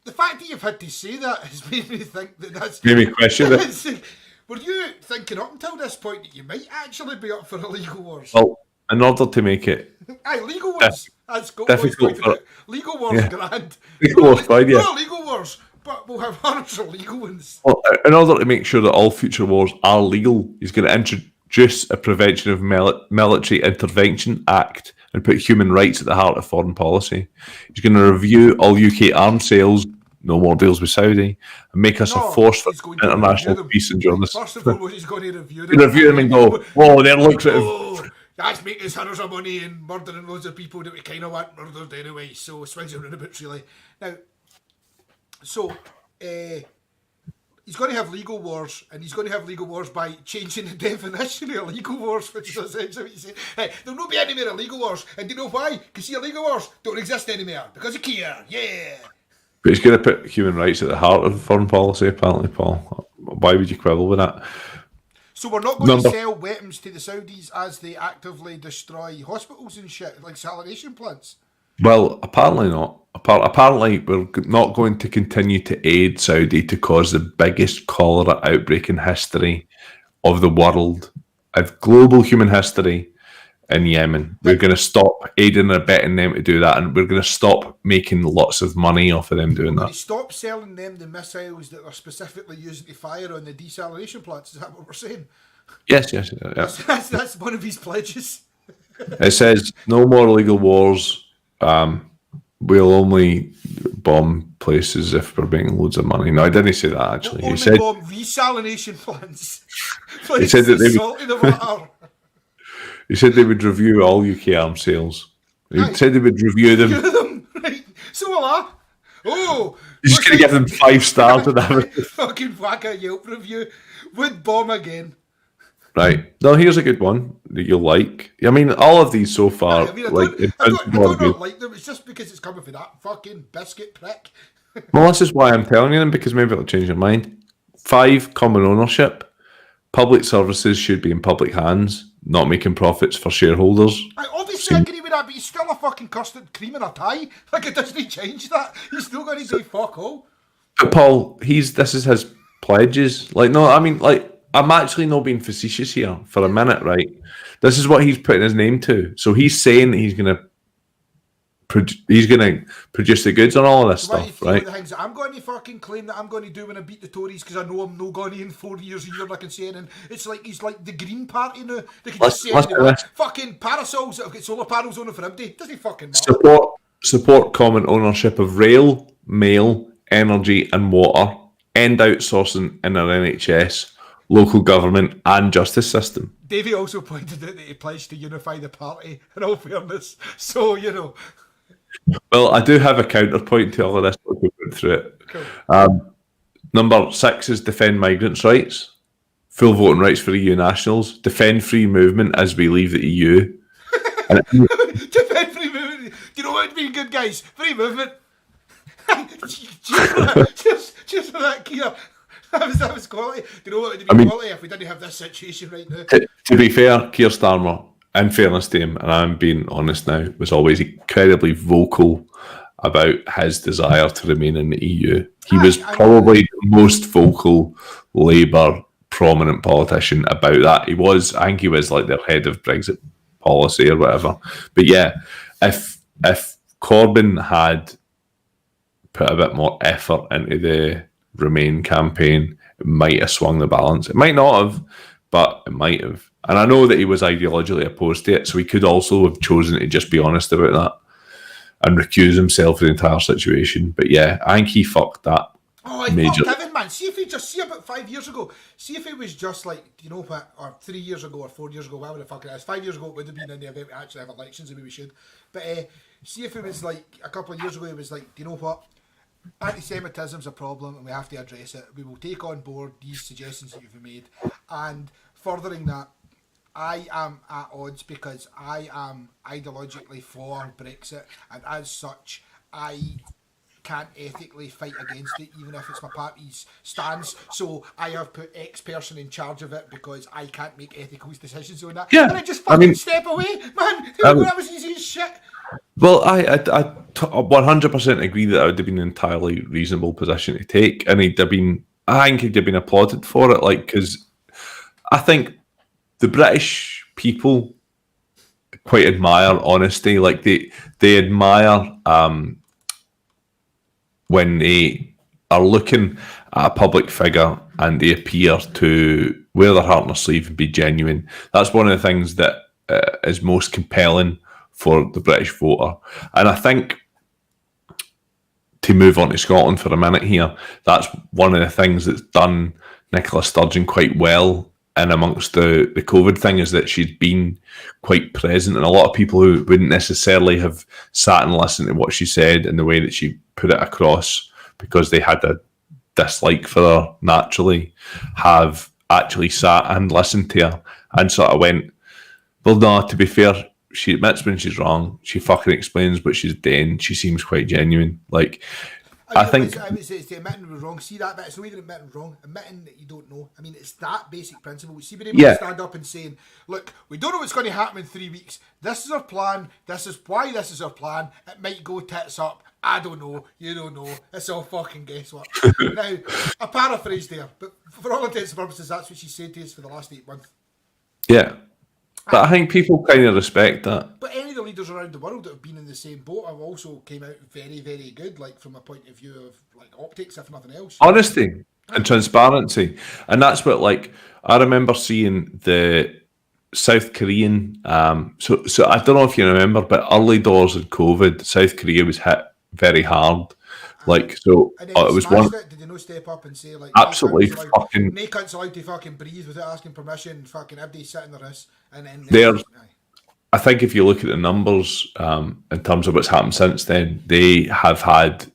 [SPEAKER 2] the fact that you've had to say that has made me think that's...
[SPEAKER 3] Made me question it.
[SPEAKER 2] Were you thinking up until this point that you might actually be up for illegal wars?
[SPEAKER 3] Well, in order to make it...
[SPEAKER 2] Aye, legal wars. That's
[SPEAKER 3] difficult.
[SPEAKER 2] Legal wars, grand.
[SPEAKER 3] Legal wars, fine, yeah.
[SPEAKER 2] Not illegal wars, but we'll have hundreds of legal ones.
[SPEAKER 3] Well, in order to make sure that all future wars are legal, he's going to introduce a Prevention of Military Intervention Act and put human rights at the heart of foreign policy. He's going to review all UK arms sales, no more deals with Saudi, and make us a force for international peace and justice.
[SPEAKER 2] First of all, he's going to review them.
[SPEAKER 3] Review them and go, whoa, there looks at him.
[SPEAKER 2] That's making us hundreds of money and murdering loads of people that we kind of want murdered anyway, so swings and roundabouts really. Now, so, he's going to have legal wars, and he's going to have legal wars by changing the definition of illegal wars, which is essentially what you say. Hey, there'll not be any more illegal wars, and do you know why? Because illegal wars don't exist anymore, because of care, yeah.
[SPEAKER 3] But he's going to put human rights at the heart of foreign policy, apparently, Paul. Why would you quibble with that?
[SPEAKER 2] So we're not going to sell weapons to the Saudis as they actively destroy hospitals and shit, like salination plants?
[SPEAKER 3] Well, apparently not. Apparently, we're not going to continue to aid Saudi to cause the biggest cholera outbreak in history of the world, of global human history, in Yemen. We're going to stop aiding and abetting them to do that, and we're going to stop making lots of money off of them doing that.
[SPEAKER 2] Stop selling them the missiles that are specifically used to fire on the desalination plants. Is that what we're saying?
[SPEAKER 3] Yes.
[SPEAKER 2] That's one of his pledges.
[SPEAKER 3] It says, no more illegal wars. We'll only bomb places if we're making loads of money. No, I didn't say that, actually.
[SPEAKER 2] We'll only bomb desalination plants.
[SPEAKER 3] He said that they
[SPEAKER 2] salt in the water.
[SPEAKER 3] He said they would review all UK arms sales. He said they would review them.
[SPEAKER 2] Right. So will I. Oh,
[SPEAKER 3] he's just going to give them 5 stars and everything.
[SPEAKER 2] Fucking whack a Yelp review. Would bomb again.
[SPEAKER 3] Right. No, here's a good one that you'll like. I mean, all of these so far,
[SPEAKER 2] I don't like them. It's just because it's coming from that fucking biscuit prick.
[SPEAKER 3] Well, this is why I'm telling you them, because maybe it'll change your mind. 5, common ownership. Public services should be in public hands, not making profits for shareholders.
[SPEAKER 2] I obviously agree with that, but he's still a fucking custard cream in a tie. Like, it doesn't change that. He's still going to say fuck all.
[SPEAKER 3] But Paul, this is his pledges. Like, no, I mean, like, I'm actually not being facetious here for a minute, right? This is what he's putting his name to. So he's saying that he's going to produce the goods on all of this stuff, right?
[SPEAKER 2] The things that I'm going to fucking claim that I'm going to do when I beat the Tories, because I know I'm no going in 4 years either, and I can say anything. It's like he's like the Green Party now. They can just say anything. Fucking parasols that have got solar panels on them for empty. Doesn't fucking matter.
[SPEAKER 3] support common ownership of rail, mail, energy and water, end outsourcing in our NHS, local government and justice system.
[SPEAKER 2] Davey also pointed out that he pledged to unify the party, in all fairness. So, you know.
[SPEAKER 3] Well, I do have a counterpoint to all of this. We went through it.
[SPEAKER 2] Cool.
[SPEAKER 3] Number 6 is defend migrants' rights, full voting rights for EU nationals, defend free movement as we leave the EU. And
[SPEAKER 2] Defend free movement. Do you know what would be good, guys? Free movement. Cheers for that. Cheers for that, Keir. That was quality. Do you know what would be quality if we didn't have this situation right now?
[SPEAKER 3] to be fair, Keir Starmer, in fairness to him, and I'm being honest now, was always incredibly vocal about his desire to remain in the EU. He was probably the most vocal Labour prominent politician about that. I think he was like their head of Brexit policy or whatever. But yeah, if Corbyn had put a bit more effort into the Remain campaign, it might have swung the balance. It might not have, but it might have. And I know that he was ideologically opposed to it, so he could also have chosen to just be honest about that and recuse himself of the entire situation. But yeah, I think he fucked that.
[SPEAKER 2] Oh, he fucked Kevin, man. See if he just, see about 5 years ago, see if it was just like, you know what, or 3 years ago or 4 years ago, whatever the fuck it is. 5 years ago it would have been in the event we actually have elections, maybe we should. But see if it was like a couple of years ago, it was like, do you know what? Anti-Semitism's a problem and we have to address it. We will take on board these suggestions that you've made. And furthering that, I am at odds because I am ideologically for Brexit, and as such, I can't ethically fight against it, even if it's my party's stance. So I have put X person in charge of it because I can't make ethical decisions on that.
[SPEAKER 3] Yeah,
[SPEAKER 2] and I just fucking step away, man. That was easy as shit.
[SPEAKER 3] Well, I 100% agree that would have been an entirely reasonable position to take, and I think he'd have been applauded for it, like, because I think the British people quite admire honesty. Like they admire when they are looking at a public figure and they appear to wear their heart on their sleeve and be genuine. That's one of the things that is most compelling for the British voter. And I think, to move on to Scotland for a minute here, that's one of the things that's done Nicola Sturgeon quite well in amongst the COVID thing, is that she's been quite present, and a lot of people who wouldn't necessarily have sat and listened to what she said and the way that she put it across because they had a dislike for her naturally, have actually sat and listened to her and sort of went, well, no, to be fair, she admits when she's wrong, she fucking explains what she's doing, she seems quite genuine. Like, I think
[SPEAKER 2] it's the admitting we're wrong. See that bit? It's not even admitting wrong. Admitting that you don't know. I mean, it's that basic principle. See, being able to stand up and saying, "Look, we don't know what's going to happen in 3 weeks. This is our plan. This is why this is our plan. It might go tits up. I don't know. You don't know. It's all fucking guesswork." Now, I paraphrased there, but for all intents and purposes, that's what she said to us for the last 8 months.
[SPEAKER 3] Yeah. But I think people kind of respect that.
[SPEAKER 2] But any of the leaders around the world that have been in the same boat have also came out very, very good, like from a point of view of like optics, if nothing else.
[SPEAKER 3] Honesty and transparency. And that's what, like, I remember seeing the South Korean, so I don't know if you remember, but early doors in COVID, South Korea was hit very hard. Like, so
[SPEAKER 2] and then
[SPEAKER 3] it was one.
[SPEAKER 2] Did you know step up and say like
[SPEAKER 3] Absolutely
[SPEAKER 2] no
[SPEAKER 3] fucking.
[SPEAKER 2] No cunts allowed to fucking breathe without asking permission. Fucking everybody sitting their ass, and then
[SPEAKER 3] There's, I think if you look at the numbers in terms of what's happened since then, they have had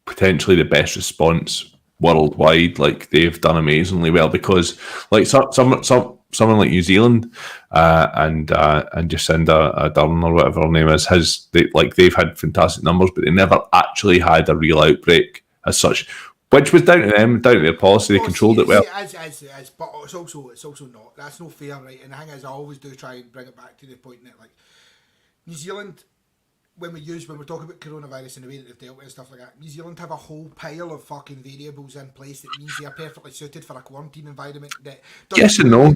[SPEAKER 3] potentially the best response worldwide. Like, they've done amazingly well because, like, someone like New Zealand and Jacinda Ardern or whatever her name is, they've had fantastic numbers, but they never actually had a real outbreak as such, which was down to them, down to their policy. They controlled it well.
[SPEAKER 2] But it's also not. That's no fair, right? And the thing is, I always do try and bring it back to the point that, like, New Zealand, when we're talking about coronavirus and the way that they've dealt with it and stuff like that, New Zealand have a whole pile of fucking variables in place that means they are perfectly suited for a quarantine environment. That
[SPEAKER 3] yes and no.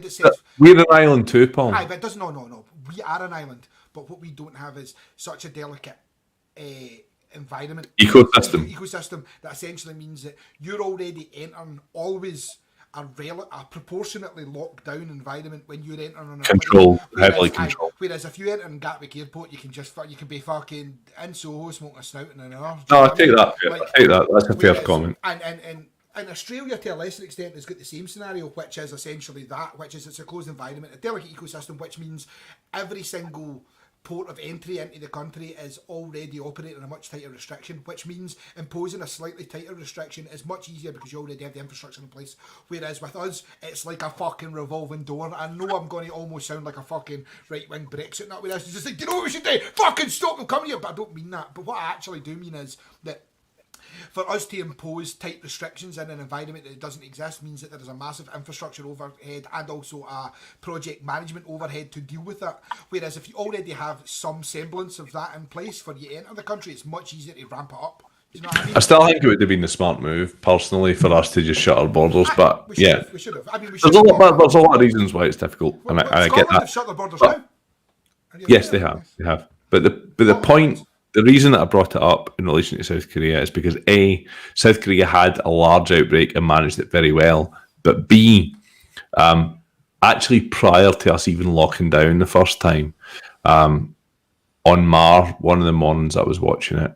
[SPEAKER 3] We're an island too, Paul.
[SPEAKER 2] Aye, but it doesn't. No. We are an island, but what we don't have is such a delicate environment
[SPEAKER 3] ecosystem
[SPEAKER 2] that essentially means that you're already entering always a proportionately locked down environment when you're entering on a
[SPEAKER 3] Controlled,
[SPEAKER 2] plane.
[SPEAKER 3] heavily controlled.
[SPEAKER 2] Whereas if you enter in Gatwick Airport, you can be fucking in Soho smoking a snout in an hour.
[SPEAKER 3] No, I take that. I take that. That's a fair comment.
[SPEAKER 2] And in Australia, to a lesser extent, has got the same scenario, which is essentially that, which is it's a closed environment, a delicate ecosystem, which means every single port of entry into the country is already operating a much tighter restriction, which means imposing a slightly tighter restriction is much easier because you already have the infrastructure in place. Whereas with us, it's like a fucking revolving door. I know I'm going to almost sound like a fucking right-wing Brexit nut with this. It's just like, do you know what we should do? Fucking stop them coming here. But I don't mean that. But what I actually do mean is that for us to impose tight restrictions in an environment that doesn't exist means that there is a massive infrastructure overhead and also a project management overhead to deal with that. Whereas if you already have some semblance of that in place for you to enter the country, it's much easier to ramp it up. Do you know what I mean?
[SPEAKER 3] I still think it would have been the smart move, personally, for us to just shut our borders. But
[SPEAKER 2] we should have.
[SPEAKER 3] There's a lot of reasons why it's difficult, and I get that.
[SPEAKER 2] Have shut their borders now.
[SPEAKER 3] Yes, they have. They have. But the point. The reason that I brought it up in relation to South Korea is because A, South Korea had a large outbreak and managed it very well, but B, actually prior to us even locking down the first time, on Mar, one of the mornings I was watching it,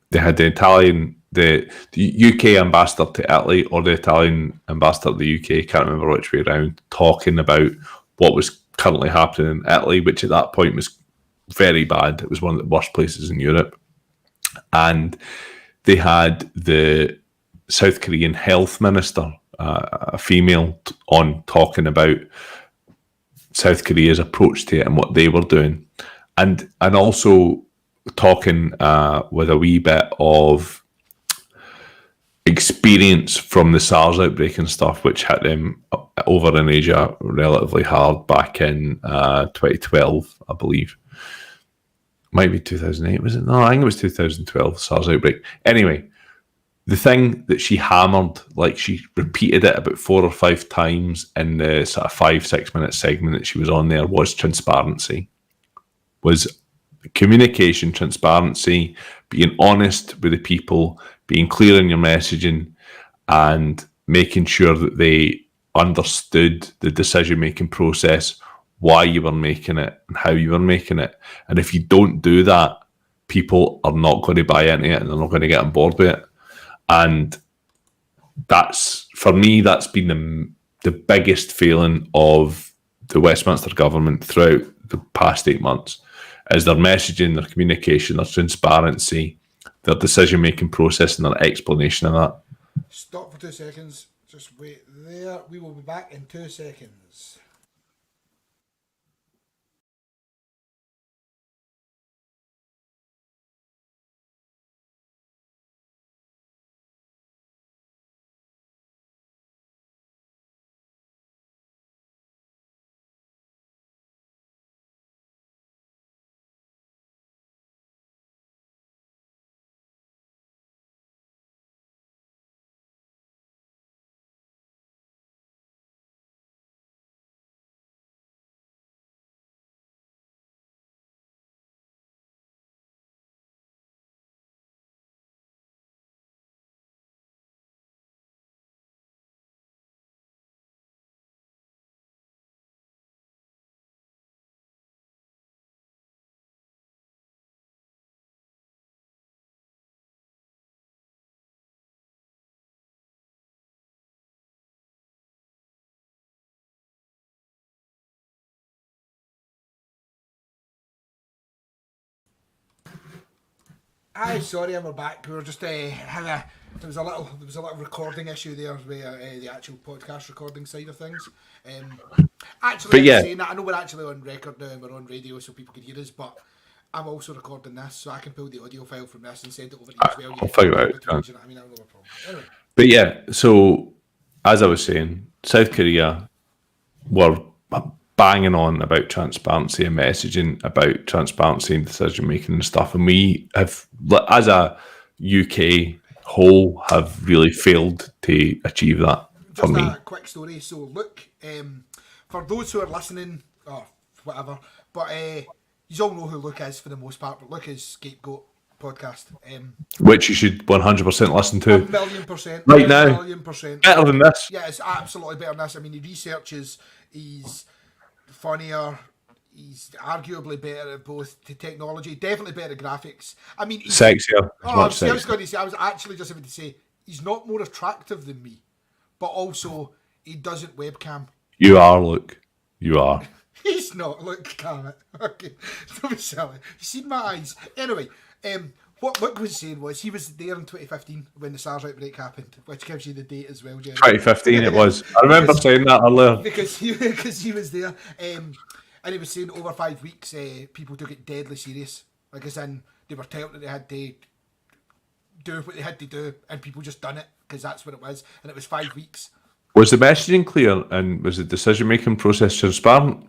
[SPEAKER 3] they had the UK ambassador to Italy or the Italian ambassador to the UK, can't remember which way around, talking about what was currently happening in Italy, which at that point was very bad. It was one of the worst places in Europe. And they had the South Korean health minister, a female, on talking about South Korea's approach to it and what they were doing. And also talking with a wee bit of experience from the SARS outbreak and stuff, which hit them over in Asia relatively hard back in 2012, I believe. Might be 2008, was it? No, I think it was 2012, SARS outbreak. Anyway, the thing that she hammered, like she repeated it about 4 or 5 times in the sort of 5-6 minute segment that she was on there, was transparency. Was communication, transparency, being honest with the people, being clear in your messaging, and making sure that they understood the decision-making process, why you were making it and how you were making it. And if you don't do that, people are not going to buy into it and they're not going to get on board with it. And that's, for me, that's been the biggest failing of the Westminster government throughout the past 8 months, is their messaging, their communication, their transparency, their decision-making process and their explanation of that.
[SPEAKER 2] Stop for 2 seconds. Just wait there. We will be back in 2 seconds. Aye, sorry, we're back. We were just there was a little recording issue there with the actual podcast recording side of things. Actually, saying that, I know we're actually on record now and we're on radio, so people can hear us. But I'm also recording this, so I can pull the audio file from this and send it over to you as well.
[SPEAKER 3] I'll figure it out.
[SPEAKER 2] You know what I mean, I don't have a problem. Anyway.
[SPEAKER 3] But yeah, so as I was saying, South Korea were banging on about transparency and messaging, about transparency and decision making and stuff, and we have, as a UK whole, have really failed to achieve that. For
[SPEAKER 2] Just
[SPEAKER 3] me,
[SPEAKER 2] a quick story. So look, for those who are listening or whatever, but you all know who Luke is for the most part. But Luke is scapegoat podcast.
[SPEAKER 3] Which you should 100% listen to.
[SPEAKER 2] 1,000,000%.
[SPEAKER 3] Right now.
[SPEAKER 2] 1,000,000%.
[SPEAKER 3] Better than this.
[SPEAKER 2] Yeah, it's absolutely better than this. I mean, he researches, he's funnier, he's arguably better at both the technology, definitely better at graphics. I mean, he's
[SPEAKER 3] Sexier.
[SPEAKER 2] I was going to say, I was actually just about to say, he's not more attractive than me, but also he doesn't webcam.
[SPEAKER 3] You are, Luke. You are.
[SPEAKER 2] He's not. Look, damn it. Okay, don't be silly. You seen my eyes. Anyway, what Luke was saying was he was there in 2015 when the SARS outbreak happened, which gives you the date as well, Jerry.
[SPEAKER 3] 2015 it was. I remember saying that earlier.
[SPEAKER 2] Because he was there. And he was saying over 5 weeks, people took it deadly serious. Like, as in, they were told that they had to do what they had to do, and people just done it, because that's what it was. And it was 5 weeks.
[SPEAKER 3] Was the messaging clear, and was the decision-making process transparent?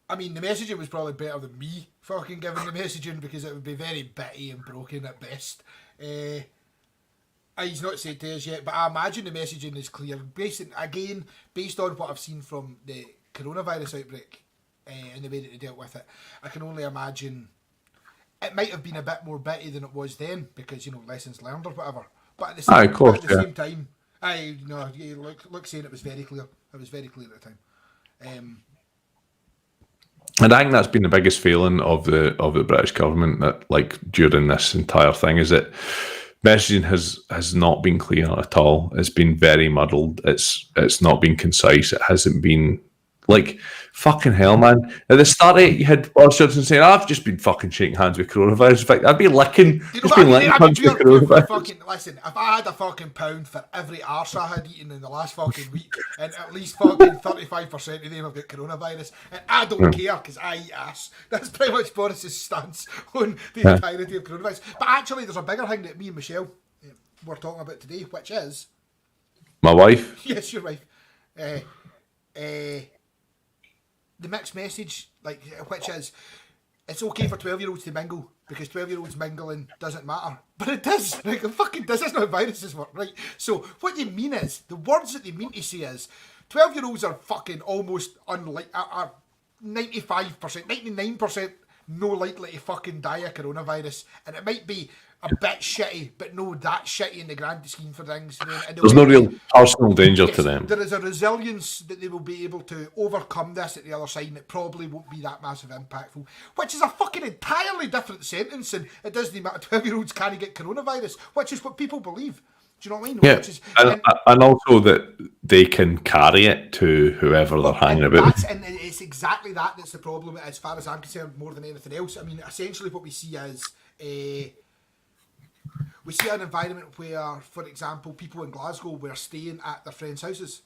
[SPEAKER 2] I mean, the messaging was probably better than me fucking giving the messaging, because it would be very bitty and broken at best. He's not said to us yet, but I imagine the messaging is clear. Based on what I've seen from the coronavirus outbreak and the way that they dealt with it, I can only imagine it might have been a bit more bitty than it was then, because, you know, lessons learned or whatever. But at the same, time, Luke saying it was very clear. It was very clear at the time.
[SPEAKER 3] And I think that's been the biggest failing of the British government, that, like, during this entire thing, is that messaging has not been clear at all. It's been very muddled. It's not been concise. It hasn't been, like, fucking hell, man. At the start, you had Boris Johnson saying, "I've just been fucking shaking hands with coronavirus." In fact, I'd be licking, hands with coronavirus.
[SPEAKER 2] Listen, if I had a fucking pound for every arse I had eaten in the last fucking week, and at least fucking 35% of them have got coronavirus, and I don't care, because I eat ass. That's pretty much Boris's stance on the entirety of coronavirus. But actually, there's a bigger thing that me and Michelle were talking about today, which is...
[SPEAKER 3] My wife?
[SPEAKER 2] Yes, your wife. The mixed message, like, which is, it's okay for 12-year-olds to mingle, because 12-year-olds mingling doesn't matter. But it does. Like, it fucking does. That's not how viruses work, right? So what they mean is, the words that they mean to say is, 12-year-olds are fucking almost unlike, are 95%, 99% no likely to fucking die of coronavirus. And it might be a bit shitty, but no that shitty in the grand scheme for things.
[SPEAKER 3] There's no real personal danger to them.
[SPEAKER 2] There is a resilience that they will be able to overcome this at the other side, and it probably won't be that massive impactful, which is a fucking entirely different sentence, and it doesn't matter 12-year-olds can't get coronavirus, which is what people believe. Do you know what I mean?
[SPEAKER 3] Yeah, and also that they can carry it to whoever they're hanging about.
[SPEAKER 2] And it's exactly that's the problem, as far as I'm concerned, more than anything else. I mean, essentially what we see is we see an environment where, for example, people in Glasgow were staying at their friends' houses,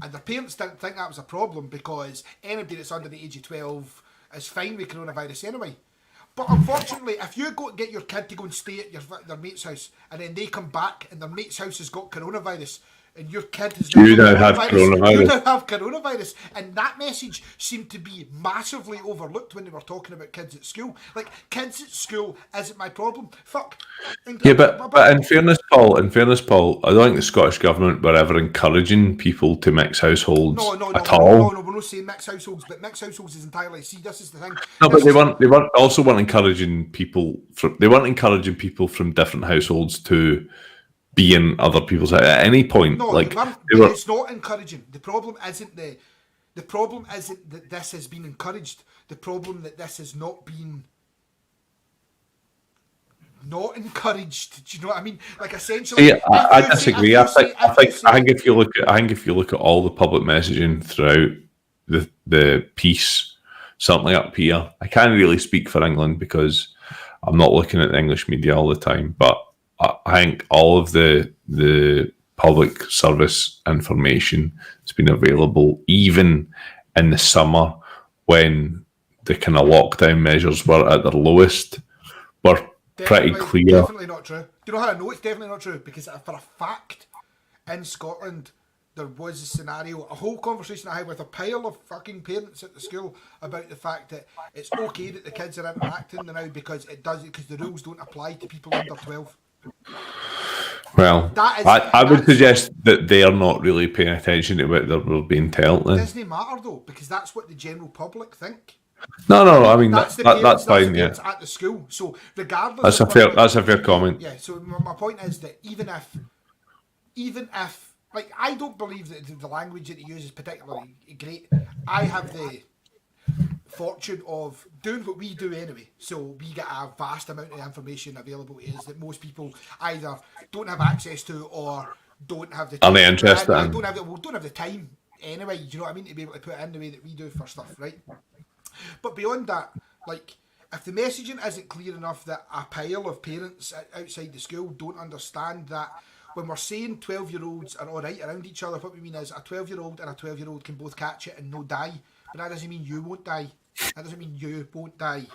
[SPEAKER 2] and their parents didn't think that was a problem, because anybody that's under the age of 12 is fine with coronavirus anyway. But unfortunately, if you go get your kid to go and stay at their mate's house, and then they come back and their mate's house has got coronavirus, and your kid has
[SPEAKER 3] you now have coronavirus,
[SPEAKER 2] and that message seemed to be massively overlooked when they were talking about kids at school. Like, kids at school isn't my problem. Fuck.
[SPEAKER 3] Yeah, but in fairness, Paul, I don't think the Scottish government were ever encouraging people to mix households at all.
[SPEAKER 2] No, we're not saying mix households, but mix households is entirely. See, this is the thing.
[SPEAKER 3] No, but they weren't encouraging people from different households to be in other people's at any point.
[SPEAKER 2] No,
[SPEAKER 3] like
[SPEAKER 2] it's not encouraging. The problem isn't that this has been encouraged. The problem that this has not been encouraged. Do you know what I mean? Like, essentially,
[SPEAKER 3] yeah, I disagree. I think if you look at all the public messaging throughout the piece, certainly up here, I can't really speak for England because I'm not looking at the English media all the time, but I think all of the public service information has been available, even in the summer when the kind of lockdown measures were at their lowest, were pretty clear.
[SPEAKER 2] Definitely not true. Do you know how I know it's definitely not true? Because for a fact, in Scotland, there was a scenario, a whole conversation I had with a pile of fucking parents at the school about the fact that it's okay that the kids are interacting now because the rules don't apply to people under 12.
[SPEAKER 3] Well, I would suggest that they are not really paying attention to what they're being told.
[SPEAKER 2] It doesn't matter though, because that's what the general public think.
[SPEAKER 3] No. I mean
[SPEAKER 2] That's
[SPEAKER 3] that's
[SPEAKER 2] the parents,
[SPEAKER 3] fine.
[SPEAKER 2] the
[SPEAKER 3] Yeah,
[SPEAKER 2] parents at the school. So regardless,
[SPEAKER 3] that's a fair comment.
[SPEAKER 2] Yeah. So my point is that even if like I don't believe that the language that he uses is particularly great. I have the fortune of doing what we do anyway, so we get a vast amount of information available to us that most people either don't have access to or don't have the
[SPEAKER 3] Are
[SPEAKER 2] time.
[SPEAKER 3] they interested in?
[SPEAKER 2] Don't have the time anyway. Do you know what I mean, to be able to put it in the way that we do for stuff, right? But beyond that, like, if the messaging isn't clear enough that a pile of parents outside the school don't understand that when we're saying 12-year-olds are all right around each other, what we mean is a 12-year-old and a 12-year-old can both catch it and no die. But that doesn't mean you won't die. That doesn't mean you won't die.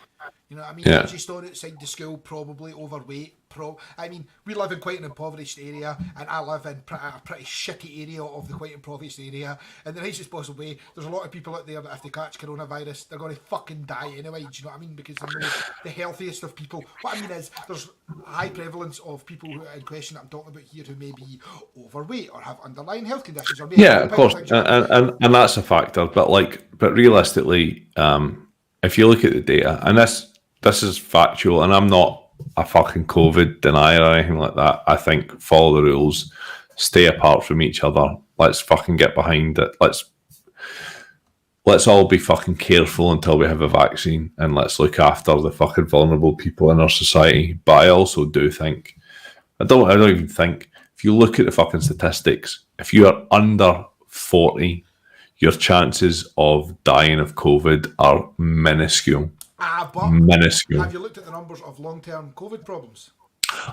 [SPEAKER 2] You know what I mean?
[SPEAKER 3] Yeah.
[SPEAKER 2] Just on outside the school, probably overweight. I mean, we live in quite an impoverished area, and I live in a pretty shitty area of the quite impoverished area. In the nicest possible way, there's a lot of people out there that if they catch coronavirus, they're going to fucking die anyway. Do you know what I mean? Because they're not the healthiest of people. What I mean is, there's a high prevalence of people who in question that I'm talking about here who may be overweight or have underlying health conditions. Or may
[SPEAKER 3] Yeah,
[SPEAKER 2] have
[SPEAKER 3] of course,
[SPEAKER 2] things.
[SPEAKER 3] and that's a factor. But realistically, if you look at the data, and this is factual, and I'm not a fucking COVID denier or anything like that. I think follow the rules, stay apart from each other. Let's fucking get behind it. Let's all be fucking careful until we have a vaccine, and let's look after the fucking vulnerable people in our society. But I also do think, I don't even think, if you look at the fucking statistics, if you are under 40, your chances of dying of COVID are minuscule.
[SPEAKER 2] But
[SPEAKER 3] Minuscule.
[SPEAKER 2] have you looked at the numbers of long-term COVID problems?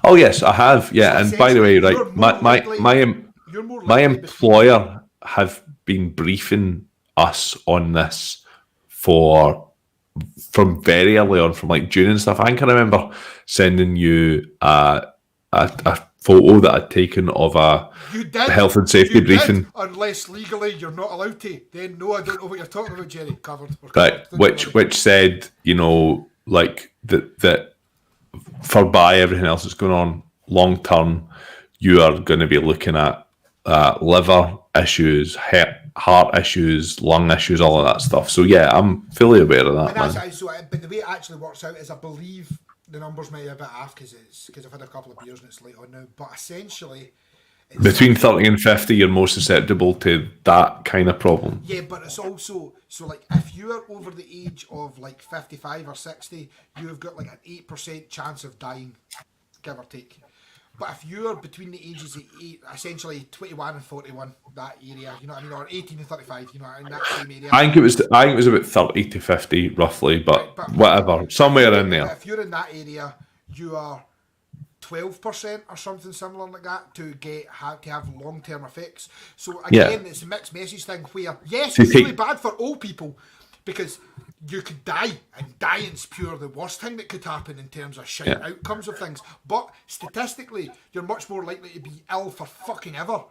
[SPEAKER 3] Oh yes, I have. Yeah,
[SPEAKER 2] So
[SPEAKER 3] and by the way,
[SPEAKER 2] you're
[SPEAKER 3] right,
[SPEAKER 2] more likely-
[SPEAKER 3] my
[SPEAKER 2] you're more
[SPEAKER 3] my
[SPEAKER 2] likely
[SPEAKER 3] employer have been briefing us on this from very early on, from like June and stuff. I think I remember sending you a photo that I'd taken of a
[SPEAKER 2] You did.
[SPEAKER 3] health and safety
[SPEAKER 2] You did,
[SPEAKER 3] briefing.
[SPEAKER 2] unless legally you're not allowed to. Then no, I don't know what you're talking about, Jerry. Covered. We're
[SPEAKER 3] Right,
[SPEAKER 2] covered. Don't worry.
[SPEAKER 3] which said, you know, like that by everything else that's going on long term, you are going to be looking at liver issues, heart issues, lung issues, all of that stuff. So yeah, I'm fully aware of that.
[SPEAKER 2] And
[SPEAKER 3] Man.
[SPEAKER 2] but the way it actually works out is, I believe the numbers may be a bit off because I've had a couple of beers and it's late on now. But essentially, it's
[SPEAKER 3] Between 30 and 50, you're more susceptible to that kind of problem.
[SPEAKER 2] yeah, but it's also so like if you are over the age of like 55 or 60, you've got like an 8% chance of dying, give or take. But if you're between the ages of essentially 21 and 41, that area, you know what I mean, or 18 and 35, you know, in that same area.
[SPEAKER 3] I think it was about 30 to 50 roughly, but whatever, somewhere in there.
[SPEAKER 2] If you're in that area, you are 12% or something similar like that to have long-term effects. So again, it's a mixed message thing where yes, it's really bad for old people because you could die, and dying's pure the worst thing that could happen in terms of shite outcomes of things. But statistically, you're much more likely to be ill for fucking ever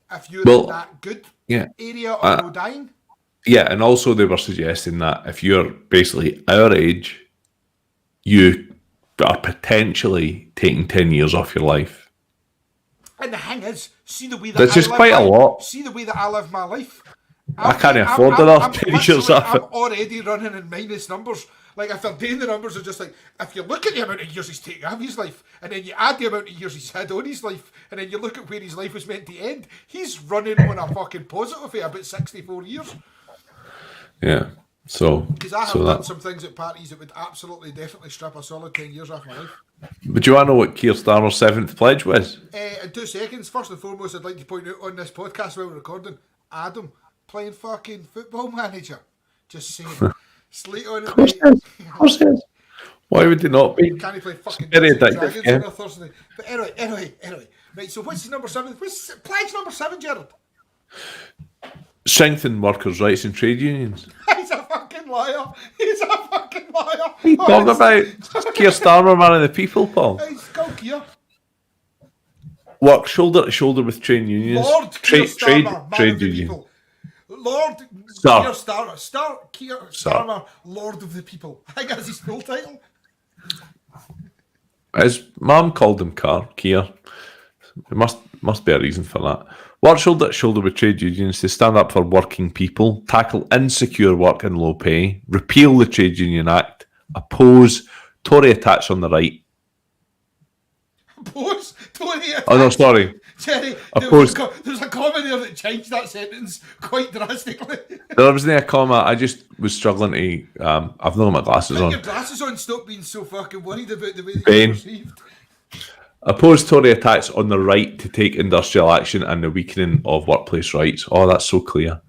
[SPEAKER 2] if you're in that good area of no dying.
[SPEAKER 3] Yeah, and also they were suggesting that if you're basically our age, you are potentially taking 10 years off your life.
[SPEAKER 2] And the thing is, see the way that
[SPEAKER 3] That's just quite a lot.
[SPEAKER 2] See the way that I live my life.
[SPEAKER 3] I can't afford enough 10 years off
[SPEAKER 2] I'm
[SPEAKER 3] it.
[SPEAKER 2] already running in minus numbers. Like, if they're doing the numbers, are just like, if you look at the amount of years he's taken out of his life, and then you add the amount of years he's had on his life, and then you look at where his life was meant to end, he's running on a fucking positive for about 64 years.
[SPEAKER 3] Yeah. So,
[SPEAKER 2] because I have done some things at parties that would absolutely, definitely strip a solid 10 years off my life.
[SPEAKER 3] But do you want to know what Keir Starmer's 7th pledge was?
[SPEAKER 2] In 2 seconds. First and foremost, I'd like to point out on this podcast while we're recording, Adam playing fucking Football Manager. Just saying. Slate on it.
[SPEAKER 3] Of course it is. Why would they not be?
[SPEAKER 2] Can he play fucking
[SPEAKER 3] very
[SPEAKER 2] Dragons
[SPEAKER 3] addictive,
[SPEAKER 2] on a Thursday? But anyway. Right, so what's number 7? What's pledge number 7, Gerard?
[SPEAKER 3] Strengthen workers' rights in trade unions.
[SPEAKER 2] He's a fucking liar. He's a fucking liar.
[SPEAKER 3] What are you talking about? Keir Starmer, man of the people, Paul.
[SPEAKER 2] He's go Keir.
[SPEAKER 3] Work shoulder to shoulder with trade unions.
[SPEAKER 2] Lord Keir Starmer, man of the
[SPEAKER 3] union.
[SPEAKER 2] people. Lord
[SPEAKER 3] Sir.
[SPEAKER 2] Keir Starmer. Keir Starmer, Lord of the People. I think that's his full title.
[SPEAKER 3] His mum called him Keir. There must be a reason for that. Work shoulder to shoulder with trade unions to stand up for working people, tackle insecure work and low pay, repeal the Trade Union Act, oppose Tory attacks on the right.
[SPEAKER 2] Oppose Tory attacks?
[SPEAKER 3] Oh no, sorry.
[SPEAKER 2] Jerry,
[SPEAKER 3] Oppose.
[SPEAKER 2] there was a comma there that changed that sentence quite drastically.
[SPEAKER 3] There wasn't a comma. I just was struggling to. I've not got my glasses
[SPEAKER 2] Put
[SPEAKER 3] on.
[SPEAKER 2] your glasses on. Stop being so fucking worried about the way that
[SPEAKER 3] Ben.
[SPEAKER 2] you're perceived.
[SPEAKER 3] Oppose Tory attacks on the right to take industrial action and the weakening of workplace rights. Oh, that's so clear.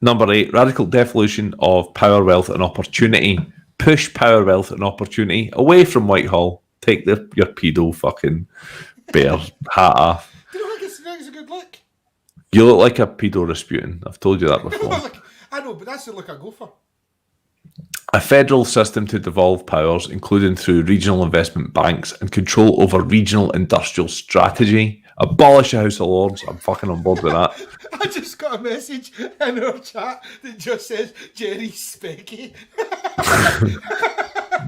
[SPEAKER 3] Number 8, radical devolution of power, wealth and opportunity. Push power, wealth and opportunity away from Whitehall. Take your pedo fucking bear hat off.
[SPEAKER 2] Do you know it's a good look?
[SPEAKER 3] You look like a pedo Rasputin. I've told you that before.
[SPEAKER 2] I know, but that's the look I go for.
[SPEAKER 3] A federal system to devolve powers, including through regional investment banks and control over regional industrial strategy. Abolish the House of Lords. I'm fucking on board with that.
[SPEAKER 2] I just got a message in our chat that just says Jerry's specky.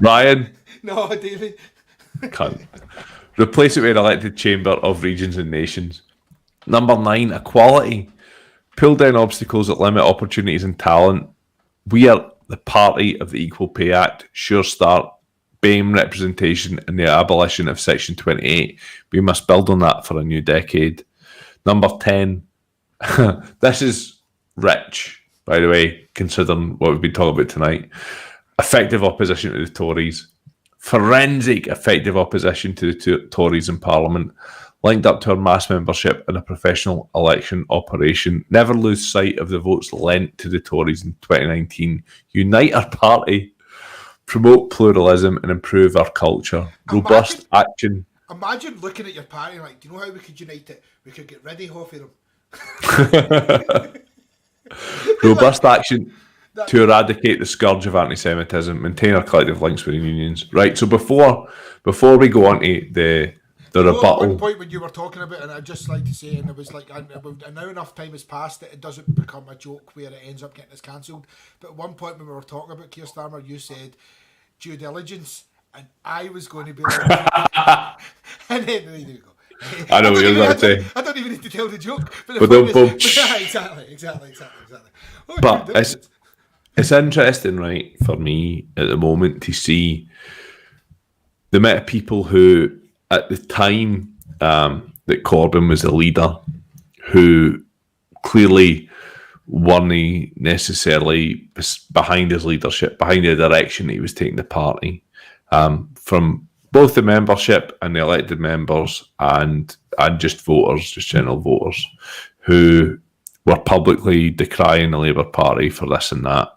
[SPEAKER 3] Ryan.
[SPEAKER 2] No, David.
[SPEAKER 3] Cunt. Replace it with an elected chamber of regions and nations. Number 9, equality. Pull down obstacles that limit opportunities and talent. We are the party of the Equal Pay Act. Sure start. BAME representation and the abolition of Section 28. We must build on that for a new decade. Number 10. This is rich, by the way, considering what we've been talking about tonight. Effective opposition to the Tories. Forensic effective opposition to the Tories in Parliament. Linked up to our mass membership in a professional election operation. Never lose sight of the votes lent to the Tories in 2019. Unite our party. Promote pluralism and improve our culture. Robust action.
[SPEAKER 2] Imagine looking at your party like, do you know how we could unite it? We could get rid of half of them.
[SPEAKER 3] Robust action to eradicate the scourge of anti-Semitism, maintain our collective links with the unions. Right, so before we go on to the rebuttal.
[SPEAKER 2] At one point when you were talking about it, and I'd just like to say, and it was like, and now enough time has passed that it doesn't become a joke where it ends up getting us cancelled. But at one point when we were talking about Keir Starmer, you said due diligence, and I was going to be like, and then there you go.
[SPEAKER 3] I know what you're about to say.
[SPEAKER 2] I don't even need to tell the joke. But exactly.
[SPEAKER 3] But it's interesting, right, for me at the moment to see the amount of people who, at the time that Corbyn was the leader, who clearly weren't necessarily behind his leadership, behind the direction he was taking the party, from both the membership and the elected members and just voters, just general voters, who were publicly decrying the Labour Party for this and that,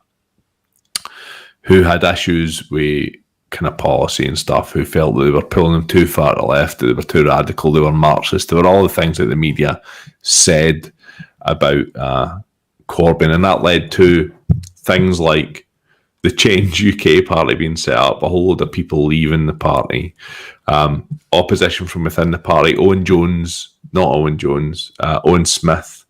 [SPEAKER 3] who had issues with kind of policy and stuff, who felt that they were pulling them too far to the left, they were too radical, they were Marxist, they were all the things that the media said about Corbyn, and that led to things like the Change UK party being set up, a whole load of people leaving the party, opposition from within the party, Owen Smith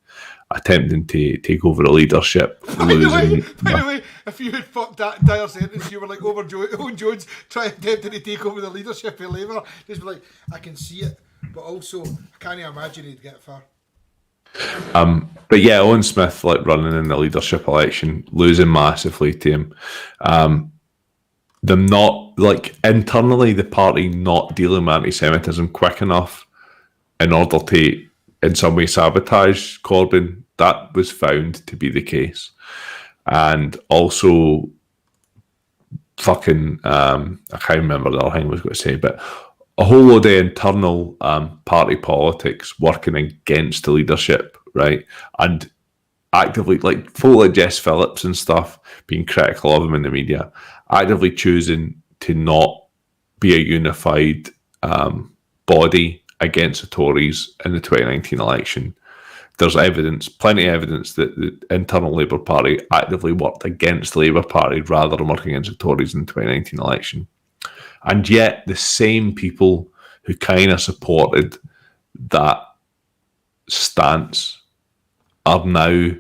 [SPEAKER 3] attempting to take over the leadership.
[SPEAKER 2] By the way, if you had fucked that entire sentence, you were like Owen Jones attempting to take over the leadership of Labour. Just be like, I can see it, but also I can't imagine he'd get far.
[SPEAKER 3] But yeah, Owen Smith running in the leadership election, losing massively to him. Them not internally, the party not dealing with anti-Semitism quick enough in order to in some way sabotage Corbyn. That was found to be the case, and also fucking I can't remember the other thing I was going to say, but a whole load of internal party politics working against the leadership, right? And actively, folk like Jess Phillips and stuff, being critical of him in the media, actively choosing to not be a unified body against the Tories in the 2019 election. There's evidence, plenty of evidence, that the internal Labour Party actively worked against the Labour Party rather than working against the Tories in the 2019 election. And yet the same people who kind of supported that stance are now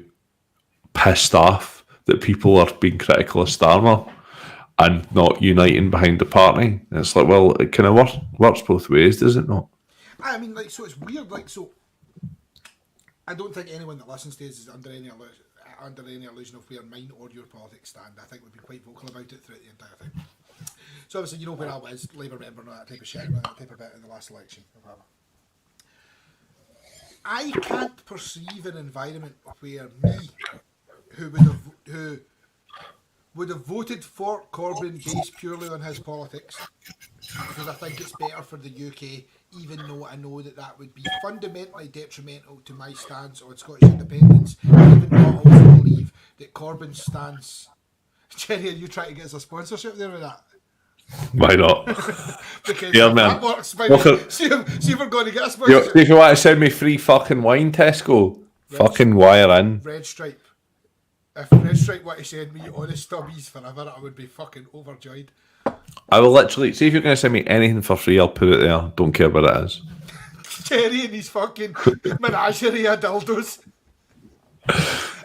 [SPEAKER 3] pissed off that people are being critical of Starmer and not uniting behind the party. And it's like, well, it kind of works both ways, does it not?
[SPEAKER 2] I mean, like, so it's weird. Like, so I don't think anyone that listens to us is under any illusion of where mine or your politics stand. I think we've been quite vocal about it throughout the entire thing. So obviously, you know where I was, Labour member, and all that type of shit, and that type of bit in the last election. I can't perceive an environment where me, who would have voted for Corbyn based purely on his politics, because I think it's better for the UK, even though I know that that would be fundamentally detrimental to my stance on Scottish independence, even though I also believe that Corbyn's stance... Jerry, are you trying to get us a sponsorship there with that?
[SPEAKER 3] Why not?
[SPEAKER 2] Because
[SPEAKER 3] Yeah, man.
[SPEAKER 2] that works, baby. See if we're going to get a sponsorship.
[SPEAKER 3] If you want to send me free fucking wine, Tesco, fucking wire in.
[SPEAKER 2] Red Stripe. If Red Stripe were to send me honest stubbies forever, I would be fucking overjoyed.
[SPEAKER 3] I will literally, see if you're going to send me anything for free, I'll put it there. Don't care what it is.
[SPEAKER 2] Jerry and his fucking menagerie of dildos.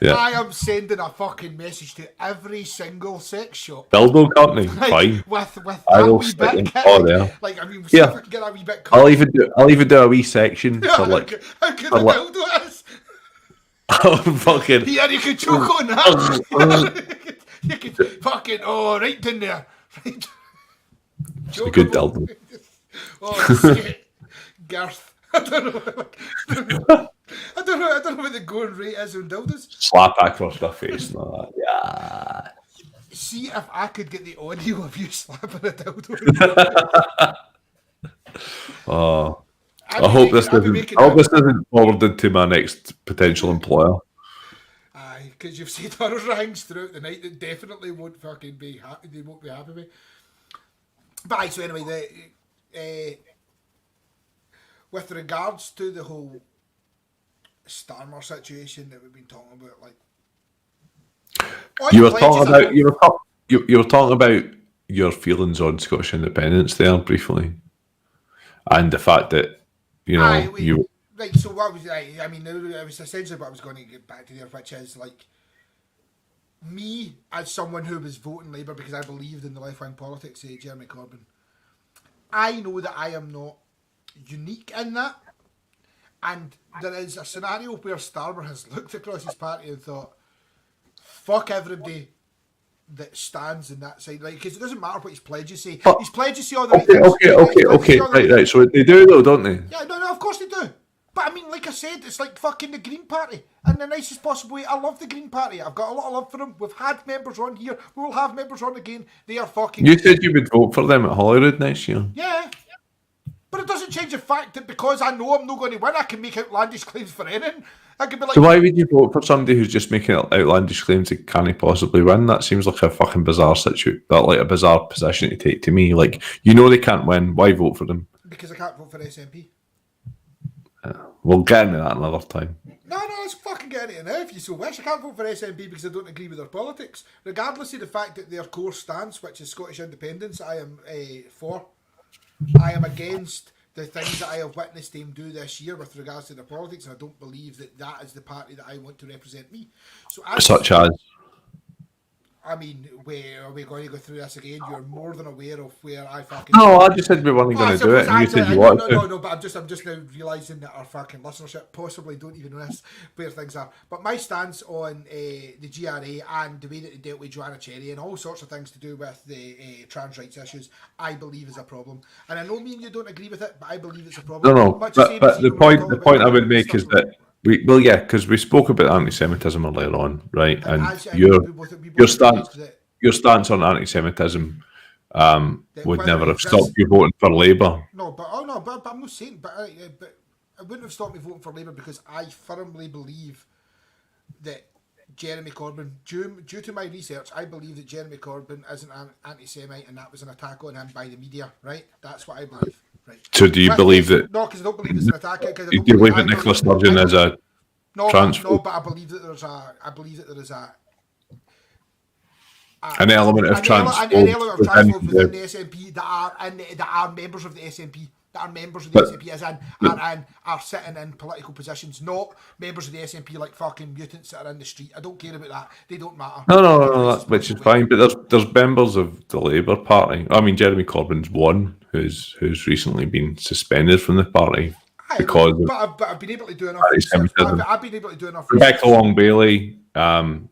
[SPEAKER 3] Yeah.
[SPEAKER 2] I am sending a fucking message to every single sex shop.
[SPEAKER 3] Dildo company,
[SPEAKER 2] Like,
[SPEAKER 3] fine.
[SPEAKER 2] with
[SPEAKER 3] I
[SPEAKER 2] that
[SPEAKER 3] will
[SPEAKER 2] wee
[SPEAKER 3] stick
[SPEAKER 2] bit.
[SPEAKER 3] them all there.
[SPEAKER 2] Like, I mean, see
[SPEAKER 3] Yeah.
[SPEAKER 2] if I can get that wee bit.
[SPEAKER 3] I'll even do a wee section for like.
[SPEAKER 2] How good
[SPEAKER 3] for
[SPEAKER 2] the
[SPEAKER 3] like-
[SPEAKER 2] dildo is.
[SPEAKER 3] fucking.
[SPEAKER 2] Yeah, you can choke on that. You can fucking, right in there. Right.
[SPEAKER 3] It's a good dildo.
[SPEAKER 2] Shit. Girth. I don't know. I don't know what the going rate is on dildos.
[SPEAKER 3] Slap across the face and all that. Yeah.
[SPEAKER 2] See if I could get the audio of you slapping a dildo.
[SPEAKER 3] Oh. I hope this isn't forwarded to my next potential employer.
[SPEAKER 2] Aye, because you've said other rings throughout the night that definitely won't fucking be happy. They won't be happy with. But aye, so anyway, with regards to the whole Starmer situation that we've been talking about, like
[SPEAKER 3] You were talking about your feelings on Scottish independence there briefly, and the fact that
[SPEAKER 2] right. So what was I mean? It was essentially what I was going to get back to there, which is like me as someone who was voting Labour because I believed in the left wing politics, Jeremy Corbyn. I know that I am not unique in that. And there is a scenario where Starmer has looked across his party and thought, fuck everybody that stands in that side, right? Because it doesn't matter what his pledges say. His pledges say all the right things.
[SPEAKER 3] Okay. Right. So they do though, don't they?
[SPEAKER 2] Yeah, no, of course they do. But I mean, like I said, it's like fucking the Green Party in the nicest possible way. I love the Green Party. I've got a lot of love for them. We've had members on here. We will have members on again. They are fucking...
[SPEAKER 3] You said you would vote for them at Holyrood next year.
[SPEAKER 2] Yeah. But it doesn't change the fact that because I know I'm not going to win, I can make outlandish claims for anything. I could be like...
[SPEAKER 3] So why would you vote for somebody who's just making outlandish claims that can't possibly win? That seems like a fucking bizarre situation. Like a bizarre position to take to me. Like, you know they can't win. Why vote for them?
[SPEAKER 2] Because I can't vote for SNP.
[SPEAKER 3] We'll get into that another time.
[SPEAKER 2] No, let's fucking get into it now if you so wish. I can't vote for SNP because I don't agree with their politics. Regardless of the fact that their core stance, which is Scottish independence, I am for. I am against the things that I have witnessed them do this year with regards to their politics, and I don't believe that that is the party that I want to represent me. So,
[SPEAKER 3] Such as?
[SPEAKER 2] I mean, where are we going to go through this again? You're more than aware of where I fucking...
[SPEAKER 3] No, I just said we weren't going to do it, and you said you wanted to.
[SPEAKER 2] No, but I'm just now realising that our fucking listenership possibly don't even know this, where things are. But my stance on the GRA and the way that they dealt with Joanna Cherry and all sorts of things to do with the trans rights issues, I believe is a problem. And I know me and you don't agree with it, but I believe it's a problem.
[SPEAKER 3] No, but the point I would make is that because we spoke about anti-Semitism earlier on, right? And your stance on anti-Semitism would never have stopped you voting for Labour.
[SPEAKER 2] But I'm not saying, but it wouldn't have stopped me voting for Labour because I firmly believe that Jeremy Corbyn, due to my research, I believe that Jeremy Corbyn is an anti-Semite and that was an attack on him by the media, right? That's what I believe. Right.
[SPEAKER 3] So do you believe that...
[SPEAKER 2] No, because I don't believe it's an attack.
[SPEAKER 3] Do you believe that Nicola Sturgeon is a trans...
[SPEAKER 2] No, but I believe that there is
[SPEAKER 3] an element of
[SPEAKER 2] transphobia within the SNP that are members of the SNP. That are members of the SNP as in are sitting in political positions, not members of the SNP like fucking mutants that are in the street. I don't care about that. They don't matter.
[SPEAKER 3] No, which is fine. But there's members of the Labour Party. I mean, Jeremy Corbyn's one who's recently been suspended from the party because of
[SPEAKER 2] but I've been able to do enough research.
[SPEAKER 3] anti-Semitism.
[SPEAKER 2] I've been able to do enough
[SPEAKER 3] Rebecca
[SPEAKER 2] research.
[SPEAKER 3] Long Bailey, Ken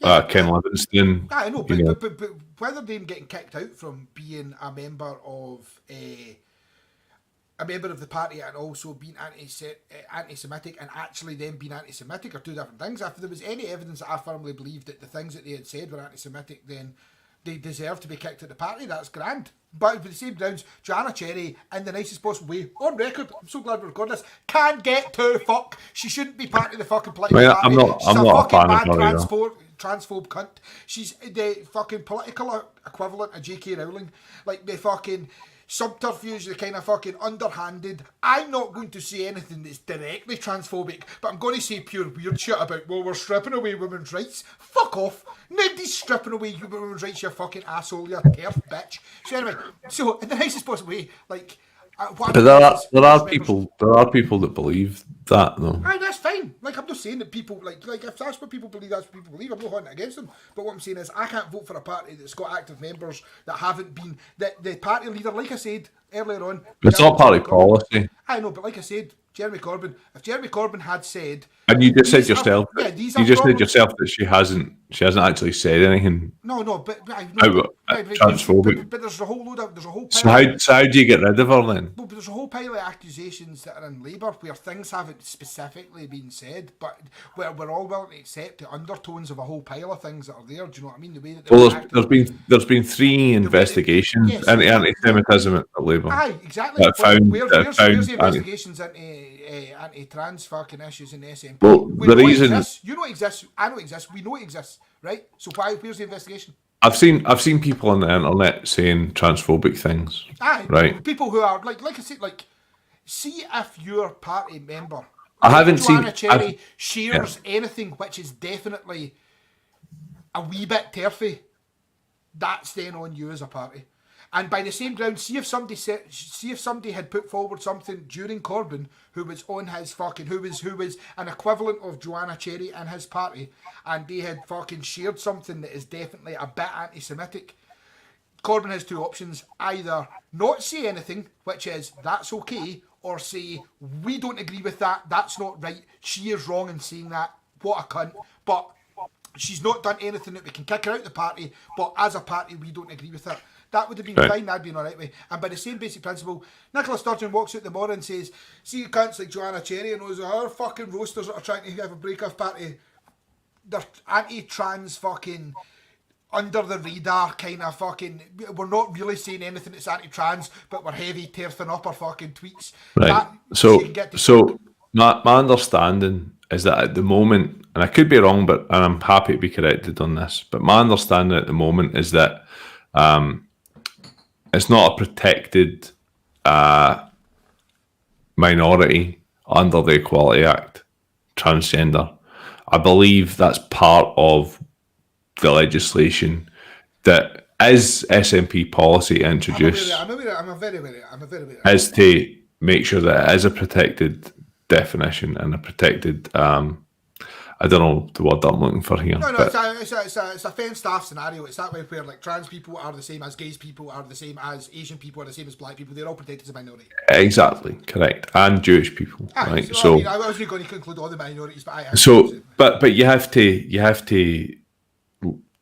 [SPEAKER 3] Livingston.
[SPEAKER 2] I know,
[SPEAKER 3] you know.
[SPEAKER 2] but whether them getting kicked out from being a member of the party and also being anti-Semitic and actually them being anti-Semitic are two different things. If there was any evidence that I firmly believed that the things that they had said were anti-Semitic, then they deserve to be kicked at the party. That's grand. But for the same grounds, Joanna Cherry, in the nicest possible way, on record, I'm so glad we recorded this, can get to fuck. She shouldn't be part of the fucking political party.
[SPEAKER 3] I'm not a fan of her either.
[SPEAKER 2] Transphobe cunt. She's the fucking political equivalent of J.K. Rowling. Like the fucking subterfuge, the kind of fucking underhanded. I'm not going to say anything that's directly transphobic, but I'm going to say pure weird shit about, well, we're stripping away women's rights. Fuck off. Nobody's stripping away women's rights, you fucking asshole, you turf bitch. So anyway, so in the nicest possible way, like,
[SPEAKER 3] but there are people that believe that though.
[SPEAKER 2] Aye, that's fine. Like, I'm not saying that people like if that's what people believe, that's what people believe. I'm not hunting against them. But what I'm saying is, I can't vote for a party that's got active members that haven't been the party leader. Like I said earlier on,
[SPEAKER 3] It's not party policy.
[SPEAKER 2] I know, but like I said, Jeremy Corbyn. If Jeremy Corbyn had said,
[SPEAKER 3] and you just said yourself,
[SPEAKER 2] said
[SPEAKER 3] that she hasn't actually said anything.
[SPEAKER 2] No, but
[SPEAKER 3] transphobic.
[SPEAKER 2] But there's a whole pile.
[SPEAKER 3] So how do you get rid of her then?
[SPEAKER 2] Well, but there's a whole pile of accusations that are in Labour where things haven't specifically been said, but we're all willing to accept the undertones of a whole pile of things that are there. Do you know what I mean? The way that
[SPEAKER 3] there's been 3 investigations into anti-Semitism at Labour.
[SPEAKER 2] Aye, exactly. Where's the investigations into anti-trans fucking issues in the SNP?
[SPEAKER 3] Well, the reason
[SPEAKER 2] you know it exists, I know it exists, we know it exists, right? So where's the investigation?
[SPEAKER 3] I've seen people on the internet saying transphobic things.
[SPEAKER 2] Aye,
[SPEAKER 3] right.
[SPEAKER 2] People who are like I said, like, see if your party member,
[SPEAKER 3] I haven't
[SPEAKER 2] Joanna
[SPEAKER 3] seen
[SPEAKER 2] Cherry, shares anything which is definitely a wee bit turfy. That's then on you as a party. And by the same ground, see if somebody had put forward something during Corbyn who was on his fucking who was an equivalent of Joanna Cherry and his party, and they had fucking shared something that is definitely a bit anti-Semitic. Corbyn has 2 options: either not say anything, which is that's okay, or say we don't agree with that. That's not right. She is wrong in saying that. What a cunt! But she's not done anything that we can kick her out of the party. But as a party, we don't agree with that. That would have been fine, that'd been alright with. And by the same basic principle, Nicola Sturgeon walks out the morning and says, see you cunts like Joanna Cherry and those other fucking roasters that are trying to have a break-off party, they're anti-trans fucking under the radar kind of fucking, we're not really saying anything that's anti-trans, but we're heavy turfing up our fucking tweets.
[SPEAKER 3] Right. So my understanding is that at the moment, and I could be wrong, and I'm happy to be corrected on this, but my understanding at the moment is that it's not a protected minority under the Equality Act, transgender. I believe that's part of the legislation that is SNP policy introduced.
[SPEAKER 2] I'm very aware.
[SPEAKER 3] Is to make sure that it is a protected definition and a protected I don't know the word that I'm looking for here.
[SPEAKER 2] No, it's a fenced off scenario. It's that way where like trans people are the same as gays people, are the same as Asian people, are the same as black people. They're all protected as a minority.
[SPEAKER 3] Exactly, correct. And Jewish people, right?
[SPEAKER 2] So I mean, I wasn't going to conclude all the minorities, but
[SPEAKER 3] but you have to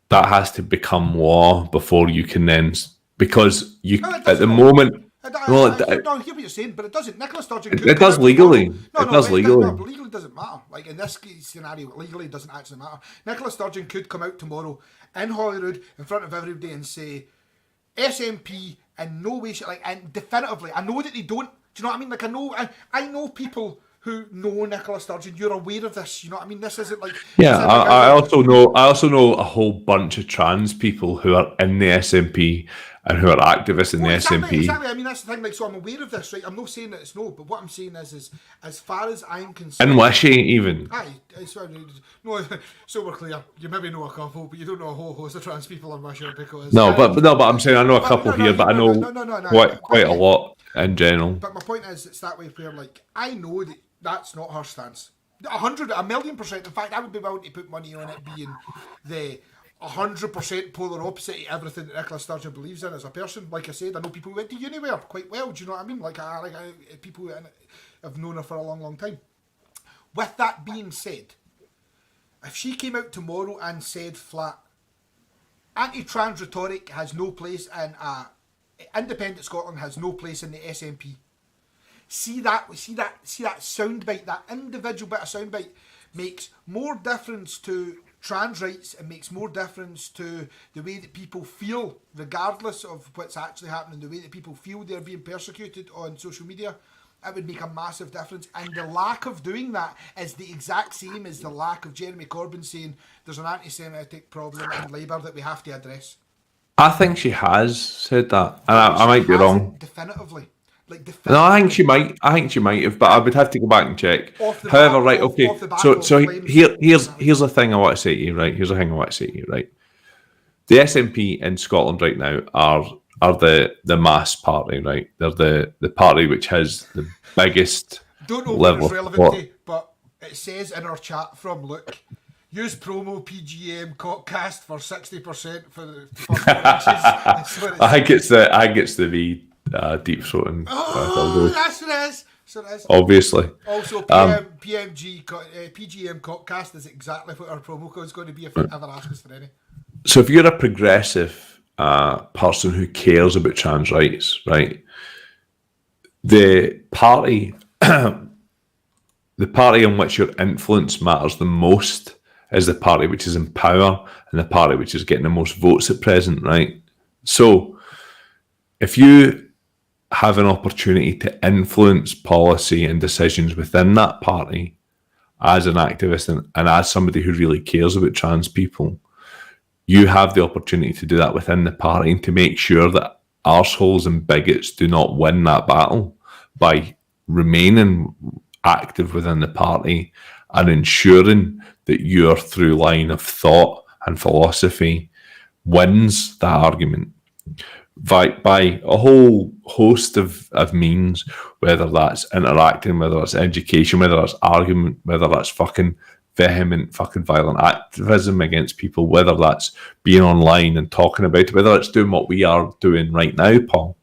[SPEAKER 3] that has to become law before you can then, because you at the moment.
[SPEAKER 2] No, I hear what you're saying, but it doesn't. Nicola Sturgeon
[SPEAKER 3] it does legally. It does legally.
[SPEAKER 2] But legally doesn't matter. Like in this scenario, legally doesn't actually matter. Nicola Sturgeon could come out tomorrow in Holyrood in front of everybody and say SNP in no way, and definitively. I know that they don't. Do you know what I mean? Like I know people who know Nicola Sturgeon. You're aware of this. You know what I mean? This isn't like
[SPEAKER 3] I also know a whole bunch of trans people who are in the SNP. And who are activists in the SNP.
[SPEAKER 2] Exactly. I mean, that's the thing. Like, so I'm aware of this, right? I'm not saying that it's no, but what I'm saying is as far as I'm concerned.
[SPEAKER 3] And Wishy, even.
[SPEAKER 2] Aye. No, so we're clear. You maybe know a couple, but you don't know a whole host of trans people in Wishy because.
[SPEAKER 3] But I'm saying I know a couple here, but I know quite a lot in general.
[SPEAKER 2] But my point is, it's that way where, like, I know that that's not her stance. 100%. In fact, I would be willing to put money on it being the 100% polar opposite to everything that Nicola Sturgeon believes in as a person. Like I said, I know people who went to uni with her quite well. Do you know what I mean? Like people who have known her for a long, long time. With that being said, if she came out tomorrow and said flat, anti-trans rhetoric has no place in independent Scotland has no place in the SNP. See that soundbite, that individual bit of soundbite makes more difference to trans rights and makes more difference to the way that people feel, regardless of what's actually happening, the way that people feel they're being persecuted on social media. It would make a massive difference. And the lack of doing that is the exact same as the lack of Jeremy Corbyn saying there's an anti-Semitic problem in Labour that we have to address.
[SPEAKER 3] I think she has said that, and I might be wrong.
[SPEAKER 2] Definitively.
[SPEAKER 3] No, I think she might. I think she might have, but I would have to go back and check. However, right, okay. So here's the thing I want to say to you, right? Here's the thing I want to say to you, right? The SNP in Scotland right now are the mass party, right? They're the party which has the biggest
[SPEAKER 2] don't know
[SPEAKER 3] level
[SPEAKER 2] what it's relevant to, but it says in our chat from Luke, use promo PGM Cockcast for 60% for the first inches.
[SPEAKER 3] I think it's the V deep throating.
[SPEAKER 2] That's what it is. So it is.
[SPEAKER 3] Obviously.
[SPEAKER 2] Also, PGM Cockcast is exactly what our promo code is going to be if you ever ask us for any.
[SPEAKER 3] So if you're a progressive person who cares about trans rights, right, the party in which your influence matters the most is the party which is in power and the party which is getting the most votes at present, right? So if you have an opportunity to influence policy and decisions within that party as an activist and as somebody who really cares about trans people, you have the opportunity to do that within the party and to make sure that arseholes and bigots do not win that battle by remaining active within the party and ensuring that your through line of thought and philosophy wins that argument by a whole host of means, whether that's interacting, whether that's education, whether that's argument, whether that's fucking vehement, fucking violent activism against people, whether that's being online and talking about it, whether it's doing what we are doing right now, Paul.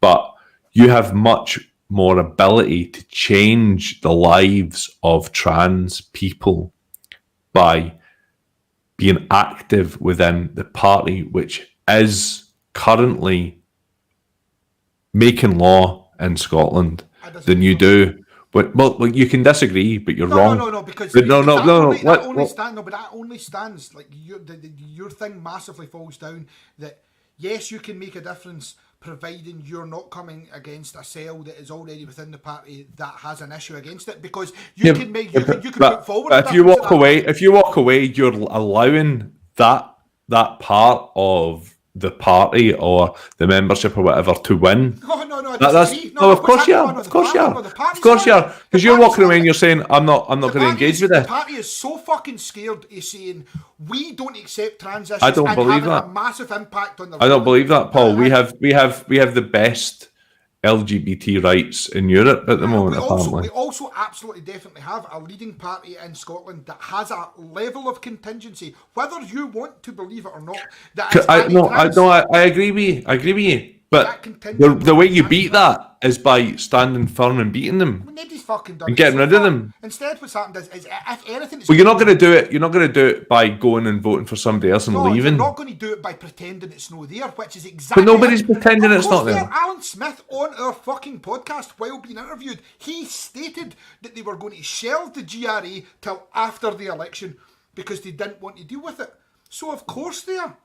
[SPEAKER 3] But you have much more ability to change the lives of trans people by being active within the party, which is currently making law in Scotland, than you do. But well, you can disagree, but you're wrong.
[SPEAKER 2] No, because
[SPEAKER 3] but no.
[SPEAKER 2] That only stands like your thing massively falls down. That yes, you can make a difference, providing you're not coming against a cell that is already within the party that has an issue against it. Because you can put forward.
[SPEAKER 3] But if you walk away, you're allowing that part of the party or the membership or whatever to win. Of course you are. Because you're walking away and you're saying, I'm not going to engage with this.
[SPEAKER 2] The party is so fucking scared of saying we don't accept trans issues.
[SPEAKER 3] I don't believe that.
[SPEAKER 2] A massive impact on the.
[SPEAKER 3] I don't believe that, Paul. We have the best LGBT rights in Europe at the moment.
[SPEAKER 2] We also absolutely definitely have a leading party in Scotland that has a level of contingency, whether you want to believe it or not.
[SPEAKER 3] I agree with you. But the way you beat that is by standing firm and beating them.
[SPEAKER 2] Nobody's fucking done
[SPEAKER 3] and getting rid of them.
[SPEAKER 2] Instead, what's happened is if anything.
[SPEAKER 3] Well, you're not going to do it. You're not going to do it by going and voting for somebody else and leaving.
[SPEAKER 2] You're not going to do it by pretending it's not there, which is exactly.
[SPEAKER 3] But nobody's pretending it's not there.
[SPEAKER 2] Alan Smith on our fucking podcast while being interviewed, he stated that they were going to shelve the GRA till after the election because they didn't want to deal with it. So of course they are.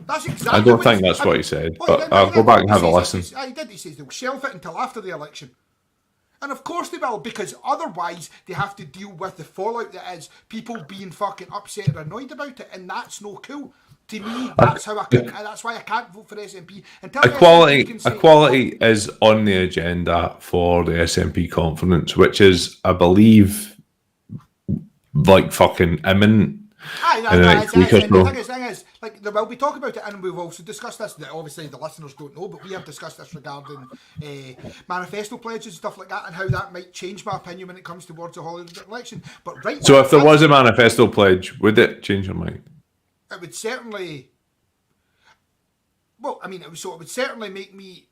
[SPEAKER 2] That's exactly.
[SPEAKER 3] I don't think that's what he said, but I'll go back and have a listen.
[SPEAKER 2] He did. He says they'll shelve it until after the election. And of course they will, because otherwise they have to deal with the fallout that is people being fucking upset or annoyed about it, and that's no cool. To me, that's why I can't vote for SNP.
[SPEAKER 3] Equality is on the agenda for the SNP conference, which is, I believe, like fucking imminent.
[SPEAKER 2] The thing is, like, there will be talk about it, and we've also discussed this. That obviously the listeners don't know, but we have discussed this regarding manifesto pledges and stuff like that, and how that might change my opinion when it comes towards the Holyrood election. But
[SPEAKER 3] so, if there was a manifesto pledge, would it change your mind?
[SPEAKER 2] it would certainly. Well, I mean, it would certainly make me.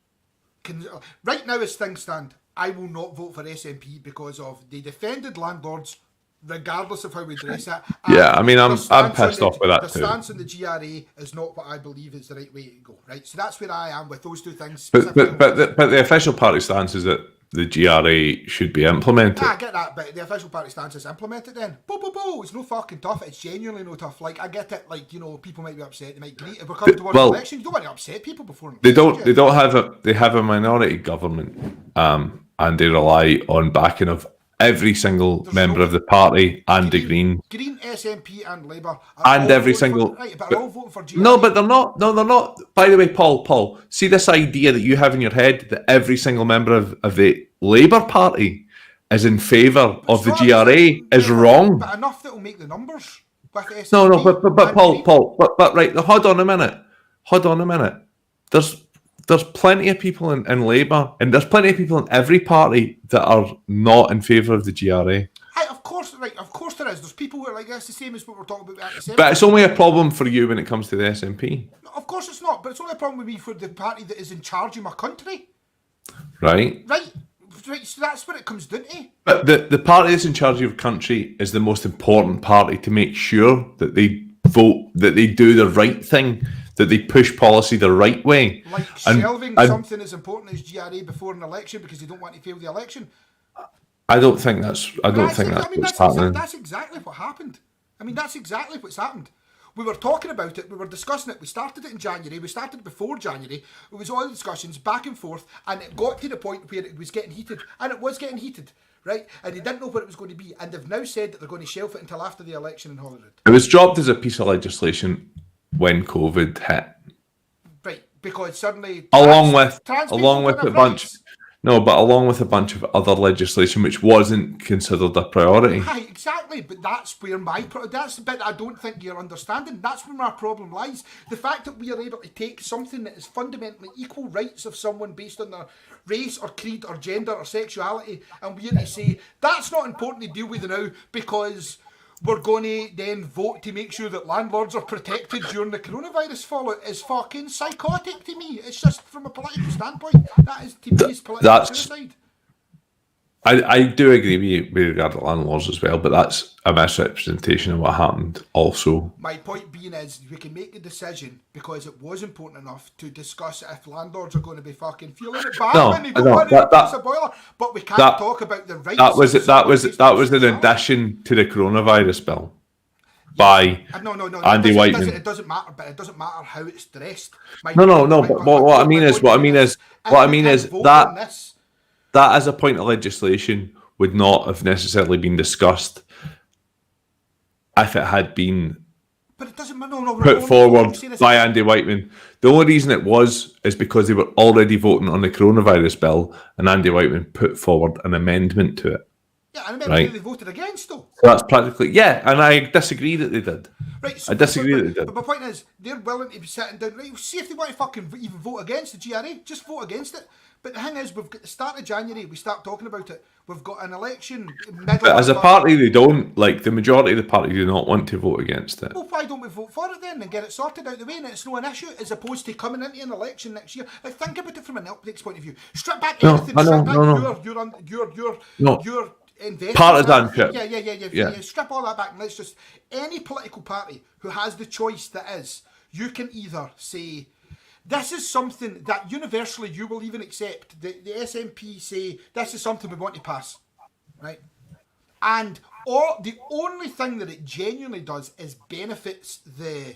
[SPEAKER 2] Right now, as things stand, I will not vote for SNP because of they defended landlords, regardless of how we dress it.
[SPEAKER 3] Yeah, I mean, I'm
[SPEAKER 2] their
[SPEAKER 3] pissed off with that
[SPEAKER 2] the
[SPEAKER 3] too.
[SPEAKER 2] The stance on the GRA is not what I believe is the right way to go. Right, so that's where I am with those two things.
[SPEAKER 3] But the official party stance is that the GRA should be implemented.
[SPEAKER 2] Yeah, I get that, but the official party stance is implemented then. It's no fucking tough. It's genuinely no tough. Like, I get it, like, you know, people might be upset, they might grieve. If we're coming towards an election, you don't want to upset people before an election.
[SPEAKER 3] They have a minority government, and they rely on backing of every single member of the party and the Green,
[SPEAKER 2] SNP and Labour,
[SPEAKER 3] and every single.
[SPEAKER 2] Right, but are all voting for GRA.
[SPEAKER 3] No, but they're not. No, they're not. By the way, Paul, see this idea that you have in your head that every single member of the Labour Party is in favour of the GRA is wrong.
[SPEAKER 2] But enough that will make the numbers with SNP.
[SPEAKER 3] No, but Paul, but right, hold on a minute. There's plenty of people in Labour, and there's plenty of people in every party that are not in favour of the GRA.
[SPEAKER 2] Of course there is. There's people who are like, that's the same as what we're talking about at the same
[SPEAKER 3] But it's only a problem for you when it comes to the SNP.
[SPEAKER 2] Of course it's not, but it's only a problem with me for the party that is in charge of my country.
[SPEAKER 3] Right,
[SPEAKER 2] so that's what it comes down to.
[SPEAKER 3] But the party that's in charge of your country is the most important party to make sure that they vote, that they do the right thing, that they push policy the right way.
[SPEAKER 2] Like shelving something as important as GRA before an election because they don't want to fail the election.
[SPEAKER 3] I don't think that's what's happening.
[SPEAKER 2] That's exactly what happened. I mean, that's exactly what's happened. We were talking about it, we were discussing it, we started it in January, we started it before January, it was all the discussions back and forth, and it got to the point where it was getting heated, and it was getting heated, right? And they didn't know what it was going to be, and they've now said that they're going to shelf it until after the election in Holyrood.
[SPEAKER 3] It was dropped as a piece of legislation when COVID hit.
[SPEAKER 2] Right, because suddenly...
[SPEAKER 3] along with a bunch of other legislation which wasn't considered a priority.
[SPEAKER 2] Right, exactly, but that's where that's the bit I don't think you're understanding. That's where my problem lies. The fact that we are able to take something that is fundamentally equal rights of someone based on their race or creed or gender or sexuality, and we're to say that's not important to deal with now because we're going to then vote to make sure that landlords are protected during the coronavirus fallout is fucking psychotic to me. It's just from a political standpoint. That is, to me, is political suicide.
[SPEAKER 3] I do agree with you with regard to landlords as well, but that's a misrepresentation of what happened also.
[SPEAKER 2] My point being is we can make a decision because it was important enough to discuss if landlords are going to be fucking feeling it bad when they go in and fix a boiler, but we can't talk about the rights. That
[SPEAKER 3] was in addition to the coronavirus bill by Andy Whiteman.
[SPEAKER 2] It doesn't matter, but it doesn't matter how it's dressed.
[SPEAKER 3] But what I mean is that. That as a point of legislation would not have necessarily been discussed if it had been put forward by Andy Whiteman. The only reason it was is because they were already voting on the coronavirus bill and Andy Whiteman put forward an amendment to it.
[SPEAKER 2] Yeah, and I remember they voted against though.
[SPEAKER 3] So that's practically, and I disagree that they did.
[SPEAKER 2] Right, so
[SPEAKER 3] I disagree that they did.
[SPEAKER 2] But my point is, they're willing to be sitting down, right, see if they want to fucking even vote against the GRA, just vote against it. But the thing is, we've got the start of January, we start talking about it. We've got an election
[SPEAKER 3] But as a party, they don't, like, the majority of the party do not want to vote against it.
[SPEAKER 2] Well, why don't we vote for it then and get it sorted out the way and it's not an issue as opposed to coming into an election next year? Like, think about it from an optics point of view. Strip back everything, your investment.
[SPEAKER 3] Partisanship.
[SPEAKER 2] Yeah. Strip all that back and let's just, any political party who has the choice that is, you can either say, this is something that universally you will even accept. The SNP say, this is something we want to pass, right? And the only thing that it genuinely does is benefits the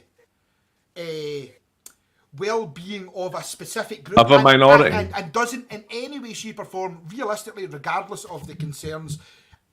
[SPEAKER 2] well-being of a specific group.
[SPEAKER 3] Of a minority.
[SPEAKER 2] And doesn't in any way, shape or form, realistically, regardless of the concerns,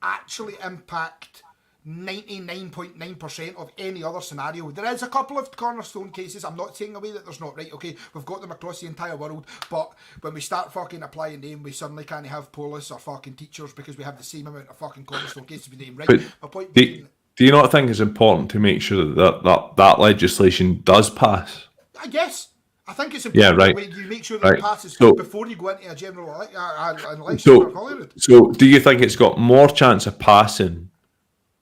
[SPEAKER 2] actually impact 99.9% of any other scenario. There is a couple of cornerstone cases. I'm not saying away that there's not, right? Okay, we've got them across the entire world, but when we start fucking applying them, we suddenly can't have police or fucking teachers because we have the same amount of fucking cornerstone cases with them, right?
[SPEAKER 3] But
[SPEAKER 2] my point being,
[SPEAKER 3] do you not think it's important to make sure that legislation does pass?
[SPEAKER 2] I guess. I think it's important that you make sure that it passes before you go into a general election for Holyrood.
[SPEAKER 3] So do you think it's got more chance of passing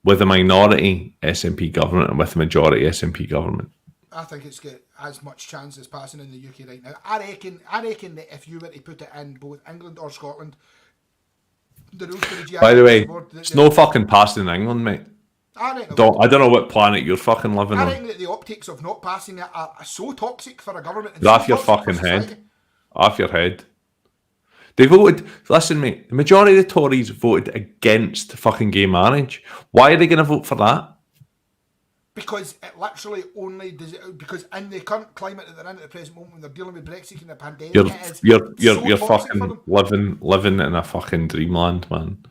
[SPEAKER 3] with a minority SNP government and with a majority SNP government?
[SPEAKER 2] I think it's got as much chance as passing in the UK right now. I reckon that if you were to put it in both England or Scotland, the rules for the GI.
[SPEAKER 3] By the way, it's no fucking passing in England, mate. I don't know what planet you're fucking living on.
[SPEAKER 2] I reckon that the optics of not passing it are so toxic for a government.
[SPEAKER 3] You're off your fucking head. Off your head. They voted. Listen, mate. The majority of the Tories voted against fucking gay marriage. Why are they going to vote for that?
[SPEAKER 2] Because it literally only does it, because in the current climate that they're in at the present moment, when they're dealing with Brexit and the pandemic,
[SPEAKER 3] you're fucking living in a fucking dreamland, man.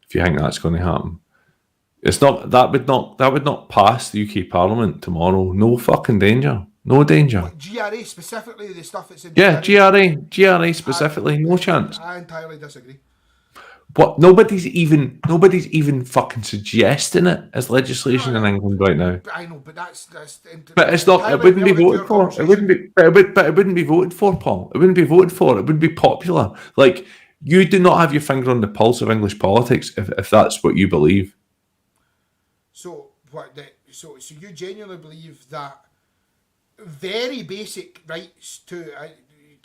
[SPEAKER 3] If you think that's going to happen, it's not. That would not pass the UK Parliament tomorrow. No fucking danger. No danger.
[SPEAKER 2] But GRA specifically, the stuff that's in
[SPEAKER 3] GRA specifically, no chance.
[SPEAKER 2] I entirely disagree.
[SPEAKER 3] What? Nobody's even fucking suggesting it as legislation in England right now.
[SPEAKER 2] I know, but that's.
[SPEAKER 3] But it's not. It wouldn't be voted for. It wouldn't be. But it wouldn't be voted for, Paul. It wouldn't be voted for. It wouldn't be popular. Like, you do not have your finger on the pulse of English politics if that's what you believe.
[SPEAKER 2] So what? So you genuinely believe that very basic rights to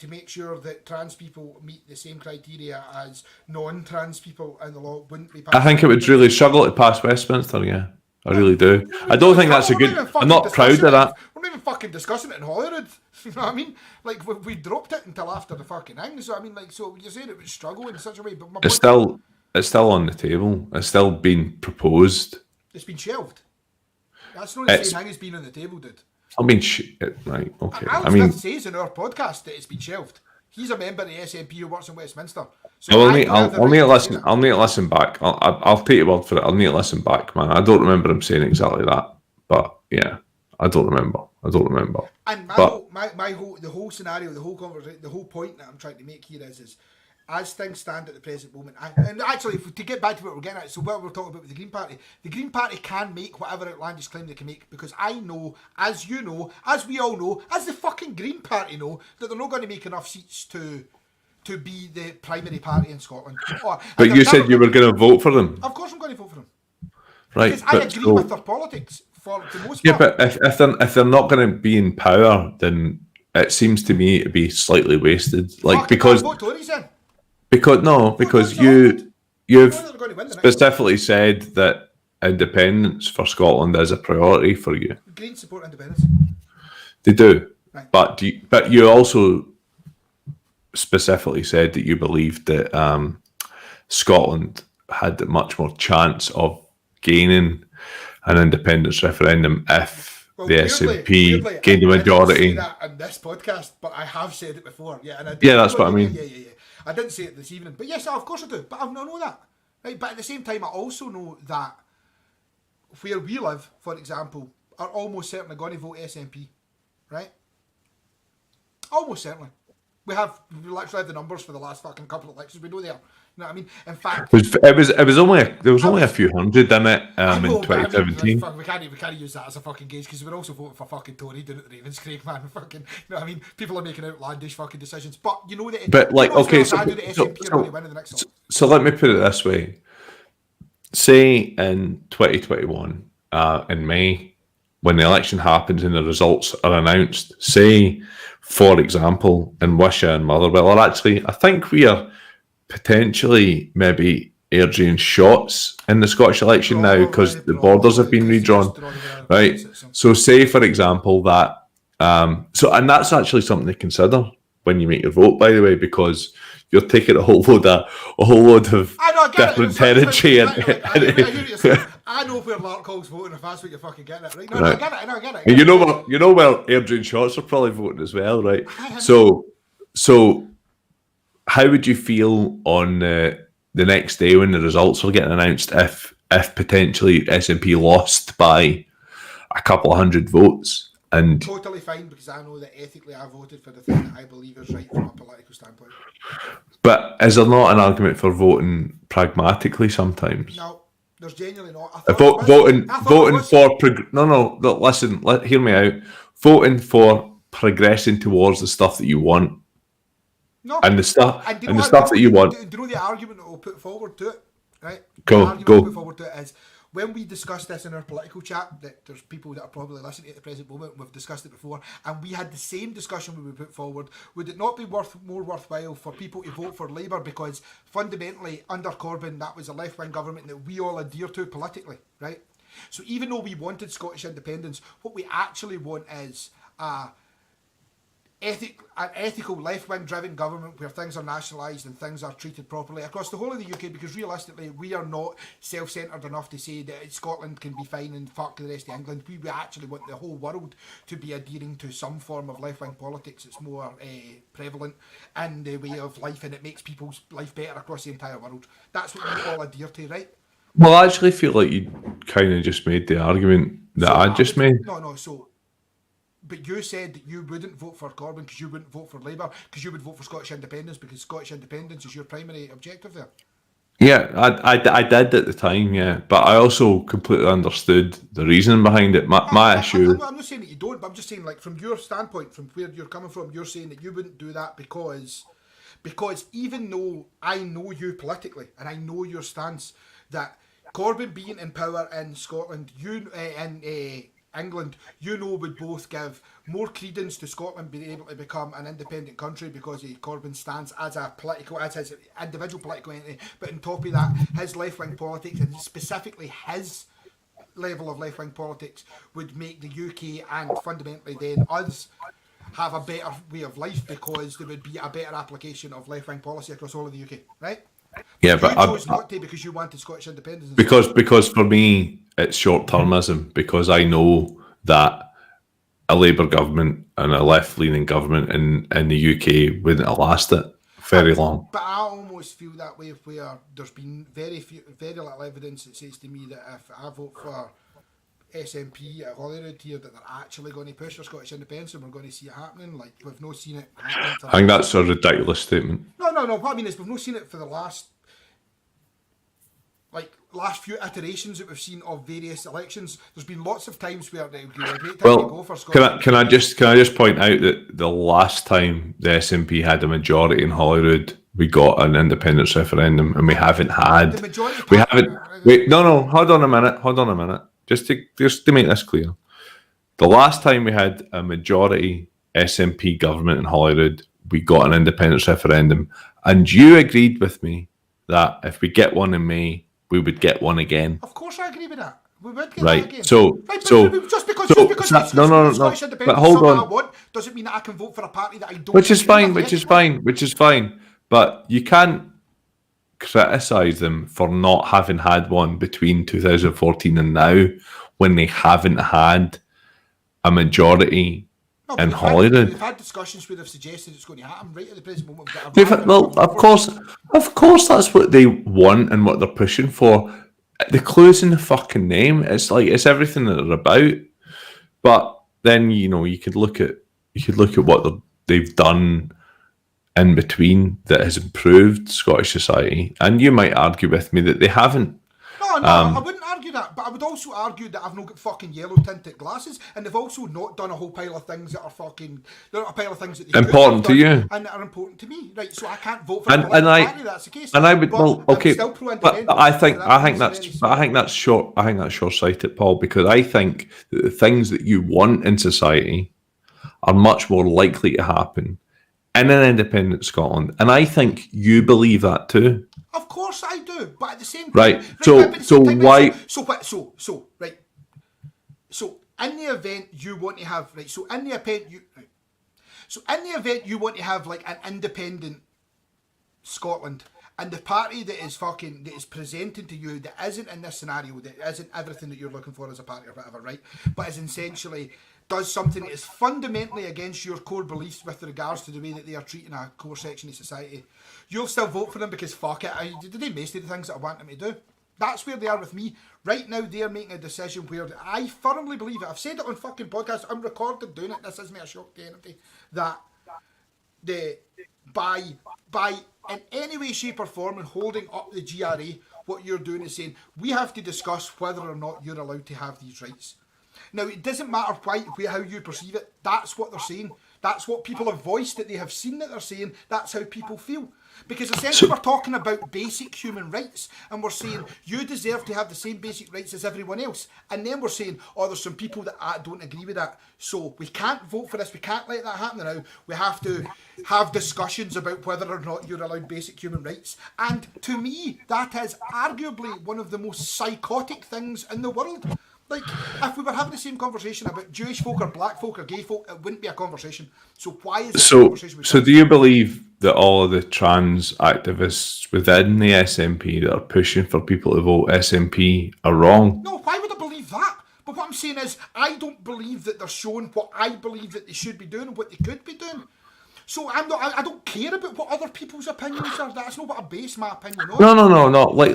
[SPEAKER 2] make sure that trans people meet the same criteria as non-trans people in the law wouldn't be passed?
[SPEAKER 3] I think it would really struggle to pass Westminster, yeah. I really do. I don't think that's a good... I'm not proud of that.
[SPEAKER 2] We're not even fucking discussing it in Holyrood. You know what I mean? Like, we dropped it until after the fucking thing. So, I mean, like, so you're saying it would struggle in such a way, but
[SPEAKER 3] it's still on the table. It's still being proposed.
[SPEAKER 2] It's been shelved. That's not the same thing as being on the table, dude.
[SPEAKER 3] I mean, right, okay.
[SPEAKER 2] Alan Smith says in our podcast that it's been shelved. He's a member of the SNP who works in Westminster. So
[SPEAKER 3] I'll need to listen. I'll need to listen back. I'll take your word for it. I'll need to listen back, man. I don't remember him saying exactly that, but yeah, I don't remember.
[SPEAKER 2] And the whole scenario, the whole conversation, the whole point that I'm trying to make here is as things stand at the present moment, and actually, to get back to what we're getting at, so what we're talking about with the Green Party can make whatever outlandish claim they can make, because I know, as you know, as we all know, as the fucking Green Party know, that they're not going to make enough seats to be the primary party in Scotland.
[SPEAKER 3] But you said you were going to vote for them.
[SPEAKER 2] Of course I'm going to vote for them.
[SPEAKER 3] Right.
[SPEAKER 2] Because I agree with their politics for the most part.
[SPEAKER 3] Yeah, but if they're not going to be in power, then it seems to me to be slightly wasted. Like, because...
[SPEAKER 2] vote Tories then.
[SPEAKER 3] Because you've specifically said that independence for Scotland is a priority for you.
[SPEAKER 2] Greens support independence.
[SPEAKER 3] They do,
[SPEAKER 2] right.
[SPEAKER 3] but you also specifically said that you believed that Scotland had much more chance of gaining an independence referendum if the SNP gained a majority.
[SPEAKER 2] I didn't say that in this podcast, but I have said it before. Yeah, and
[SPEAKER 3] that's what I mean.
[SPEAKER 2] Yeah. I didn't say it this evening, but yes, of course I do. But I know that, right? But at the same time, I also know that where we live, for example, are almost certainly going to vote SNP, right? Almost certainly. We literally have the numbers for the last fucking couple of elections. We know they are. You know what I mean? In fact,
[SPEAKER 3] there was only a few hundred in it in 2017.
[SPEAKER 2] I mean, we can't use that as a fucking gauge, because we're also voting for fucking Tory down at the Ravenscraig, man. Fucking, you know what I mean? People are making outlandish fucking decisions, but you know that.
[SPEAKER 3] But like, okay, so let me put it this way: say in 2021, in May, when the election happens and the results are announced, say, for example, in Wishaw and Motherwell, or actually, I think we are potentially maybe airdraying shots in the Scottish election now because the borders have been redrawn, right? So say, for example, that and that's actually something to consider when you make your vote, by the way, because you're taking a whole load of different territory.
[SPEAKER 2] I know where Lark Hall's voting, if that's what you're fucking getting at, right? No, right. I get it.
[SPEAKER 3] And you know where airdraying shots are probably voting as well, right? So how would you feel on the next day when the results were getting announced if potentially SNP lost by a couple of hundred votes? And
[SPEAKER 2] totally fine, because I know that ethically I voted for the thing that I believe is right from a political standpoint.
[SPEAKER 3] But is there not an argument for voting pragmatically sometimes?
[SPEAKER 2] No, there's genuinely not. Hear me out. Voting for progressing towards the stuff that you want. No,
[SPEAKER 3] and the stuff that you want.
[SPEAKER 2] Do you know the argument that we'll put forward to it? Right?
[SPEAKER 3] Go.
[SPEAKER 2] Put forward to it is when we discussed this in our political chat, that there's people that are probably listening at the present moment, we've discussed it before, and we had the same discussion we put forward. Would it not be more worthwhile for people to vote for Labour because fundamentally under Corbyn that was a left-wing government that we all adhere to politically, right? So even though we wanted Scottish independence, what we actually want is an ethical left-wing driven government where things are nationalised and things are treated properly across the whole of the UK, because realistically we are not self-centred enough to say that Scotland can be fine and fuck the rest of England. We actually want the whole world to be adhering to some form of left-wing politics that's more prevalent in the way of life, and it makes people's life better across the entire world. That's what we all adhere to, right?
[SPEAKER 3] Well, I actually feel like you kind of just made the argument that I just made.
[SPEAKER 2] But you said that you wouldn't vote for Corbyn because you wouldn't vote for Labour, because you would vote for Scottish independence because Scottish independence is your primary objective there.
[SPEAKER 3] Yeah, I did at the time, yeah. But I also completely understood the reasoning behind it. My issue...
[SPEAKER 2] I'm not saying that you don't, but I'm just saying, like, from your standpoint, from where you're coming from, you're saying that you wouldn't do that because even though I know you politically and I know your stance, that Corbyn being in power in Scotland, England, would both give more credence to Scotland being able to become an independent country because of Corbyn's stance as his individual political entity, but on top of that, his left-wing politics, and specifically his level of left-wing politics, would make the UK and fundamentally then us have a better way of life because there would be a better application of left-wing policy across all of the UK, right?
[SPEAKER 3] Yeah,
[SPEAKER 2] but you chose not to because you wanted Scottish independence.
[SPEAKER 3] Because for me, it's short-termism, because I know that a Labour government and a left-leaning government in the UK wouldn't have lasted very long.
[SPEAKER 2] But I almost feel that way where there's been very little evidence that says to me that if I vote for SNP at Holyrood here, that they're actually going to push for Scottish independence and we're going to see it happening. Like, we've not seen it happening.
[SPEAKER 3] I think that's a ridiculous statement.
[SPEAKER 2] No. What I mean is we've not seen it for the last few iterations that we've seen of various elections. There's been lots of times where it would be a great time to go for Scotland.
[SPEAKER 3] Can I just point out that the last time the SNP had a majority in Holyrood, we got an independence referendum, and we haven't had.
[SPEAKER 2] The majority.
[SPEAKER 3] Hold on a minute. Just to make this clear, the last time we had a majority SNP government in Holyrood, we got an independence referendum, and you agreed with me that if we get one in May, we would get one again.
[SPEAKER 2] Of course, I agree with that. We would get
[SPEAKER 3] right.
[SPEAKER 2] that again.
[SPEAKER 3] Just because
[SPEAKER 2] Scottish independence
[SPEAKER 3] but hold on.
[SPEAKER 2] I want doesn't mean that I can vote for a party that I don't.
[SPEAKER 3] Which is fine. But you can't criticise them for not having had one between 2014 and now, when they haven't had a majority in Holyrood.
[SPEAKER 2] We've had discussions where they've suggested it's going to happen right at the present moment.
[SPEAKER 3] Of course, that's what they want and what they're pushing for. The clue's in the fucking name. It's like it's everything that they're about. But then you could look at what they've done in between that has improved Scottish society, and you might argue with me that they haven't.
[SPEAKER 2] No, I wouldn't argue that, but I would also argue that I've not got fucking yellow tinted glasses, and they've also not done a whole pile of things that are fucking. There are a pile of things that they
[SPEAKER 3] important to you
[SPEAKER 2] and that are important to me, right? So I can't vote for a political party. That's the case.
[SPEAKER 3] And I would okay, but I think that's short. I think that's short-sighted, Paul, because I think that the things that you want in society are much more likely to happen in an independent Scotland, and I think you believe that too.
[SPEAKER 2] Of course I do, but at the same time,
[SPEAKER 3] right. So in the event you want to have you want to have like an independent Scotland, and the party that is presented to you that isn't in this scenario, that isn't everything that you're looking for as a party or whatever, right? But is essentially does something that is fundamentally against your core beliefs with regards to the way that they are treating a core section of society, you'll still vote for them because fuck it, they most of the things that I want them to do. That's where they are with me. Right now they're making a decision where I firmly believe it. I've said it on fucking podcasts, I'm recorded doing it, this isn't a shock to anybody, that by in any way, shape or form and holding up the GRA, what you're doing is saying we have to discuss whether or not you're allowed to have these rights. Now, it doesn't matter how you perceive it. That's what they're saying. That's what people have voiced, that they have seen that they're saying. That's how people feel.
[SPEAKER 2] Because essentially we're talking about basic human rights, and we're saying you deserve to have the same basic rights as everyone else. And then we're saying, oh, there's some people that don't agree with that. So we can't vote for this. We can't let that happen now. We have to have discussions about whether or not you're allowed basic human rights. And to me, that is arguably one of the most psychotic things in the world. Like, if we were having the same conversation about Jewish folk or black folk or gay folk, it wouldn't be a conversation. So why is it a conversation with
[SPEAKER 3] So do you believe that all of the trans activists within the SNP that are pushing for people to vote SNP are wrong?
[SPEAKER 2] No, why would I believe that? But what I'm saying is, I don't believe that they're showing what I believe that they should be doing and what they could be doing. So I don't care about what other people's opinions are. That's not what I base my opinion on.
[SPEAKER 3] No. Like,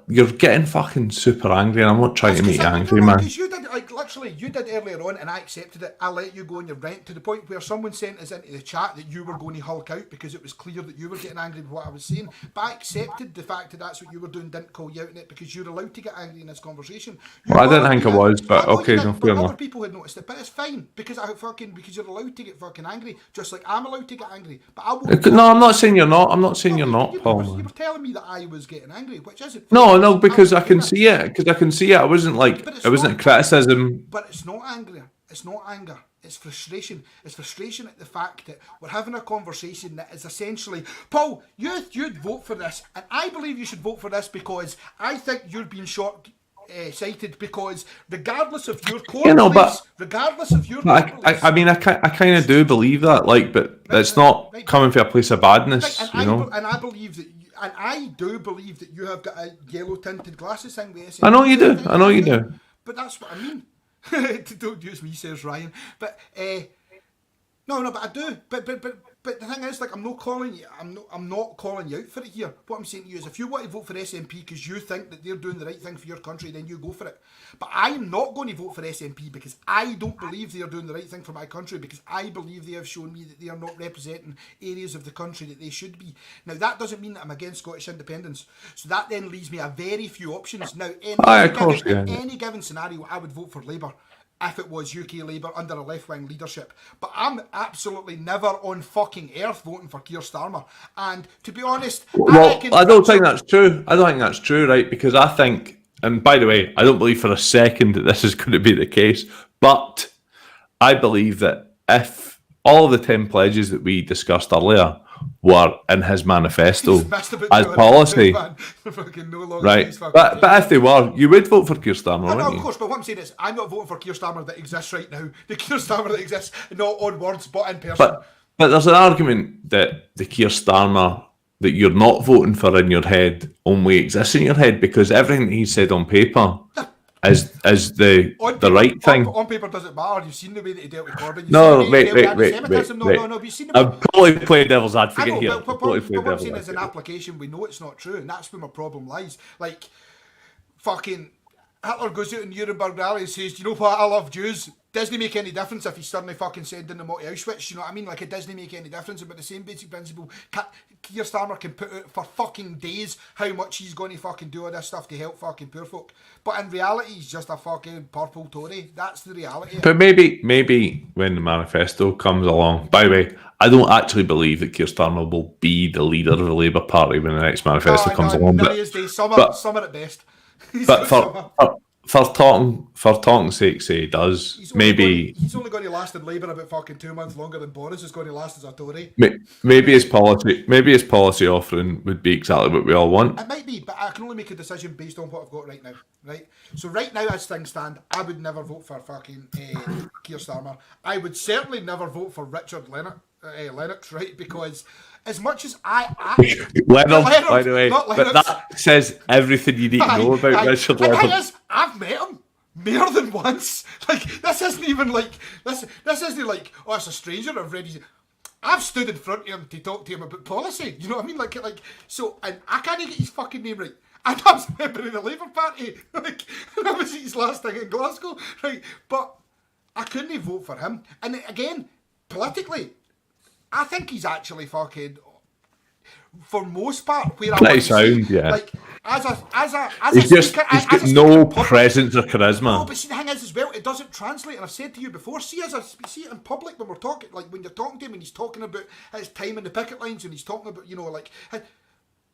[SPEAKER 3] you're getting fucking super angry, and I'm not trying to make you angry, man.
[SPEAKER 2] Because you did, like, literally, you did earlier on, and I accepted it. I let you go on your rant to the point where someone sent us into the chat that you were going to hulk out because it was clear that you were getting angry with what I was saying. But I accepted the fact that that's what you were doing, didn't call you out on it because you're allowed to get angry in this conversation.
[SPEAKER 3] Well, I didn't think I was, but okay, no, fair enough.
[SPEAKER 2] Other people had noticed it, but it's fine because because you're allowed to get fucking angry, just like I'm allowed to get angry. But
[SPEAKER 3] No, I'm not saying you're not. I'm not saying you're not, Paul.
[SPEAKER 2] You were telling me that I was getting angry, which isn't.
[SPEAKER 3] No, because I can see it. Because I can see it. I wasn't like it wasn't a criticism.
[SPEAKER 2] But it's not anger. It's not anger. It's frustration. It's frustration at the fact that we're having a conversation that is essentially, Paul, you'd vote for this, and I believe you should vote for this because I think you're being short-sighted because regardless of your core beliefs,
[SPEAKER 3] I mean, I kind of do believe that, like, but it's not coming from a place of badness, you know.
[SPEAKER 2] And I believe that. And I do believe that you have got a yellow tinted glasses thing with SNP.
[SPEAKER 3] I know you do.
[SPEAKER 2] But that's what I mean. Don't use me, says Ryan. But no, but I do. But the thing is, like, I'm not calling you out for it here. What I'm saying to you is, if you want to vote for SNP because you think that they're doing the right thing for your country, then you go for it. But I'm not going to vote for SNP because I don't believe they are doing the right thing for my country, because I believe they have shown me that they are not representing areas of the country that they should be. Now, that doesn't mean that I'm against Scottish independence. So that then leaves me a very few options. Now, in any given scenario, I would vote for Labour if it was UK Labour under a left-wing leadership. But I'm absolutely never on fucking earth voting for Keir Starmer. And to be honest,
[SPEAKER 3] I don't think that's true. I don't think that's true, right? Because I think, and by the way, I don't believe for a second that this is going to be the case, but I believe that if all of the 10 pledges that we discussed earlier were in his manifesto as policy, right? But if they were, you would vote for Keir Starmer, wouldn't you?
[SPEAKER 2] Of course, but what I'm saying is, I'm not voting for Keir Starmer that exists right now. The Keir Starmer that exists, not on words, but in person.
[SPEAKER 3] But there's an argument that the Keir Starmer that you're not voting for in your head only exists in your head because everything he said on paper is the right thing.
[SPEAKER 2] On paper doesn't matter. You've seen the way that he dealt with Corbyn.
[SPEAKER 3] Wait. I'm probably playing devil's advocate here.
[SPEAKER 2] But what I'm saying is, in application, we know it's not true, and that's where my problem lies. Like, fucking Hitler goes out in Nuremberg rally and says, "You know what? I love Jews." Doesn't make any difference if he's suddenly fucking sending them all to Auschwitz. You know what I mean? Like, it doesn't make any difference. But the same basic principle, Keir Starmer can put out for fucking days how much he's going to fucking do all this stuff to help fucking poor folk. But in reality, he's just a fucking purple Tory. That's the reality.
[SPEAKER 3] But maybe when the manifesto comes along. By the way, I don't actually believe that Keir Starmer will be the leader of the Labour Party when the next manifesto comes along.
[SPEAKER 2] Summer at best.
[SPEAKER 3] But for talking's sake, say he does.
[SPEAKER 2] He's only going to last in Labour about fucking 2 months longer than Boris is going to last as a Tory.
[SPEAKER 3] Maybe his policy offering would be exactly what we all want.
[SPEAKER 2] It might be, but I can only make a decision based on what I've got right now. Right. So right now, as things stand, I would never vote for fucking Keir Starmer. I would certainly never vote for Richard Lennox, right? Because as much as
[SPEAKER 3] Leonard, by the way, but that says everything you need to know about Richard Leonard.
[SPEAKER 2] The thing is, I've met him more than once. Like, this isn't even like this isn't like, oh, it's a stranger I've read. I've stood in front of him to talk to him about policy. You know what I mean? Like so, and I can't get his fucking name right. And I was a member of the Labour Party. Like, and that was his last thing in Glasgow, right? But I couldn't vote for him. And again, politically, I think he's actually fucking, for most part, where I
[SPEAKER 3] sound, yeah.
[SPEAKER 2] Like, as a
[SPEAKER 3] he's got no presence or charisma.
[SPEAKER 2] No, but see, the thing is as well, it doesn't translate. And I've said to you before, see it in public when we're talking, like when you're talking to him and he's talking about his time in the picket lines and he's talking about, you know, like,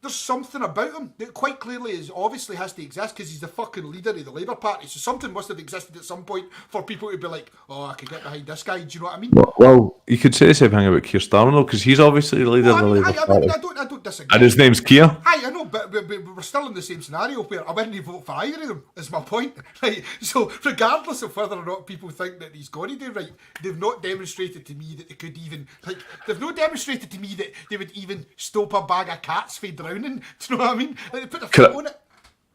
[SPEAKER 2] there's something about him that quite clearly obviously has to exist because he's the fucking leader of the Labour Party. So something must have existed at some point for people to be like, oh, I could get behind this guy. Do you know what I mean?
[SPEAKER 3] Well, you could say the same thing about Keir Starmer, because he's obviously the leader of the Labour Party.
[SPEAKER 2] I don't disagree.
[SPEAKER 3] And his name's Keir.
[SPEAKER 2] I know, but we're still in the same scenario where I wouldn't vote for either of them, is my point. Right? So regardless of whether or not people think that he's going to do right, they've not demonstrated to me that they could even, like, they've not demonstrated to me that they would even stop a bag of cats for drowning. Do you know what I mean? Like, they put a foot on it.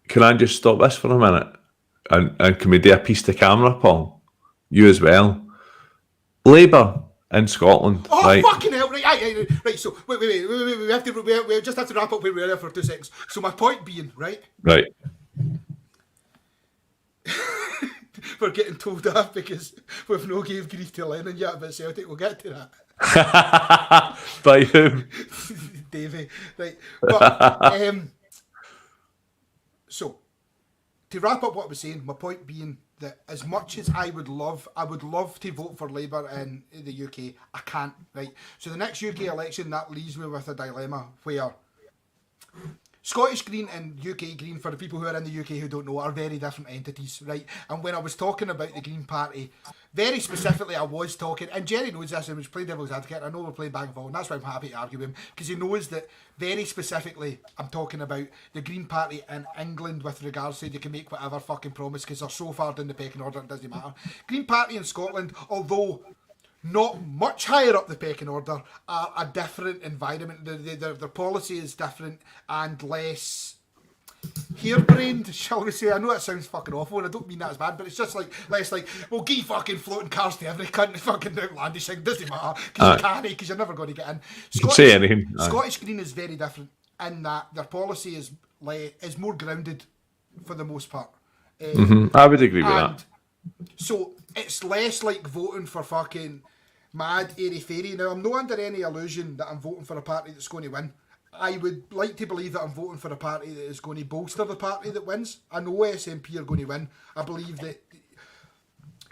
[SPEAKER 3] Can I just stop this for a minute? And can we do a piece to camera, Paul? You as well. Labour in Scotland.
[SPEAKER 2] Oh,
[SPEAKER 3] right?
[SPEAKER 2] Fucking hell! Right. So wait. We just have to wrap up where we were for 2 seconds. So my point being, right?
[SPEAKER 3] Right.
[SPEAKER 2] We're getting told off because we've no gave grief to Lennon yet about Celtic. We'll get to that.
[SPEAKER 3] By whom?
[SPEAKER 2] Davey. Right. But so to wrap up what I was saying, my point being that as much as I would love to vote for Labour in the UK, I can't, right? So the next UK election, that leaves me with a dilemma where Scottish Green and UK Green, for the people who are in the UK who don't know, are very different entities, right? And when I was talking about the Green Party, very specifically I was talking, and Jerry knows this, and was playing devil's advocate, I know we're playing back and forth, and that's why I'm happy to argue with him, because he knows that very specifically I'm talking about the Green Party in England with regards to they can make whatever fucking promise because they're so far down the pecking order it doesn't matter. Green Party in Scotland, although not much higher up the pecking order, are a different environment. Their policy is different and less harebrained, shall we say. I know that sounds fucking awful and I don't mean that as bad, but it's just like less like, well, give fucking floating cars to every cunt, fucking outlandish thing, doesn't matter, because you can't, because you're never going to get in.
[SPEAKER 3] Say anything.
[SPEAKER 2] Scottish Green is very different in that their policy is more grounded for the most part.
[SPEAKER 3] I would agree with that.
[SPEAKER 2] So it's less like voting for fucking mad airy-fairy. Now, I'm not under any illusion that I'm voting for a party that's going to win. I would like to believe that I'm voting for a party that is going to bolster the party that wins. I know SNP are going to win. I believe that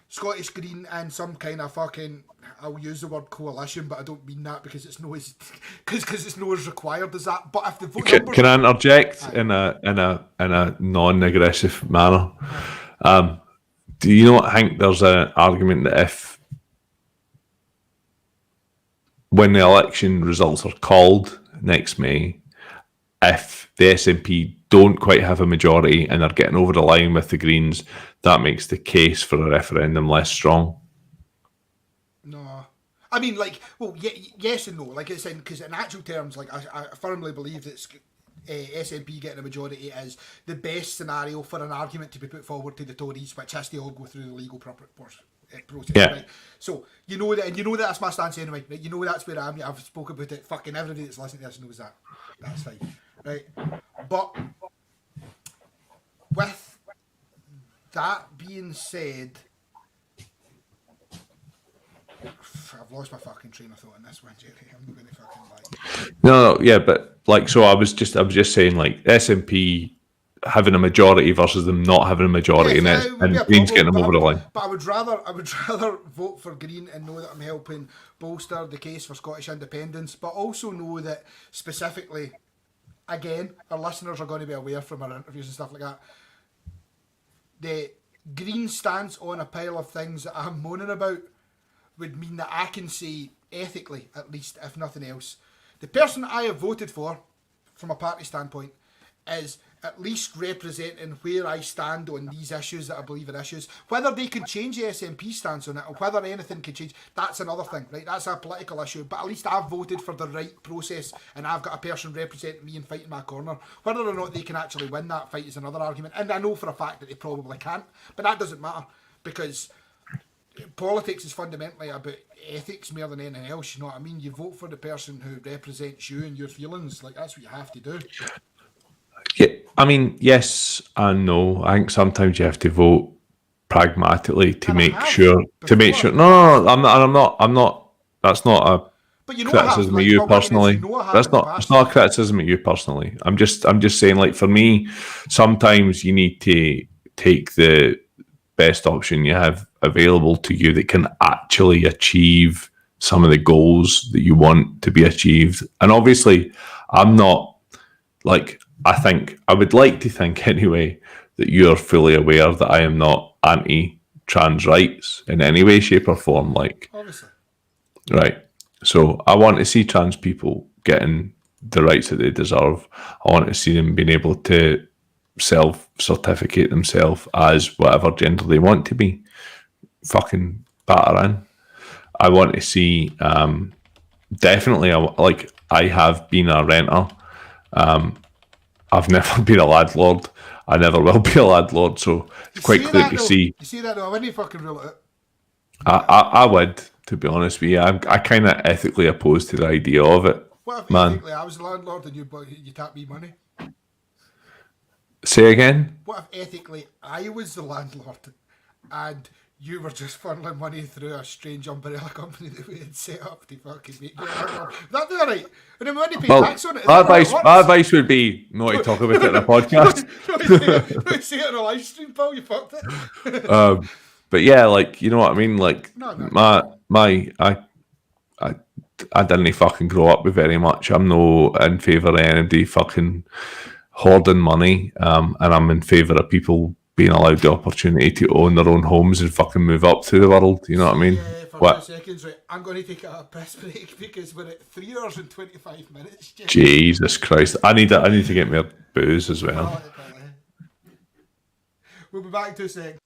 [SPEAKER 2] Scottish Green and some kind of fucking, I'll use the word coalition, but I don't mean that because it's no as required as that. But if the vote numbers,
[SPEAKER 3] can I interject in a non-aggressive manner? Do you not think there's an argument that if, when the election results are called next May, if the SNP don't quite have a majority and are getting over the line with the Greens, that makes the case for a referendum less strong?
[SPEAKER 2] No. I mean, like, well, yes and no. Like I said, because in actual terms, like, I firmly believe that SNP getting a majority is the best scenario for an argument to be put forward to the Tories, which has to all go through the legal process.
[SPEAKER 3] Yeah.
[SPEAKER 2] Right? So you know that, and you know that's my stance anyway. Right? You know that's where I am. I've spoken about it. Fucking everybody that's listening to this knows that. That's fine, right? But with that being said, I've lost my fucking train of thought on this one, Jerry. I'm not going to fucking lie.
[SPEAKER 3] No, yeah, but like, so I was just saying, like, SNP having a majority versus them not having a majority, and Green's getting them over the line.
[SPEAKER 2] But I would rather vote for Green and know that I'm helping bolster the case for Scottish independence, but also know that specifically, again, our listeners are going to be aware from our interviews and stuff like that, the Green stance on a pile of things that I'm moaning about would mean that I can say, ethically at least, if nothing else, the person I have voted for, from a party standpoint, is at least representing where I stand on these issues that I believe are issues. Whether they can change the SNP stance on it, or whether anything can change, that's another thing, right? That's a political issue, but at least I've voted for the right process, and I've got a person representing me and fighting my corner. Whether or not they can actually win that fight is another argument, and I know for a fact that they probably can't, but that doesn't matter, because politics is fundamentally about ethics more than anything else, you know what I mean? You vote for the person who represents you and your feelings, like, that's what you have to do.
[SPEAKER 3] Yeah, I mean, yes and no. I think sometimes you have to vote pragmatically to make sure. No, I'm not. That's not a criticism of you personally. It's not a criticism of you personally. I'm just saying, like, for me, sometimes you need to take the best option you have available to you that can actually achieve some of the goals that you want to be achieved. And obviously, I'm not like, I would like to think anyway that you're fully aware that I am not anti-trans rights in any way, shape, or form. Like,
[SPEAKER 2] Obviously.
[SPEAKER 3] right. So I want to see trans people getting the rights that they deserve. I want to see them being able to self-certificate themselves as whatever gender they want to be. Fucking batter in. I want to see, definitely, like, I have been a renter. I've never been a landlord. I never will be a landlord. So it's quite clear to see.
[SPEAKER 2] You see that though? I wouldn't fucking rule it out.
[SPEAKER 3] I would, to be honest with you. I kind of ethically opposed to the idea of it,
[SPEAKER 2] What if
[SPEAKER 3] man.
[SPEAKER 2] ethically I was the landlord and you tap me money?
[SPEAKER 3] Say again?
[SPEAKER 2] What if ethically I was the landlord and you were just funneling money through a strange umbrella company that we had set up to fucking make you a landlord? Would that be alright? And then we wouldn't pay tax on it. Is that how it works?
[SPEAKER 3] My advice would be not to talk about it in a podcast.
[SPEAKER 2] Don't say it on a live stream, pal. You fucked it.
[SPEAKER 3] But yeah, like, you know what I mean? Like,
[SPEAKER 2] No.
[SPEAKER 3] I didn't fucking grow up with very much. I'm no in favour of anybody fucking hoarding money, and I'm in favour of people being allowed the opportunity to own their own homes and fucking move up through the world. You know what I mean?
[SPEAKER 2] Yeah, for
[SPEAKER 3] What?
[SPEAKER 2] 2 seconds, right? I'm going to take a piss break because we're at 3 hours and 25 minutes. Jim.
[SPEAKER 3] Jesus Christ! I need to get me a booze as well.
[SPEAKER 2] Alright, we'll be back in 2 seconds.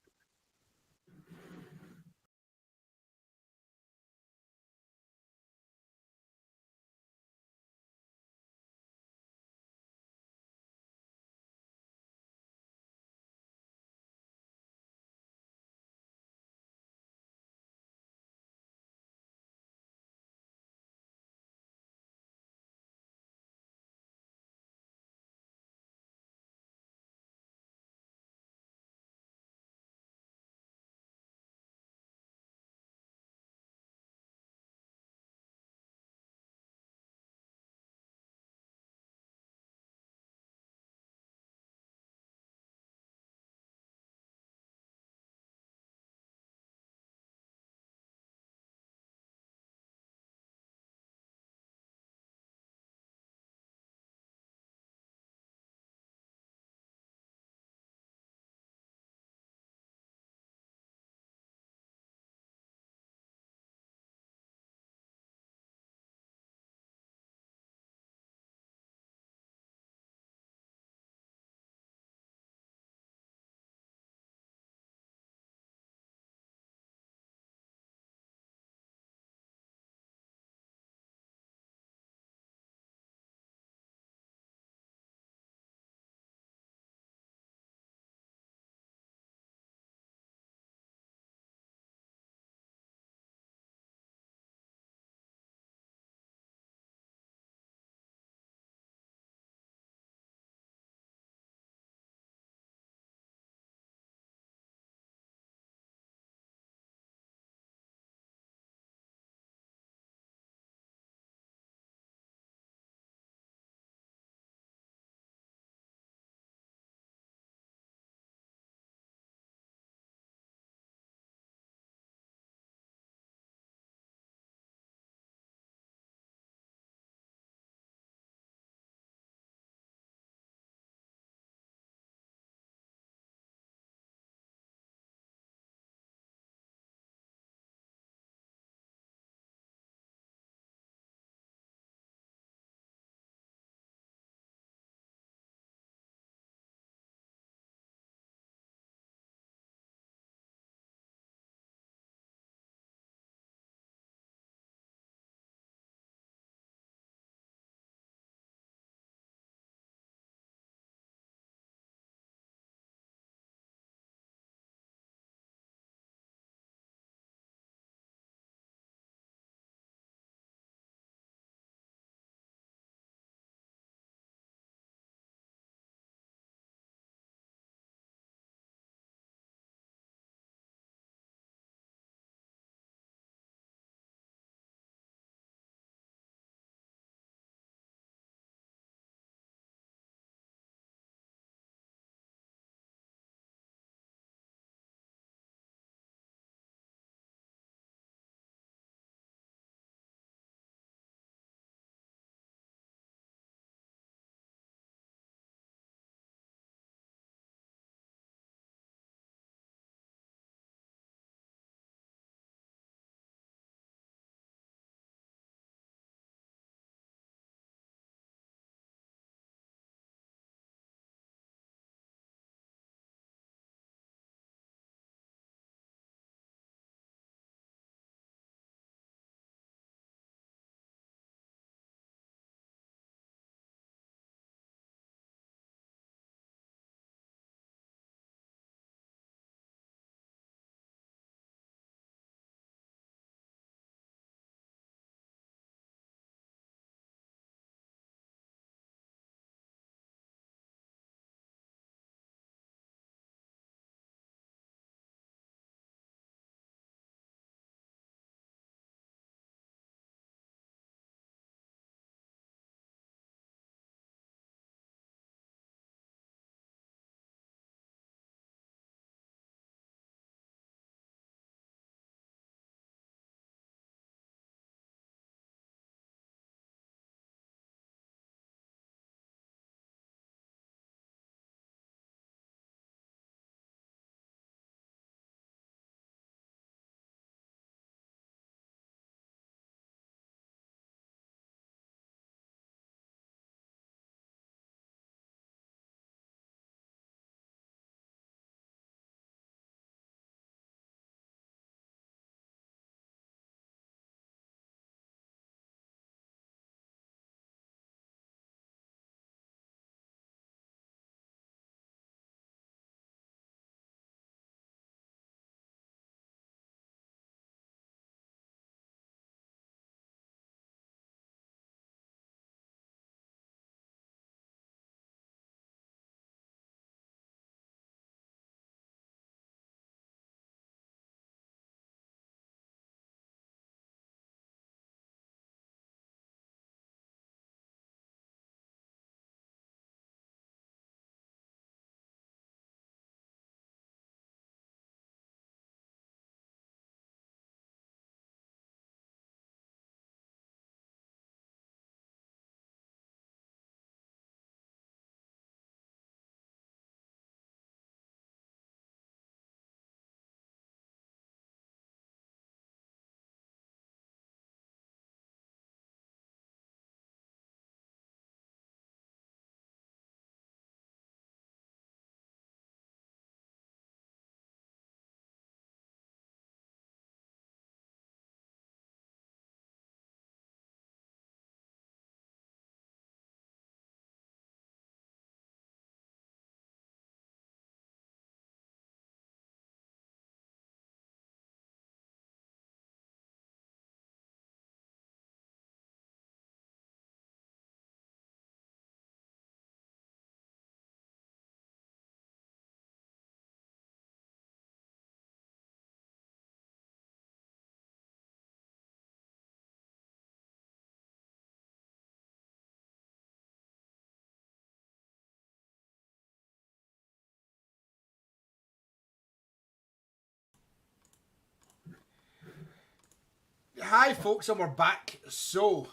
[SPEAKER 2] hi folks, and we're back. So,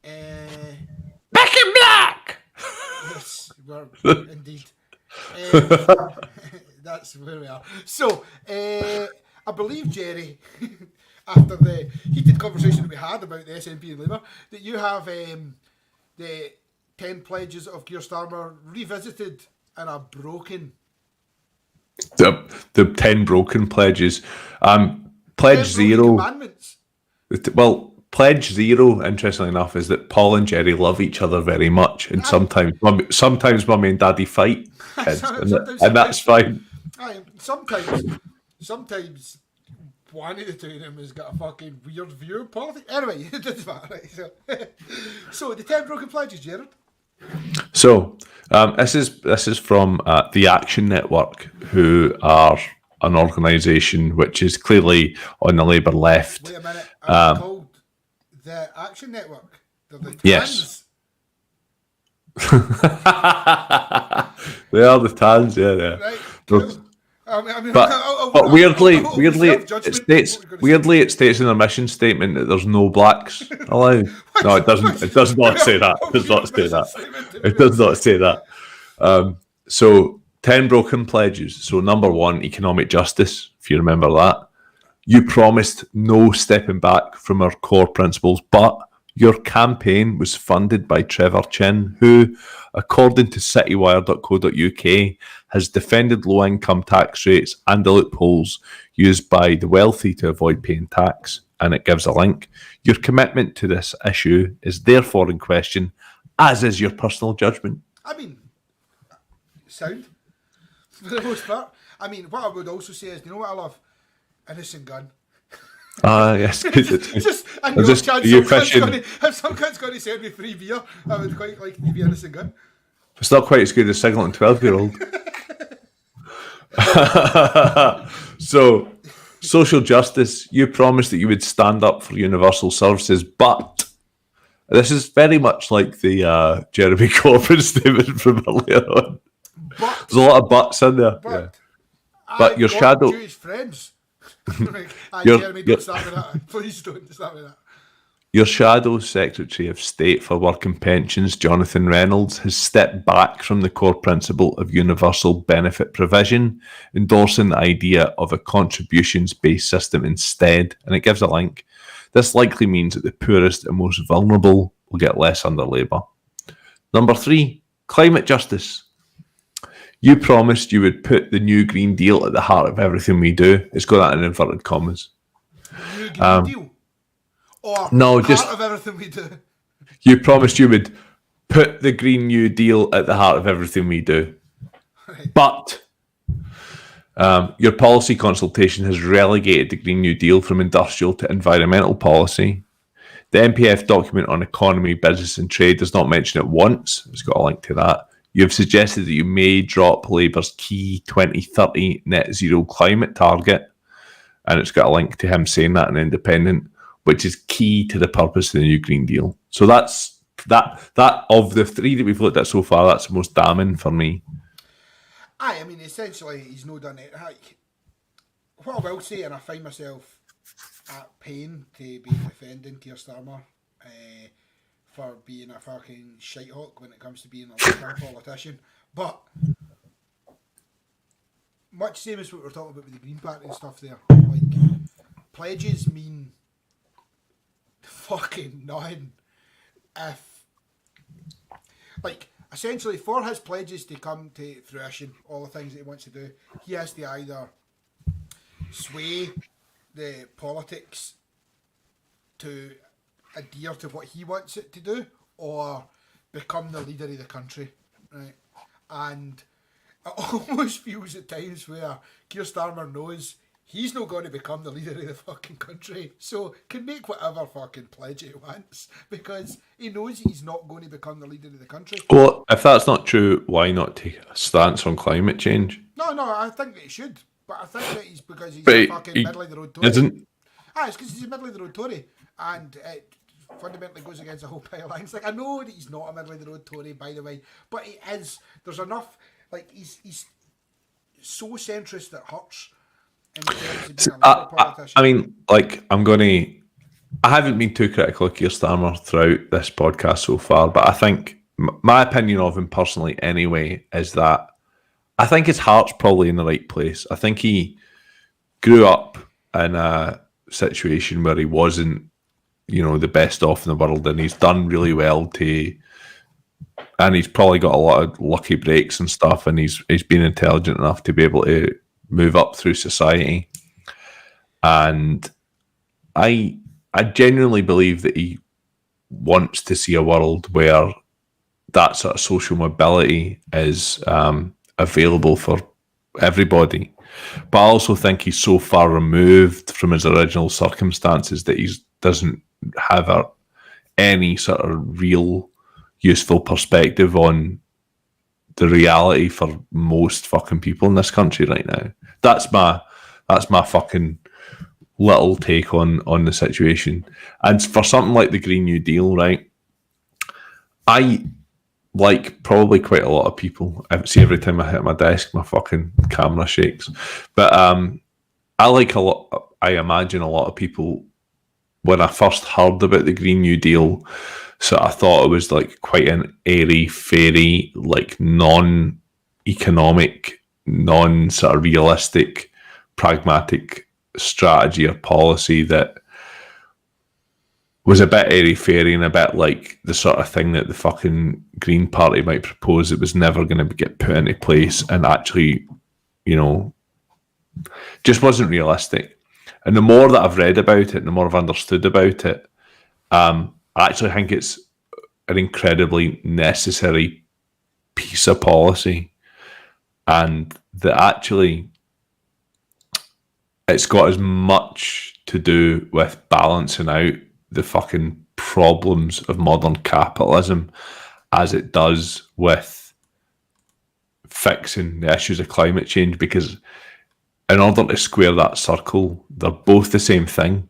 [SPEAKER 3] Back in black.
[SPEAKER 2] yes, we're indeed. That's where we are. So, I believe, Jerry, after the heated conversation that we had about the SNP and Labour, that you have the 10 pledges of Keir Starmer revisited and are broken.
[SPEAKER 3] The 10 broken pledges. Pledge
[SPEAKER 2] 10
[SPEAKER 3] zero.
[SPEAKER 2] Commandments.
[SPEAKER 3] Well, pledge zero, interestingly enough, is that Paul and Jerry love each other very much, and sometimes mummy and daddy fight, kids, and that's fine.
[SPEAKER 2] Sometimes one of the two of them has got a fucking weird view of politics. Anyway, it doesn't matter. Right? So the 10 broken pledges, Jared.
[SPEAKER 3] So this is from the Action Network, who are an organisation which is clearly on the Labour left.
[SPEAKER 2] Wait a minute. Are they called the Action Network? They're the TANs.
[SPEAKER 3] Yes. They are the TANs, yeah, yeah.
[SPEAKER 2] Right. Cool. I mean,
[SPEAKER 3] but weirdly, it states in their mission statement that there's no blacks allowed. No, it doesn't. It does not say that. It does not say that. It does not say that. So 10 broken pledges. So number 1, economic justice. If you remember that, you promised no stepping back from our core principles, but your campaign was funded by Trevor Chin, who, according to citywire.co.uk, has defended low-income tax rates and the loopholes used by the wealthy to avoid paying tax, and it gives a link. Your commitment to this issue is therefore in question, as is your personal judgment.
[SPEAKER 2] I mean, sound, for the most part. I mean, what I would also say is, you know what I love? Innocent gun.
[SPEAKER 3] Yes.
[SPEAKER 2] Just a no chance if some cunt's going to send me free beer, I would quite like to be innocent gun.
[SPEAKER 3] It's not quite as good as Signaling 12-year-old. So, social justice. You promised that you would stand up for universal services, but this is very much like the Jeremy Corbyn statement from earlier on. There's a lot of buts in there. But your shadow.
[SPEAKER 2] Jewish friends. Jeremy, don't start with that. Please don't start with that.
[SPEAKER 3] Your shadow Secretary of State for Work and Pensions, Jonathan Reynolds, has stepped back from the core principle of universal benefit provision, endorsing the idea of a contributions-based system instead, and it gives a link. This likely means that the poorest and most vulnerable will get less under Labour. Number 3, climate justice. You promised you would put the new Green Deal at the heart of everything we do. It's got that in inverted commas.
[SPEAKER 2] New Green Deal? Or
[SPEAKER 3] no,
[SPEAKER 2] just part of everything we do?
[SPEAKER 3] You promised you would put the Green New Deal at the heart of everything we do. Right. But your policy consultation has relegated the Green New Deal from industrial to environmental policy. The NPF document on economy, business and trade does not mention it once. It's got a link to that. You have suggested that you may drop Labour's key 2030 net zero climate target, and it's got a link to him saying that in Independent, which is key to the purpose of the new Green Deal. So that's that of the 3 that we've looked at so far, that's the most damning for me.
[SPEAKER 2] I mean, essentially, he's no done it. What I will say, and I find myself at pain to be defending Keir Starmer for being a fucking shitehawk when it comes to being a local politician, but much same as what we were talking about with the Green Party and stuff there. Like, pledges mean fucking nothing if, like, essentially for his pledges to come to fruition, all the things that he wants to do, he has to either sway the politics to adhere to what he wants it to do, or become the leader of the country, right? And it almost feels at times where Keir Starmer knows he's not going to become the leader of the fucking country, so can make whatever fucking pledge he wants, because he knows he's not going to become the leader of the country.
[SPEAKER 3] Well, if that's not true, why not take a stance on climate change?
[SPEAKER 2] No, I think that he should, but I think that he's because he's a fucking middle of the road Tory.
[SPEAKER 3] Isn't?
[SPEAKER 2] It's because he's a middle of the road Tory, and it fundamentally goes against a whole pile of things. Like, I know that he's not a middle of the road Tory, by the way, but he is. There's enough, like, he's so centrist that hurts.
[SPEAKER 3] I mean, like, I'm going to I haven't been too critical of Keir Starmer throughout this podcast so far, but I think my opinion of him personally, anyway, is that I think his heart's probably in the right place. I think he grew up in a situation where he wasn't, the best off in the world, and he's done really well and he's probably got a lot of lucky breaks and stuff, and he's been intelligent enough to be able to move up through society. And I genuinely believe that he wants to see a world where that sort of social mobility is available for everybody. But I also think he's so far removed from his original circumstances that he doesn't have any sort of real useful perspective on the reality for most fucking people in this country right now. That's my fucking little take on the situation. And for something like the Green New Deal, right, I like probably quite a lot of people. I see every time I hit my desk, my fucking camera shakes. But I imagine a lot of people, when I first heard about the Green New Deal, so I thought it was like quite an airy-fairy, like non-economic, non-sort of realistic, pragmatic strategy or policy that was a bit airy-fairy and a bit like the sort of thing that the fucking Green Party might propose that was never going to get put into place and actually, just wasn't realistic. And the more that I've read about it, and the more I've understood about it, I actually think it's an incredibly necessary piece of policy, and that actually it's got as much to do with balancing out the fucking problems of modern capitalism as it does with fixing the issues of climate change, because in order to square that circle, they're both the same thing.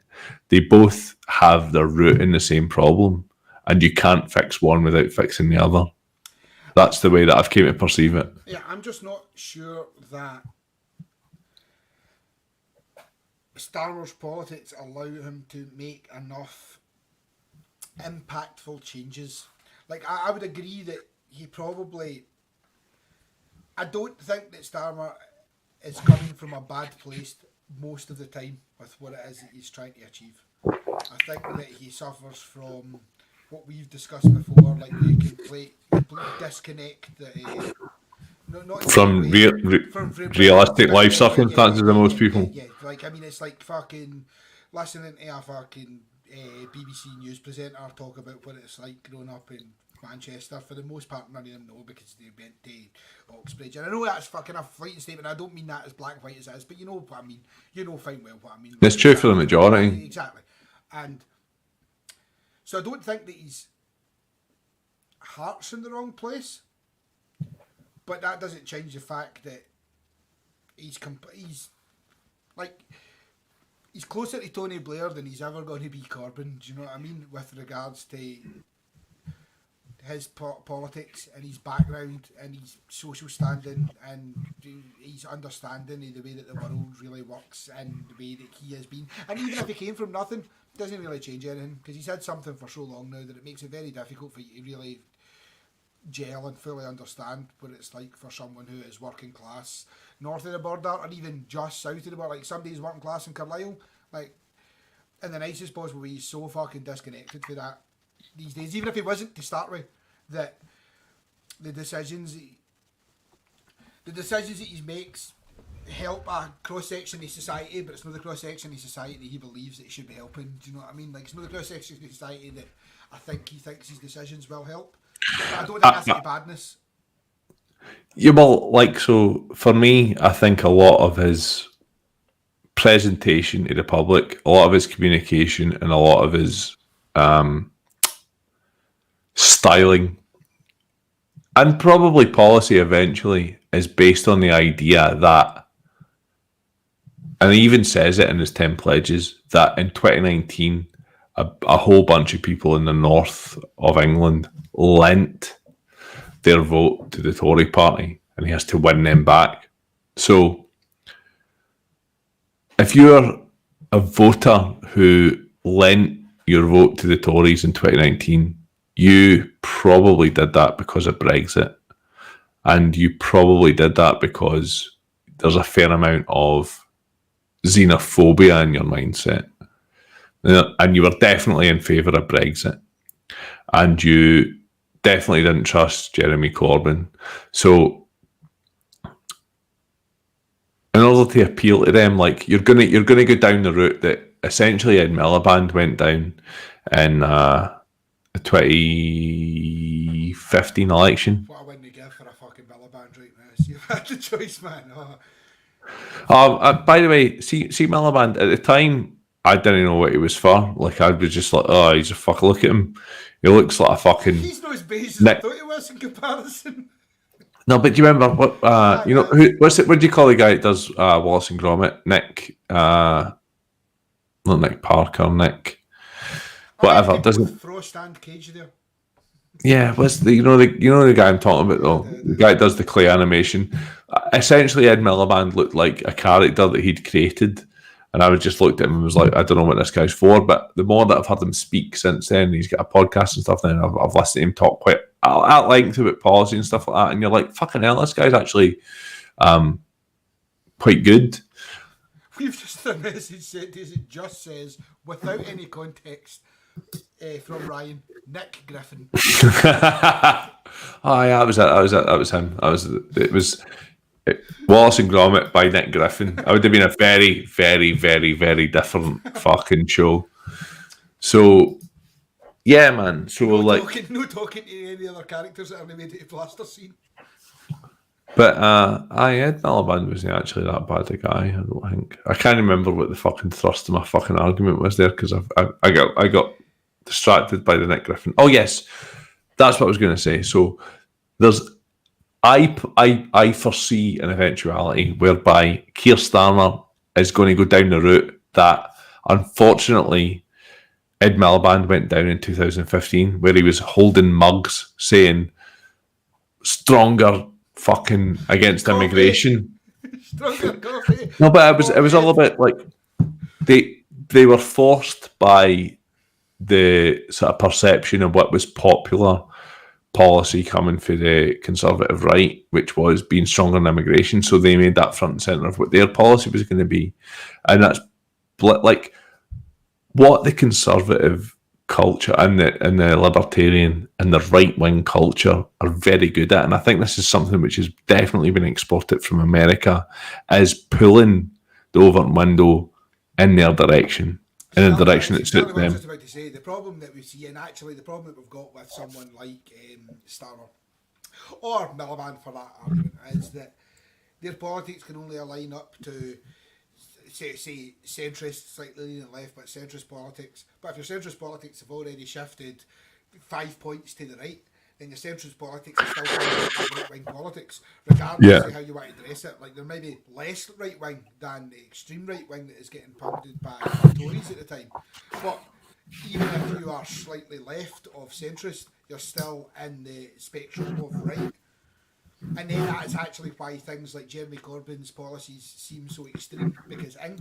[SPEAKER 3] They both have their root in the same problem, and you can't fix one without fixing the other. That's the way that I've came to perceive it.
[SPEAKER 2] Yeah, I'm just not sure that Starmer's politics allow him to make enough impactful changes. Like, I would agree that he probably... I don't think that Starmer is coming from a bad place most of the time with what it is that he's trying to achieve. I think that he suffers from what we've discussed before, like the complete disconnect that...
[SPEAKER 3] from realistic life circumstances of most people.
[SPEAKER 2] Yeah, like, I mean, it's like fucking listening to a fucking BBC news presenter talk about what it's like growing up in Manchester. For the most part, none of them know because they went to Oxbridge. And I know that's fucking a flighting statement. I don't mean that as black and white as it is, but you know what I mean. You know fine well what I mean.
[SPEAKER 3] It's true for the majority.
[SPEAKER 2] Exactly. And so I don't think that his heart's in the wrong place. But that doesn't change the fact that he's closer to Tony Blair than he's ever going to be Corbyn. Do you know what I mean? With regards to his politics and his background and his social standing and his understanding of the way that the world really works and the way that he has been. And even if he came from nothing, it doesn't really change anything, because he's had something for so long now that it makes it very difficult for you to really gel and fully understand what it's like for someone who is working class north of the border, or even just south of the border. Like, somebody's working class in Carlisle, like, in the nicest possible way, he's so fucking disconnected from that these days. Even if he wasn't to start with, that the decisions that he makes help a cross section of society, but it's not the cross section of society that he believes that he should be helping. Do you know what I mean? Like, it's not the cross section of society that I think he thinks his decisions will help. I don't think that's any badness.
[SPEAKER 3] Yeah, well, like, so for me, I think a lot of his presentation to the public, a lot of his communication, and a lot of his styling, and probably policy eventually, is based on the idea that, and he even says it in his 10 pledges, that in 2019, a whole bunch of people in the north of England lent their vote to the Tory party, and he has to win them back. So if you're a voter who lent your vote to the Tories in 2019, you probably did that because of Brexit. And you probably did that because there's a fair amount of xenophobia in your mindset. And you were definitely in favour of Brexit. And you definitely didn't trust Jeremy Corbyn. So in order to appeal to them, like you're gonna go down the route that essentially Ed Miliband went down in the 2015 election.
[SPEAKER 2] What I wouldn't give for a fucking Miliband right now. See, you've had the choice, man.
[SPEAKER 3] By the way, see Miliband at the time. I didn't know what he was for. Like I was just like, oh, he's a fuck. Look at him. He looks like a fucking.
[SPEAKER 2] He's not as base as I thought he was in comparison.
[SPEAKER 3] No, but do you remember what? You know, what's it? What do you call the guy that does Wallace and Gromit? Nick. Not Nick Parker. Nick. Whatever. Doesn't
[SPEAKER 2] Frost and Cage there.
[SPEAKER 3] Yeah, what's the the guy I'm talking about though? The guy that does the clay animation. Essentially, Ed Miliband looked like a character that he'd created. And I just looked at him and was like, I don't know what this guy's for. But the more that I've heard him speak since then, he's got a podcast and stuff. Then I've listened to him talk quite at length about policy and stuff like that. And you're like, fucking hell, this guy's actually quite good.
[SPEAKER 2] We've just a message that it just says, without any context, from Ryan, Nick Griffin.
[SPEAKER 3] Oh yeah, that was him. It was Wallace and Gromit by Nick Griffin. I would have been a very, very, very, very different fucking show. So, yeah, man. So
[SPEAKER 2] no
[SPEAKER 3] talking
[SPEAKER 2] to any other characters that are made it to plaster scene.
[SPEAKER 3] But Ed Miliband wasn't actually that bad a guy. I don't think. I can't remember what the fucking thrust of my fucking argument was there because I got distracted by the Nick Griffin. Oh yes, that's what I was going to say. So I foresee an eventuality whereby Keir Starmer is going to go down the route that, unfortunately, Ed Miliband went down in 2015, where he was holding mugs saying "stronger fucking against immigration."
[SPEAKER 2] Stronger coffee.
[SPEAKER 3] No, but it was all about like they were forced by the sort of perception of what was popular policy coming for the Conservative right, which was being stronger on immigration. So they made that front and centre of what their policy was going to be. And that's like what the Conservative culture and the Libertarian and the right-wing culture are very good at. And I think this is something which has definitely been exported from America, is pulling the Overton window in their direction. In the direction that suits them.
[SPEAKER 2] I was just about to say, the problem that we see, and actually the problem that we've got with someone like Starmer, or Miliband for that argument, is that their politics can only align up to, say centrist, slightly leaning left, but centrist politics. But if your centrist politics have already shifted 5 points to the right, then your centrist politics is still right-wing politics, regardless of how you want to dress it. Like, there may be less right-wing than the extreme right-wing that is getting pumped by the Tories at the time. But even if you are slightly left of centrist, you're still in the spectrum of right. And then that is actually why things like Jeremy Corbyn's policies seem so extreme, because in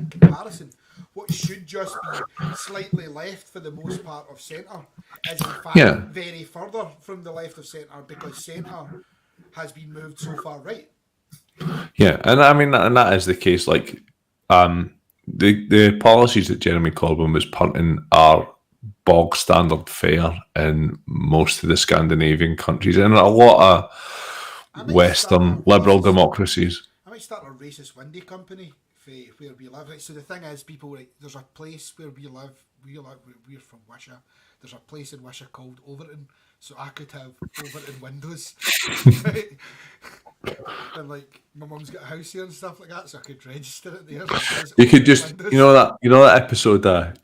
[SPEAKER 2] comparison, what should just be slightly left for the most part of centre is in fact very further from the left of centre, because centre has been moved so far right.
[SPEAKER 3] Yeah, and I mean, and that is the case. Like, the policies that Jeremy Corbyn was punting are bog standard fare in most of the Scandinavian countries and a lot of Western liberal democracies.
[SPEAKER 2] I might start a racist windy company for where we live. So the thing is, people, like, there's a place where we live. We're from Wishaw. There's a place in Wishaw called Overton, so I could have Overton windows. And like, my mum's got a house here and stuff like that, so I could register it there.
[SPEAKER 3] You could just, windows. you know that episode, that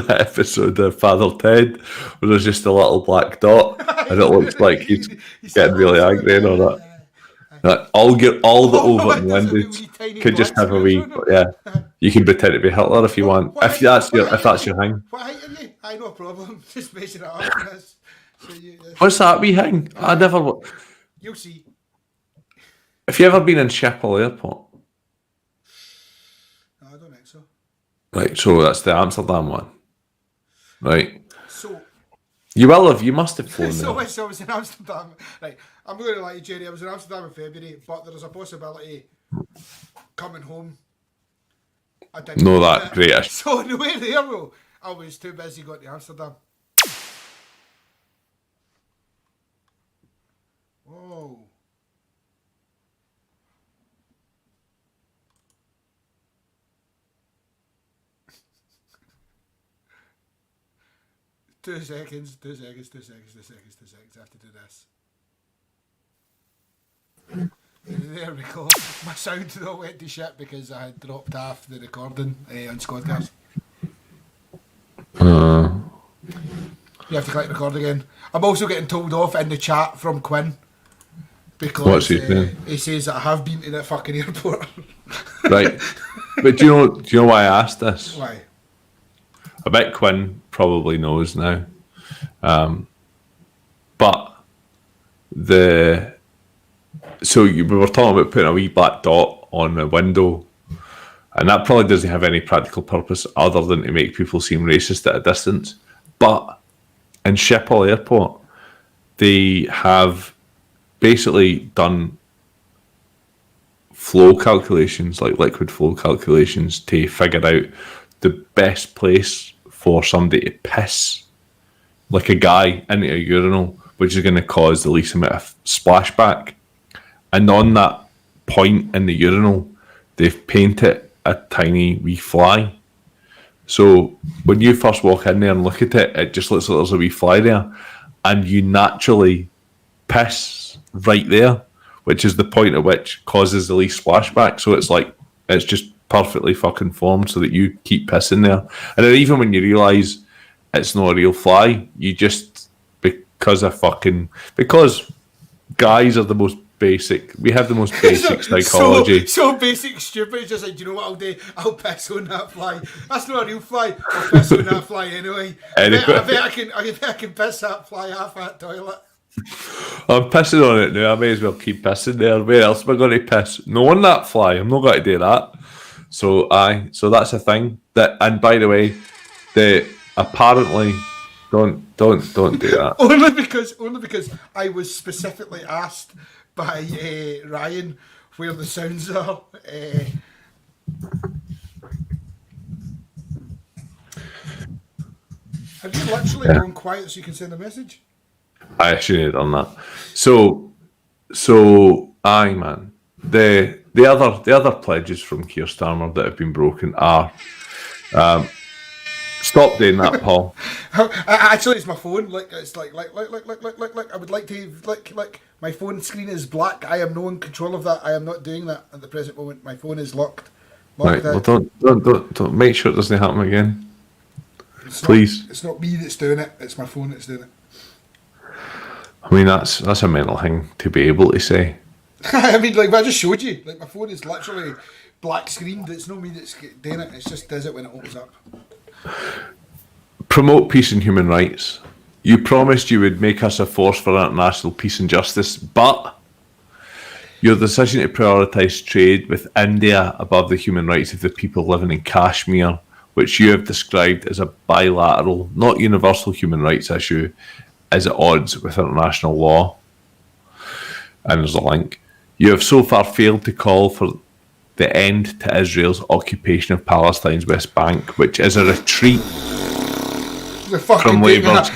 [SPEAKER 3] episode of Father Ted, where there's just a little black dot, and it looks like he's getting really angry and all that. All the Overton windows could just have a wee, but yeah, you can pretend to be Hitler if you want. If that's your thing.
[SPEAKER 2] What height are you? I no problem. Just measure it up.
[SPEAKER 3] What's that wee thing? I never.
[SPEAKER 2] You'll see.
[SPEAKER 3] Have you ever been in Schiphol Airport?
[SPEAKER 2] No, I don't think so.
[SPEAKER 3] Right, so that's the Amsterdam one. Right.
[SPEAKER 2] So
[SPEAKER 3] You must have flown
[SPEAKER 2] so
[SPEAKER 3] there.
[SPEAKER 2] I was in Amsterdam. Right, I'm going to lie to you, Jerry. I was in Amsterdam in February, but there was a possibility coming home. I didn't
[SPEAKER 3] No,
[SPEAKER 2] do
[SPEAKER 3] that
[SPEAKER 2] it.
[SPEAKER 3] great.
[SPEAKER 2] So on the way there, though, I was too busy going to Amsterdam. Whoa. Two seconds. I have to do this. There we go. My sound all went to shit because I had dropped half the recording on Squadcast. You have to click record again. I'm also getting told off in the chat from Quinn because
[SPEAKER 3] What's he saying?
[SPEAKER 2] he says that I have been to that fucking airport.
[SPEAKER 3] Right. But do you know why I asked this?
[SPEAKER 2] Why?
[SPEAKER 3] I bet Quinn probably knows now. But we were talking about putting a wee black dot on a window, and that probably doesn't have any practical purpose other than to make people seem racist at a distance. But in Schiphol Airport, they have basically done flow calculations, like liquid flow calculations, to figure out the best place for somebody to piss, like a guy, into a urinal, which is going to cause the least amount of splashback. And on that point in the urinal, they've painted a tiny wee fly. So when you first walk in there and look at it, it just looks like there's a wee fly there. And you naturally piss right there, which is the point at which causes the least splashback. So it's just perfectly fucking formed so that you keep pissing there. And then even when you realise it's not a real fly, you just, because guys are the most basic, we have the most basic psychology.
[SPEAKER 2] So basic, stupid. Just like, do you know what I'll do? I'll piss on that fly. That's not a real fly. I'll piss on that fly anyway. I bet I can piss that fly half that toilet.
[SPEAKER 3] I'm pissing on it now. I may as well keep pissing there. Where else am I going to piss? No on that fly. I'm not going to do that. So that's a thing. And by the way, apparently don't do that.
[SPEAKER 2] only because I was specifically asked by Ryan where the sounds are. Have you literally gone quiet so you can send a message?
[SPEAKER 3] I shouldn't have done that. Aye, man. The other pledges from Keir Starmer that have been broken are stop doing that, Paul.
[SPEAKER 2] Actually, it's my phone. It's like. I would like to like my phone screen is black. I am not in control of that. I am not doing that at the present moment. My phone is locked.
[SPEAKER 3] Right. Well, don't make sure it doesn't happen again. Please.
[SPEAKER 2] It's not me that's doing it. It's my phone that's doing it.
[SPEAKER 3] I mean, that's a mental thing to be able to say.
[SPEAKER 2] I mean, like I just showed you. Like my phone is literally black screened. It's not me that's doing it. It just does it when it opens up.
[SPEAKER 3] Promote peace and human rights. You promised you would make us a force for international peace and justice, but your decision to prioritise trade with India above the human rights of the people living in Kashmir, which you have described as a bilateral, not universal human rights issue, is at odds with international law. And there's a link. You have so far failed to call for the end to Israel's occupation of Palestine's West Bank, which is a retreat from Labour's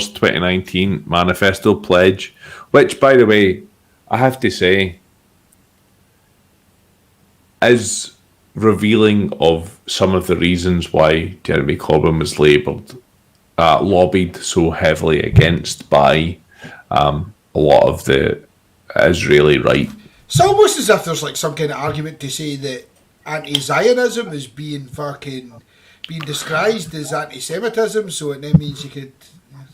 [SPEAKER 3] 2019 manifesto pledge, which, by the way, I have to say, is revealing of some of the reasons why Jeremy Corbyn was lobbied so heavily against by a lot of the Israeli right.
[SPEAKER 2] It's almost as if there's like some kind of argument to say that anti-Zionism is being disguised as anti-Semitism, so it then means you could.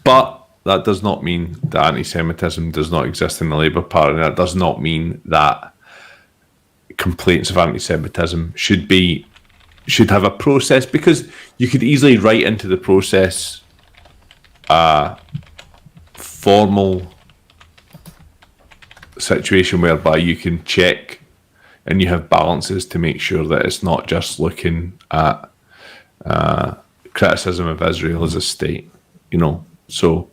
[SPEAKER 3] But that does not mean that anti-Semitism does not exist in the Labour Party. That does not mean that complaints of anti-Semitism should have a process, because you could easily write into the process formal situation whereby you can check and you have balances to make sure that it's not just looking at criticism of Israel as a state, So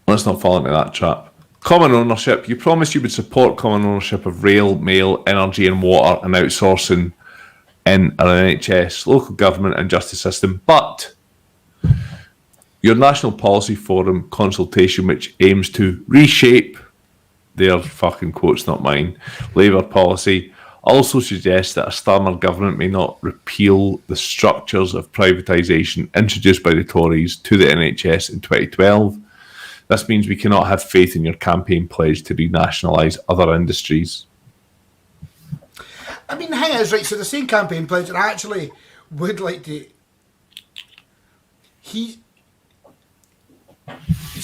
[SPEAKER 3] let's not fall into that trap. Common ownership. You promised you would support common ownership of rail, mail, energy and water and outsourcing in our NHS, local government and justice system, but your National Policy Forum consultation, which aims to reshape their fucking quotes, not mine, Labour policy, also suggests that a Starmer government may not repeal the structures of privatisation introduced by the Tories to the NHS in 2012. This means we cannot have faith in your campaign pledge to renationalise other industries.
[SPEAKER 2] I mean, the thing is, right, so the same campaign pledge, and I actually would like to... He's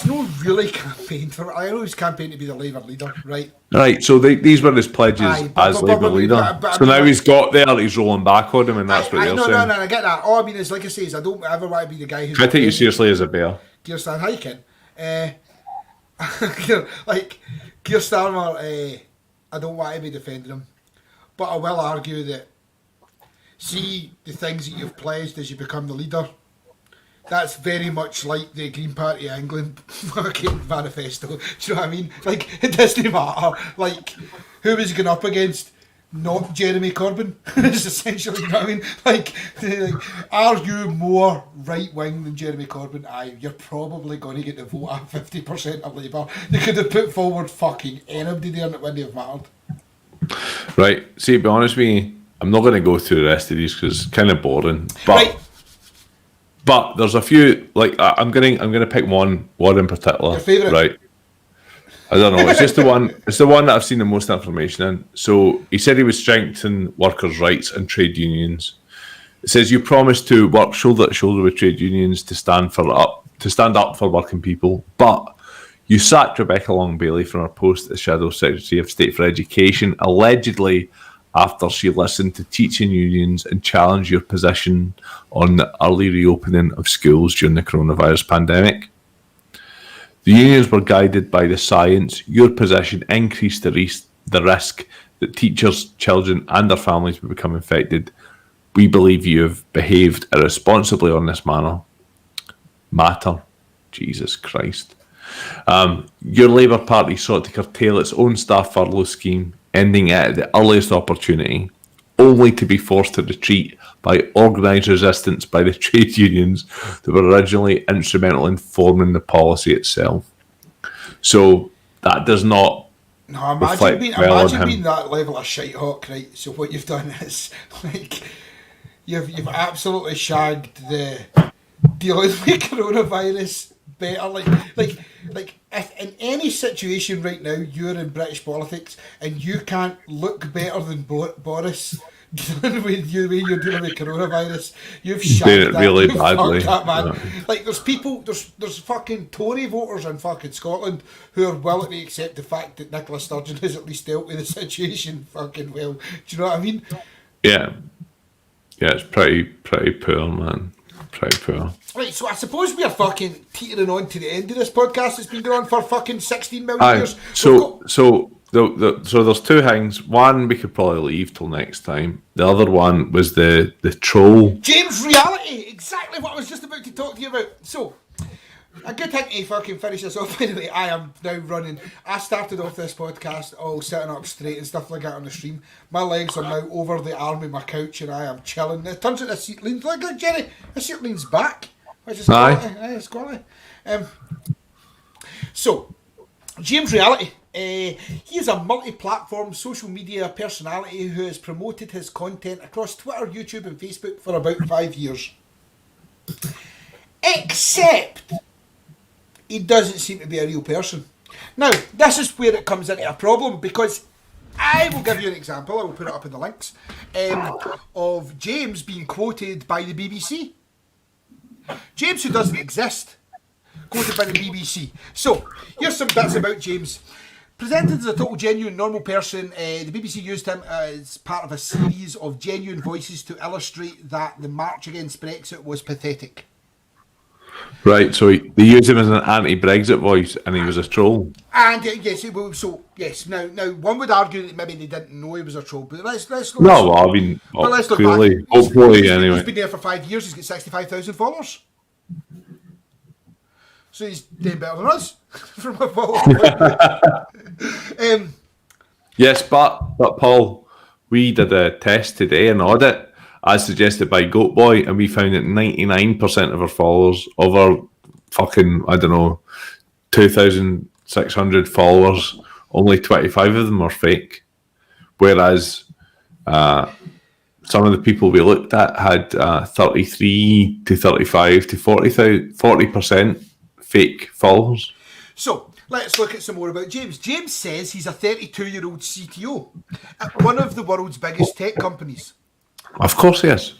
[SPEAKER 2] not really campaigned for... I know he's campaigned to be the Labour leader, right?
[SPEAKER 3] Right, so these were his pledges as Labour leader. So now he's got there, he's rolling back on him, and that's what they're saying.
[SPEAKER 2] No, I get that. All I mean is, like I say, I don't ever want to be the guy who's...
[SPEAKER 3] I take you seriously as a bear.
[SPEAKER 2] Keir Starmer hiking. Like, Keir Starmer, I don't want to be defending him, but I will argue that, see, the things that you've pledged as you become the leader, that's very much like the Green Party of England fucking manifesto. Do you know what I mean? Like, it doesn't matter. Like, who was he going up against? Not Jeremy Corbyn. It's essentially, you know what I mean? Like, are you more right wing than Jeremy Corbyn? Aye, you're probably going to get the vote at 50% of Labour. They could have put forward fucking anybody there and it wouldn't have mattered.
[SPEAKER 3] Right. See, to be honest with you, I'm not going to go through the rest of these because it's kind of boring. But
[SPEAKER 2] right.
[SPEAKER 3] But there's a few, like, I'm gonna pick one in particular.
[SPEAKER 2] Your favourite?
[SPEAKER 3] Right. I don't know. It's just the one. It's the one that I've seen the most information in. So he said he would strengthen workers' rights and trade unions. It says you promised to work shoulder to shoulder with trade unions to stand up for working people, but you sacked Rebecca Long Bailey from her post as Shadow Secretary of State for Education, allegedly after she listened to teaching unions and challenged your position on the early reopening of schools during the coronavirus pandemic. The unions were guided by the science. Your position increased the risk that teachers, children and their families would become infected. We believe you have behaved irresponsibly on this matter. Jesus Christ. Your Labour Party sought to curtail its own staff furlough scheme, ending it at the earliest opportunity, only to be forced to retreat by organised resistance by the trade unions that were originally instrumental in forming the policy itself. So that does not reflect
[SPEAKER 2] being that level of shite hawk, right? So what you've done is, like, you've absolutely shagged the dealing with coronavirus better. Like if in any situation right now you're in British politics and you can't look better than Boris dealing with the way you're dealing with coronavirus, you've shagged
[SPEAKER 3] it really badly.
[SPEAKER 2] That, man.
[SPEAKER 3] Yeah.
[SPEAKER 2] Like there's fucking Tory voters in fucking Scotland who are willing to accept the fact that Nicola Sturgeon has at least dealt with the situation fucking well. Do you know what I mean?
[SPEAKER 3] Yeah, it's pretty poor, man. Pretty poor.
[SPEAKER 2] Right, so I suppose we are fucking teetering on to the end of this podcast. It's been going on for fucking 16 million years.
[SPEAKER 3] So there's two things. One, we could probably leave till next time. The other one was the troll.
[SPEAKER 2] James Reality! Exactly what I was just about to talk to you about. So, a good thing to fucking finish this off. Anyway, I am now running. I started off this podcast all sitting up straight and stuff like that on the stream. My legs are now over the arm of my couch and I am chilling. It turns out the seat leans, look at Jerry, the seat leans back, which is quality. It's quality. So, James Reality. He is a multi-platform social media personality who has promoted his content across Twitter, YouTube and Facebook for about 5 years. Except he doesn't seem to be a real person. Now, this is where it comes into a problem, because I will give you an example, I will put it up in the links, of James being quoted by the BBC. James, who doesn't exist, quoted by the BBC. So, here's some bits about James. Presented as a total genuine normal person, the BBC used him as part of a series of genuine voices to illustrate that the march against Brexit was pathetic.
[SPEAKER 3] Right, so they used him as an anti-Brexit voice, and he was a troll.
[SPEAKER 2] And yes, so yes. Now, one would argue that maybe they didn't know he was a troll, but let's look.
[SPEAKER 3] No, well, I mean,
[SPEAKER 2] But let's look
[SPEAKER 3] clearly,
[SPEAKER 2] back.
[SPEAKER 3] hopefully, anyway.
[SPEAKER 2] He's been there for 5 years. He's got 65,000 followers. So he's doing better than us. From a follower.
[SPEAKER 3] Yes, but Paul, we did a test today, an audit, as suggested by Goat Boy, and we found that 99% of our followers, of our fucking, I don't know, 2,600 followers, only 25 of them are fake. Whereas some of the people we looked at had 33 to 35 to 40% fake followers.
[SPEAKER 2] So let's look at some more about James. James says he's a 32-year-old CTO at one of the world's biggest tech companies.
[SPEAKER 3] Of course he is.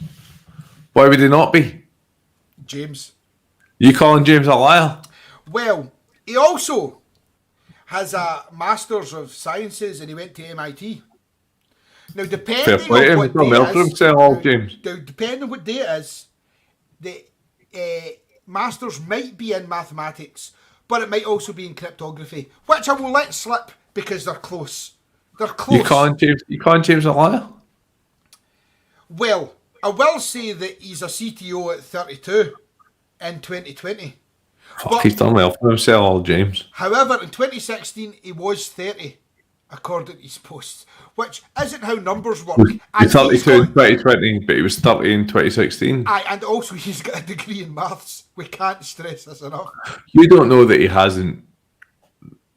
[SPEAKER 3] Why would he not be?
[SPEAKER 2] James.
[SPEAKER 3] You calling James a liar?
[SPEAKER 2] Well, he also has a Master's of Sciences and he went to MIT. Now,
[SPEAKER 3] Fair play to him. He's done well for himself, James.
[SPEAKER 2] Now, depending on what day it is, the Masters might be in mathematics, but it might also be in cryptography, which I will let slip because they're close. They're close.
[SPEAKER 3] You calling James a liar?
[SPEAKER 2] Well, I will say that he's a CTO at 32 in 2020.
[SPEAKER 3] Fuck, he's done well for himself, James.
[SPEAKER 2] However, in 2016, he was 30, according to his posts, which isn't how numbers work.
[SPEAKER 3] He's 32 in 2020, but he was 30 in 2016.
[SPEAKER 2] And also, he's got a degree in maths. We can't stress this enough.
[SPEAKER 3] You don't know that he hasn't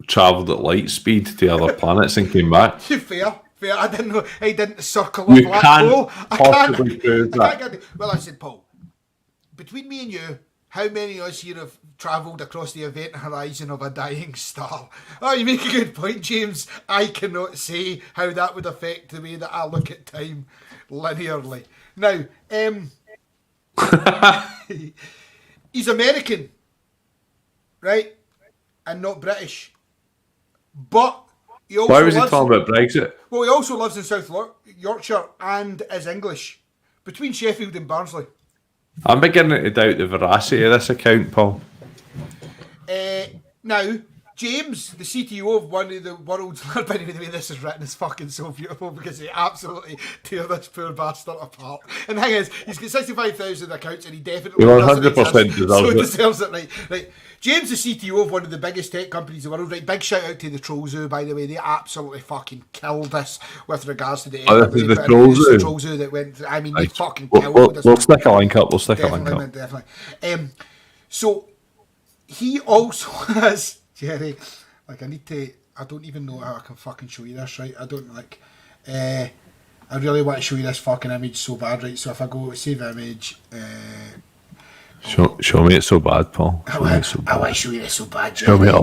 [SPEAKER 3] travelled at light speed to other planets and came back?
[SPEAKER 2] Fair. I didn't know he didn't circle a
[SPEAKER 3] You
[SPEAKER 2] black
[SPEAKER 3] can't
[SPEAKER 2] hole.
[SPEAKER 3] possibly prove that.
[SPEAKER 2] Well, I said, Paul, between me and you, how many of us here have travelled across the event horizon of a dying star? Oh, you make a good point, James. I cannot say how that would affect the way that I look at time linearly. Now, he's American, right? And not British. But he also
[SPEAKER 3] why was he talking about Brexit?
[SPEAKER 2] Well, he also lives in South Yorkshire and is English, between Sheffield and Barnsley.
[SPEAKER 3] I'm beginning to doubt the veracity of this account, Paul.
[SPEAKER 2] Now, James, the CTO of one of the world's... By the way, this is written is fucking so beautiful because he absolutely tear this poor bastard apart. And the thing is, he's got 65,000 accounts and he definitely...
[SPEAKER 3] He 100%
[SPEAKER 2] deserves it. Right. James, the CTO of one of the biggest tech companies in the world, right? Big shout out to the Troll Zoo, by the way. They absolutely fucking killed this with regards to the...
[SPEAKER 3] this is the Troll Zoo?
[SPEAKER 2] The Troll Zoo that went... I mean, they fucking killed
[SPEAKER 3] We'll stick a link up.
[SPEAKER 2] Definitely. So, he also has... Jerry, like I don't even know how I can fucking show you this, right? I don't like, I really want to show you this fucking image so bad, right? So if I go save image,
[SPEAKER 3] show me it so bad, Paul.
[SPEAKER 2] I want to show you this so bad, Jerry.
[SPEAKER 3] Show me it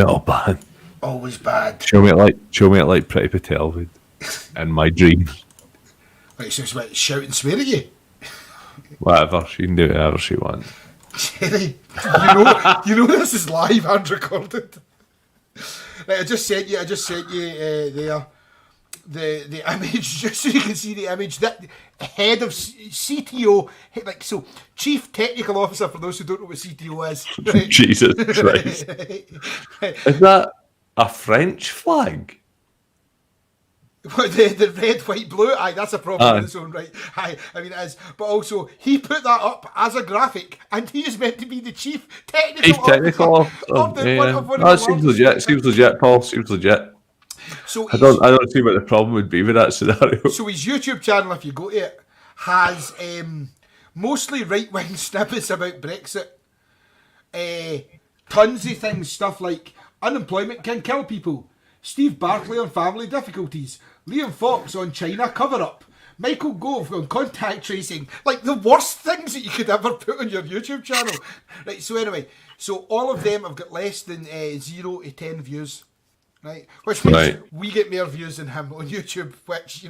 [SPEAKER 3] all bad.
[SPEAKER 2] Always bad.
[SPEAKER 3] Show me it like Pretty Patel would in my dreams.
[SPEAKER 2] Right, so it's like shout and swear at you.
[SPEAKER 3] Whatever, she can do whatever she wants.
[SPEAKER 2] Jerry, you know this is live and recorded. Right, I just sent you there the image just so you can see the image. That head of CTO, like so, Chief Technical Officer for those who don't know what CTO is. Right?
[SPEAKER 3] Jesus Christ!
[SPEAKER 2] Right.
[SPEAKER 3] Is that a French flag?
[SPEAKER 2] The red, white, blue. Aye, that's a problem in its own right. Aye, I mean it is. But also, he put that up as a graphic, and he is meant to be the chief technical officer of one
[SPEAKER 3] that seems legit. Seems legit, Paul. Seems legit.
[SPEAKER 2] So
[SPEAKER 3] I don't see what the problem would be with that scenario.
[SPEAKER 2] So his YouTube channel, if you go to it, has mostly right-wing snippets about Brexit. Tons of things, stuff like unemployment can kill people. Steve Barclay on family difficulties. Liam Fox on China cover-up. Michael Gove on contact tracing. Like the worst things that you could ever put on your YouTube channel. Right, so anyway, so all of them have got less than 0 to 10 views. Right? Which means we get more views than him on YouTube, which,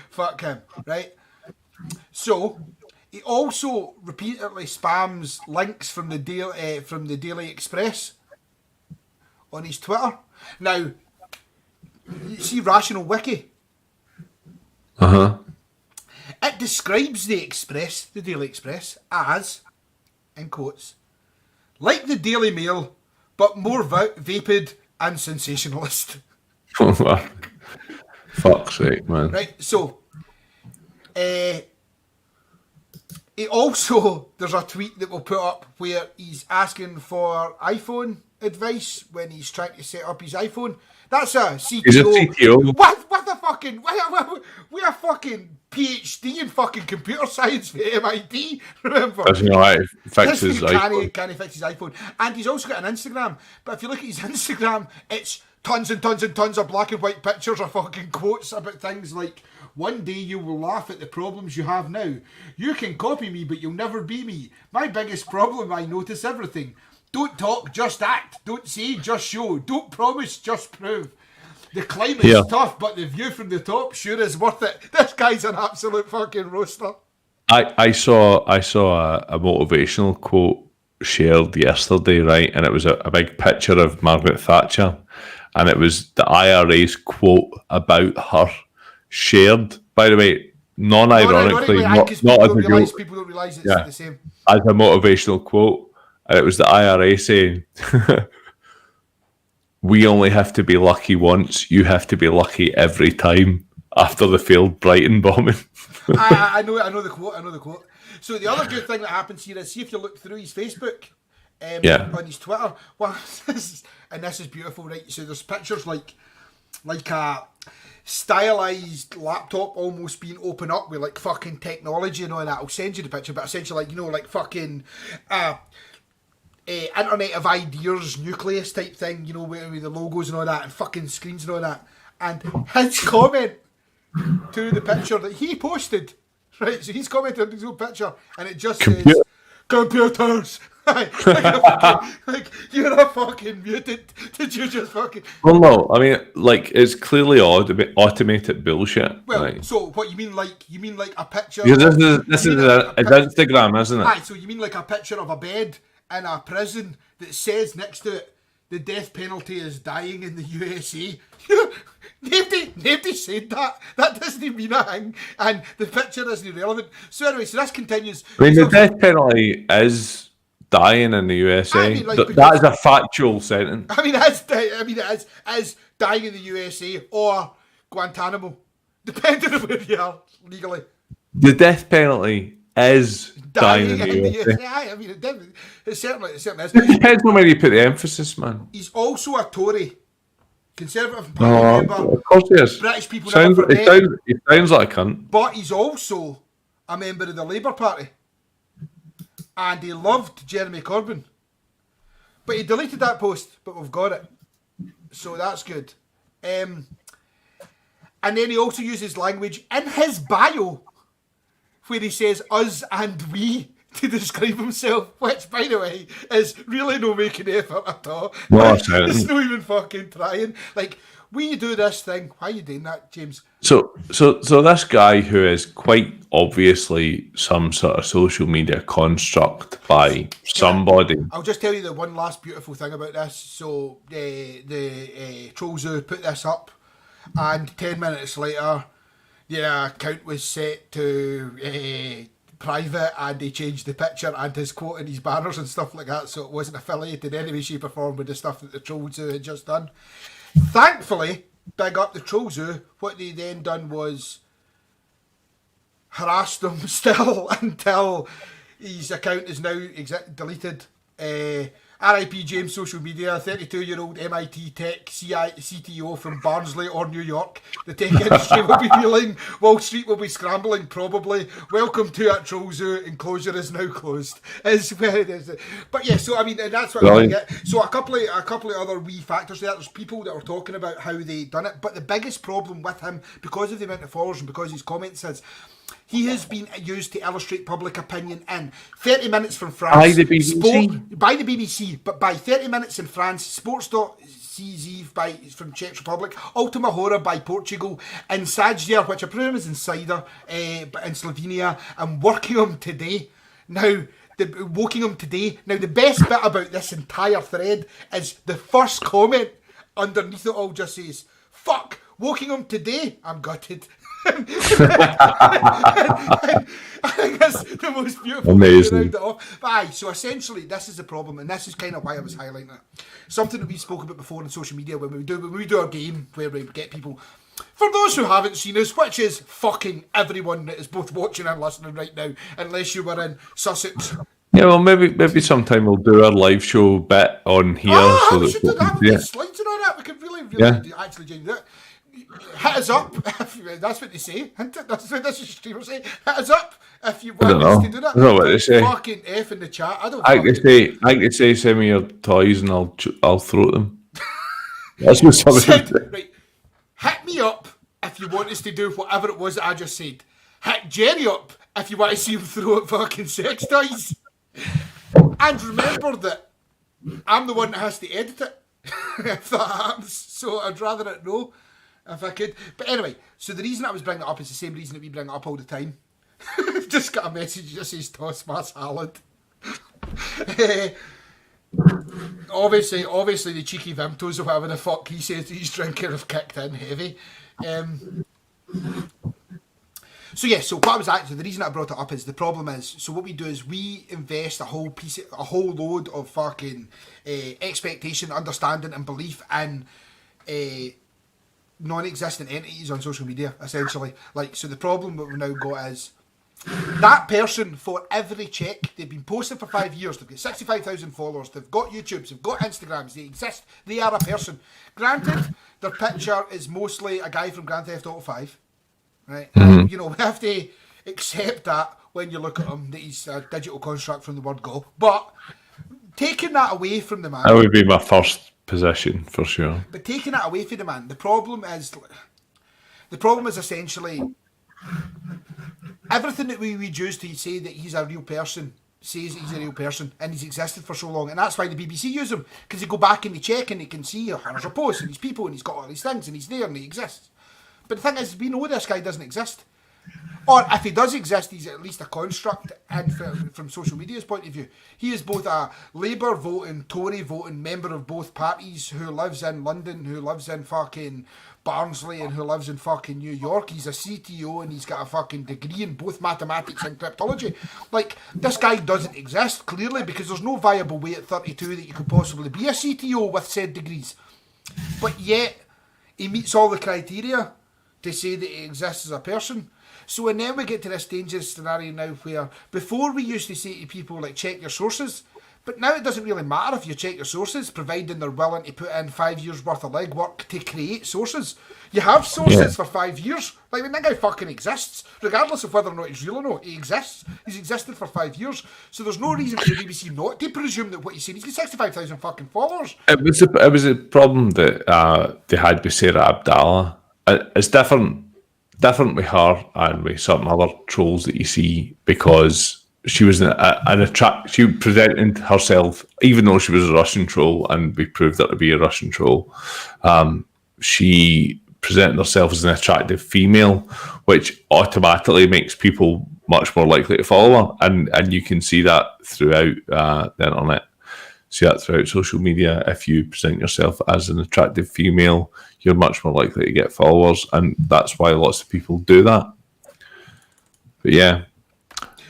[SPEAKER 2] fuck him. Right? So, he also repeatedly spams links from the Daily Express on his Twitter. Now, you see Rational Wiki? It describes the Daily Express, as, in quotes, Like the Daily Mail, but more vapid and sensationalist.
[SPEAKER 3] Fuck's sake, man.
[SPEAKER 2] Right, so he also, there's a tweet that we'll put up where he's asking for iPhone advice when he's trying to set up his iPhone. That's a CTO.
[SPEAKER 3] He's a CTO.
[SPEAKER 2] What the fucking, we a fucking PhD in fucking computer science at MIT, remember?
[SPEAKER 3] Doesn't know how to fix his iPhone.
[SPEAKER 2] Can he fix his iPhone? And he's also got an Instagram, but if you look at his Instagram, it's tons and tons and tons of black and white pictures of fucking quotes about things like, one day you will laugh at the problems you have now. You can copy me, but you'll never be me. My biggest problem, I notice everything. Don't talk, just act. Don't say, just show. Don't promise, just prove. The climate is tough, but the view from the top sure is worth it. This guy's an absolute fucking roaster.
[SPEAKER 3] I saw a motivational quote shared yesterday, right? And it was a big picture of Margaret Thatcher. And it was the IRA's quote about her shared, by the way, non-ironically, not as a joke.
[SPEAKER 2] People don't realise it's the same.
[SPEAKER 3] As a motivational quote. And it was the IRA saying, we only have to be lucky once, you have to be lucky every time after the failed Brighton bombing.
[SPEAKER 2] I know the quote. So the other good thing that happens here is, see if you look through his Facebook, on his Twitter, well, this is beautiful, right? So there's pictures like a stylized laptop almost being opened up with like fucking technology and all that. I'll send you the picture, but essentially like fucking Internet of Ideas nucleus type thing, with the logos and all that, and fucking screens and all that. And his comment to the picture that he posted, right? So he's commented on his own picture, and it just says, computers. like you're a fucking mutant. Did you just fucking?
[SPEAKER 3] Well, no. I mean, like, it's clearly automated bullshit.
[SPEAKER 2] Well,
[SPEAKER 3] right?
[SPEAKER 2] So what you mean like a picture?
[SPEAKER 3] Because this is Instagram, isn't it?
[SPEAKER 2] Right. So you mean like a picture of a bed in a prison that says next to it, the death penalty is dying in the USA. Nobody said that. That doesn't mean a thing. And the picture isn't relevant. So anyway, so this continues.
[SPEAKER 3] I mean, the death penalty is dying in the USA.
[SPEAKER 2] I mean,
[SPEAKER 3] that is a factual sentence.
[SPEAKER 2] I mean, it is dying in the USA or Guantanamo, depending on where you are legally.
[SPEAKER 3] The death penalty is dying in the USA.
[SPEAKER 2] I mean, it certainly is.
[SPEAKER 3] It depends on where you put the emphasis, man.
[SPEAKER 2] He's also a Tory. Conservative Party member.
[SPEAKER 3] Of course he is.
[SPEAKER 2] British people
[SPEAKER 3] He sounds like a cunt.
[SPEAKER 2] But he's also a member of the Labour Party. And he loved Jeremy Corbyn. But he deleted that post, but we've got it. So that's good. And then he also uses language in his bio where he says us and we to describe himself, which, by the way, is really no making effort at all.
[SPEAKER 3] No,
[SPEAKER 2] it's not even fucking trying. Like, we do this thing. Why are you doing that, James?
[SPEAKER 3] So this guy who is quite obviously some sort of social media construct by somebody.
[SPEAKER 2] I'll just tell you the one last beautiful thing about this. So the Troll Zoo put this up, and 10 minutes later, the account was set to private, and they changed the picture and his quote and his banners and stuff like that, so it wasn't affiliated in any way, shape or form with the stuff that the Troll Zoo had just done. Thankfully, big up the Troll Zoo, what they then done was harass them still until his account is now deleted. RIP James social media, 32-year-old MIT tech CTO from Barnsley or New York. The tech industry will be reeling, Wall Street will be scrambling probably. Welcome to at Troll Zoo, enclosure is now closed. But yeah, so I mean, and that's what I get. So a couple of other wee factors there. There's people that are talking about how they done it, but the biggest problem with him, because of the amount of followers and because his comments is, he has been used to illustrate public opinion in 30 Minutes from France.
[SPEAKER 3] By the BBC?
[SPEAKER 2] By the BBC, but by 30 Minutes in France, Sports.cz from Czech Republic, Ultima Hora by Portugal, and Sajdia, which I presume is Insider, but in Slovenia, and Wokingham Today. Now, the best bit about this entire thread is the first comment underneath it all just says, fuck, Wokingham today, I'm gutted. I think that's the most beautiful way to round it off. But aye, so essentially this is the problem, and this is kind of why I was highlighting it. Something that we spoke about before on social media when we do our game where we get people. For those who haven't seen us, which is fucking everyone that is both watching and listening right now, unless you were in Sussex.
[SPEAKER 3] Yeah, well, maybe sometime we'll do our live show bit on here.
[SPEAKER 2] We should do that. We'll get slides and all that. We could really actually do it. Hit us up. That's what they say. That's what this streamer say. Hit us up if you want us to do that.
[SPEAKER 3] I don't know what they say.
[SPEAKER 2] Fucking F in the chat.
[SPEAKER 3] I can say, send me your toys and I'll throw them. That's what somebody
[SPEAKER 2] right. Hit me up if you want us to do whatever it was that I just said. Hit Jerry up if you want to see him throw at fucking sex toys. And remember that I'm the one that has to edit it if that happens. So I'd rather it know if I could. But anyway, so the reason I was bringing it up is the same reason that we bring it up all the time. Just got a message that just says toss my salad. Obviously the cheeky Vimtos or whatever the fuck he says he's drinking have kicked in heavy. So what I was actually, the reason I brought it up is the problem is, so what we do is we invest a whole load of fucking expectation, understanding and belief in non-existent entities on social media, essentially. Like, so the problem that we've now got is that person, for every check, they've been posting for 5 years, they've got 65,000 followers, they've got YouTubes, they've got Instagrams, they exist, they are a person. Granted, their picture is mostly a guy from Grand Theft Auto 5, right? Mm-hmm. You know, we have to accept that when you look at him, that he's a digital construct from the word go. But taking that away from the man...
[SPEAKER 3] That would be my first position, for sure.
[SPEAKER 2] But taking that away from the man, the problem is essentially... everything that we would use to say that he's a real person says he's a real person, and he's existed for so long, and that's why the BBC use him, because they go back and they check and they can see there's a post and these people and he's got all these things and he's there and he exists. But the thing is, we know this guy doesn't exist, or if he does exist, he's at least a construct. And from social media's point of view, he is both a Labour voting, Tory voting member of both parties who lives in London, who lives in fucking Barnsley, and who lives in fucking New York. He's a CTO and he's got a fucking degree in both mathematics and cryptology. Like, this guy doesn't exist, clearly, because there's no viable way at 32 that you could possibly be a CTO with said degrees. But yet, he meets all the criteria to say that he exists as a person. So, and then we get to this dangerous scenario now where before we used to say to people, like, check your sources, but now it doesn't really matter if you check your sources, providing they're willing to put in 5 years worth of legwork to create sources. You have sources for 5 years. Like, when that guy fucking exists, regardless of whether or not he's real or not, he exists. He's existed for 5 years. So there's no reason for the BBC not to presume that what he's saying, he's got 65,000 fucking followers.
[SPEAKER 3] It was a problem that they had with Sarah Abdallah. It's different with her and with certain other trolls that you see, because she was she presented herself, even though she was a Russian troll, and we proved her to be a Russian troll. She presented herself as an attractive female, which automatically makes people much more likely to follow her, and you can see that throughout the internet. See that throughout social media. If you present yourself as an attractive female, you're much more likely to get followers, and that's why lots of people do that. But yeah.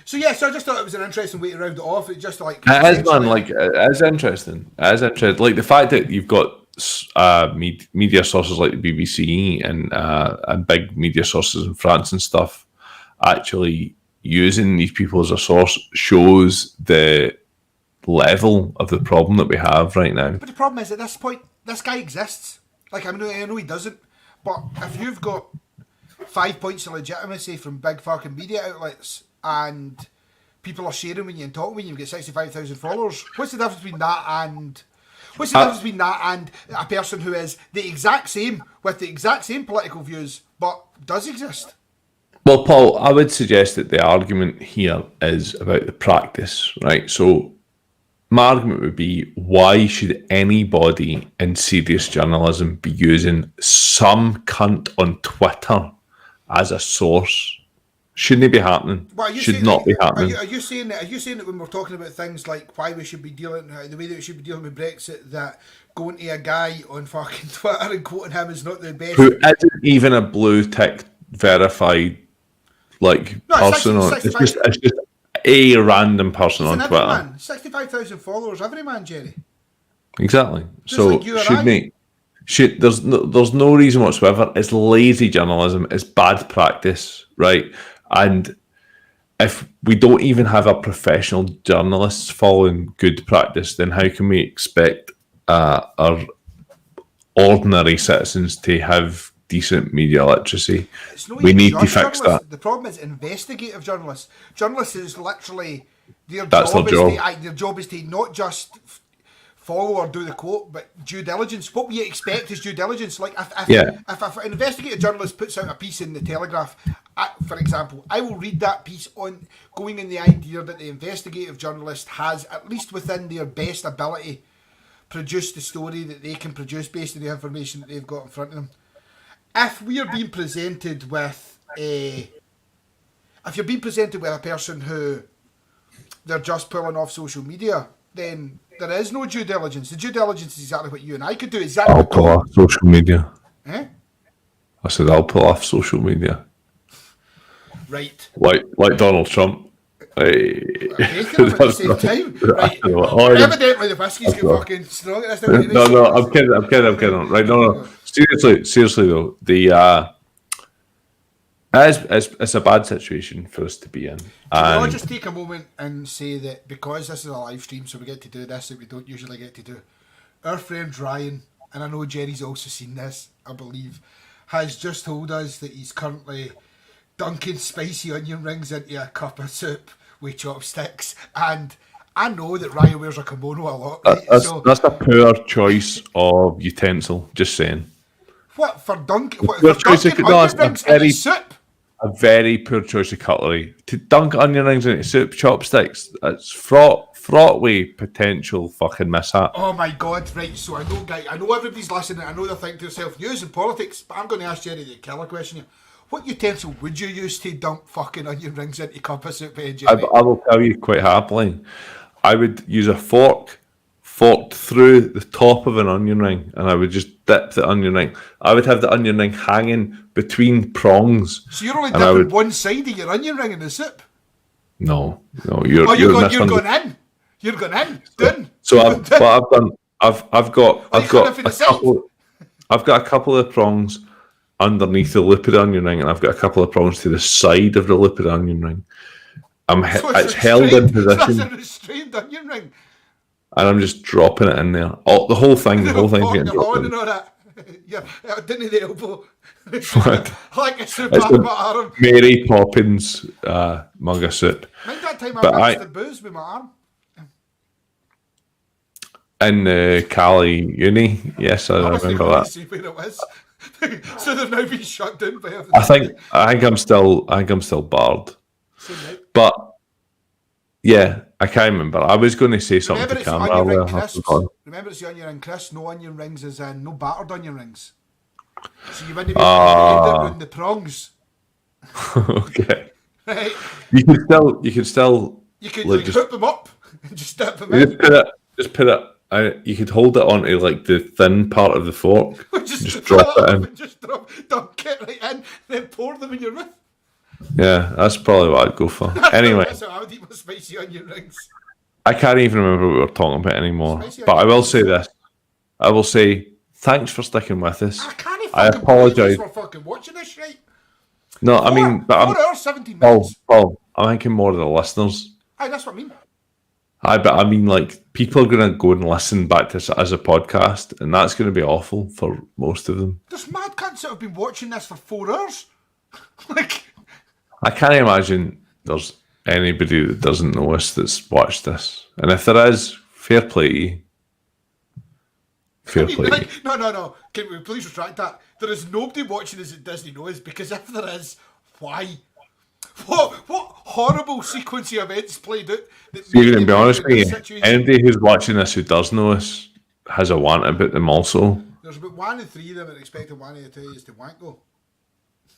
[SPEAKER 2] So I just thought it was an interesting way to round it off. It's just like...
[SPEAKER 3] It is, man. Like, it is interesting. It is interesting. Like, the fact that you've got media sources like the BBC and big media sources in France and stuff actually using these people as a source shows the level of the problem that we have right now.
[SPEAKER 2] But the problem is, at this point, this guy exists. Like, I know he doesn't, but if you've got 5 points of legitimacy from big fucking media outlets and people are sharing when you and talking when you've got 65,000 followers, what's the difference between that and a person who is the exact same, with the exact same political views, but does exist?
[SPEAKER 3] Well, Paul, I would suggest that the argument here is about the practice, right? So my argument would be, why should anybody in serious journalism be using some cunt on Twitter as a source? Shouldn't it be happening? Should not be happening.
[SPEAKER 2] Are you saying that when we're talking about things like why we should be dealing, the way that we should be dealing with Brexit, that going to a guy on fucking Twitter and quoting him as not the best.
[SPEAKER 3] Who isn't even a blue tick verified person on it's just a random person on Twitter.
[SPEAKER 2] Man. 65,000 followers, every man, Jerry.
[SPEAKER 3] Exactly.
[SPEAKER 2] Just
[SPEAKER 3] so
[SPEAKER 2] like
[SPEAKER 3] there's no reason whatsoever. It's lazy journalism. It's bad practice, right? And if we don't even have our professional journalists following good practice, then how can we expect our ordinary citizens to have decent media literacy? We need to fix that.
[SPEAKER 2] The problem is investigative journalists. Journalists is literally their job is to not just follow or do the quote, but due diligence. What we expect is due diligence. Like if an investigative journalist puts out a piece in the Telegraph, for example, I will read that piece on going in the idea that the investigative journalist has, at least within their best ability, produced the story that they can produce based on the information that they've got in front of them. If we are being presented with if you're being presented with a person who they're just pulling off social media, then there is no due diligence. The due diligence is exactly what you and I could do. Exactly.
[SPEAKER 3] I'll pull off social media.
[SPEAKER 2] Eh?
[SPEAKER 3] I said I'll pull off social media.
[SPEAKER 2] Right.
[SPEAKER 3] Like Donald Trump. Hey.
[SPEAKER 2] At the same time. Right. Evidently the whiskey's got fucking strong.
[SPEAKER 3] No, I'm kidding. Right, no. Seriously though, it's a bad situation for us to be in.
[SPEAKER 2] I'll just take a moment and say that because this is a live stream, so we get to do this that we don't usually get to do. Our friend Ryan, and I know Jerry's also seen this, I believe, has just told us that he's currently dunking spicy onion rings into a cup of soup with chopsticks, and I know that Ryan wears a kimono a lot. Right?
[SPEAKER 3] That's a poor choice of utensil, just saying.
[SPEAKER 2] What, for dunking? What, for dunking onion rings into soup?
[SPEAKER 3] A very poor choice of cutlery. To dunk onion rings into soup, chopsticks, it's fraught with potential fucking mishap.
[SPEAKER 2] Oh my god, right, so I know everybody's listening, I know they're thinking to themselves, news and politics, but I'm going to ask Jerry the killer question here. What utensil would you use to dunk fucking onion rings into cup of soup, Jerry?
[SPEAKER 3] I will tell you quite happily. I would use a forked through the top of an onion ring, and I would just dip the onion ring. I would have the onion ring hanging between prongs.
[SPEAKER 2] So you're only dipping one side of your onion ring in the soup?
[SPEAKER 3] No,
[SPEAKER 2] you're going in. You're going in. Done.
[SPEAKER 3] So what I've done, I've got a couple of prongs underneath the lip of the onion ring, and I've got a couple of prongs to the side of the lip of the onion ring. It's held in position.
[SPEAKER 2] That's a restrained onion ring.
[SPEAKER 3] And I'm just dropping it in there. Oh, the whole thing's getting dropped in.
[SPEAKER 2] Yeah, didn't the elbow. Like a soup
[SPEAKER 3] it's
[SPEAKER 2] my arm.
[SPEAKER 3] Mary Poppins mug of soup.
[SPEAKER 2] Mind that time I mixed the booze with my arm?
[SPEAKER 3] In Cali Uni, yes, I remember that.
[SPEAKER 2] Where it was. So they've now been shut down by everything.
[SPEAKER 3] I think I'm still barred. But yeah, I can't remember. I was going to say something to camera.
[SPEAKER 2] Remember, it's the onion ring crisps. No onion rings is in. No battered onion rings. So you wouldn't be able to blend it with the prongs.
[SPEAKER 3] Okay.
[SPEAKER 2] Right.
[SPEAKER 3] You could
[SPEAKER 2] hook them up and just dip them in.
[SPEAKER 3] Just put it. You could hold it onto like the thin part of the fork. just drop it in.
[SPEAKER 2] Just dunk it right in, then pour them in your mouth.
[SPEAKER 3] Yeah, that's probably what I'd go for. Anyway,
[SPEAKER 2] that's how I would eat my spicy onion rings.
[SPEAKER 3] I can't even remember what we were talking about anymore. But I will say this. I will say thanks for sticking with us. I apologise
[SPEAKER 2] for fucking watching this, right?
[SPEAKER 3] No, I mean, but
[SPEAKER 2] 4 hours, 17 minutes.
[SPEAKER 3] Paul, I'm thinking more of the listeners.
[SPEAKER 2] Aye, that's what I mean.
[SPEAKER 3] But I mean, like, people are going to go and listen back to this as a podcast, and that's going to be awful for most of them.
[SPEAKER 2] There's mad cunts that have been watching this for 4 hours. Like,
[SPEAKER 3] I can't imagine there's anybody that doesn't know us that's watched this. And if there is, fair play to you. Fair play.
[SPEAKER 2] Like, no. Can we please retract that? There is nobody watching this that Disney knows, because if there is, why? What horrible sequence of events played out?
[SPEAKER 3] You're going to be honest with you, anybody who's watching this who does know us has a want about them also.
[SPEAKER 2] There's about 1 in 3 of them that are expecting 1 of the 2 is to wank go.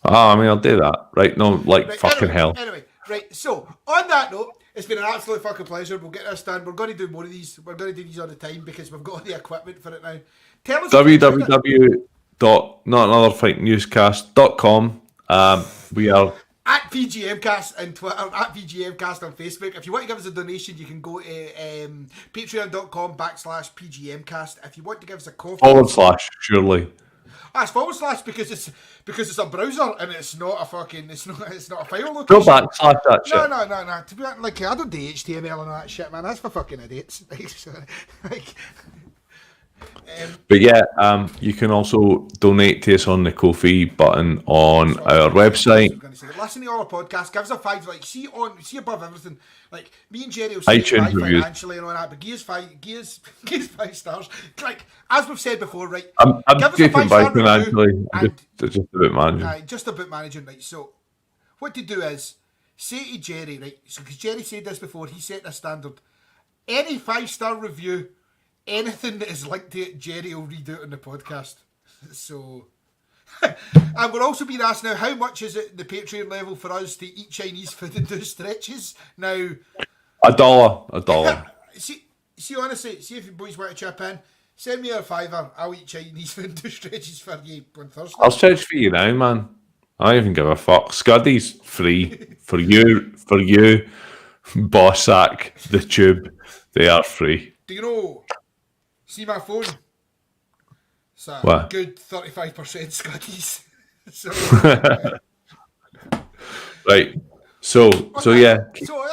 [SPEAKER 3] Oh, I mean, I'll do that. Right, no, like, right, fucking hell.
[SPEAKER 2] Anyway, right, so, on that note, It's been an absolute fucking pleasure. We'll get this done. We're going to do more of these. We're going to do these all the time because we've got all the equipment for it now. Tell us
[SPEAKER 3] www.notanotherfightnewscast.com. We are
[SPEAKER 2] at PGMcast on Twitter, at PGMcast on Facebook. If you want to give us a donation, you can go to patreon.com/PGMcast. If you want to give us a coffee,
[SPEAKER 3] / surely.
[SPEAKER 2] it's / because it's a browser and it's not a fucking it's not a file location.
[SPEAKER 3] Go / that shit.
[SPEAKER 2] No. To be honest, like I don't do HTML and all that shit, man. That's for fucking idiots.
[SPEAKER 3] But yeah, you can also donate to us on the Ko-fi button on our website.
[SPEAKER 2] Listen to all our podcasts. Give us a 5. Like see above everything. Like me and Jerry will say
[SPEAKER 3] iTunes reviews
[SPEAKER 2] financially and all that. But give us 5 stars. Like as we've said before, right?
[SPEAKER 3] I'm
[SPEAKER 2] give us a 5-star
[SPEAKER 3] financially. Just about managing.
[SPEAKER 2] Just about managing, right? So what to do is say to Jerry, right? So because Jerry said this before, he set the standard. Any 5-star review. Anything that is linked to it, Jerry will read out on the podcast. So, and we're also being asked now, how much is it the Patreon level for us to eat Chinese food and do stretches? Now,
[SPEAKER 3] $1.
[SPEAKER 2] see, honestly, see if you boys want to chip in. Send me a $5. I'll eat Chinese food and do stretches for you on Thursday.
[SPEAKER 3] I'll stretch for you now, man. I don't even give a fuck. Scuddy's free for you, Bossack, the tube. They are free.
[SPEAKER 2] Do you know? See my phone? It's a
[SPEAKER 3] what?
[SPEAKER 2] Good 35% Scotties. So,
[SPEAKER 3] right. So yeah,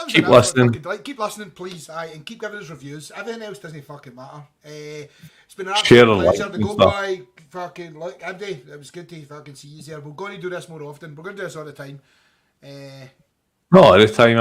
[SPEAKER 3] keep listening.
[SPEAKER 2] Keep listening, please. And keep giving us reviews. Everything else doesn't fucking matter. It's been an
[SPEAKER 3] Share
[SPEAKER 2] absolute pleasure to go
[SPEAKER 3] stuff.
[SPEAKER 2] by. Fucking look, Andy, it was good to fucking see you here. We're going to do this more often. We're going to do this all the time.
[SPEAKER 3] Not all the time.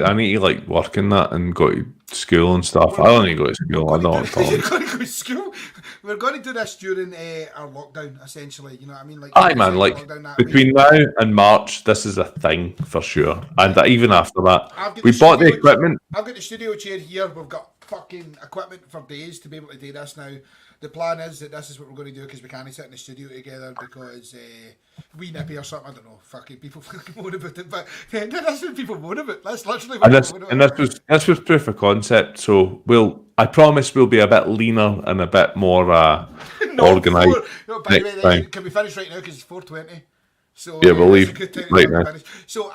[SPEAKER 3] I need to like work in that and go to school and stuff. I don't need to go to school. I don't want to
[SPEAKER 2] You're going to go to school? We're going to do this during our lockdown, essentially. You know what I mean? Like,
[SPEAKER 3] aye, man. Like between now and March, this is a thing for sure. And even after that, we bought the equipment.
[SPEAKER 2] I've got the studio chair here. We've got fucking equipment for days to be able to do this now. The plan is that this is what we're going to do because we can't sit in the studio together because we nippy or something. I don't know. Fucking people fucking moan about it, but that's what people moan about. That's literally what
[SPEAKER 3] this was proof of concept. So I promise we'll be a bit leaner and a bit more organised.
[SPEAKER 2] By the way, can we finish right now because it's 4:20? So
[SPEAKER 3] yeah, we'll leave right now.
[SPEAKER 2] So